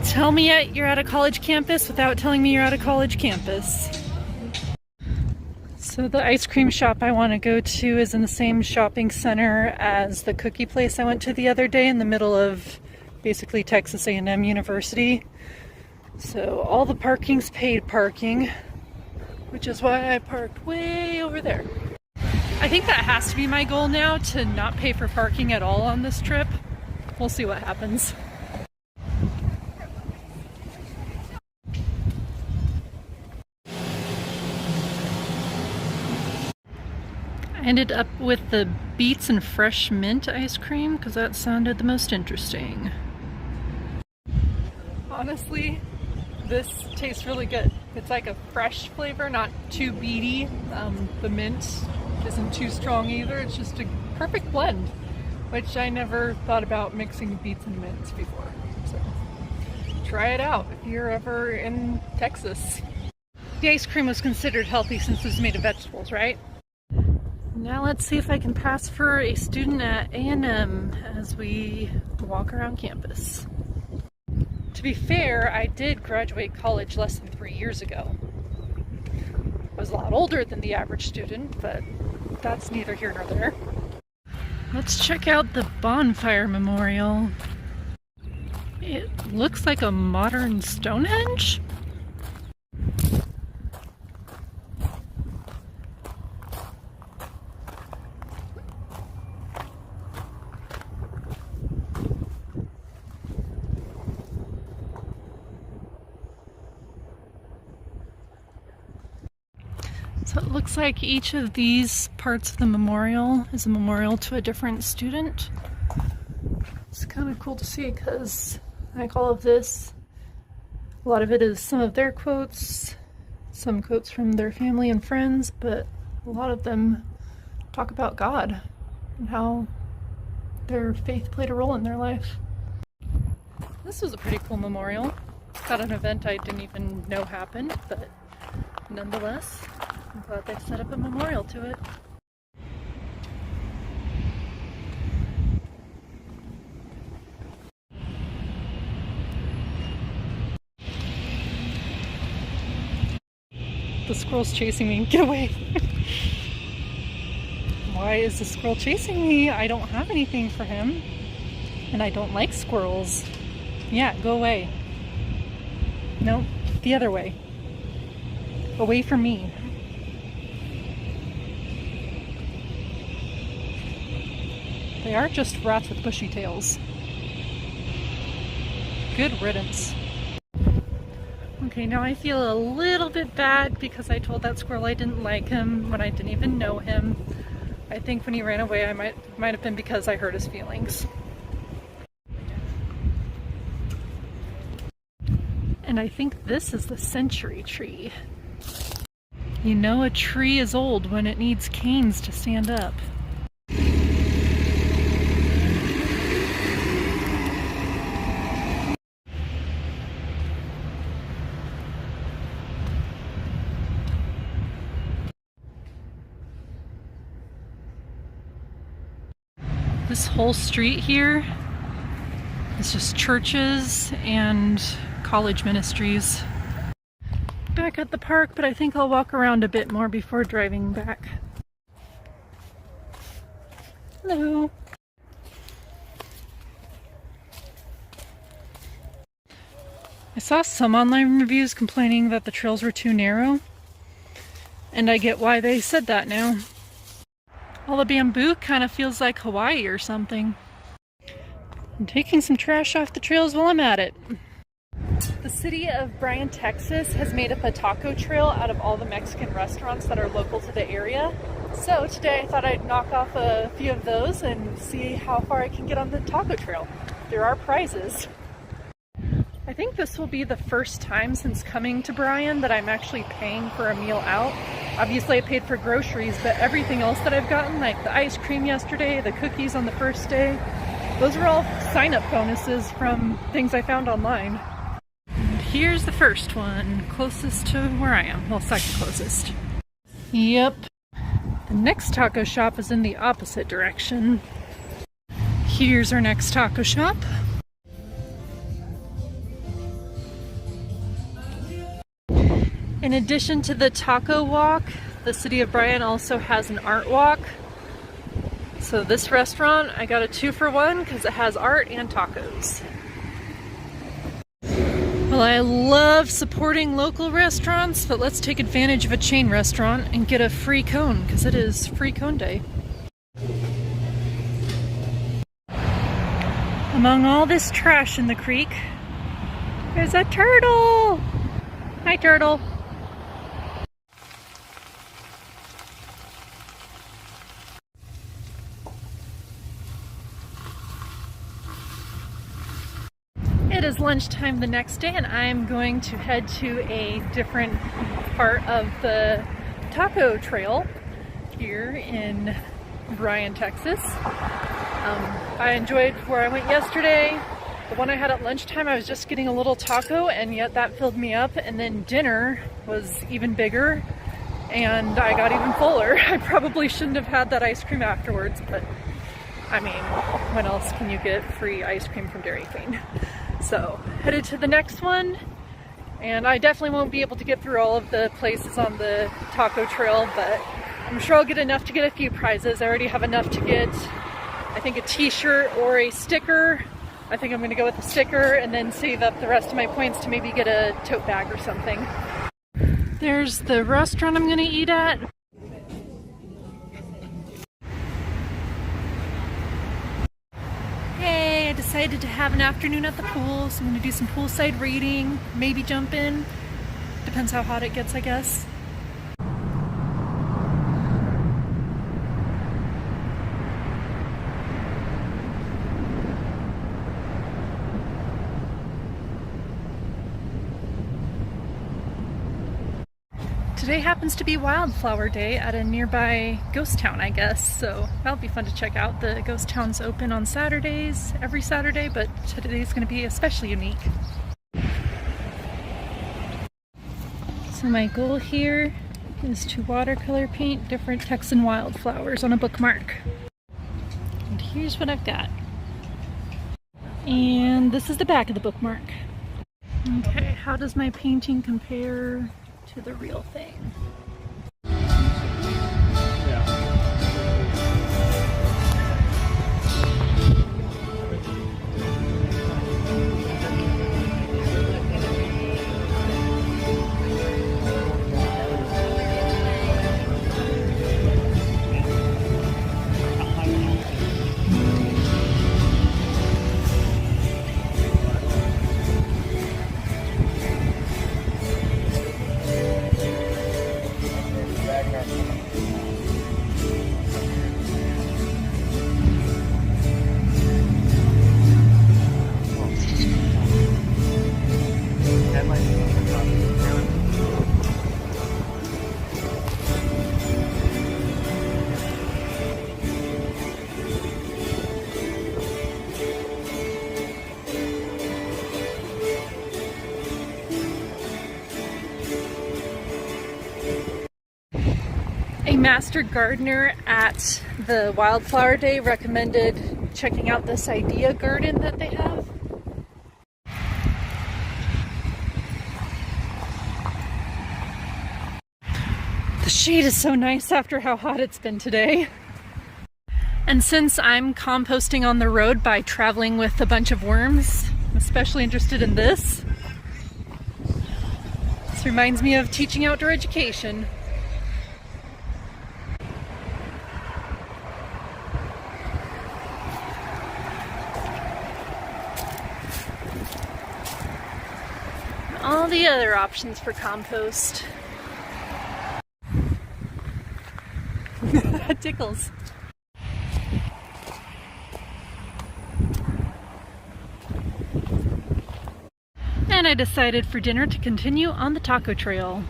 Tell me you're at a college campus without telling me you're at a college campus. So the ice cream shop I want to go to is in the same shopping center as the cookie place I went to the other day, in the middle of basically Texas A&M University. So all the parking's paid parking, which is why I parked way over there. I think that has to be my goal now, to not pay for parking at all on this trip. We'll see what happens. I ended up with the beets and fresh mint ice cream because that sounded the most interesting. Honestly, this tastes really good. It's like a fresh flavor, not too beety. The mint isn't too strong either. It's just a perfect blend, which I never thought about mixing beets and mints before. So try it out if you're ever in Texas. The ice cream was considered healthy since it was made of vegetables, right? Now let's see if I can pass for a student at A&M as we walk around campus. To be fair, I did graduate college less than 3 years ago. I was a lot older than the average student, but that's neither here nor there. Let's check out the Bonfire Memorial. It looks like a modern Stonehenge. So it looks like each of these parts of the memorial is a memorial to a different student. It's kind of cool to see because, like all of this, a lot of it is some of their quotes, some quotes from their family and friends, but a lot of them talk about God and how their faith played a role in their life. This was a pretty cool memorial. It's got an event I didn't even know happened, but nonetheless, I'm glad they set up a memorial to it. The squirrel's chasing me. Get away! Why is the squirrel chasing me? I don't have anything for him. And I don't like squirrels. Yeah, go away. No, the other way. away from me. They are just rats with bushy tails. Good riddance. Okay, now I feel a little bit bad because I told that squirrel I didn't like him when I didn't even know him. I think when he ran away, I might have been because I hurt his feelings. And I think this is the century tree. You know a tree is old when it needs canes to stand up. This whole street here is just churches and college ministries. Back at the park, but I think I'll walk around a bit more before driving back. Hello. I saw some online reviews complaining that the trails were too narrow, and I get why they said that now. All the bamboo kind of feels like Hawaii or something. I'm taking some trash off the trails while I'm at it. The city of Bryan, Texas has made up a taco trail out of all the Mexican restaurants that are local to the area. So today I thought I'd knock off a few of those and see how far I can get on the taco trail. There are prizes. I think this will be the first time since coming to Bryan that I'm actually paying for a meal out. Obviously I paid for groceries, but everything else that I've gotten, like the ice cream yesterday, the cookies on the first day, those were all sign-up bonuses from things I found online. And here's the first one, closest to where I am. Well, second closest. Yep. The next taco shop is in the opposite direction. Here's our next taco shop. In addition to the taco walk, the city of Bryan also has an art walk. So this restaurant, I got a 2-for-1 because it has art and tacos. Well, I love supporting local restaurants, but let's take advantage of a chain restaurant and get a free cone because it is free cone day. Among all this trash in the creek, there's a turtle! Hi, turtle. It is lunchtime the next day and I'm going to head to a different part of the taco trail here in Bryan, Texas. I enjoyed where I went yesterday. The one I had at lunchtime, I was just getting a little taco and yet that filled me up, and then dinner was even bigger and I got even fuller. I probably shouldn't have had that ice cream afterwards, but I mean, when else can you get free ice cream from Dairy Queen? So, headed to the next one, and I definitely won't be able to get through all of the places on the taco trail, but I'm sure I'll get enough to get a few prizes. I already have enough to get, I think, a t-shirt or a sticker. I think I'm going to go with the sticker and then save up the rest of my points to maybe get a tote bag or something. There's the restaurant I'm going to eat at. Hey, I decided to have an afternoon at the pool, so I'm going to do some poolside reading, maybe jump in. Depends how hot it gets, I guess. Today happens to be Wildflower Day at a nearby ghost town, I guess, so that'll be fun to check out. The ghost town's open on Saturdays, every Saturday, but today's going to be especially unique. So my goal here is to watercolor paint different Texan wildflowers on a bookmark. And here's what I've got. And this is the back of the bookmark. Okay, how does my painting compare to the real thing? A master gardener at the Wildflower Day recommended checking out this idea garden that they have. The shade is so nice after how hot it's been today. And since I'm composting on the road by traveling with a bunch of worms, I'm especially interested in this. This reminds me of teaching outdoor education. All the other options for compost. Tickles. And I decided for dinner to continue on the taco trail.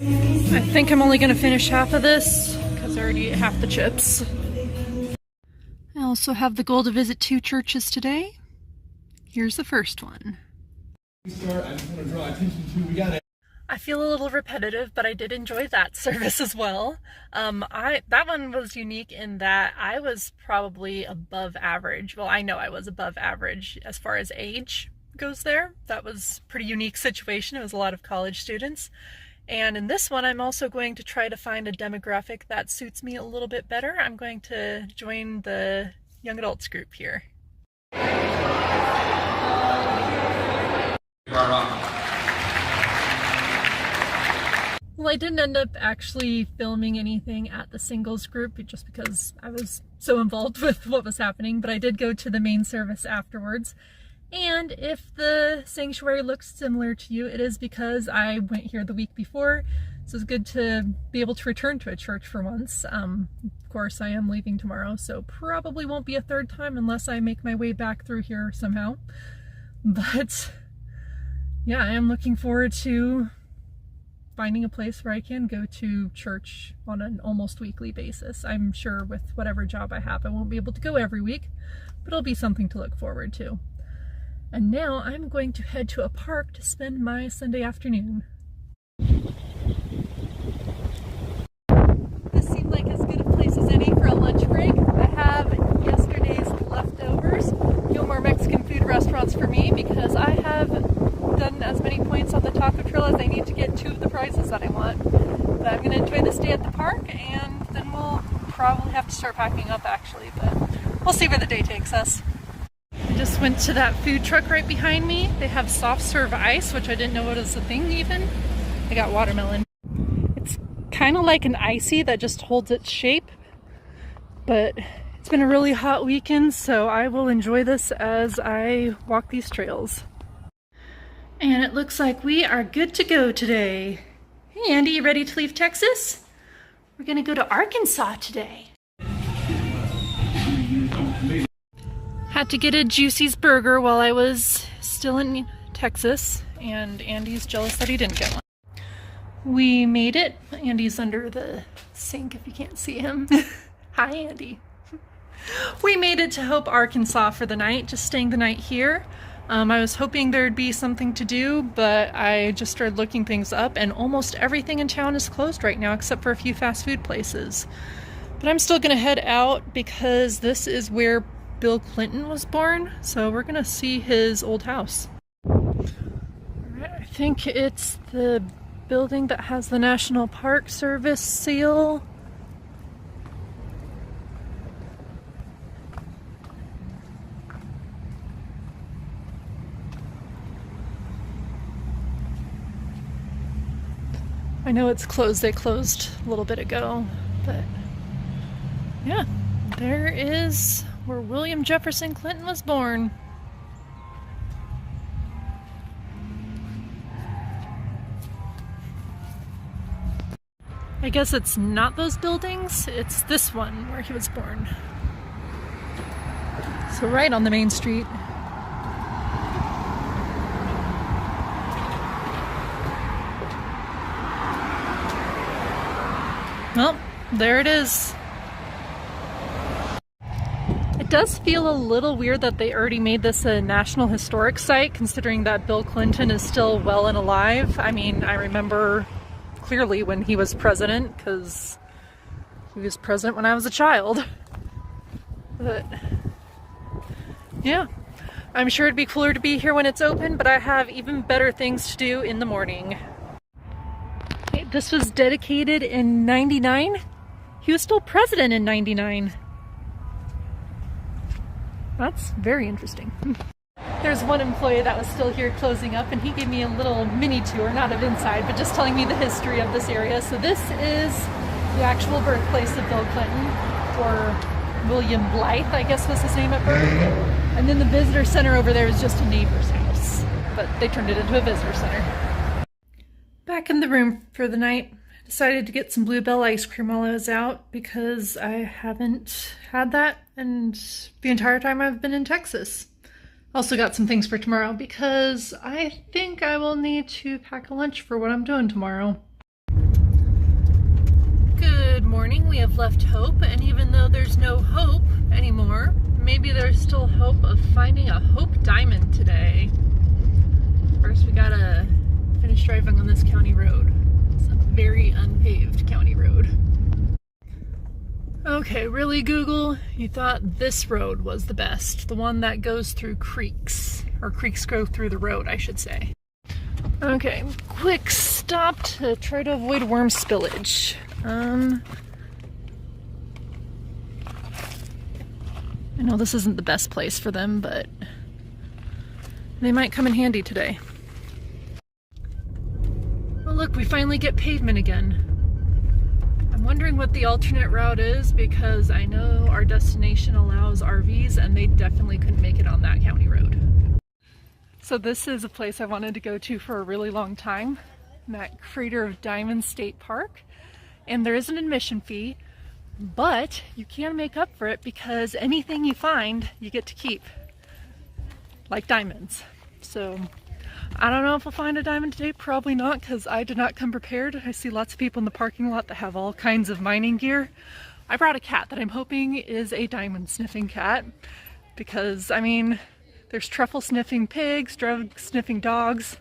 I think I'm only going to finish half of this because I already ate half the chips. I also have the goal to visit 2 churches today. Here's the first one. I just want to draw attention to, I feel a little repetitive, but I did enjoy that service as well. That one was unique in that I was probably above average. Well, I know I was above average as far as age goes there. That was a pretty unique situation. It was a lot of college students. And in this one, I'm also going to try to find a demographic that suits me a little bit better. I'm going to join the young adults group here. Well, I didn't end up actually filming anything at the singles group just because I was so involved with what was happening, but I did go to the main service afterwards. And if the sanctuary looks similar to you, it is because I went here the week before, so it's good to be able to return to a church for once. Of course, I am leaving tomorrow, so probably won't be a third time unless I make my way back through here somehow. But yeah, I am looking forward to finding a place where I can go to church on an almost weekly basis. I'm sure with whatever job I have, I won't be able to go every week, but it'll be something to look forward to. And now I'm going to head to a park to spend my Sunday afternoon. This seemed like as good a place as any for a lunch break. I have yesterday's leftovers. Gilmore Mexican food restaurants for me because I have done as many points on the taco trail as I need to get 2 of the prizes that I want. But I'm going to enjoy this day at the park, and then we'll probably have to start packing up actually, but we'll see where the day takes us. I just went to that food truck right behind me. They have soft serve ice, which I didn't know was a thing even. I got watermelon. It's kind of like an icy that just holds its shape, but it's been a really hot weekend, so I will enjoy this as I walk these trails. And it looks like we are good to go today. Hey Andy, you ready to leave Texas? We're gonna go to Arkansas today. Had to get a Juicy's burger while I was still in Texas, and Andy's jealous that he didn't get one. We made it. Andy's under the sink if you can't see him. Hi Andy. We made it to Hope, Arkansas for the night, just staying the night here. I was hoping there'd be something to do, but I just started looking things up, and almost everything in town is closed right now except for a few fast food places. But I'm still gonna head out because this is where Bill Clinton was born, so we're gonna see his old house. Alright, I think it's the building that has the National Park Service seal. I know it's closed, they closed a little bit ago, but yeah, there is where William Jefferson Clinton was born. I guess it's not those buildings, it's this one where he was born. So right on the main street. Well, there it is. It does feel a little weird that they already made this a National Historic Site, considering that Bill Clinton is still well and alive. I mean, I remember clearly when he was president, because He was present when I was a child. But yeah, I'm sure it'd be cooler to be here when it's open, but I have even better things to do in the morning. Okay, this was dedicated in '99. He was still president in '99. That's very interesting. There's one employee that was still here closing up, and he gave me a little mini tour, not of inside, but just telling me the history of this area. So this is the actual birthplace of Bill Clinton, or William Blythe, I guess was his name at birth. And then the visitor center over there is just a neighbor's house, but they turned it into a visitor center. Back in the room for the night, I decided to get some Bluebell ice cream while I was out because I haven't had that and the entire time I've been in Texas. Also got some things for tomorrow because I think I will need to pack a lunch for what I'm doing tomorrow. Good morning. We have left Hope, and even though there's no hope anymore, maybe there's still hope of finding a Hope diamond today. First, we gotta finish driving on this county road. It's a very unpaved county road. Okay, really, Google? You thought this road was the best. The one that goes through creeks. Or creeks go through the road, I should say. Okay, quick stop to try to avoid worm spillage. I know this isn't the best place for them, but they might come in handy today. Well, look, we finally get pavement again. I'm wondering what the alternate route is because I know our destination allows RVs and they definitely couldn't make it on that county road. So this is a place I wanted to go to for a really long time, that Crater of Diamonds State Park. And there is an admission fee, but you can make up for it because anything you find, you get to keep. Like diamonds. So I don't know if we'll find a diamond today, probably not, because I did not come prepared. I see lots of people in the parking lot that have all kinds of mining gear. I brought a cat that I'm hoping is a diamond sniffing cat, because, I mean, there's truffle sniffing pigs, drug sniffing dogs.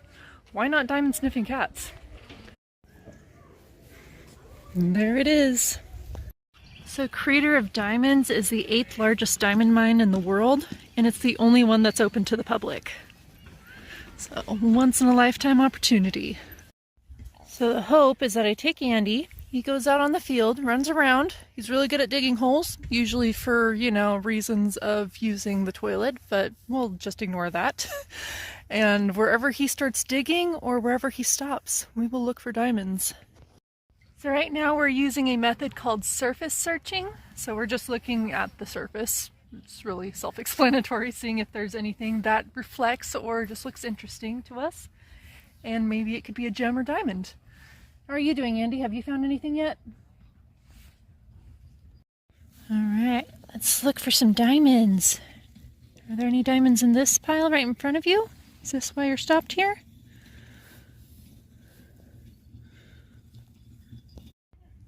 Why not diamond sniffing cats? And there it is. So Crater of Diamonds is the 8th largest diamond mine in the world, and it's the only one that's open to the public. So, once in a lifetime opportunity. So the hope is that I take Andy, he goes out on the field, runs around. He's really good at digging holes, usually for, you know, reasons of using the toilet, but we'll just ignore that. And wherever he starts digging or wherever he stops, we will look for diamonds. So right now we're using a method called surface searching. So we're just looking at the surface. It's really self-explanatory, seeing if there's anything that reflects or just looks interesting to us. And maybe it could be a gem or diamond. How are you doing, Andy? Have you found anything yet? All right, let's look for some diamonds. Are there any diamonds in this pile right in front of you? Is this why you're stopped here?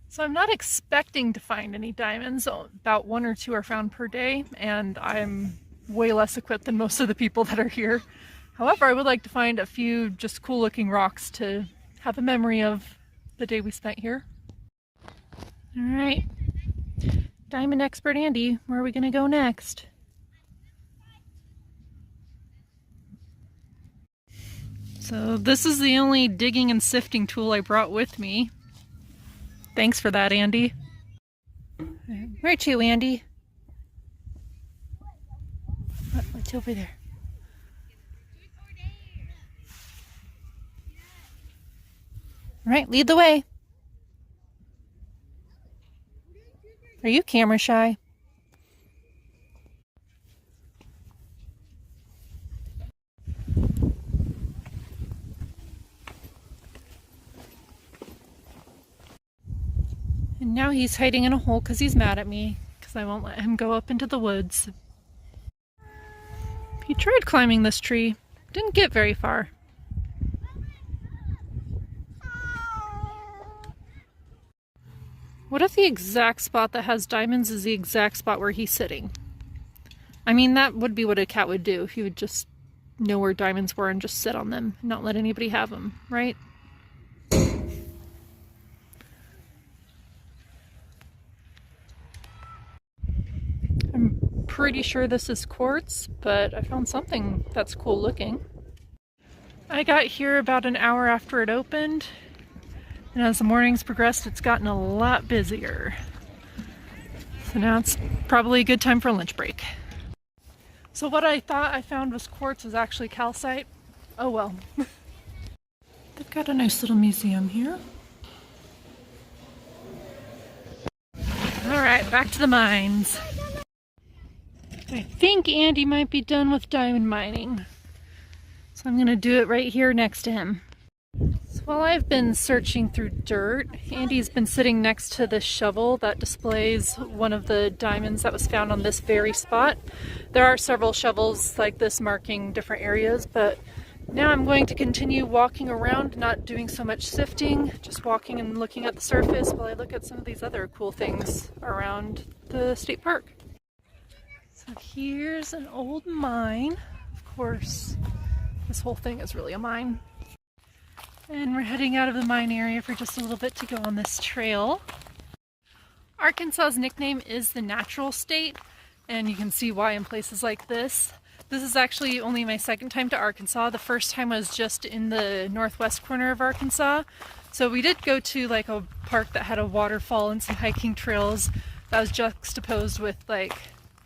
So I'm not expecting to find any diamonds. About 1 or 2 are found per day, and I'm way less equipped than most of the people that are here. However, I would like to find a few just cool looking rocks to have a memory of the day we spent here. All right, diamond expert Andy, where are we gonna go next? So this is the only digging and sifting tool I brought with me. Thanks for that, Andy. Where to, Andy? What's over there? All right, lead the way. Are you camera shy? And now he's hiding in a hole because he's mad at me because I won't let him go up into the woods. He tried climbing this tree, didn't get very far. What if the exact spot that has diamonds is the exact spot where he's sitting? I mean, that would be what a cat would do. He would just know where diamonds were and just sit on them, and not let anybody have them, right? pretty sure this is quartz, but I found something that's cool looking. I got here about an hour after it opened, and as the morning's progressed, it's gotten a lot busier. So now it's probably a good time for a lunch break. So what I thought I found was quartz was actually calcite. Oh well. They've got a nice little museum here. Alright, back to the mines. I think Andy might be done with diamond mining. So I'm gonna do it right here next to him. So while I've been searching through dirt, Andy's been sitting next to this shovel that displays one of the diamonds that was found on this very spot. There are several shovels like this marking different areas, but now I'm going to continue walking around, not doing so much sifting, just walking and looking at the surface while I look at some of these other cool things around the state park. So here's an old mine. Of course, this whole thing is really a mine. And we're heading out of the mine area for just a little bit to go on this trail. Arkansas's nickname is the natural state, and you can see why in places like this. This is actually only my second time to Arkansas. The first time was just in the northwest corner of Arkansas. So we did go to like a park that had a waterfall and some hiking trails that was juxtaposed with like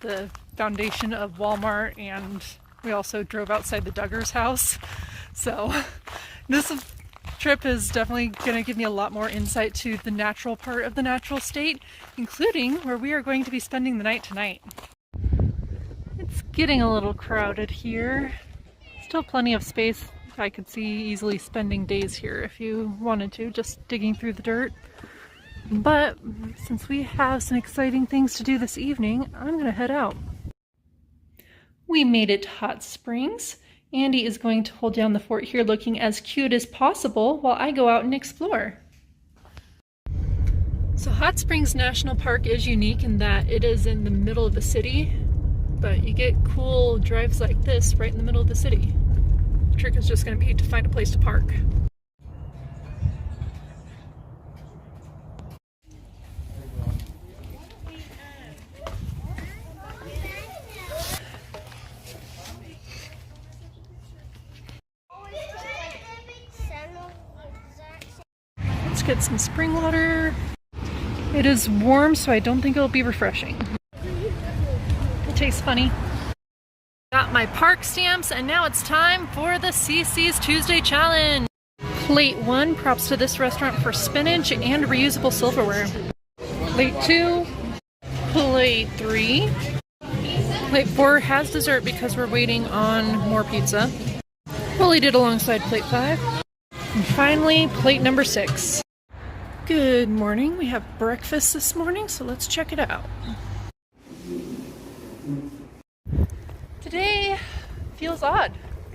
the foundation of Walmart, and we also drove outside the Duggar's house. So this trip is definitely going to give me a lot more insight to the natural part of the natural state, including where we are going to be spending the night tonight. It's getting a little crowded here. Still plenty of space. I could see easily spending days here if you wanted to, just digging through the dirt. But since we have some exciting things to do this evening, I'm going to head out. We made it to Hot Springs. Andy is going to hold down the fort here looking as cute as possible while I go out and explore. So Hot Springs National Park is unique in that it is in the middle of the city, but you get cool drives like this right in the middle of the city. The trick is just going to be to find a place to park. Let's get some spring water. It is warm, so I don't think it'll be refreshing. It tastes funny. Got my park stamps, and now it's time for the CC's Tuesday Challenge. Plate 1, props to this restaurant for spinach and reusable silverware. Plate 2, plate 3. Plate 4 has dessert because we're waiting on more pizza. We'll eat it alongside plate 5. And finally, plate number 6. Good morning. We have breakfast this morning, so let's check it out. Today feels odd.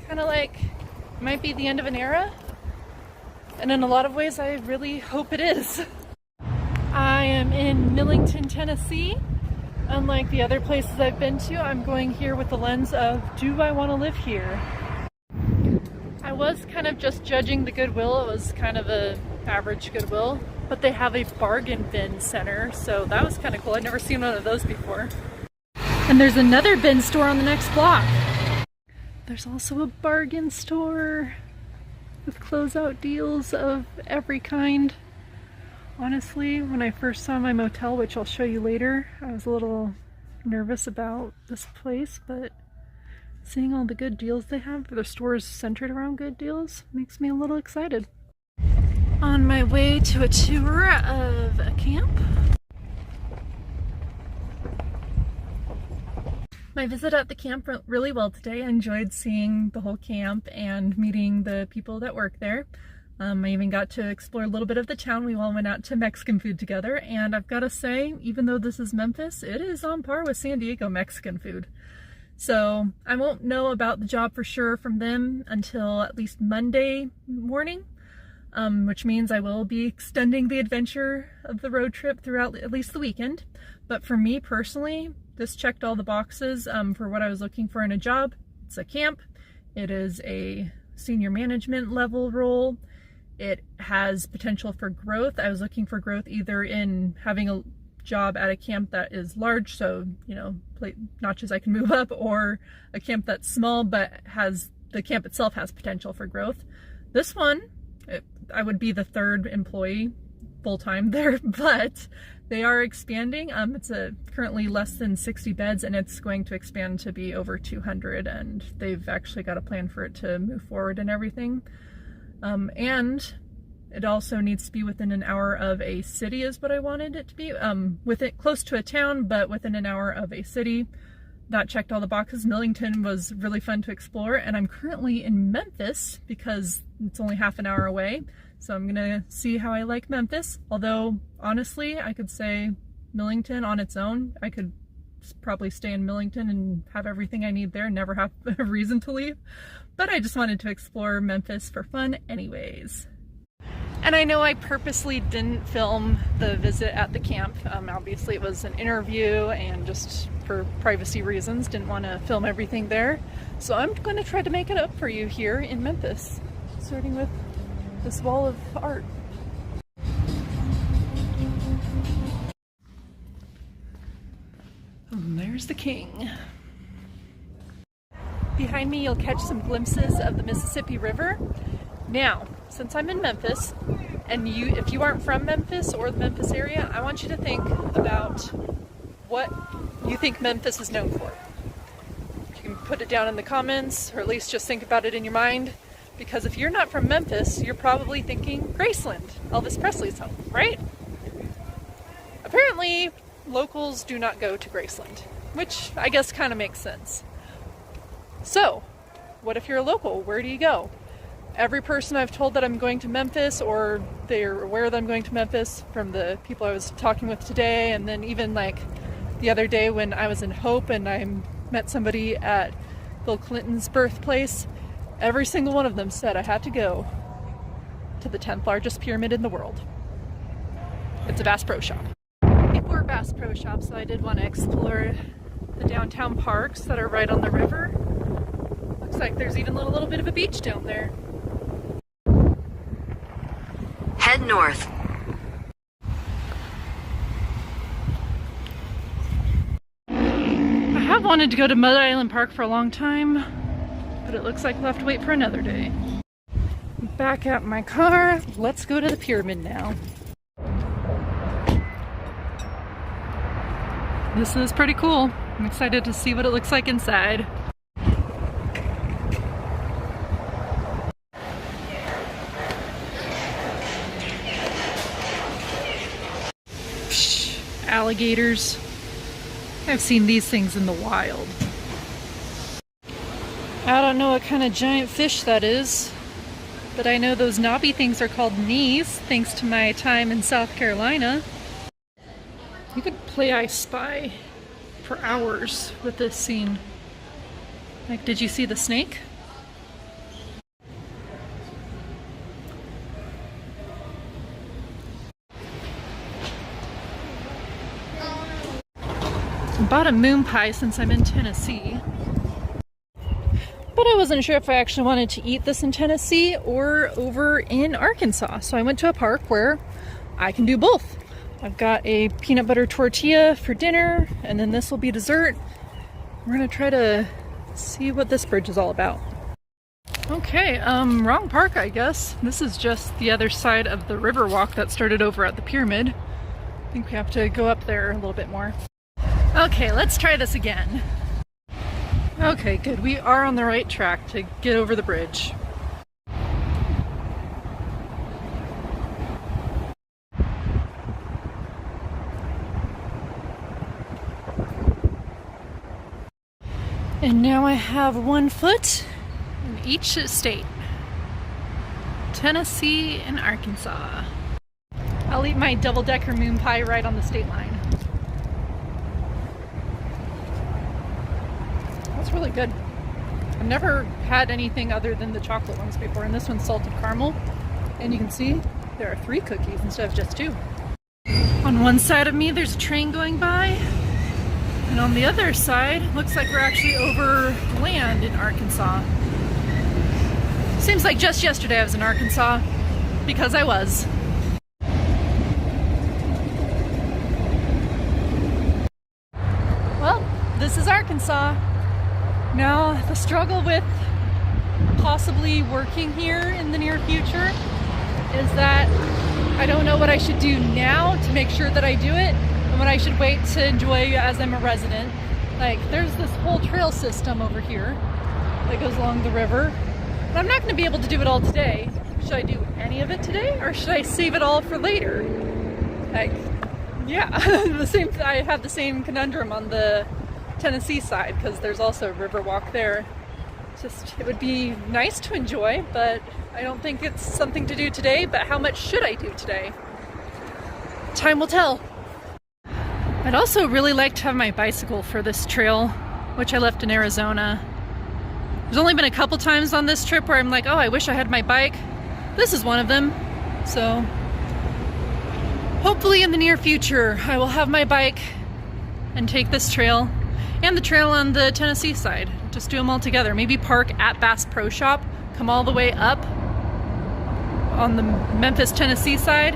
Kind of like it might be the end of an era. And in a lot of ways, I really hope it is. I am in Millington, Tennessee. Unlike the other places I've been to, I'm going here with the lens of, do I want to live here? I was kind of just judging the Goodwill. It was kind of an average Goodwill, but they have a bargain bin center, so that was kind of cool. I'd never seen one of those before. And there's another bin store on the next block. There's also a bargain store with closeout deals of every kind. Honestly, when I first saw my motel, which I'll show you later, I was a little nervous about this place, but seeing all the good deals they have, their stores centered around good deals, makes me a little excited. On my way to a tour of a camp. My visit at the camp went really well today. I enjoyed seeing the whole camp and meeting the people that work there. I even got to explore a little bit of the town. We all went out to Mexican food together, and I've got to say, even though this is Memphis, it is on par with San Diego Mexican food. So I won't know about the job for sure from them until at least Monday morning, which means I will be extending the adventure of the road trip throughout at least the weekend. But for me personally, this checked all the boxes for what I was looking for in a job. It's a camp. It is a senior management level role. It has potential for growth. I was looking for growth either in having a job at a camp that is large, so, you know, notches I can move up, or a camp that's small but the camp itself has potential for growth. This one, I would be the third employee full-time there, but they are expanding. It's currently less than 60 beds, and it's going to expand to be over 200, and they've actually got a plan for it to move forward and everything. And it also needs to be within an hour of a city is what I wanted it to be. Close to a town, but within an hour of a city. That checked all the boxes. Millington was really fun to explore, and I'm currently in Memphis because it's only half an hour away. So I'm gonna see how I like Memphis. Although, honestly, I could say Millington on its own. I could probably stay in Millington and have everything I need there, never have a reason to leave. But I just wanted to explore Memphis for fun anyways. And I know I purposely didn't film the visit at the camp. Obviously it was an interview, and just for privacy reasons, didn't want to film everything there. So I'm going to try to make it up for you here in Memphis, starting with this wall of art. And there's the king. Behind me you'll catch some glimpses of the Mississippi River. Now, since I'm in Memphis, and if you aren't from Memphis or the Memphis area, I want you to think about what you think Memphis is known for. You can put it down in the comments, or at least just think about it in your mind, because if you're not from Memphis, you're probably thinking Graceland, Elvis Presley's home, right? Apparently, locals do not go to Graceland, which I guess kind of makes sense. So, what if you're a local? Where do you go? Every person I've told that I'm going to Memphis, or they're aware that I'm going to Memphis, from the people I was talking with today, and then even like the other day when I was in Hope and I met somebody at Bill Clinton's birthplace, every single one of them said I had to go to the 10th largest pyramid in the world. It's a Bass Pro Shop. Before Bass Pro Shop, so I did want to explore the downtown parks that are right on the river. Looks like there's even a little bit of a beach down there. Head north. I have wanted to go to Mud Island Park for a long time, but it looks like we'll have to wait for another day. Back at my car, let's go to the pyramid now. This is pretty cool. I'm excited to see what it looks like inside. Alligators. I've seen these things in the wild. I don't know what kind of giant fish that is, but I know those knobby things are called knees, thanks to my time in South Carolina. You could play I Spy for hours with this scene. Like, did you see the snake? I bought a moon pie since I'm in Tennessee, but I wasn't sure if I actually wanted to eat this in Tennessee or over in Arkansas. So I went to a park where I can do both. I've got a peanut butter tortilla for dinner, and then this will be dessert. We're gonna try to see what this bridge is all about. Okay, wrong park, I guess. This is just the other side of the river walk that started over at the pyramid. I think we have to go up there a little bit more. Okay, let's try this again. Okay, good. We are on the right track to get over the bridge. And now I have one foot in each state. Tennessee and Arkansas. I'll eat my double-decker moon pie right on the state line. That's really good. I've never had anything other than the chocolate ones before, and this one's salted caramel. And you can see there are 3 cookies instead of just 2. On one side of me there's a train going by, and on the other side looks like we're actually over land in Arkansas. Seems like just yesterday I was in Arkansas, because I was. this is Arkansas. Now, the struggle with possibly working here in the near future is that I don't know what I should do now to make sure that I do it and what I should wait to enjoy as I'm a resident. Like, there's this whole trail system over here that goes along the river, but I'm not going to be able to do it all today. Should I do any of it today, or should I save it all for later? Like, yeah, I have the same conundrum on the Tennessee side, because there's also a river walk there. It would be nice to enjoy, but I don't think it's something to do today. But how much should I do today? Time will tell. I'd also really like to have my bicycle for this trail, which I left in Arizona. There's only been a couple times on this trip where I'm like, oh, I wish I had my bike. This is one of them. So hopefully in the near future, I will have my bike and take this trail and the trail on the Tennessee side. Just do them all together. Maybe park at Bass Pro Shop, come all the way up on the Memphis, Tennessee side,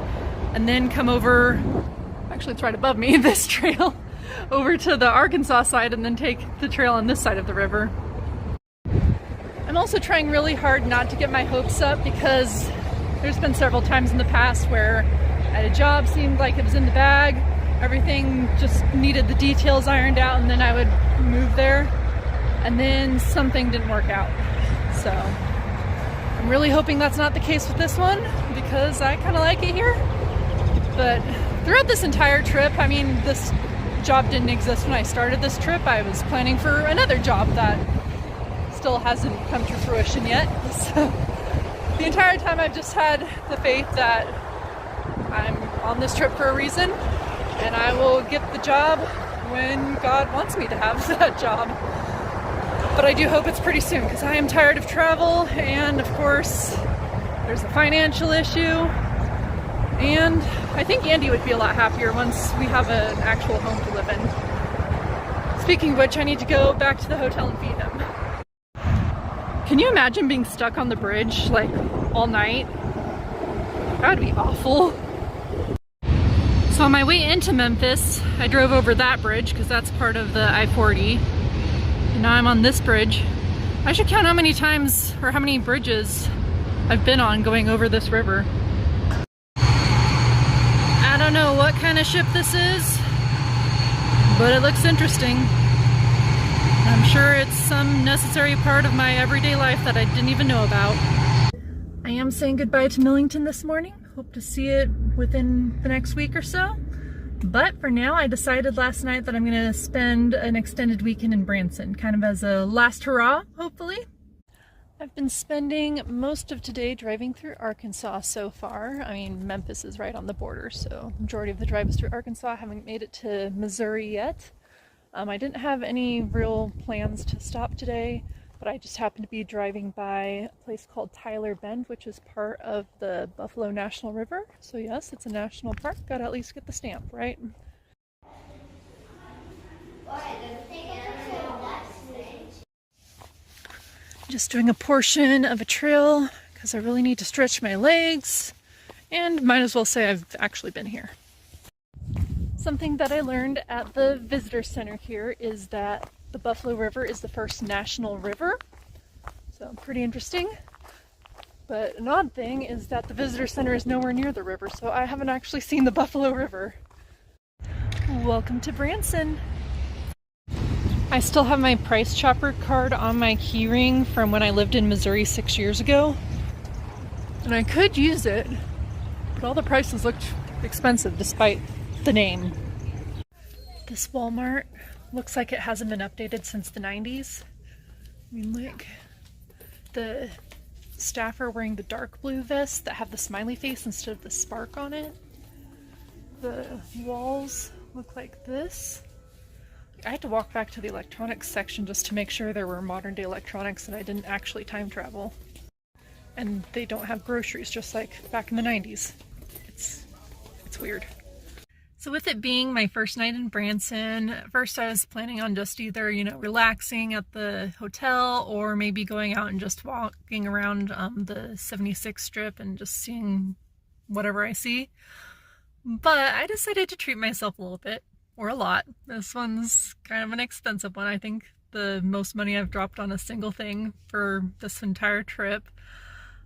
and then come over, actually it's right above me, this trail, over to the Arkansas side, and then take the trail on this side of the river. I'm also trying really hard not to get my hopes up, because there's been several times in the past where I had a job, seemed like it was in the bag, everything just needed the details ironed out, and then I would move there, and then something didn't work out. So I'm really hoping that's not the case with this one, because I kind of like it here. But throughout this entire trip, I mean, this job didn't exist when I started this trip. I was planning for another job that still hasn't come to fruition yet. So the entire time I've just had the faith that I'm on this trip for a reason, and I will get the job when God wants me to have that job. But I do hope it's pretty soon, because I am tired of travel, and of course there's a financial issue, and I think Andy would be a lot happier once we have an actual home to live in. Speaking of which, I need to go back to the hotel and feed him. Can you imagine being stuck on the bridge like all night? That would be awful. So on my way into Memphis, I drove over that bridge because that's part of the I-40. And now I'm on this bridge. I should count how many times or how many bridges I've been on going over this river. I don't know what kind of ship this is, but it looks interesting. I'm sure it's some necessary part of my everyday life that I didn't even know about. I am saying goodbye to Millington this morning. Hope to see it within the next week or so. But for now, I decided last night that I'm going to spend an extended weekend in Branson, kind of as a last hurrah, hopefully. I've been spending most of today driving through Arkansas so far. I mean, Memphis is right on the border, so the majority of the drive is through Arkansas. I haven't made it to Missouri yet. I didn't have any real plans to stop today, but I just happened to be driving by a place called Tyler Bend, which is part of the Buffalo National River. So yes, it's a national park. Gotta at least get the stamp, right? Just doing a portion of a trail because I really need to stretch my legs, and might as well say I've actually been here. Something that I learned at the visitor center here is that the Buffalo River is the first national river. So pretty interesting. But an odd thing is that the visitor center is nowhere near the river, so I haven't actually seen the Buffalo River. Welcome to Branson. I still have my Price Chopper card on my keyring from when I lived in Missouri 6 years ago. And I could use it, but all the prices looked expensive despite the name. This Walmart looks like it hasn't been updated since the 90s. I mean, look, the staff are wearing the dark blue vests that have the smiley face instead of the spark on it. The walls look like this. I had to walk back to the electronics section just to make sure there were modern day electronics and I didn't actually time travel. And they don't have groceries, just like back in the 90s. It's weird. So with it being my first night in Branson, at first I was planning on just either, relaxing at the hotel or maybe going out and just walking around the 76 strip and just seeing whatever I see. But I decided to treat myself a little bit. or a lot. This one's kind of an expensive one. I think the most money I've dropped on a single thing for this entire trip.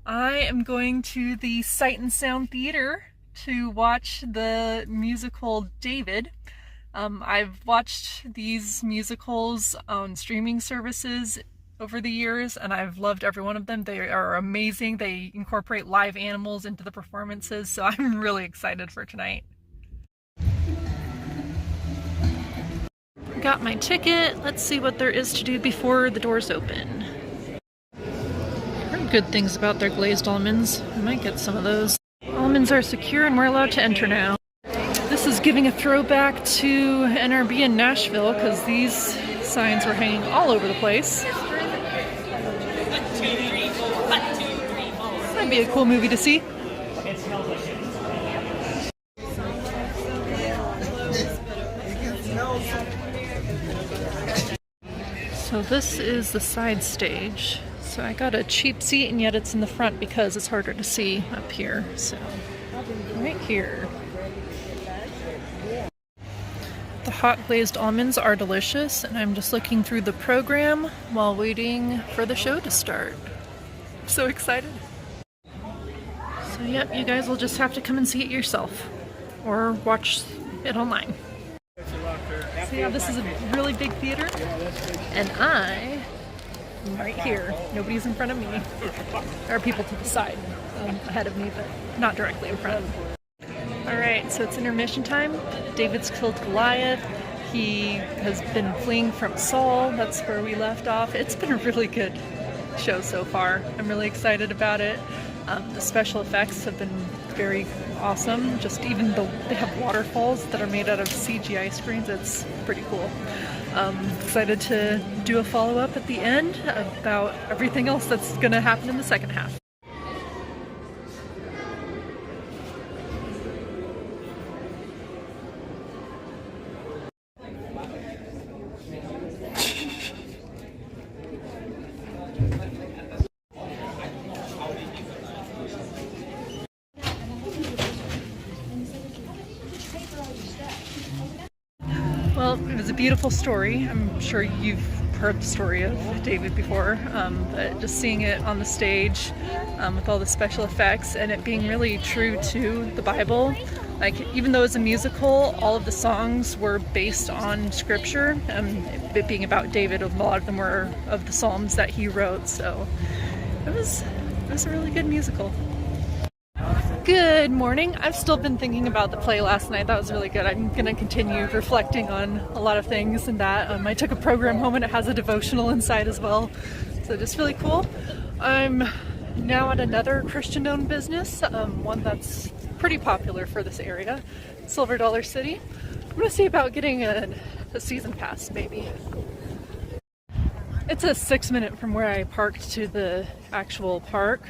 I am going to the Sight and Sound Theater to watch the musical David. I've watched these musicals on streaming services over the years, and I've loved every one of them. They are amazing. They incorporate live animals into the performances, so I'm really excited for tonight. Got my ticket. Let's see what there is to do before the doors open. I've heard good things about their glazed almonds. I might get some of those. Almonds are secure and we're allowed to enter now. This is giving a throwback to NRB in Nashville because these signs were hanging all over the place. Might be a cool movie to see. So this is the side stage. So I got a cheap seat and yet it's in the front because it's harder to see up here. So right here. The hot glazed almonds are delicious, and I'm just looking through the program while waiting for the show to start. I'm so excited. So yep, you guys will just have to come and see it yourself or watch it online. So yeah, this is a really big theater, and I am right here. Nobody's in front of me. There are people to the side, ahead of me, but not directly in front. Alright, so it's intermission time. David's killed Goliath. He has been fleeing from Saul. That's where we left off. It's been a really good show so far. I'm really excited about it. The special effects have been very awesome. Just even they have waterfalls that are made out of CGI screens. It's pretty cool. Excited to do a follow-up at the end about everything else that's going to happen in the second half. Well, it was a beautiful story. I'm sure you've heard the story of David before, but just seeing it on the stage with all the special effects and it being really true to the Bible. Like, even though it's a musical, all of the songs were based on scripture, it being about David, a lot of them were of the Psalms that he wrote, so it was a really good musical. Good morning. I've still been thinking about the play last night. That was really good. I'm going to continue reflecting on a lot of things and that. I took a program home and it has a devotional inside as well. So just really cool. I'm now at another Christian-owned business, one that's pretty popular for this area, Silver Dollar City. I'm going to see about getting a season pass, maybe. It's a 6-minute from where I parked to the actual park.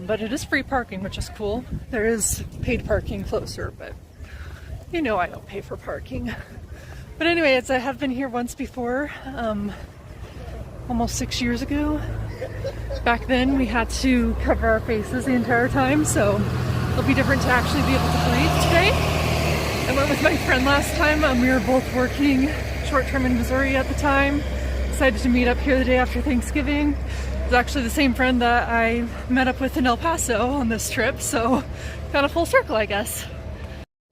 But it is free parking, which is cool. There is paid parking closer, but you know I don't pay for parking. But anyway, I have been here once before, almost 6 years ago. Back then we had to cover our faces the entire time, so it'll be different to actually be able to breathe today. I went with my friend last time. We were both working short-term in Missouri at the time. Decided to meet up here the day after Thanksgiving. It's actually the same friend that I met up with in El Paso on this trip, so kind of full circle, I guess.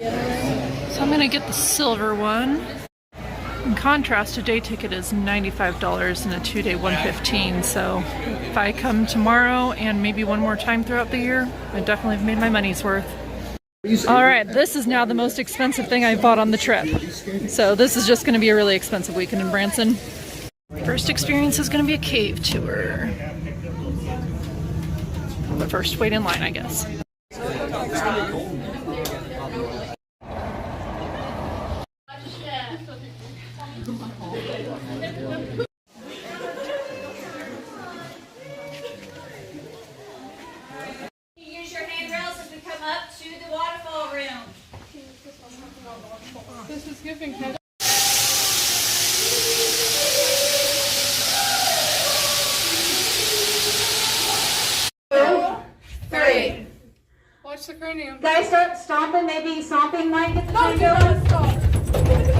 So I'm gonna get the silver one. In contrast, a day ticket is $95 and a 2-day $115. So if I come tomorrow and maybe one more time throughout the year, I definitely have made my money's worth. All right, this is now the most expensive thing I bought on the trip. So this is just gonna be a really expensive weekend in Branson. First experience is going to be a cave tour. But first, wait in line, I guess. Use your handrails as we come up to the waterfall room. This is giving head. Watch the cranium. Guys, start stomping. Maybe stomping might get the cranium.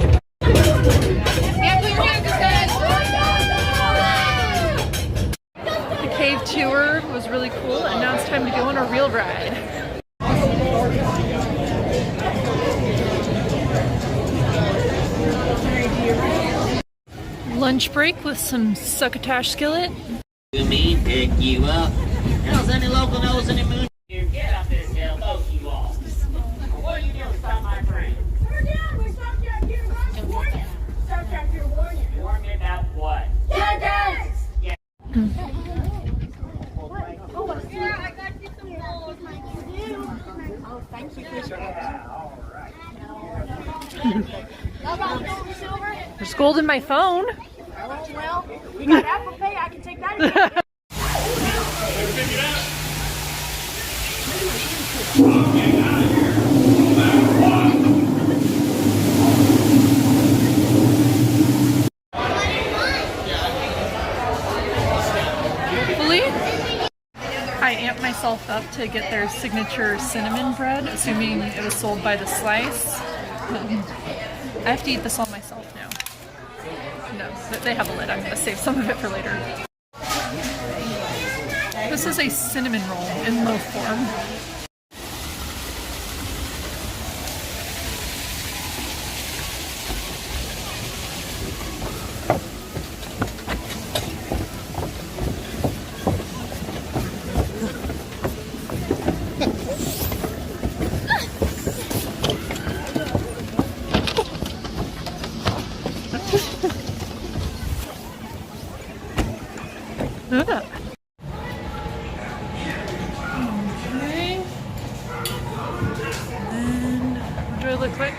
real ride. Lunch break with some succotash skillet. You mean pick you up? How's any local knows any moon? Get up this hill, both you all. What are you doing? Stop my train. We're down. We're stopped out here. Warn you. Stopped out here. Warn you. Warn me about what? Yeah, guys. Yeah. Yeah, I got you some balls. Oh, thank you. How about gold and silver? There's gold in my phone. Oh, well, we got Apple Pay. I can take that. Hopefully. I amped myself up to get their signature cinnamon bread, assuming it was sold by the slice. I have to eat this all myself now. No, but they have a lid. I'm going to save some of it for later. This is a cinnamon roll in loaf form. Okay. And what do I look like?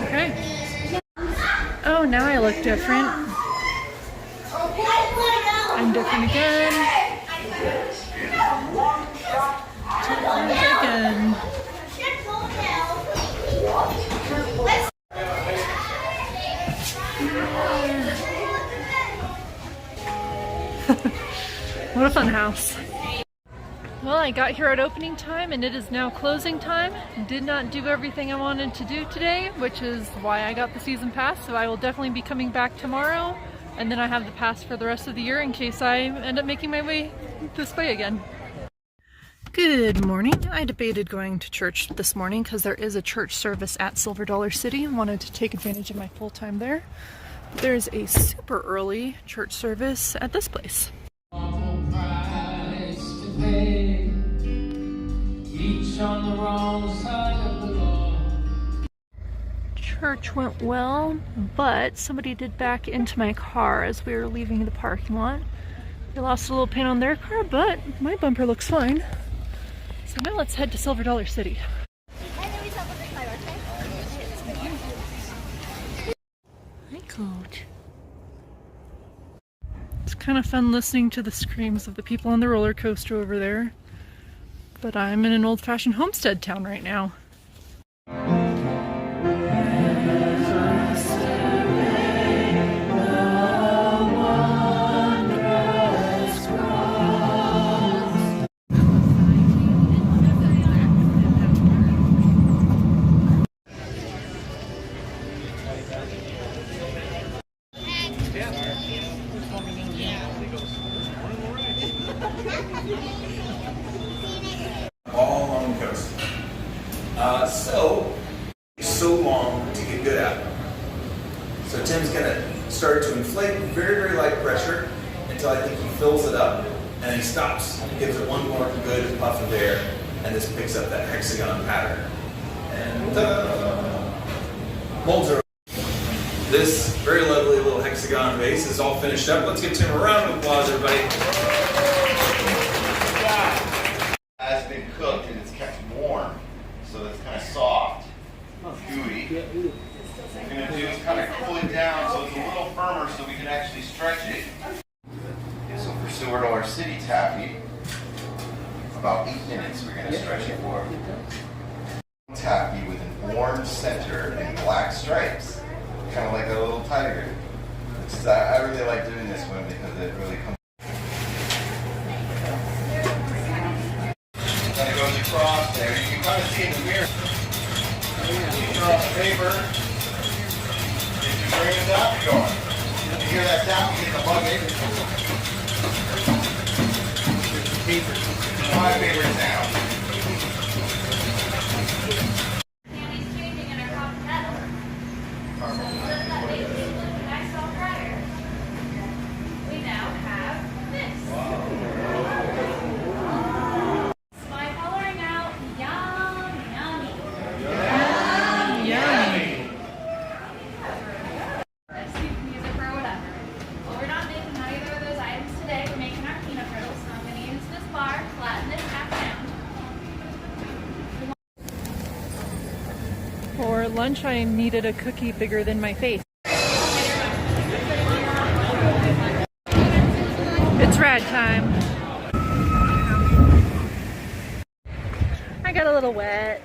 Okay. Oh, now I look different. I'm different again. Again. What a fun house. Well, I got here at opening time and it is now closing time. Did not do everything I wanted to do today, which is why I got the season pass, so I will definitely be coming back tomorrow, and then I have the pass for the rest of the year in case I end up making my way this way again. Good morning. I debated going to church this morning because there is a church service at Silver Dollar City and wanted to take advantage of my full time there. There's a super early church service at this place. Each on the wrong side of the law. Church went well, but somebody did back into my car as we were leaving the parking lot. They lost a little paint on their car, but my bumper looks fine. So now let's head to Silver Dollar City. Hi, Coach. It's kind of fun listening to the screams of the people on the roller coaster over there. But I'm in an old-fashioned homestead town right now. All along the coast. So long to get good at. So Tim's gonna start to inflate very, very light pressure until I think he fills it up, and then he stops and gives it one more good puff of air, and this picks up that hexagon pattern. And molds are. This very lovely little hexagon base is all finished up. Let's give Tim a round of applause, everybody. Has been cooked and it's kept warm, so it's kind of soft, gooey. What we're going to do is kind of cool it down so it's a little firmer so we can actually stretch it. Okay, so for Silver Dollar City taffy, about 8 minutes we're going to stretch it for. Taffy with an orange center and black stripes, kind of like a little tiger. I really like doing this one because it really comes. Kind of goes across there. You can kind of see in the mirror. You draw the paper. If you bring it down, you're going. You hear that sound, you get the bucket. My favorite now. Candy's changing in her hot kettle. So let that baby look nice all prior. We now have this. My coloring out. Yum, yummy. Yummy. Let's use it for whatever. Well, we're not making either of those items today. We're making our peanut brittle, so I'm going to use this bar, flatten it half down. For lunch, I needed a cookie bigger than my face. It's rad time. I got a little wet.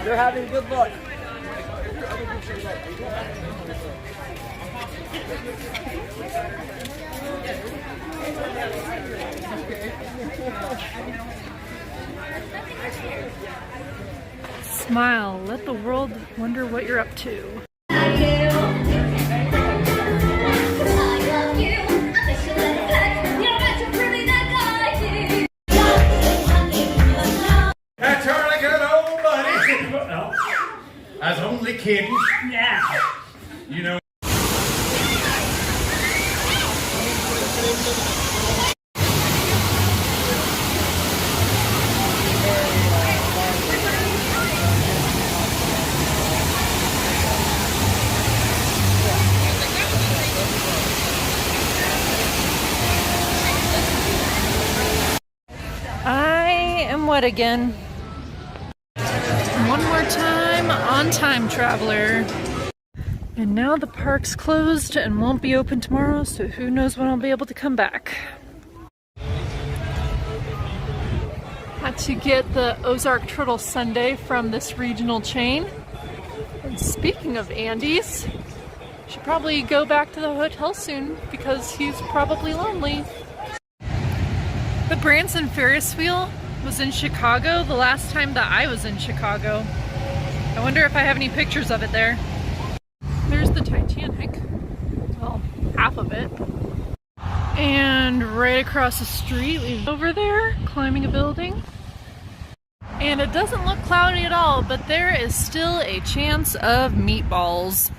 You're having good luck. Smile. Let the world wonder what you're up to. That's her like an old buddy. No, I was only kidding. Yeah. You know. I am wet again. One more time on Time Traveler. And now the park's closed and won't be open tomorrow, so who knows when I'll be able to come back. Had to get the Ozark Turtle Sundae from this regional chain. And speaking of Andy's, should probably go back to the hotel soon because he's probably lonely. The Branson Ferris wheel was in Chicago the last time that I was in Chicago. I wonder if I have any pictures of it there. There's the Titanic. Well, half of it. And right across the street, over there, climbing a building. And it doesn't look cloudy at all, but there is still a chance of meatballs.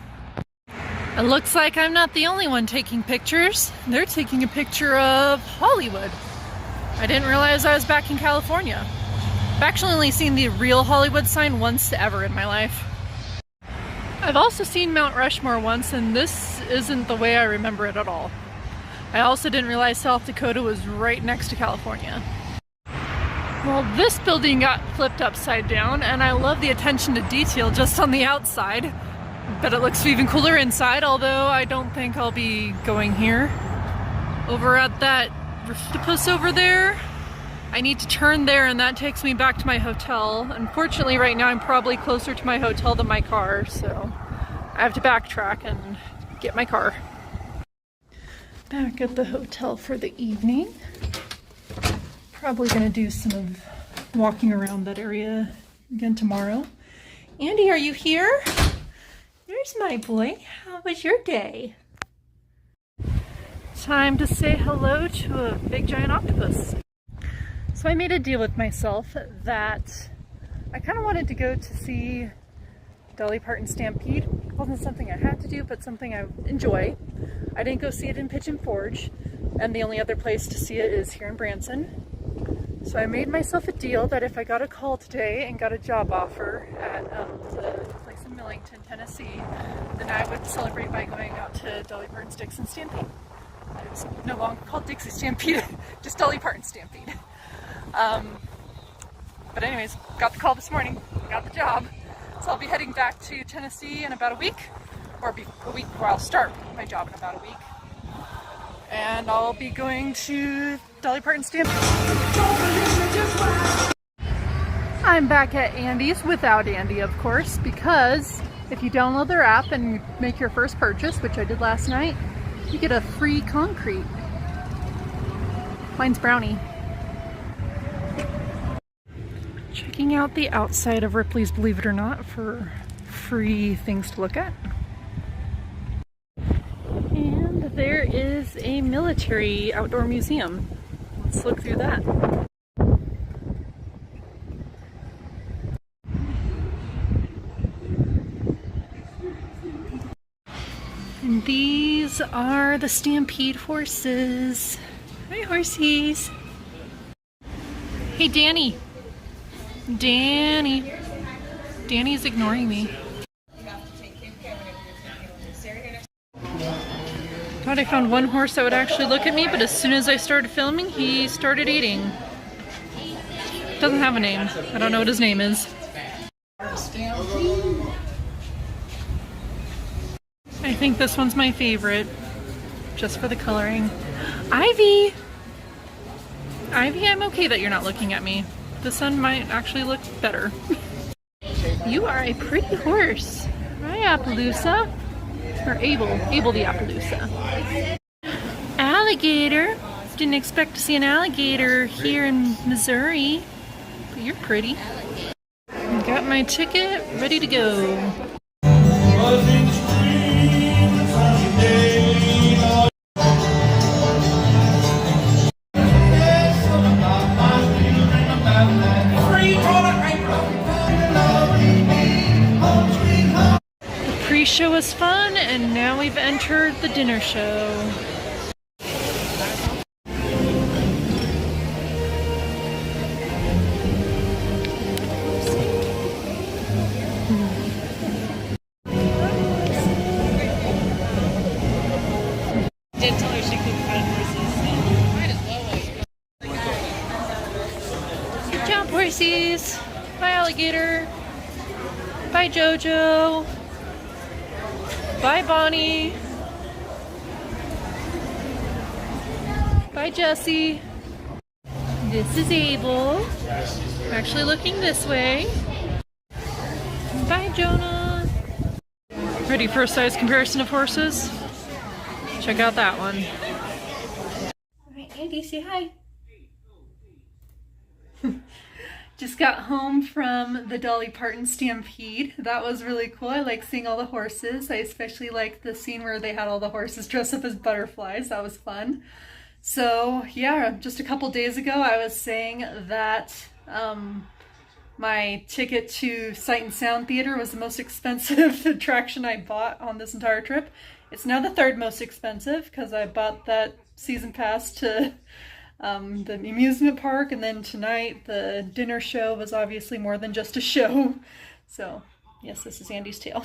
It looks like I'm not the only one taking pictures. They're taking a picture of Hollywood. I didn't realize I was back in California. I've actually only seen the real Hollywood sign once ever in my life. I've also seen Mount Rushmore once, and this isn't the way I remember it at all. I also didn't realize South Dakota was right next to California. Well, this building got flipped upside down, and I love the attention to detail just on the outside. But it looks even cooler inside, although I don't think I'll be going here. Over at that octopus over there, I need to turn there, and that takes me back to my hotel. Unfortunately, right now I'm probably closer to my hotel than my car, so I have to backtrack and get my car. Back at the hotel for the evening. Probably gonna do some of walking around that area again tomorrow. Andy, are you here? There's my boy. How was your day? Time to say hello to a big giant octopus. So I made a deal with myself that I kind of wanted to go to see Dolly Parton Stampede. It wasn't something I had to do, but something I enjoy. I didn't go see it in Pigeon Forge, and the only other place to see it is here in Branson. So I made myself a deal that if I got a call today and got a job offer at the place in Millington, Tennessee, then I would celebrate by going out to Dolly Parton's Dixie Stampede. It's no longer called Dixie Stampede, just Dolly Parton Stampede. But anyways, got the call this morning, got the job. So I'll be heading back to Tennessee in about a week, or a week where I'll start my job in about a week. And I'll be going to Dolly Parton Stampede. I'm back at Andy's without Andy, of course, because If you download their app and make your first purchase, which I did last night, you get a free concrete. Mine's brownie. Checking out the outside of Ripley's Believe It or Not for free things to look at. And there is a military outdoor museum. Let's look through that. And these are the Stampede horses. Hi, horsies. Hey, Danny. Danny. Danny's ignoring me. Thought I found one horse that would actually look at me, but as soon as I started filming, he started eating. Doesn't have a name. I don't know what his name is. I think this one's my favorite, just for the coloring. Ivy! Ivy, I'm okay that you're not looking at me. This one might actually look better. You are a pretty horse. Hi, Appaloosa. Or Abel the Appaloosa. Alligator. Didn't expect to see an alligator here in Missouri. But you're pretty. Got my ticket, ready to go. The pre-show was fun, and now we've entered the dinner show. Did tell her she couldn't find horses. Might as well. Good job, horsies. Bye, alligator. Bye, Jojo. Bye, Bonnie. Bye, Jesse. This is Abel. I'm actually looking this way. Bye, Jonah. Ready for a size comparison of horses? Check out that one. Alright, Andy, say hi. Just got home from the Dolly Parton Stampede. That was really cool. I like seeing all the horses. I especially like the scene where they had all the horses dressed up as butterflies. That was fun. So yeah, just a couple days ago I was saying that my ticket to Sight and Sound Theater was the most expensive attraction I bought on this entire trip. It's now the third most expensive because I bought that season pass to the amusement park, and then tonight the dinner show was obviously more than just a show. So yes, this is Andy's tale.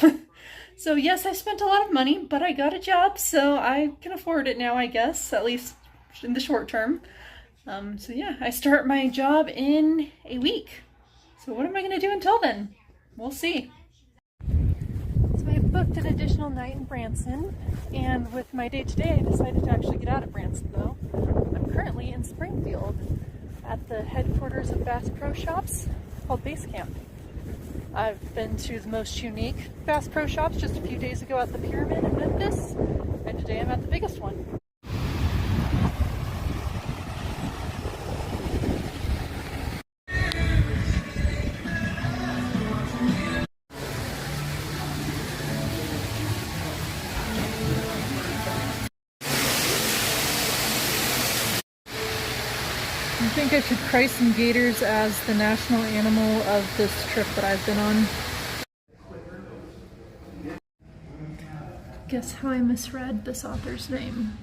So yes, I spent a lot of money, but I got a job, so I can afford it now, I guess, at least in the short term. So yeah, I start my job in a week. So what am I going to do until then? We'll see. So I booked an additional night in Branson, and with my day today, I decided to actually get out of Branson though. I'm currently in Springfield at the headquarters of Bass Pro Shops called Base Camp. I've been to the most unique Bass Pro Shops just a few days ago at the Pyramid in Memphis, and today I'm at the biggest one. I think I should christen some gators as the national animal of this trip that I've been on. Guess how I misread this author's name.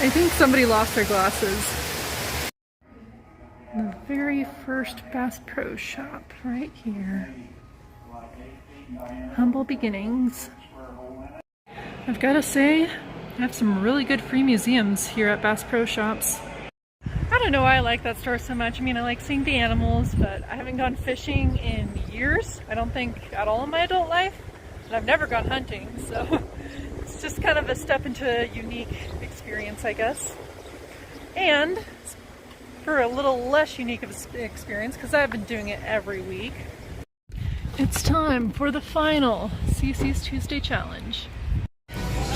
I think somebody lost their glasses. The very first Bass Pro Shop right here. Humble beginnings. I've got to say, I have some really good free museums here at Bass Pro Shops. I don't don't know why I like that store so much. I mean, I like seeing the animals, but I haven't gone fishing in years. I don't think at all in my adult life. And I've never gone hunting, so it's just kind of a step into a unique experience, I guess. And for a little less unique of an experience, because I've been doing it every week, it's time for the final CC's Tuesday Challenge.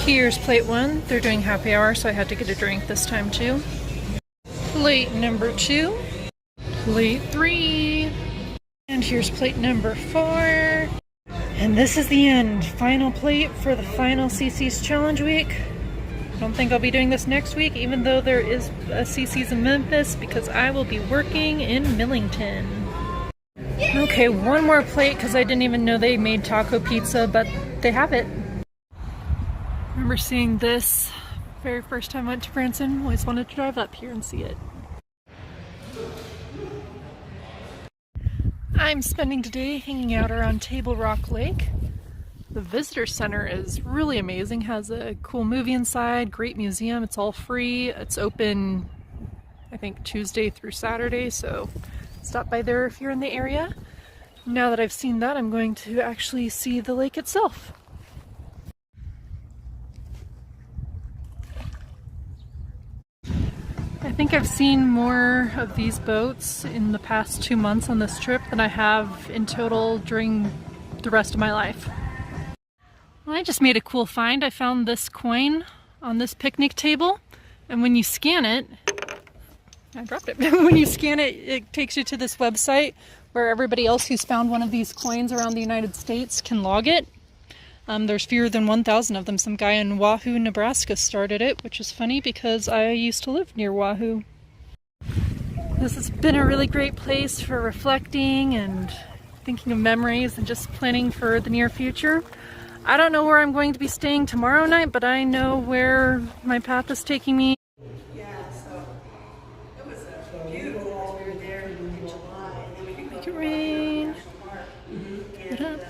Here's plate 1. They're doing happy hour, so I had to get a drink this time too. Plate number 2. Plate 3. And here's plate number 4. And this is the end. Final plate for the final CC's Challenge week. I don't think I'll be doing this next week, even though there is a CC's in Memphis, because I will be working in Millington. Okay, one more plate, because I didn't even know they made taco pizza, but they have it. I remember seeing this very first time I went to Branson. Always wanted to drive up here and see it. I'm spending today hanging out around Table Rock Lake. The visitor center is really amazing, has a cool movie inside, great museum, it's all free. It's open, I think, Tuesday through Saturday, so stop by there if you're in the area. Now that I've seen that, I'm going to actually see the lake itself. I think I've seen more of these boats in the past 2 months on this trip than I have in total during the rest of my life. Well, I just made a cool find. I found this coin on this picnic table, and when you scan it, I dropped it. When you scan it, it takes you to this website where everybody else who's found one of these coins around the United States can log it. There's fewer than 1,000 of them. Some guy in Wahoo, Nebraska started it, which is funny because I used to live near Wahoo. This has been a really great place for reflecting and thinking of memories and just planning for the near future. I don't know where I'm going to be staying tomorrow night, but I know where my path is taking me. Yeah, so it was beautiful. We were there in July, and then we could Make it rain. Get up.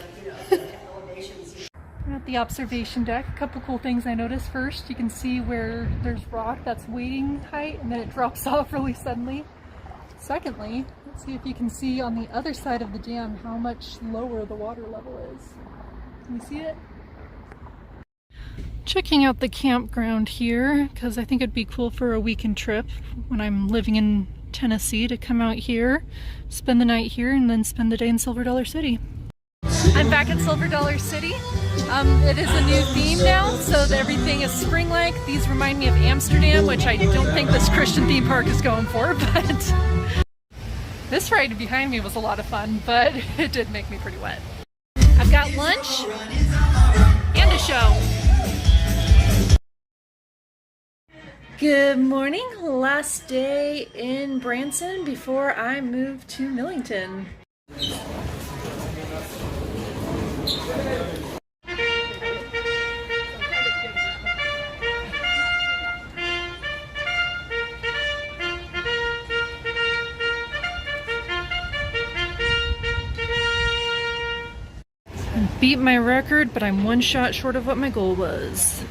We're at the observation deck. A couple cool things I noticed. First, you can see where there's rock that's wading height, and then it drops off really suddenly. Secondly, let's see if you can see on the other side of the dam how much lower the water level is. Can you see it? Checking out the campground here, because I think it'd be cool for a weekend trip when I'm living in Tennessee to come out here, spend the night here, and then spend the day in Silver Dollar City. I'm back at Silver Dollar City. It is a new theme now, so that everything is spring-like. These remind me of Amsterdam, which I don't think this Christian theme park is going for, but this ride behind me was a lot of fun, but it did make me pretty wet. I've got lunch and a show. Good morning, last day in Branson before I move to Millington. Beat my record, but I'm one shot short of what my goal was.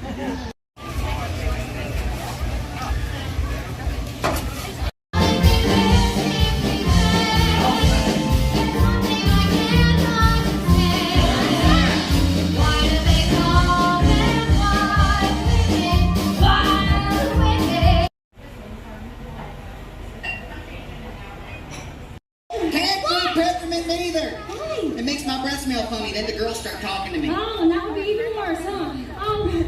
Smell funny, then the girls start talking to me. Oh, and that would be even worse, huh?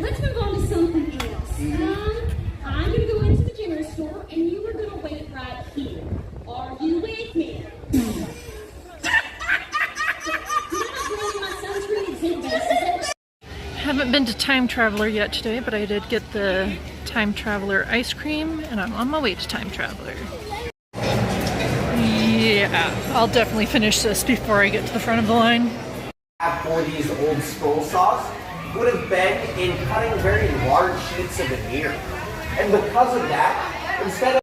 Let's move on to something else. I'm gonna go into the general store, and you are gonna wait right here. Are you with me? Haven't been to Time Traveler yet today, but I did get the Time Traveler ice cream, and I'm on my way to Time Traveler. Yeah, I'll definitely finish this before I get to the front of the line. For these old scroll saws would have been in cutting very large sheets of veneer. And because of that, instead of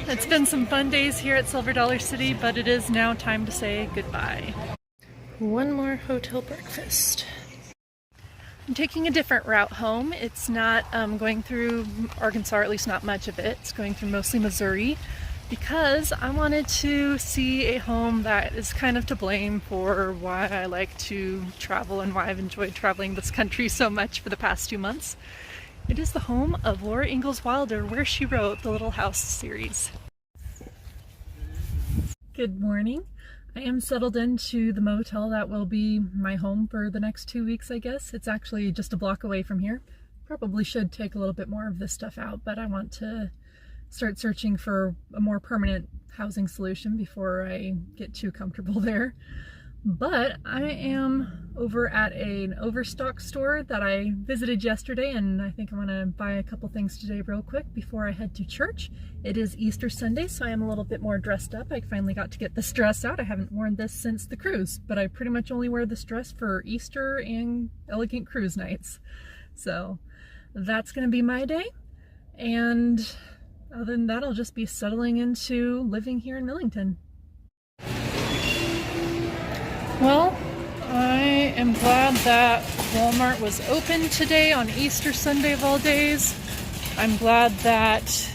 it's been some fun days here at Silver Dollar City, but it is now time to say goodbye. One more hotel breakfast. I'm taking a different route home. It's not going through Arkansas, or at least not much of it. It's going through mostly Missouri, because I wanted to see a home that is kind of to blame for why I like to travel and why I've enjoyed traveling this country so much for the past 2 months. It is the home of Laura Ingalls Wilder, where she wrote the Little House series. Good morning. I am settled into the motel that will be my home for the next 2 weeks, I guess. It's actually just a block away from here. Probably should take a little bit more of this stuff out, but I want to start searching for a more permanent housing solution before I get too comfortable there. But I am over at an Overstock store that I visited yesterday, and I think I'm gonna buy a couple things today real quick before I head to church. It is Easter Sunday, so I am a little bit more dressed up. I finally got to get this dress out. I haven't worn this since the cruise, but I pretty much only wear this dress for Easter and elegant cruise nights. So that's gonna be my day, and other than that, I'll just be settling into living here in Millington. Well, I am glad that Walmart was open today on Easter Sunday of all days. I'm glad that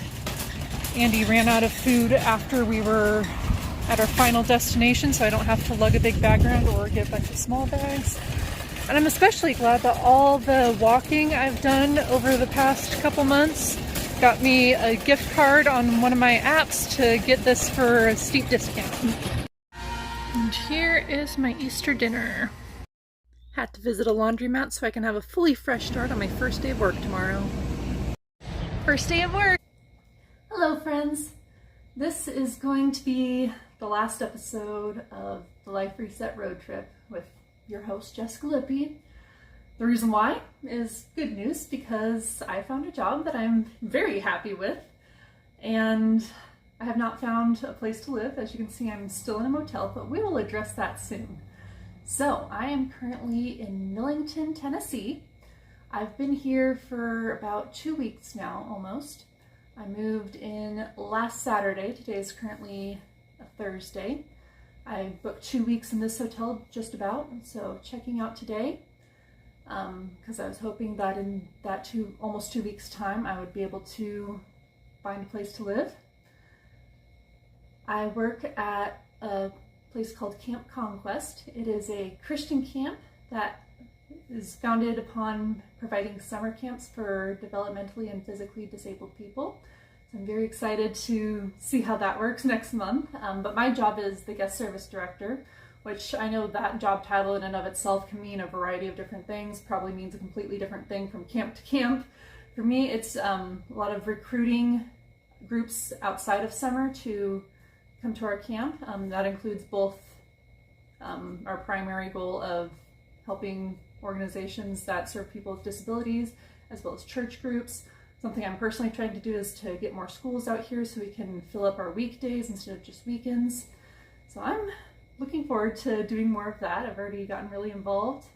Andy ran out of food after we were at our final destination, so I don't have to lug a big bag around or get a bunch of small bags. And I'm especially glad that all the walking I've done over the past couple months got me a gift card on one of my apps to get this for a steep discount. And here is my Easter dinner. Had to visit a laundromat so I can have a fully fresh start on my first day of work tomorrow. First day of work! Hello friends! This is going to be the last episode of the Life Reset Road Trip with your host Jessica Lippy. The reason why is good news, because I found a job that I'm very happy with, and I have not found a place to live. As you can see, I'm still in a motel, but we will address that soon. So I am currently in Millington, Tennessee. I've been here for about 2 weeks now, almost. I moved in last Saturday. Today is currently a Thursday. I booked 2 weeks in this hotel just about, so checking out today. Because I was hoping that in that almost 2 weeks time I would be able to find a place to live. I work at a place called Camp Conquest. It is a Christian camp that is founded upon providing summer camps for developmentally and physically disabled people. So I'm very excited to see how that works next month. But my job is the guest service director, which I know that job title in and of itself can mean a variety of different things, probably means a completely different thing from camp to camp. For me, it's a lot of recruiting groups outside of summer to come to our camp. That includes both our primary goal of helping organizations that serve people with disabilities, as well as church groups. Something I'm personally trying to do is to get more schools out here so we can fill up our weekdays instead of just weekends. So I'm looking forward to doing more of that. I've already gotten really involved.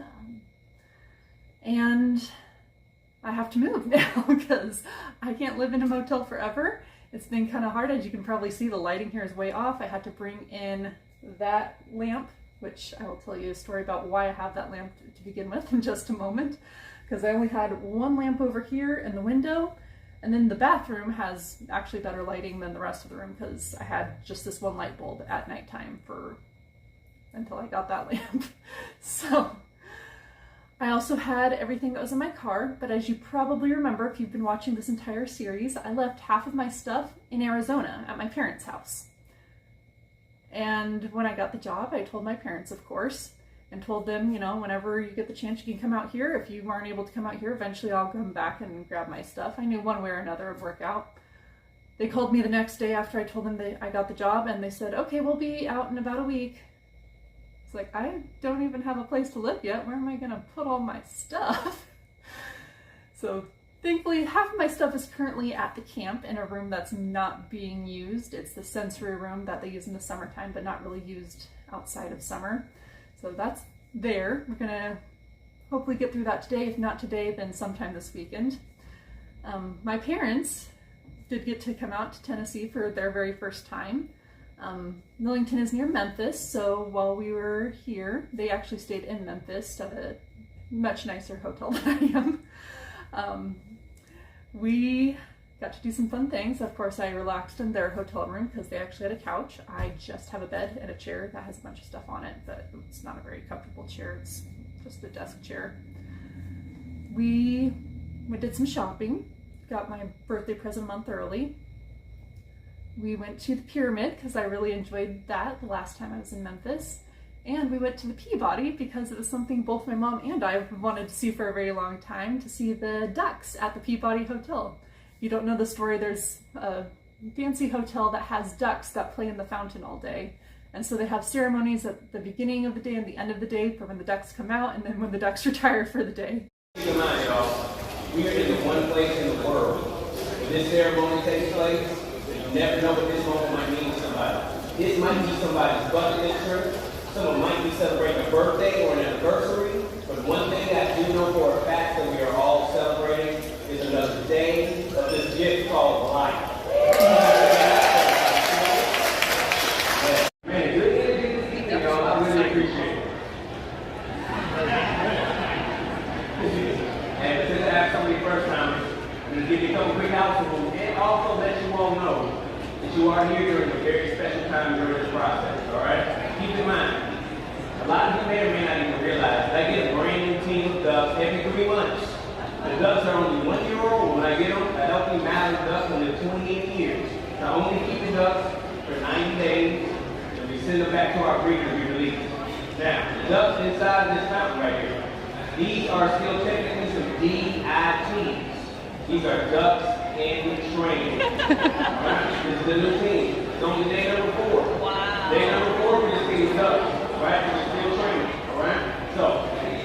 And I have to move now because I can't live in a motel forever. It's been kind of hard. As you can probably see, the lighting here is way off. I had to bring in that lamp, which I will tell you a story about why I have that lamp to begin with in just a moment. Because I only had one lamp over here in the window, and then the bathroom has actually better lighting than the rest of the room because I had just this one light bulb at nighttime until I got that lamp. So I also had everything that was in my car, but as you probably remember, if you've been watching this entire series, I left half of my stuff in Arizona at my parents' house. And when I got the job, I told my parents, of course, and told them, you know, whenever you get the chance, you can come out here. If you aren't able to come out here, eventually I'll come back and grab my stuff. I knew one way or another it would work out. They called me the next day after I told them I got the job, and they said, okay, we'll be out in about a week. It's like, I don't even have a place to live yet. Where am I gonna put all my stuff? So thankfully, half of my stuff is currently at the camp in a room that's not being used. It's the sensory room that they use in the summertime, but not really used outside of summer. So that's there. We're gonna hopefully get through that today. If not today, then sometime this weekend. My parents did get to come out to Tennessee for their very first time. Millington is near Memphis, so while we were here, they actually stayed in Memphis at a much nicer hotel than I am. We got to do some fun things. Of course, I relaxed in their hotel room because they actually had a couch. I just have a bed and a chair that has a bunch of stuff on it, but it's not a very comfortable chair. It's just a desk chair. We did some shopping, got my birthday present a month early. We went to the Pyramid because I really enjoyed that the last time I was in Memphis. And we went to the Peabody because it was something both my mom and I wanted to see for a very long time, to see the ducks at the Peabody Hotel. If you don't know the story, there's a fancy hotel that has ducks that play in the fountain all day. And so they have ceremonies at the beginning of the day and the end of the day for when the ducks come out and then when the ducks retire for the day. Keep in mind, y'all, we are in the one place in the world where this ceremony takes place. You never know what this moment might mean to somebody. This might be somebody's bucket list trip. Someone might be celebrating a birthday or an anniversary. But one thing I do know for a fact that we are all celebrating is another day of this gift called life. Man, good energy this evening, y'all. I really appreciate it. And since I have so many first timers, I'm going to give you a couple quick house rules and also let you all know that you are here during a very special time during this process, all right? Keep in mind, a lot of you may or may not even realize that I get a brand new team of ducks every 3 months. The ducks are only 1 year old. When I get them, I help me manage ducks when they're 28 years. I only keep the ducks for 90 days, and we send them back to our breeder to be released. Now, the ducks inside this fountain right here, these are still technically some DITs. These are ducks in training. Right? This is the new team. It's only day number 4. Wow. Day number 4, we're just getting ducks. Right? We're still training. Alright? So,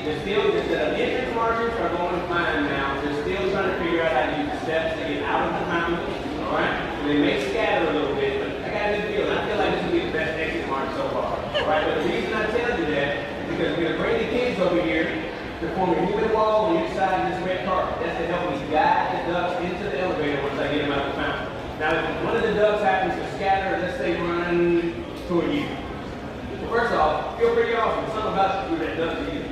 they're still, the entrance markers are going fine now. They're still trying to figure out how to use the steps to get out of the mountain. Alright? So they may scatter a little bit, but I got a good feeling. I feel like this will be the best exit mark so far. Alright? But the reason I tell you that is because we're going to bring the kids over here to form a human wall on each side of this red carpet. That's to help me guide the ducks into the elevator once I get them out of the fountain. Now, if one of the ducks happens to scatter, let's say run toward you. Well, first off, feel pretty awesome. Something about you that duck to you.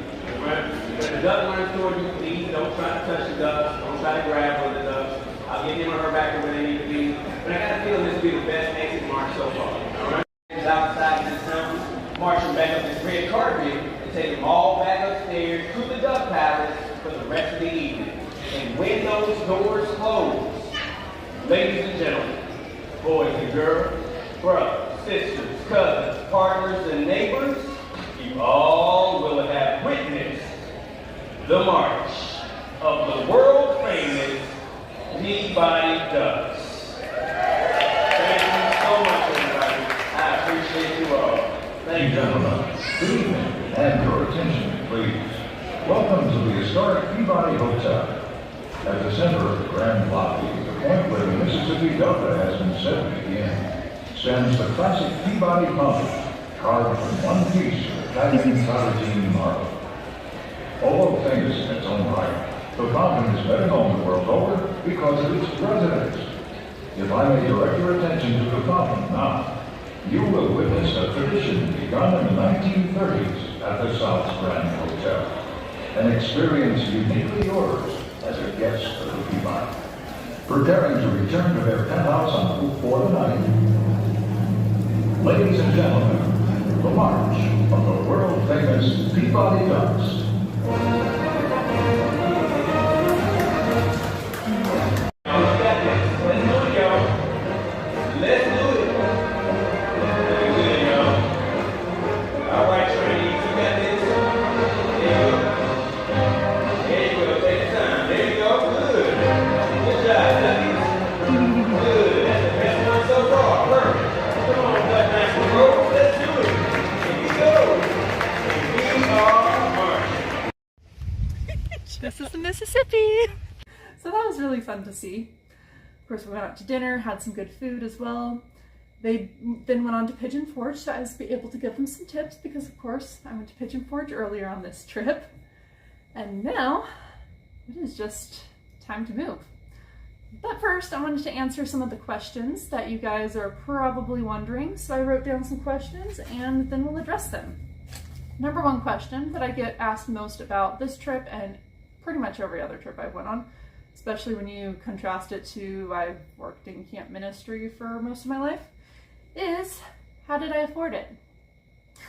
Right? If the duck runs toward you, please don't try to touch the ducks. Don't try to grab one of the ducks. I'll get him or her back to where they need to be. But I got a feeling this will be the best exit mark so far. Alright? Outside this fountain, marching back up this red carpet, and take them all back upstairs to the duck palace for the rest of the evening. And when those doors close, ladies and gentlemen, boys and girls, brothers, sisters, cousins, partners, and neighbors, you all will have witnessed the march of the world-famous Peabody Ducks. Thank you so much, everybody. I appreciate you all. Thank you. Gentlemen, good evening, and your attention, please. Welcome to the historic Peabody Hotel. At the center of the grand lobby, the point where the Mississippi Delta has been set to begin, stands the classic Peabody fountain, carved from one piece of Italian travertine marble. Although famous in its own right, the fountain is better known the world over because of its residents. If I may direct your attention to the fountain now, you will witness a tradition begun in the 1930s at the South's Grand Hotel, an experience uniquely yours as a guest of the Peabody. Preparing to return to their penthouse on Route 4 tonight, ladies and gentlemen, the march of the world-famous Peabody Ducks. This is the Mississippi! So that was really fun to see. Of course, we went out to dinner, had some good food as well. They then went on to Pigeon Forge, so I was able to give them some tips because, of course, I went to Pigeon Forge earlier on this trip. And now, it is just time to move. But first, I wanted to answer some of the questions that you guys are probably wondering. So I wrote down some questions and then we'll address them. Number one question that I get asked most about this trip and pretty much every other trip I've went on, especially when you contrast it to I've worked in camp ministry for most of my life, is how did I afford it?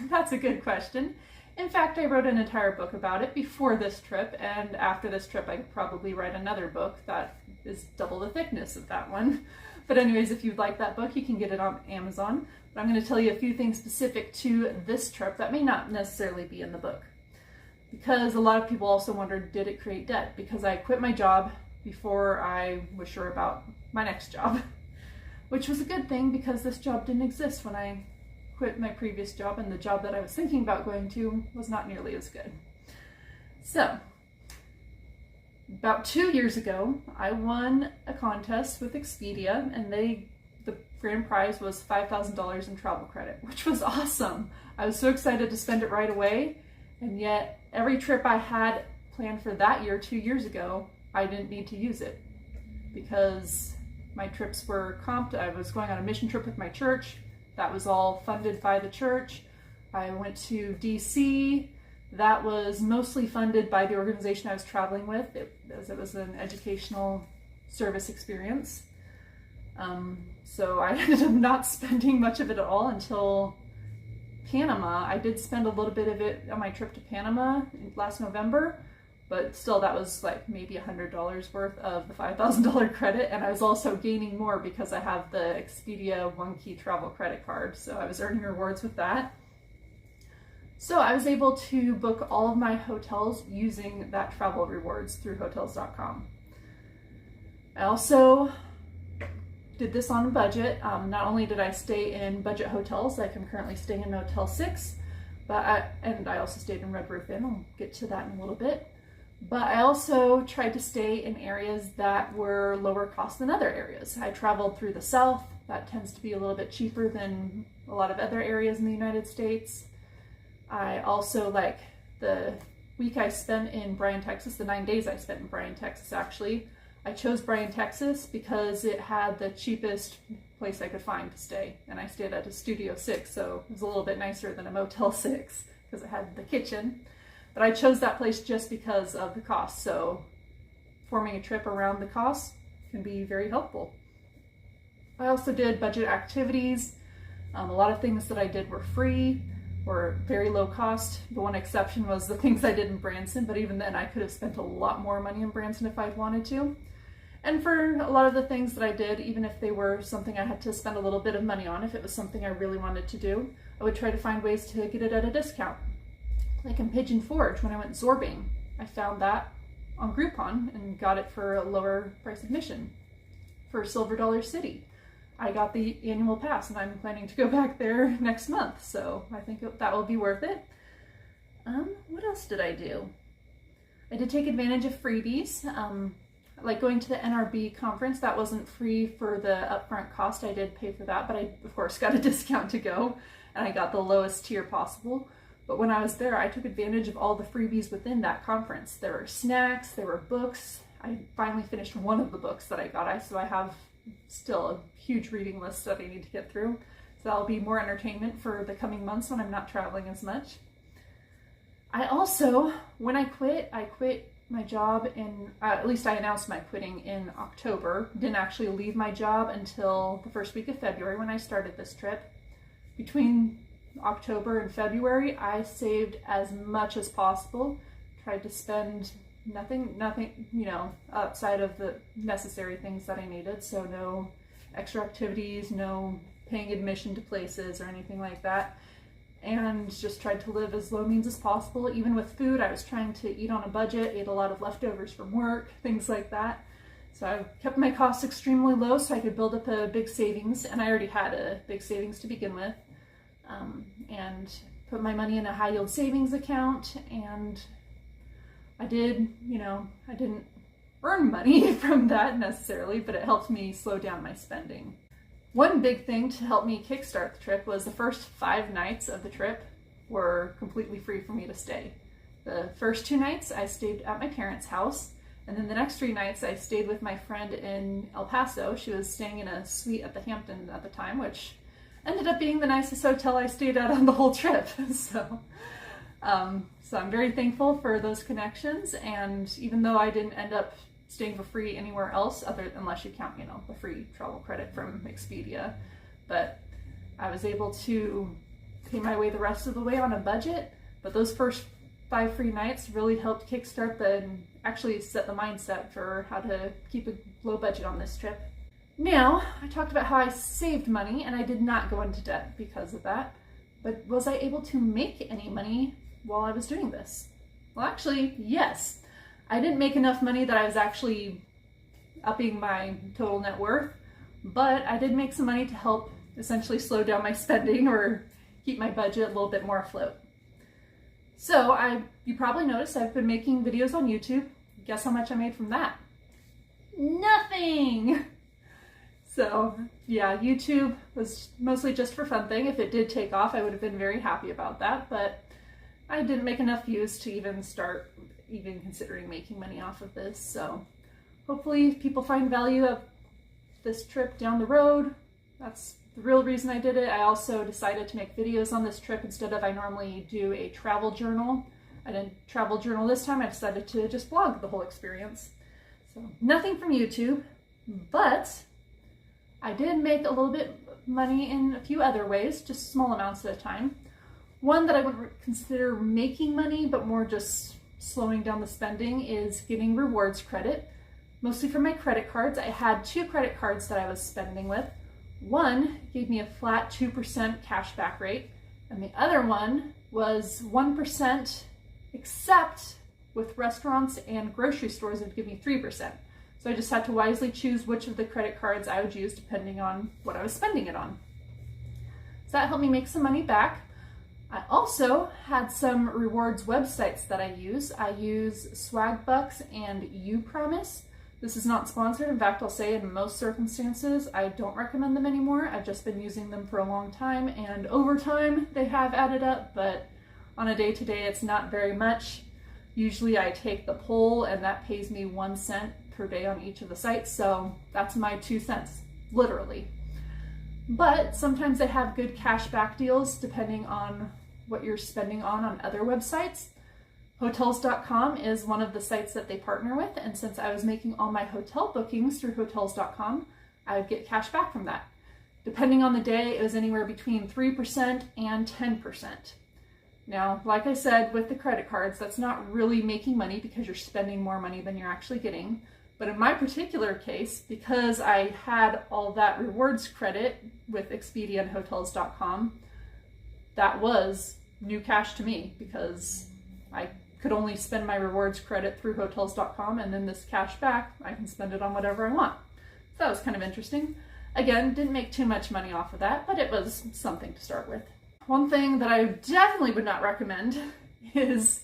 That's a good question. In fact, I wrote an entire book about it before this trip, and after this trip I could probably write another book that is double the thickness of that one. But anyways, if you'd like that book, you can get it on Amazon. But I'm going to tell you a few things specific to this trip that may not necessarily be in the book. Because a lot of people also wondered, did it create debt? Because I quit my job before I was sure about my next job. Which was a good thing because this job didn't exist when I quit my previous job, and the job that I was thinking about going to was not nearly as good. So, about 2 years ago, I won a contest with Expedia, and the grand prize was $5,000 in travel credit, which was awesome. I was so excited to spend it right away, and yet every trip I had planned for that year, 2 years ago, I didn't need to use it because my trips were comped. I was going on a mission trip with my church. That was all funded by the church. I went to DC. That was mostly funded by the organization I was traveling with, as it was an educational service experience. So I ended up not spending much of it at all until Panama. I did spend a little bit of it on my trip to Panama last November, but still that was like maybe $100 worth of the $5,000 credit, and I was also gaining more because I have the Expedia One Key travel credit card, so I was earning rewards with that. So I was able to book all of my hotels using that travel rewards through Hotels.com. I also did this on a budget. Not only did I stay in budget hotels, like I'm currently staying in Motel 6, and I also stayed in Red Roof Inn. I'll get to that in a little bit. But I also tried to stay in areas that were lower cost than other areas. I traveled through the South. That tends to be a little bit cheaper than a lot of other areas in the United States. I also, like the week I spent in Bryan, Texas, the 9 days I spent in Bryan, Texas actually, I chose Bryan, Texas because it had the cheapest place I could find to stay. And I stayed at a Studio 6, so it was a little bit nicer than a Motel 6 because it had the kitchen. But I chose that place just because of the cost, so forming a trip around the cost can be very helpful. I also did budget activities. A lot of things that I did were free or very low cost. The one exception was the things I did in Branson, but even then I could have spent a lot more money in Branson if I'd wanted to. And for a lot of the things that I did, even if they were something I had to spend a little bit of money on, if it was something I really wanted to do, I would try to find ways to get it at a discount. Like in Pigeon Forge, when I went zorbing, I found that on Groupon and got it for a lower price admission. For Silver Dollar City, I got the annual pass and I'm planning to go back there next month, so I think that will be worth it. What else did I do? I did take advantage of freebies. Like going to the NRB conference, that wasn't free for the upfront cost. I did pay for that, but I, of course, got a discount to go, and I got the lowest tier possible. But when I was there, I took advantage of all the freebies within that conference. There were snacks, there were books. I finally finished one of the books that I got, so I have still a huge reading list that I need to get through. So that'll be more entertainment for the coming months when I'm not traveling as much. I also, when I quit my job in, at least I announced my quitting in October. Didn't actually leave my job until the first week of February when I started this trip. Between October and February, I saved as much as possible. Tried to spend nothing, outside of the necessary things that I needed. So no extra activities, no paying admission to places or anything like that. And just tried to live as low means as possible. Even with food, I was trying to eat on a budget, ate a lot of leftovers from work, things like that. So I kept my costs extremely low so I could build up a big savings, and I already had a big savings to begin with. And put my money in a high yield savings account, and I didn't earn money from that necessarily, but it helped me slow down my spending. One big thing to help me kickstart the trip was the first 5 nights of the trip were completely free for me to stay. The first 2 nights I stayed at my parents' house, And then the next 3 nights I stayed with my friend in El Paso. She was staying in a suite at the Hampton at the time, which ended up being the nicest hotel I stayed at on the whole trip. So I'm very thankful for those connections. And even though I didn't end up staying for free anywhere else, unless you count, the free travel credit from Expedia, but I was able to pay my way the rest of the way on a budget. But those first 5 free nights really helped kickstart actually set the mindset for how to keep a low budget on this trip. Now, I talked about how I saved money and I did not go into debt because of that, but was I able to make any money while I was doing this? Well, actually, yes. I didn't make enough money that I was actually upping my total net worth, but I did make some money to help essentially slow down my spending or keep my budget a little bit more afloat. So you probably noticed I've been making videos on YouTube. Guess how much I made from that? Nothing! So yeah, YouTube was mostly just for fun thing. If it did take off, I would have been very happy about that, but I didn't make enough views to even start considering making money off of this. So hopefully people find value of this trip down the road. That's the real reason I did it. I also decided to make videos on this trip instead of I normally do a travel journal. I didn't travel journal this time. I decided to just vlog the whole experience. So nothing from YouTube, but I did make a little bit of money in a few other ways, just small amounts at a time. One that I would consider making money, but more just slowing down the spending, is getting rewards credit, mostly from my credit cards. I had 2 credit cards that I was spending with. One gave me a flat 2% cashback rate, and the other one was 1%, except with restaurants and grocery stores it would give me 3%. So I just had to wisely choose which of the credit cards I would use depending on what I was spending it on. So that helped me make some money back. I also had some rewards websites that I use. I use Swagbucks and uPromise. This is not sponsored. In fact, I'll say in most circumstances, I don't recommend them anymore. I've just been using them for a long time, and over time they have added up, but on a day-to-day it's not very much. Usually I take the poll and that pays me 1 cent per day on each of the sites, so that's my 2 cents, literally. But sometimes they have good cashback deals depending on what you're spending on other websites. Hotels.com is one of the sites that they partner with, and since I was making all my hotel bookings through Hotels.com, I would get cash back from that. Depending on the day, it was anywhere between 3% and 10%. Now, like I said, with the credit cards, that's not really making money because you're spending more money than you're actually getting. But in my particular case, because I had all that rewards credit with Expedia and Hotels.com, that was new cash to me because I could only spend my rewards credit through Hotels.com, and then this cash back, I can spend it on whatever I want. So that was kind of interesting. Again, didn't make too much money off of that, but it was something to start with. One thing that I definitely would not recommend is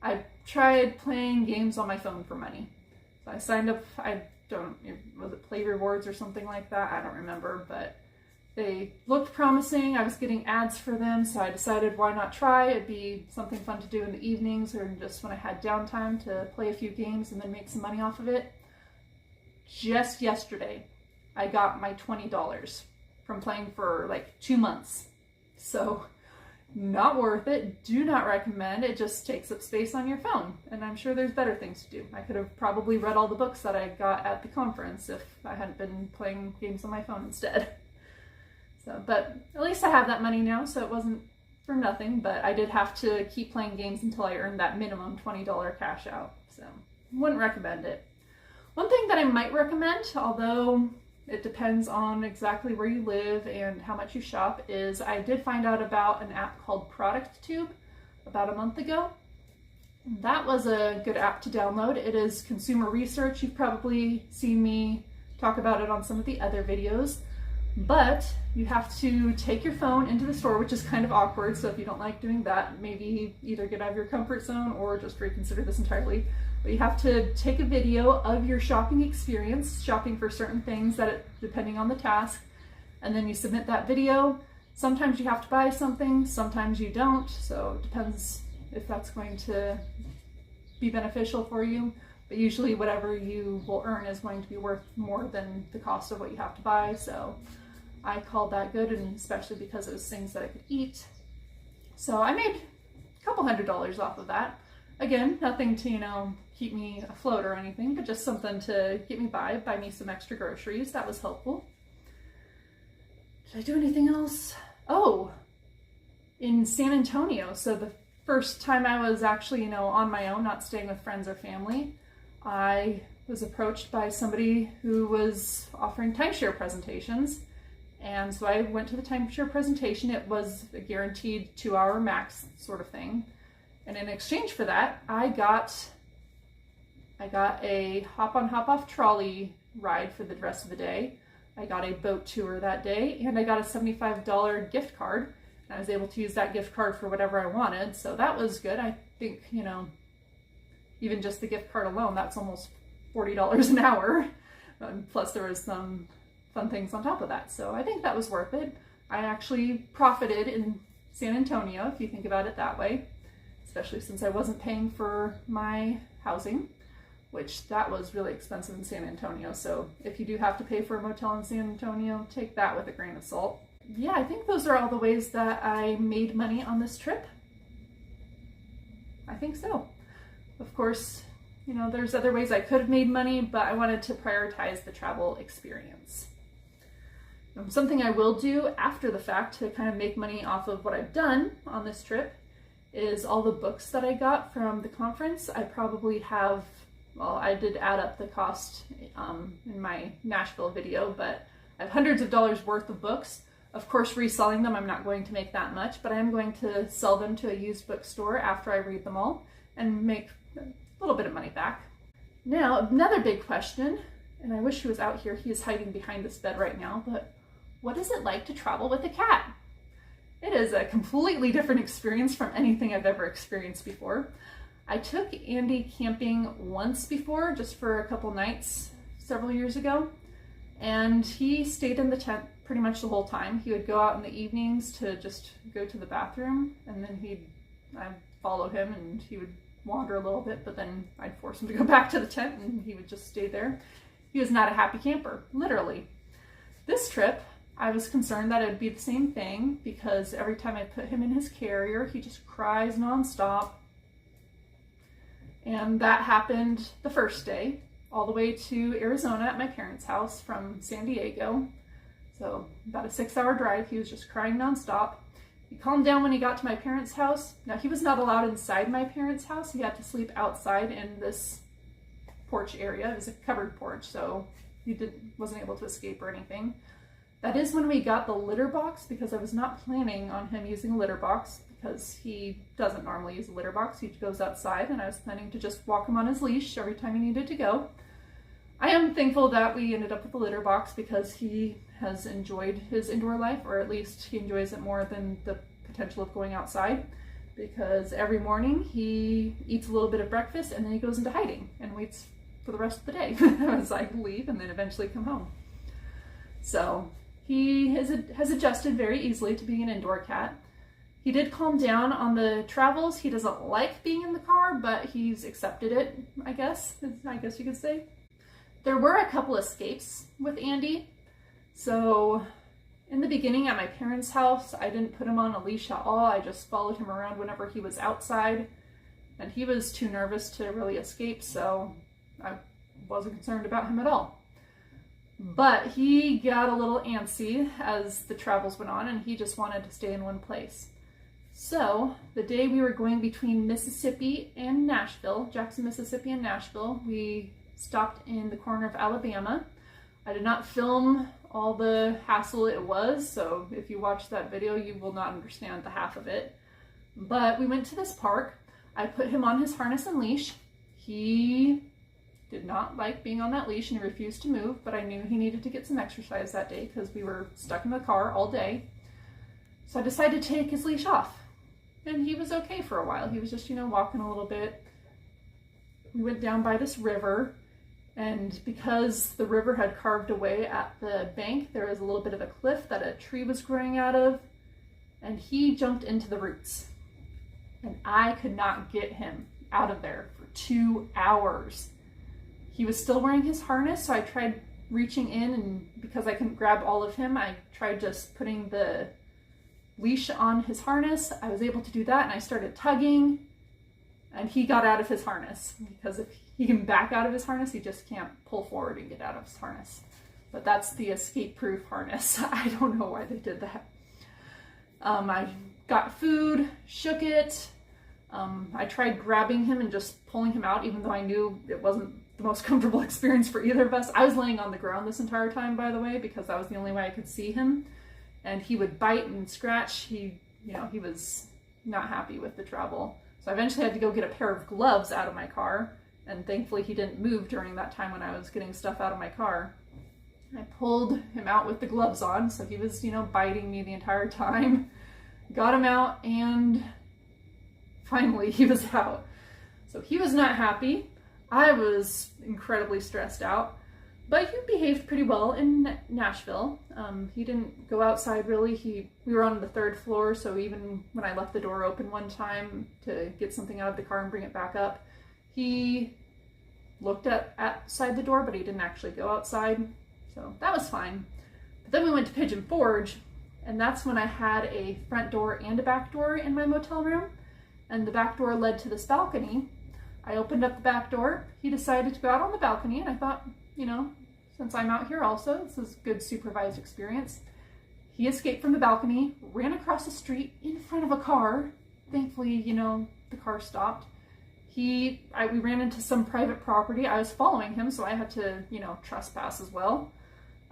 I tried playing games on my phone for money. So I signed up, was it Play Rewards or something like that? I don't remember, but they looked promising. I was getting ads for them, so I decided why not try? It'd be something fun to do in the evenings or just when I had downtime to play a few games and then make some money off of it. Just yesterday, I got my $20 from playing for like 2 months. So not worth it. Do not recommend. It just takes up space on your phone, and I'm sure there's better things to do. I could have probably read all the books that I got at the conference if I hadn't been playing games on my phone instead. So, but at least I have that money now, so it wasn't for nothing, but I did have to keep playing games until I earned that minimum $20 cash out, so wouldn't recommend it. One thing that I might recommend, although it depends on exactly where you live and how much you shop, is I did find out about an app called ProductTube about a month ago. That was a good app to download. It is consumer research. You've probably seen me talk about it on some of the other videos. But you have to take your phone into the store, which is kind of awkward, so if you don't like doing that, maybe either get out of your comfort zone or just reconsider this entirely. But you have to take a video of your shopping experience, shopping for certain things depending on the task, and then you submit that video. Sometimes you have to buy something, sometimes you don't, so it depends if that's going to be beneficial for you. but usually whatever you will earn is going to be worth more than the cost of what you have to buy. So I called that good, and especially because it was things that I could eat. So I made a couple $100 off of that. Again, nothing to, you know, keep me afloat or anything, but just something to get me by, buy me some extra groceries. That was helpful. Did I do anything else? Oh, in San Antonio. So the first time I was actually, you know, on my own, not staying with friends or family, I was approached by somebody who was offering timeshare presentations. And so I went to the timeshare presentation. It was a guaranteed 2-hour max sort of thing. And in exchange for that, I got a hop-on, hop-off trolley ride for the rest of the day. I got a boat tour that day, and I got a $75 gift card. And I was able to use that gift card for whatever I wanted, so that was good. I think, you know, even just the gift card alone, that's almost $40 an hour. Plus there was some fun things on top of that, so I think that was worth it. I actually profited in San Antonio, if you think about it that way, especially since I wasn't paying for my housing, which that was really expensive in San Antonio. So if you do have to pay for a motel in San Antonio, take that with a grain of salt. Yeah, I think those are all the ways that I made money on this trip. I think so. Of course, you know, there's other ways I could have made money, but I wanted to prioritize the travel experience. Something I will do after the fact to kind of make money off of what I've done on this trip is all the books that I got from the conference. I probably have, well, I did add up the cost in my Nashville video, but I have hundreds of dollars worth of books. Of course, reselling them, I'm not going to make that much, but I am going to sell them to a used bookstore after I read them all and make a little bit of money back. Now, another big question, and I wish he was out here. He is hiding behind this bed right now, but what is it like to travel with a cat? It is a completely different experience from anything I've ever experienced before. I took Andy camping once before, just for a couple nights several years ago, and he stayed in the tent pretty much the whole time. He would go out in the evenings to just go to the bathroom, and then I'd follow him and he would wander a little bit, but then I'd force him to go back to the tent and he would just stay there. He was not a happy camper, literally. This trip, I was concerned that it would be the same thing because every time I put him in his carrier, he just cries nonstop. And that happened the first day, all the way to Arizona at my parents' house from San Diego. So about a 6-hour drive, he was just crying nonstop. He calmed down when he got to my parents' house. Now, he was not allowed inside my parents' house. He had to sleep outside in this porch area. It was a covered porch, so he wasn't able to escape or anything. That is when we got the litter box, because I was not planning on him using a litter box because he doesn't normally use a litter box. He goes outside, and I was planning to just walk him on his leash every time he needed to go. I am thankful that we ended up with the litter box because he has enjoyed his indoor life, or at least he enjoys it more than the potential of going outside, because every morning he eats a little bit of breakfast and then he goes into hiding and waits for the rest of the day as I leave and then eventually come home. So he has adjusted very easily to being an indoor cat. He did calm down on the travels. He doesn't like being in the car, but he's accepted it, I guess you could say. There were a couple escapes with Andy. So in the beginning at my parents' house, I didn't put him on a leash at all. I just followed him around whenever he was outside, and he was too nervous to really escape, so I wasn't concerned about him at all. But he got a little antsy as the travels went on, and he just wanted to stay in one place. So the day we were going between Mississippi and Nashville, Jackson, Mississippi and Nashville, we stopped in the corner of Alabama. I did not film all the hassle it was, so if you watch that video, you will not understand the half of it. But we went to this park. I put him on his harness and leash. He did not like being on that leash and he refused to move, but I knew he needed to get some exercise that day because we were stuck in the car all day. So I decided to take his leash off, and he was okay for a while. He was just, walking a little bit. We went down by this river, and because the river had carved away at the bank, there was a little bit of a cliff that a tree was growing out of, and he jumped into the roots. And I could not get him out of there for 2 hours. he was still wearing his harness, so I tried reaching in, and because I couldn't grab all of him, I tried just putting the leash on his harness. I was able to do that, and I started tugging, and he got out of his harness, because if he can back out of his harness, he just can't pull forward and get out of his harness. But that's the escape-proof harness. I don't know why they did that. I got food, shook it. I tried grabbing him and just pulling him out, even though I knew it wasn't the most comfortable experience for either of us. I was laying on the ground this entire time, by the way, because that was the only way I could see him. And he would bite and scratch. He was not happy with the travel. So I eventually had to go get a pair of gloves out of my car. And thankfully he didn't move during that time when I was getting stuff out of my car. I pulled him out with the gloves on, so he was, biting me the entire time. Got him out, and finally he was out. So he was not happy. I was incredibly stressed out, but he behaved pretty well in Nashville. He didn't go outside really. We were on the 3rd floor, so even when I left the door open one time to get something out of the car and bring it back up, he looked outside the door, but he didn't actually go outside. So that was fine. But then we went to Pigeon Forge, and that's when I had a front door and a back door in my motel room, and the back door led to this balcony. I opened up the back door. He decided to go out on the balcony, and I thought, since I'm out here also, this is a good supervised experience. He escaped from the balcony, ran across the street in front of a car. Thankfully, the car stopped. We ran into some private property. I was following him, so I had to, trespass as well.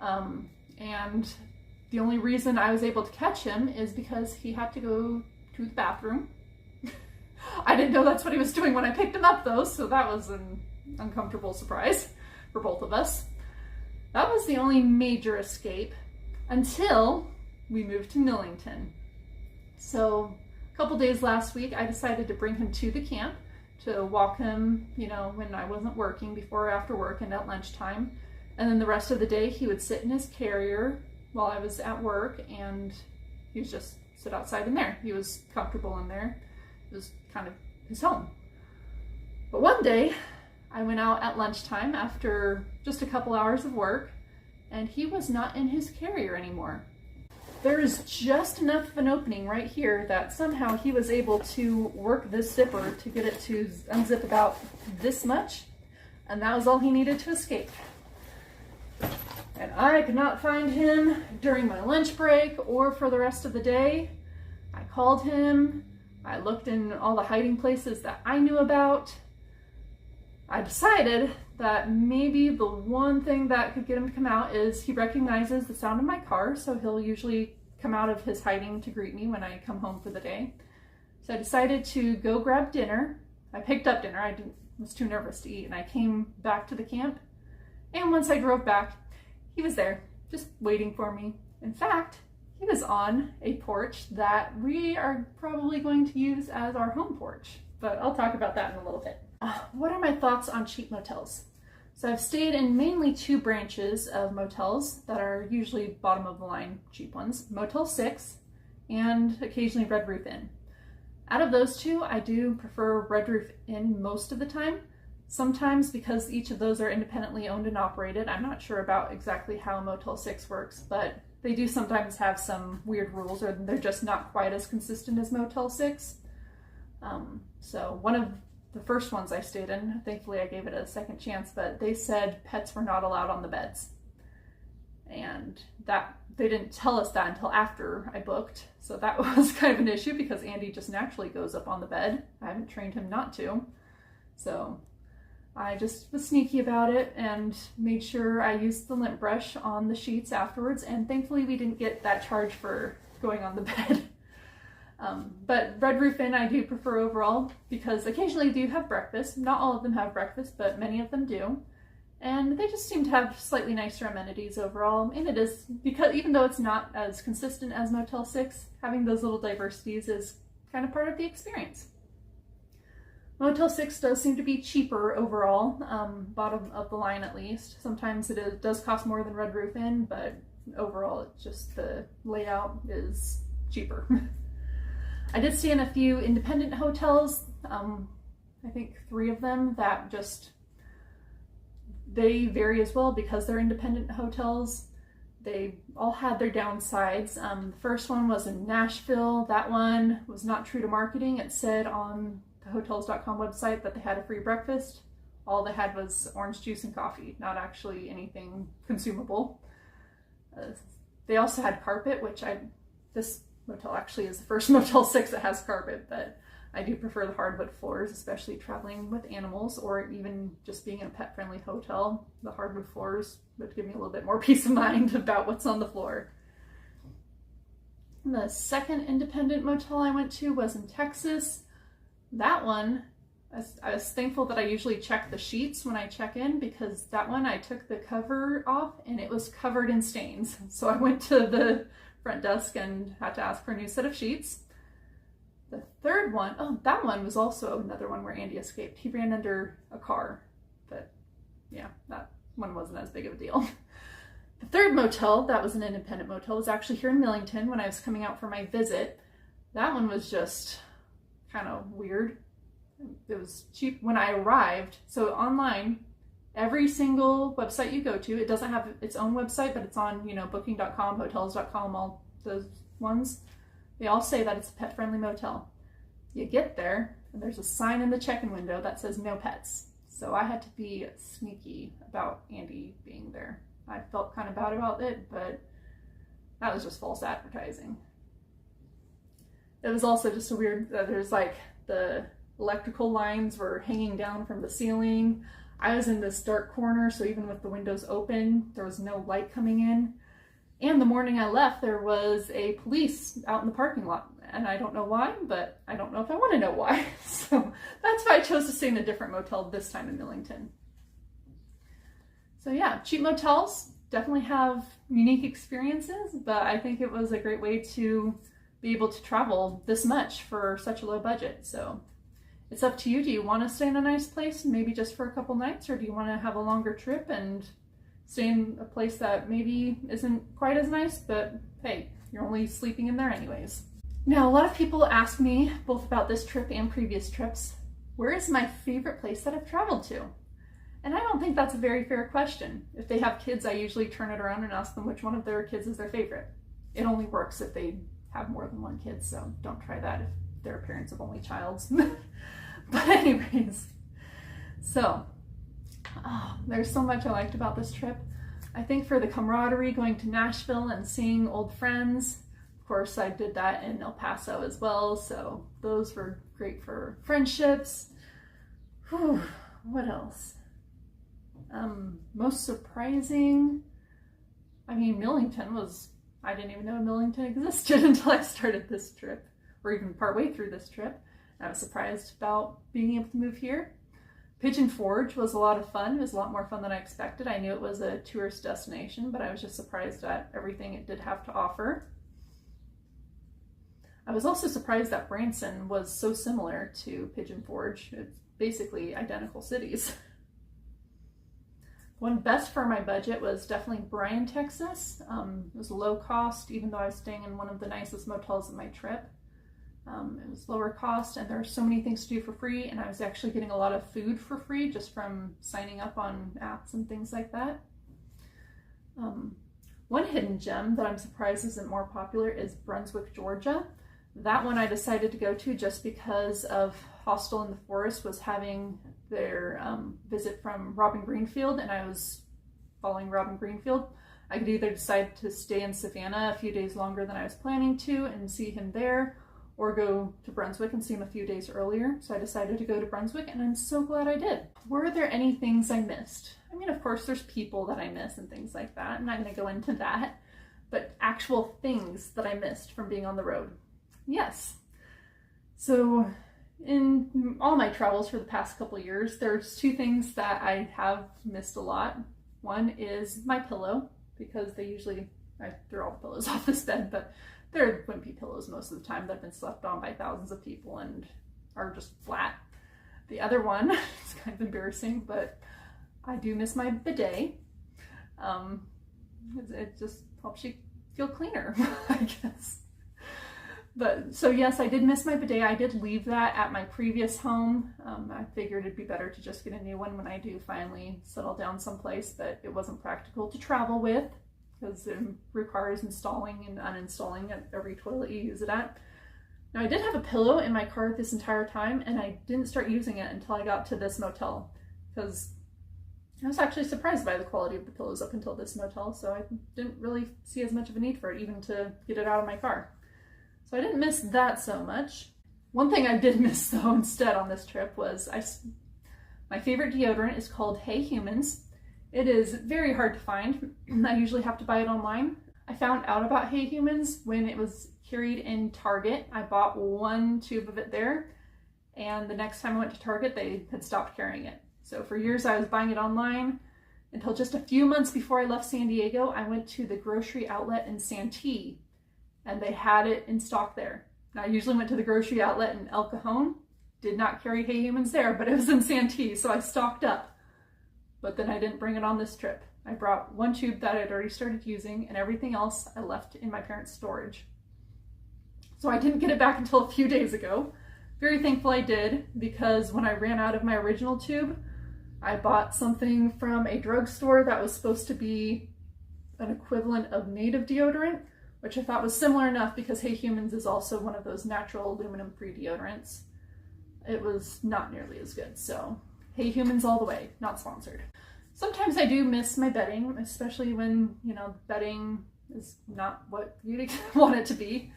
And the only reason I was able to catch him is because he had to go to the bathroom. I didn't know that's what he was doing when I picked him up, though, so that was an uncomfortable surprise for both of us. That was the only major escape until we moved to Millington. So a couple days last week, I decided to bring him to the camp to walk him, when I wasn't working, before or after work and at lunchtime. And then the rest of the day, he would sit in his carrier while I was at work, and he would just sit outside in there. He was comfortable in there. It was kind of his home. But one day, I went out at lunchtime after just a couple hours of work, and he was not in his carrier anymore. There is just enough of an opening right here that somehow he was able to work this zipper to get it to unzip about this much, and that was all he needed to escape. And I could not find him during my lunch break or for the rest of the day. I called him. I looked in all the hiding places that I knew about. I decided that maybe the one thing that could get him to come out is he recognizes the sound of my car, so he'll usually come out of his hiding to greet me when I come home for the day. So I decided to go grab dinner. I picked up dinner. I was too nervous to eat, and I came back to the camp. And once I drove back, he was there, just waiting for me. In fact, he was on a porch that we are probably going to use as our home porch, but I'll talk about that in a little bit. What are my thoughts on cheap motels? So I've stayed in mainly 2 branches of motels that are usually bottom of the line cheap ones, Motel 6 and occasionally Red Roof Inn. Out of those 2, I do prefer Red Roof Inn most of the time. Sometimes, because each of those are independently owned and operated, I'm not sure about exactly how Motel 6 works, but they do sometimes have some weird rules, or they're just not quite as consistent as Motel 6. So one of the first ones I stayed in, thankfully I gave it a second chance, but they said pets were not allowed on the beds. And that they didn't tell us that until after I booked. So that was kind of an issue because Andy just naturally goes up on the bed. I haven't trained him not to. So I just was sneaky about it and made sure I used the lint brush on the sheets afterwards. And thankfully we didn't get that charge for going on the bed. But Red Roof Inn I do prefer overall because occasionally they do have breakfast. Not all of them have breakfast, but many of them do. And they just seem to have slightly nicer amenities overall. And it is, because even though it's not as consistent as Motel 6, having those little diversities is kind of part of the experience. Motel 6 does seem to be cheaper overall, bottom of the line at least. Sometimes it does cost more than Red Roof Inn, but overall it's just the layout is cheaper. I did stay in a few independent hotels, I think 3 of them that just they vary as well because they're independent hotels. They all had their downsides. The first one was in Nashville. That one was not true to marketing. It said on the Hotels.com website that they had a free breakfast. All they had was orange juice and coffee, not actually anything consumable. They also had carpet, which this motel actually is the first Motel 6 that has carpet, but I do prefer the hardwood floors, especially traveling with animals or even just being in a pet-friendly hotel. The hardwood floors would give me a little bit more peace of mind about what's on the floor. And the second independent motel I went to was in Texas. That one, I was thankful that I usually check the sheets when I check in, because that one I took the cover off and it was covered in stains. So I went to the front desk and had to ask for a new set of sheets. The third one, oh, that one was also another one where Andy escaped. He ran under a car, but yeah, that one wasn't as big of a deal. The third motel, that was an independent motel, was actually here in Millington when I was coming out for my visit. That one was just kind of weird. It was cheap when I arrived. So online, every single website you go to, it doesn't have its own website, but it's on, booking.com, hotels.com, all those ones. They all say that it's a pet-friendly motel. You get there, and there's a sign in the check-in window that says no pets. So I had to be sneaky about Andy being there. I felt kind of bad about it, but that was just false advertising. It was also just a weird, there's like the electrical lines were hanging down from the ceiling. I was in this dark corner, so even with the windows open, there was no light coming in. And the morning I left, there was a police out in the parking lot. And I don't know why, but I don't know if I want to know why. So that's why I chose to stay in a different motel this time in Millington. So yeah, cheap motels definitely have unique experiences, but I think it was a great way to be able to travel this much for such a low budget. So it's up to you. Do you want to stay in a nice place, maybe just for a couple nights, or do you want to have a longer trip and stay in a place that maybe isn't quite as nice, but hey, you're only sleeping in there anyways. Now, a lot of people ask me, both about this trip and previous trips, where is my favorite place that I've traveled to? And I don't think that's a very fair question. If they have kids, I usually turn it around and ask them which one of their kids is their favorite. It only works if they have more than one kid, so don't try that if they're parents of only childs. But anyways, so there's so much I liked about this trip. I think for the camaraderie, going to Nashville and seeing old friends. Of course, I did that in El Paso as well, so those were great for friendships. Whew, what else? Most surprising, I mean, Millington was, I didn't even know Millington existed until I started this trip, or even partway through this trip. I was surprised about being able to move here. Pigeon Forge was a lot of fun. It was a lot more fun than I expected. I knew it was a tourist destination, but I was just surprised at everything it did have to offer. I was also surprised that Branson was so similar to Pigeon Forge. It's basically identical cities. One best for my budget was definitely Bryan, Texas. It was low cost, even though I was staying in one of the nicest motels of my trip. It was lower cost, and there are so many things to do for free, and I was actually getting a lot of food for free just from signing up on apps and things like that. One hidden gem that I'm surprised isn't more popular is Brunswick, Georgia. That one I decided to go to just because of Hostel in the Forest was having their visit from Robin Greenfield, and I was following Robin Greenfield. I could either decide to stay in Savannah a few days longer than I was planning to and see him there, or go to Brunswick and see him a few days earlier. So I decided to go to Brunswick, and I'm so glad I did. Were there any things I missed? I mean, of course, there's people that I miss and things like that. I'm not going to go into that, but actual things that I missed from being on the road. Yes. So in all my travels for the past couple of years, there's two things that I have missed a lot. One is my pillow, because I throw all the pillows off this bed, but they're wimpy pillows most of the time that have been slept on by thousands of people and are just flat. The other one, it's kind of embarrassing, but I do miss my bidet. It just helps you feel cleaner, I guess. But so yes, I did miss my bidet. I did leave that at my previous home. I figured it'd be better to just get a new one when I do finally settle down someplace, but it wasn't practical to travel with because it requires installing and uninstalling at every toilet you use it at. Now I did have a pillow in my car this entire time, and I didn't start using it until I got to this motel because I was actually surprised by the quality of the pillows up until this motel, so I didn't really see as much of a need for it even to get it out of my car. So I didn't miss that so much. One thing I did miss though instead on this trip was my favorite deodorant is called Hey Humans. It is very hard to find. I usually have to buy it online. I found out about Hey Humans when it was carried in Target. I bought one tube of it there, and the next time I went to Target, they had stopped carrying it. So for years I was buying it online until just a few months before I left San Diego, I went to the grocery outlet in Santee, and they had it in stock there. Now I usually went to the grocery outlet in El Cajon, did not carry Hey Humans there, but it was in Santee, so I stocked up. But then I didn't bring it on this trip. I brought one tube that I'd already started using, and everything else I left in my parents' storage. So I didn't get it back until a few days ago. Very thankful I did, because when I ran out of my original tube, I bought something from a drugstore that was supposed to be an equivalent of native deodorant, which I thought was similar enough because Hey Humans is also one of those natural aluminum-free deodorants. It was not nearly as good, so Hey Humans all the way, not sponsored. Sometimes I do miss my bedding, especially when, bedding is not what you'd want it to be.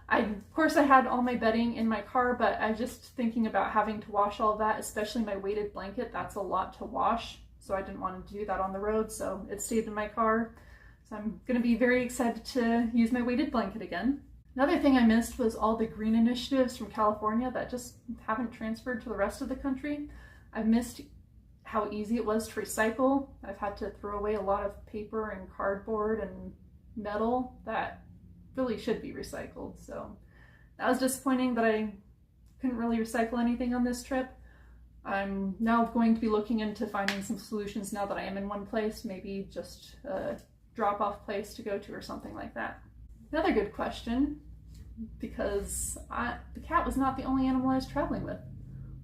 Of course I had all my bedding in my car, but I just thinking about having to wash all that, especially my weighted blanket, that's a lot to wash. So I didn't want to do that on the road, so it stayed in my car. So I'm going to be very excited to use my weighted blanket again. Another thing I missed was all the green initiatives from California that just haven't transferred to the rest of the country. I've missed how easy it was to recycle. I've had to throw away a lot of paper and cardboard and metal that really should be recycled. So that was disappointing that I couldn't really recycle anything on this trip. I'm now going to be looking into finding some solutions now that I am in one place, maybe just a drop-off place to go to or something like that. Another good question, because the cat was not the only animal I was traveling with.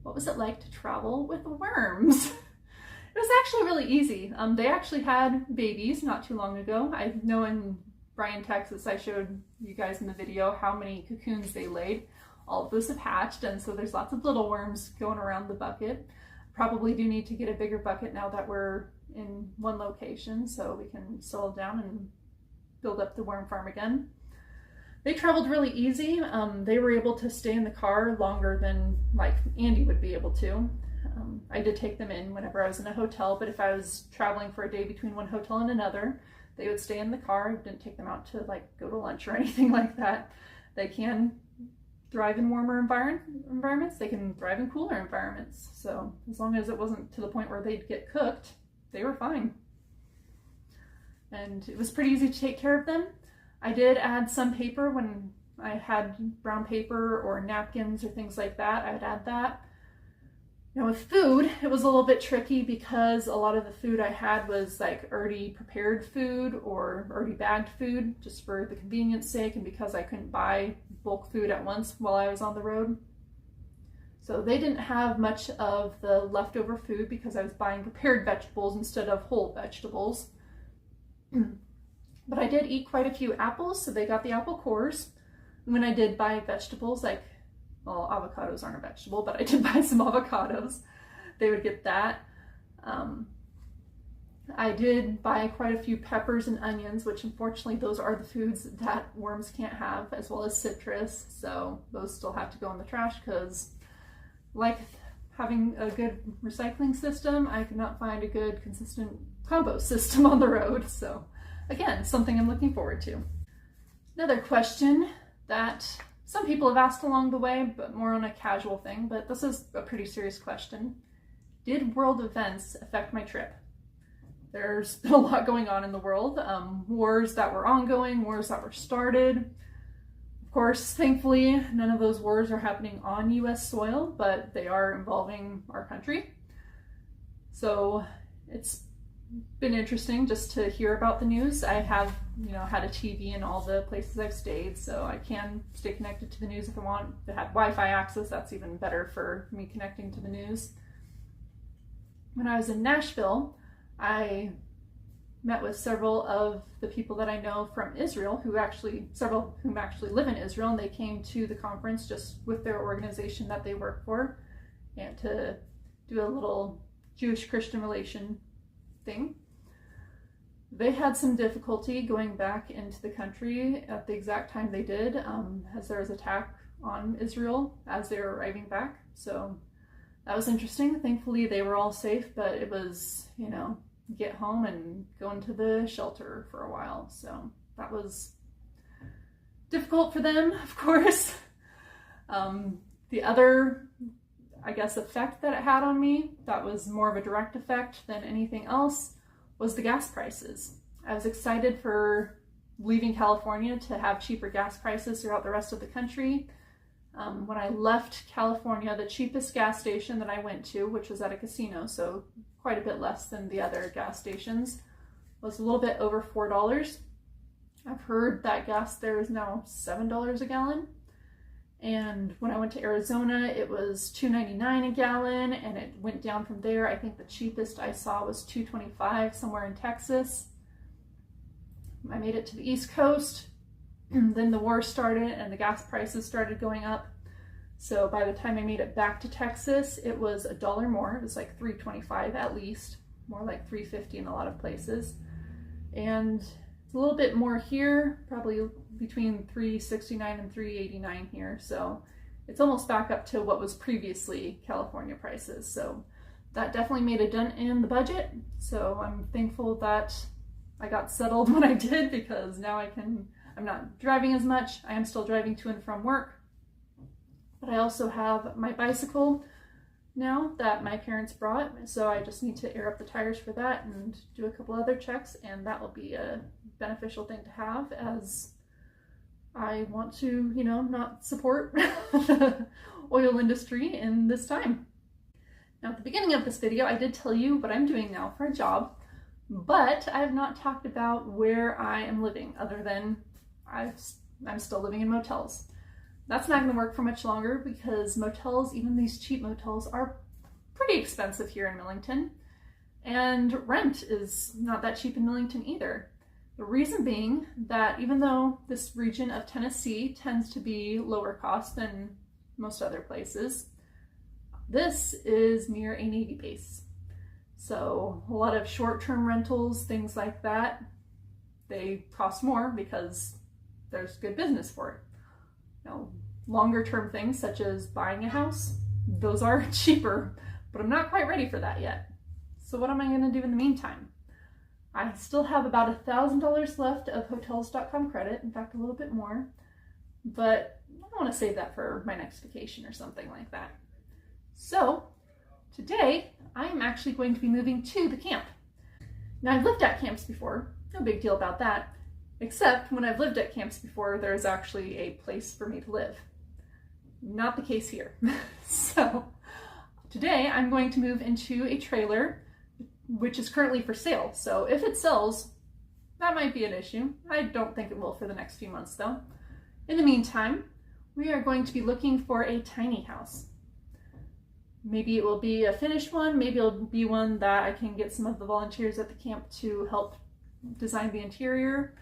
What was it like to travel with worms? It was actually really easy. They actually had babies not too long ago. I know in Bryan, Texas, I showed you guys in the video how many cocoons they laid. All of those have hatched, and so there's lots of little worms going around the bucket. Probably do need to get a bigger bucket now that we're in one location so we can settle down and build up the worm farm again. They traveled really easy. They were able to stay in the car longer than like Andy would be able to. I did take them in whenever I was in a hotel, but if I was traveling for a day between one hotel and another, they would stay in the car. I didn't take them out to like go to lunch or anything like that. They can thrive in warmer environments. They can thrive in cooler environments. So as long as it wasn't to the point where they'd get cooked, they were fine. And it was pretty easy to take care of them. I did add some paper when I had brown paper or napkins or things like that. I would add that. Now with food, it was a little bit tricky because a lot of the food I had was like already prepared food or already bagged food just for the convenience sake and because I couldn't buy bulk food at once while I was on the road. So they didn't have much of the leftover food because I was buying prepared vegetables instead of whole vegetables. But I did eat quite a few apples, so they got the apple cores. When I did buy vegetables, like, well, avocados aren't a vegetable, but I did buy some avocados. They would get that. I did buy quite a few peppers and onions, which unfortunately those are the foods that worms can't have, as well as citrus. So those still have to go in the trash because, like having a good recycling system, I could not find a good, consistent compost system on the road. So again, something I'm looking forward to. Another question that some people have asked along the way, but more on a casual thing, but this is a pretty serious question. Did world events affect my trip? There's been a lot going on in the world. Wars that were ongoing, wars that were started. Of course, thankfully, none of those wars are happening on US soil, but they are involving our country. So it's been interesting just to hear about the news. I have, had a TV in all the places I've stayed, so I can stay connected to the news if I want. If I had Wi-Fi access, that's even better for me connecting to the news. When I was in Nashville, I met with several of the people that I know from Israel, several whom actually live in Israel, and they came to the conference just with their organization that they work for, and to do a little Jewish-Christian relation thing. They had some difficulty going back into the country at the exact time they did, as there was an attack on Israel as they were arriving back. So that was interesting. Thankfully, they were all safe, but it was, get home and go into the shelter for a while. So that was difficult for them, of course. The other, effect that it had on me, that was more of a direct effect than anything else, was the gas prices. I was excited for leaving California to have cheaper gas prices throughout the rest of the country. When I left California, the cheapest gas station that I went to, which was at a casino, so quite a bit less than the other gas stations, was a little bit over $4. I've heard that gas there is now $7 a gallon. And when I went to Arizona, it was $2.99 a gallon, and it went down from there. I think the cheapest I saw was $2.25 somewhere in Texas. I made it to the East Coast. Then the war started and the gas prices started going up. So by the time I made it back to Texas, it was $1 more. It was like $3.25 at least, more like $3.50 in a lot of places. And it's a little bit more here, probably between $3.69 and $3.89 here. So it's almost back up to what was previously California prices. So that definitely made a dent in the budget. So I'm thankful that I got settled when I did, because now I'm not driving as much. I am still driving to and from work, but I also have my bicycle now that my parents brought, so I just need to air up the tires for that and do a couple other checks, and that will be a beneficial thing to have, as I want to, not support the oil industry in this time. Now, at the beginning of this video, I did tell you what I'm doing now for a job, but I have not talked about where I am living, other than I'm still living in motels. That's not going to work for much longer, because motels, even these cheap motels, are pretty expensive here in Millington. And rent is not that cheap in Millington either. The reason being that even though this region of Tennessee tends to be lower cost than most other places, this is near a Navy base. So a lot of short-term rentals, things like that, they cost more because there's good business for it. Longer term things such as buying a house, those are cheaper, but I'm not quite ready for that yet. So what am I going to do in the meantime? I still have about $1,000 left of Hotels.com credit, in fact a little bit more, but I want to save that for my next vacation or something like that. So today I'm actually going to be moving to the camp. Now, I've lived at camps before, no big deal about that. Except when I've lived at camps before, there's actually a place for me to live. Not the case here. So today I'm going to move into a trailer, which is currently for sale. So if it sells, that might be an issue. I don't think it will for the next few months though. In the meantime, we are going to be looking for a tiny house. Maybe it will be a finished one, maybe it'll be one that I can get some of the volunteers at the camp to help design the interior.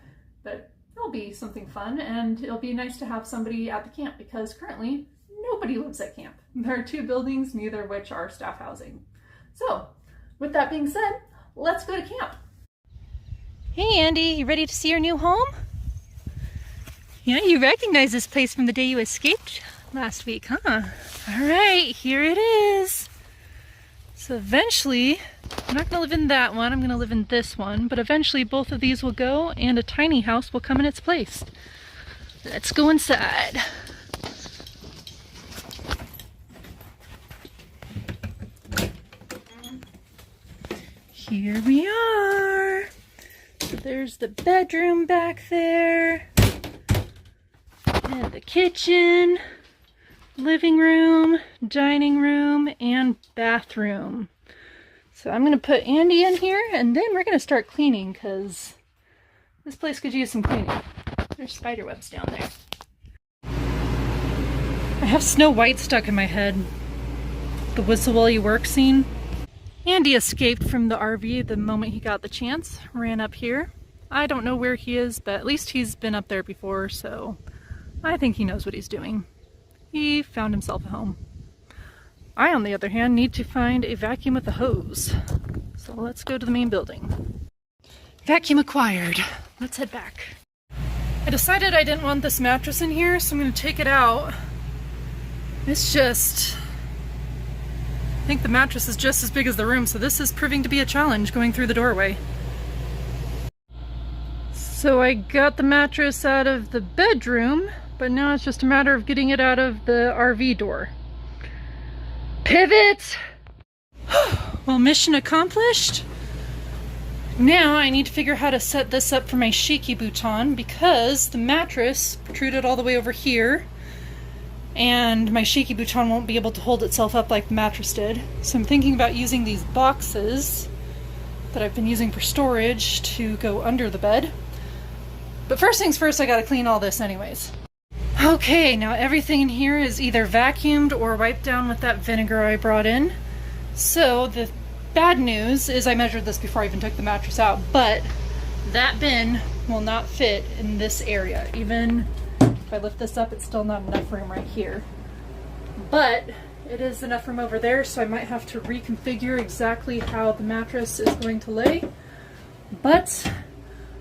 But it'll be something fun, and it'll be nice to have somebody at the camp, because currently nobody lives at camp. There are 2 buildings, neither of which are staff housing. So with that being said, let's go to camp. Hey Andy, you ready to see your new home? Yeah, you recognize this place from the day you escaped last week, huh? All right, here it is. So eventually, I'm not going to live in that one, I'm going to live in this one, but eventually both of these will go and a tiny house will come in its place. Let's go inside. Here we are. So there's the bedroom back there, and the kitchen, living room, dining room, and bathroom. So I'm going to put Andy in here, and then we're going to start cleaning, because this place could use some cleaning. There's spider webs down there. I have Snow White stuck in my head. The whistle while you work scene. Andy escaped from the RV the moment he got the chance, ran up here. I don't know where he is, but at least he's been up there before, so I think he knows what he's doing. He found himself a home. I, on the other hand, need to find a vacuum with a hose. So let's go to the main building. Vacuum acquired. Let's head back. I decided I didn't want this mattress in here, so I'm going to take it out. It's just... I think the mattress is just as big as the room, so this is proving to be a challenge going through the doorway. So I got the mattress out of the bedroom, but now it's just a matter of getting it out of the RV door. Pivot! Well, mission accomplished. Now I need to figure out how to set this up for my Shiki Buton, because the mattress protruded all the way over here, and my Shiki Buton won't be able to hold itself up like the mattress did. So I'm thinking about using these boxes that I've been using for storage to go under the bed. But first things first, I gotta clean all this anyways. Okay, now everything in here is either vacuumed or wiped down with that vinegar I brought in. So the bad news is I measured this before I even took the mattress out, but that bin will not fit in this area. Even if I lift this up, it's still not enough room right here. But it is enough room over there, so I might have to reconfigure exactly how the mattress is going to lay. But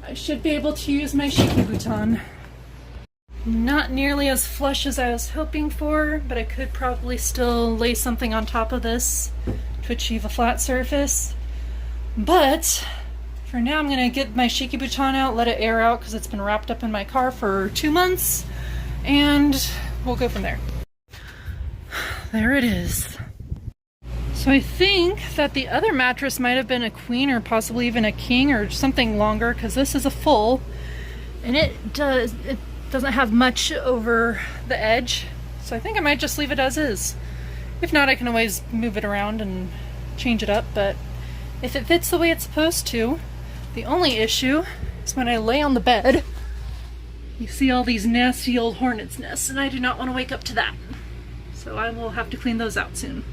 I should be able to use my Shiki Buton. Not nearly as flush as I was hoping for, but I could probably still lay something on top of this to achieve a flat surface. But for now, I'm going to get my Shiki Buton out, let it air out because it's been wrapped up in my car for 2 months, and we'll go from there. There it is. So I think that the other mattress might have been a queen or possibly even a king or something longer, because this is a full, and it doesn't have much over the edge, so I think I might just leave it as is. If not, I can always move it around and change it up, but if it fits the way it's supposed to, the only issue is when I lay on the bed, you see all these nasty old hornet's nests, and I do not want to wake up to that. So I will have to clean those out soon.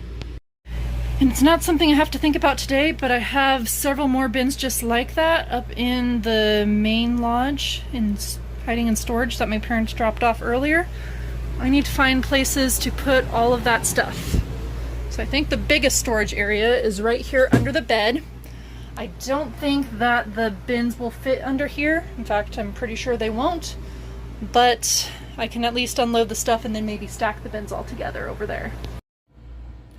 And it's not something I have to think about today, but I have several more bins just like that up in the main lodge hiding in storage that my parents dropped off earlier. I need to find places to put all of that stuff. So I think the biggest storage area is right here under the bed. I don't think that the bins will fit under here. In fact, I'm pretty sure they won't. But I can at least unload the stuff and then maybe stack the bins all together over there.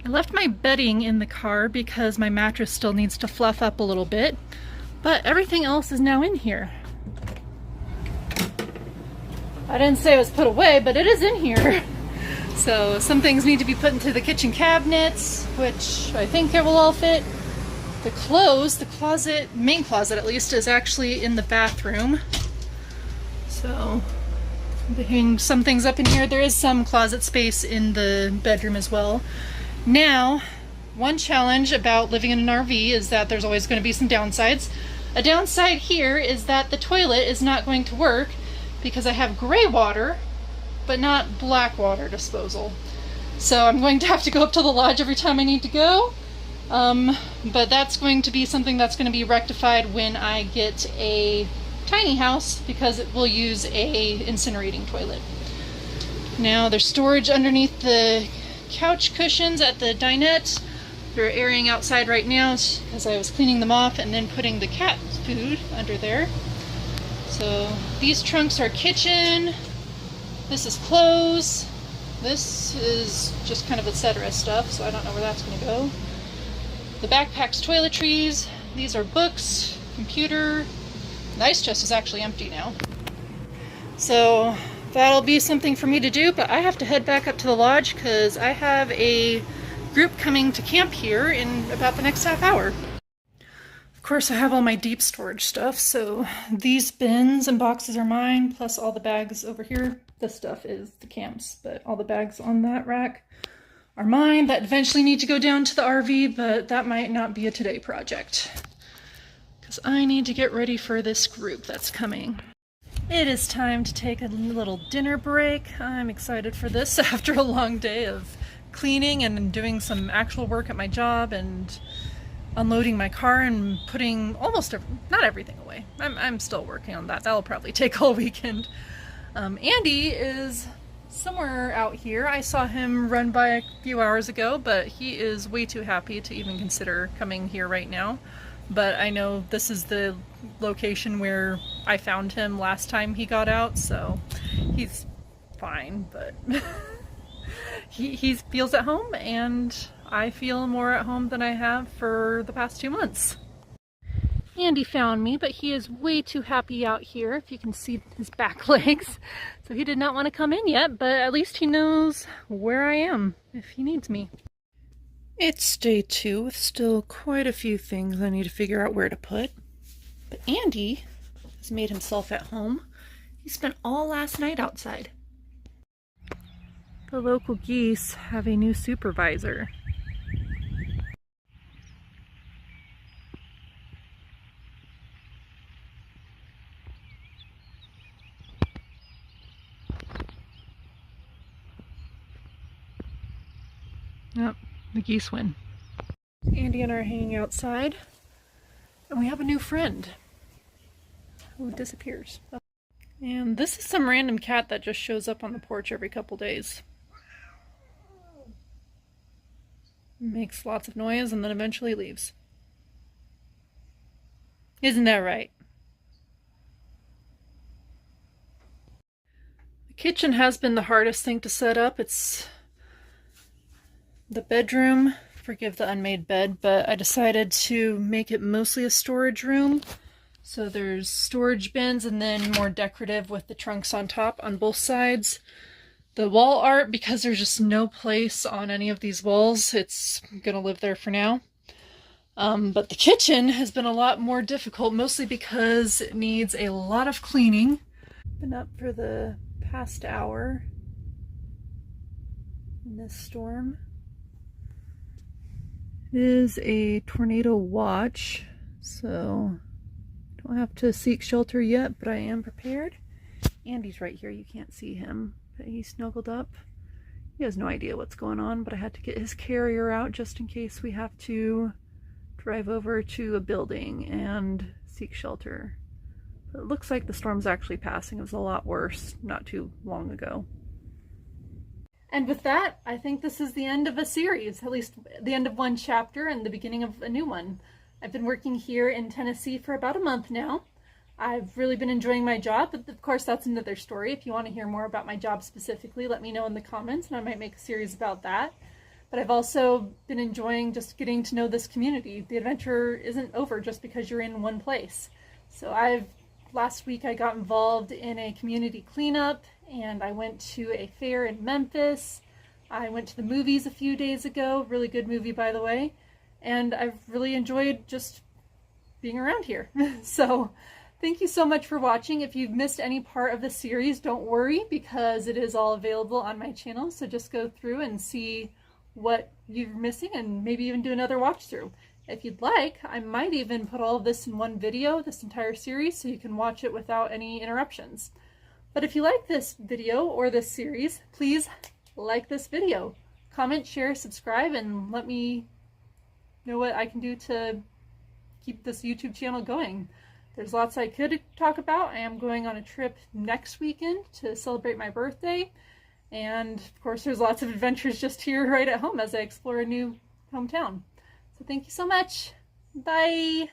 I left my bedding in the car because my mattress still needs to fluff up a little bit, but everything else is now in here. I didn't say it was put away, but it is in here. So some things need to be put into the kitchen cabinets, which I think it will all fit. The clothes, the closet, main closet at least, is actually in the bathroom. So I'm hanging some things up in here. There is some closet space in the bedroom as well. Now, one challenge about living in an RV is that there's always going to be some downsides. A downside here is that the toilet is not going to work because I have gray water, but not black water disposal. So I'm going to have to go up to the lodge every time I need to go. But that's going to be something that's going to be rectified when I get a tiny house, because it will use a incinerating toilet. Now there's storage underneath the couch cushions at the dinette. They're airing outside right now because I was cleaning them off and then putting the cat food under there. So these trunks are kitchen, this is clothes, this is just kind of etc. stuff, so I don't know where that's going to go. The backpack's toiletries, these are books, computer. The ice chest is actually empty now. So that'll be something for me to do, but I have to head back up to the lodge because I have a group coming to camp here in about the next half hour. Of course, I have all my deep storage stuff, so these bins and boxes are mine, plus all the bags over here. This stuff is the camp's, but all the bags on that rack are mine that eventually need to go down to the RV, but that might not be a today project because I need to get ready for this group that's coming. It is time to take a little dinner break. I'm excited for this after a long day of cleaning and doing some actual work at my job and unloading my car and putting not everything away. I'm still working on that. That'll probably take all weekend. Andy is somewhere out here. I saw him run by a few hours ago, but he is way too happy to even consider coming here right now. But I know this is the location where I found him last time he got out, so he's fine, but he feels at home, and I feel more at home than I have for the past 2 months. Andy found me, but he is way too happy out here, if you can see his back legs. So he did not want to come in yet, but at least he knows where I am if he needs me. It's day 2 with still quite a few things I need to figure out where to put. But Andy has made himself at home. He spent all last night outside. The local geese have a new supervisor. Yep, the geese win. Andy and I are hanging outside, and we have a new friend who disappears. And this is some random cat that just shows up on the porch every couple days. Makes lots of noise and then eventually leaves. Isn't that right? The kitchen has been the hardest thing to set up. It's the bedroom, forgive the unmade bed, but I decided to make it mostly a storage room. So there's storage bins and then more decorative with the trunks on top on both sides. The wall art, because there's just no place on any of these walls, it's gonna live there for now. But the kitchen has been a lot more difficult, mostly because it needs a lot of cleaning. Been up for the past hour in this storm. It is a tornado watch, so don't have to seek shelter yet, but I am prepared. Andy's right here, you can't see him, but he's snuggled up. He has no idea what's going on, but I had to get his carrier out just in case we have to drive over to a building and seek shelter. But it looks like the storm's actually passing. It was a lot worse not too long ago. And with that, I think this is the end of a series, at least the end of one chapter and the beginning of a new one. I've been working here in Tennessee for about a month now. I've really been enjoying my job, but of course that's another story. If you want to hear more about my job specifically, let me know in the comments and I might make a series about that. But I've also been enjoying just getting to know this community. The adventure isn't over just because you're in one place. So last week I got involved in a community cleanup, and I went to a fair in Memphis. I went to the movies a few days ago, really good movie by the way, and I've really enjoyed just being around here. So thank you so much for watching. If you've missed any part of the series, don't worry, because it is all available on my channel, so just go through and see what you're missing and maybe even do another watch through. If you'd like, I might even put all of this in one video, this entire series, so you can watch it without any interruptions. But if you like this video or this series, please like this video. Comment, share, subscribe, and let me know what I can do to keep this YouTube channel going. There's lots I could talk about. I am going on a trip next weekend to celebrate my birthday. And of course, there's lots of adventures just here right at home as I explore a new hometown. So thank you so much. Bye.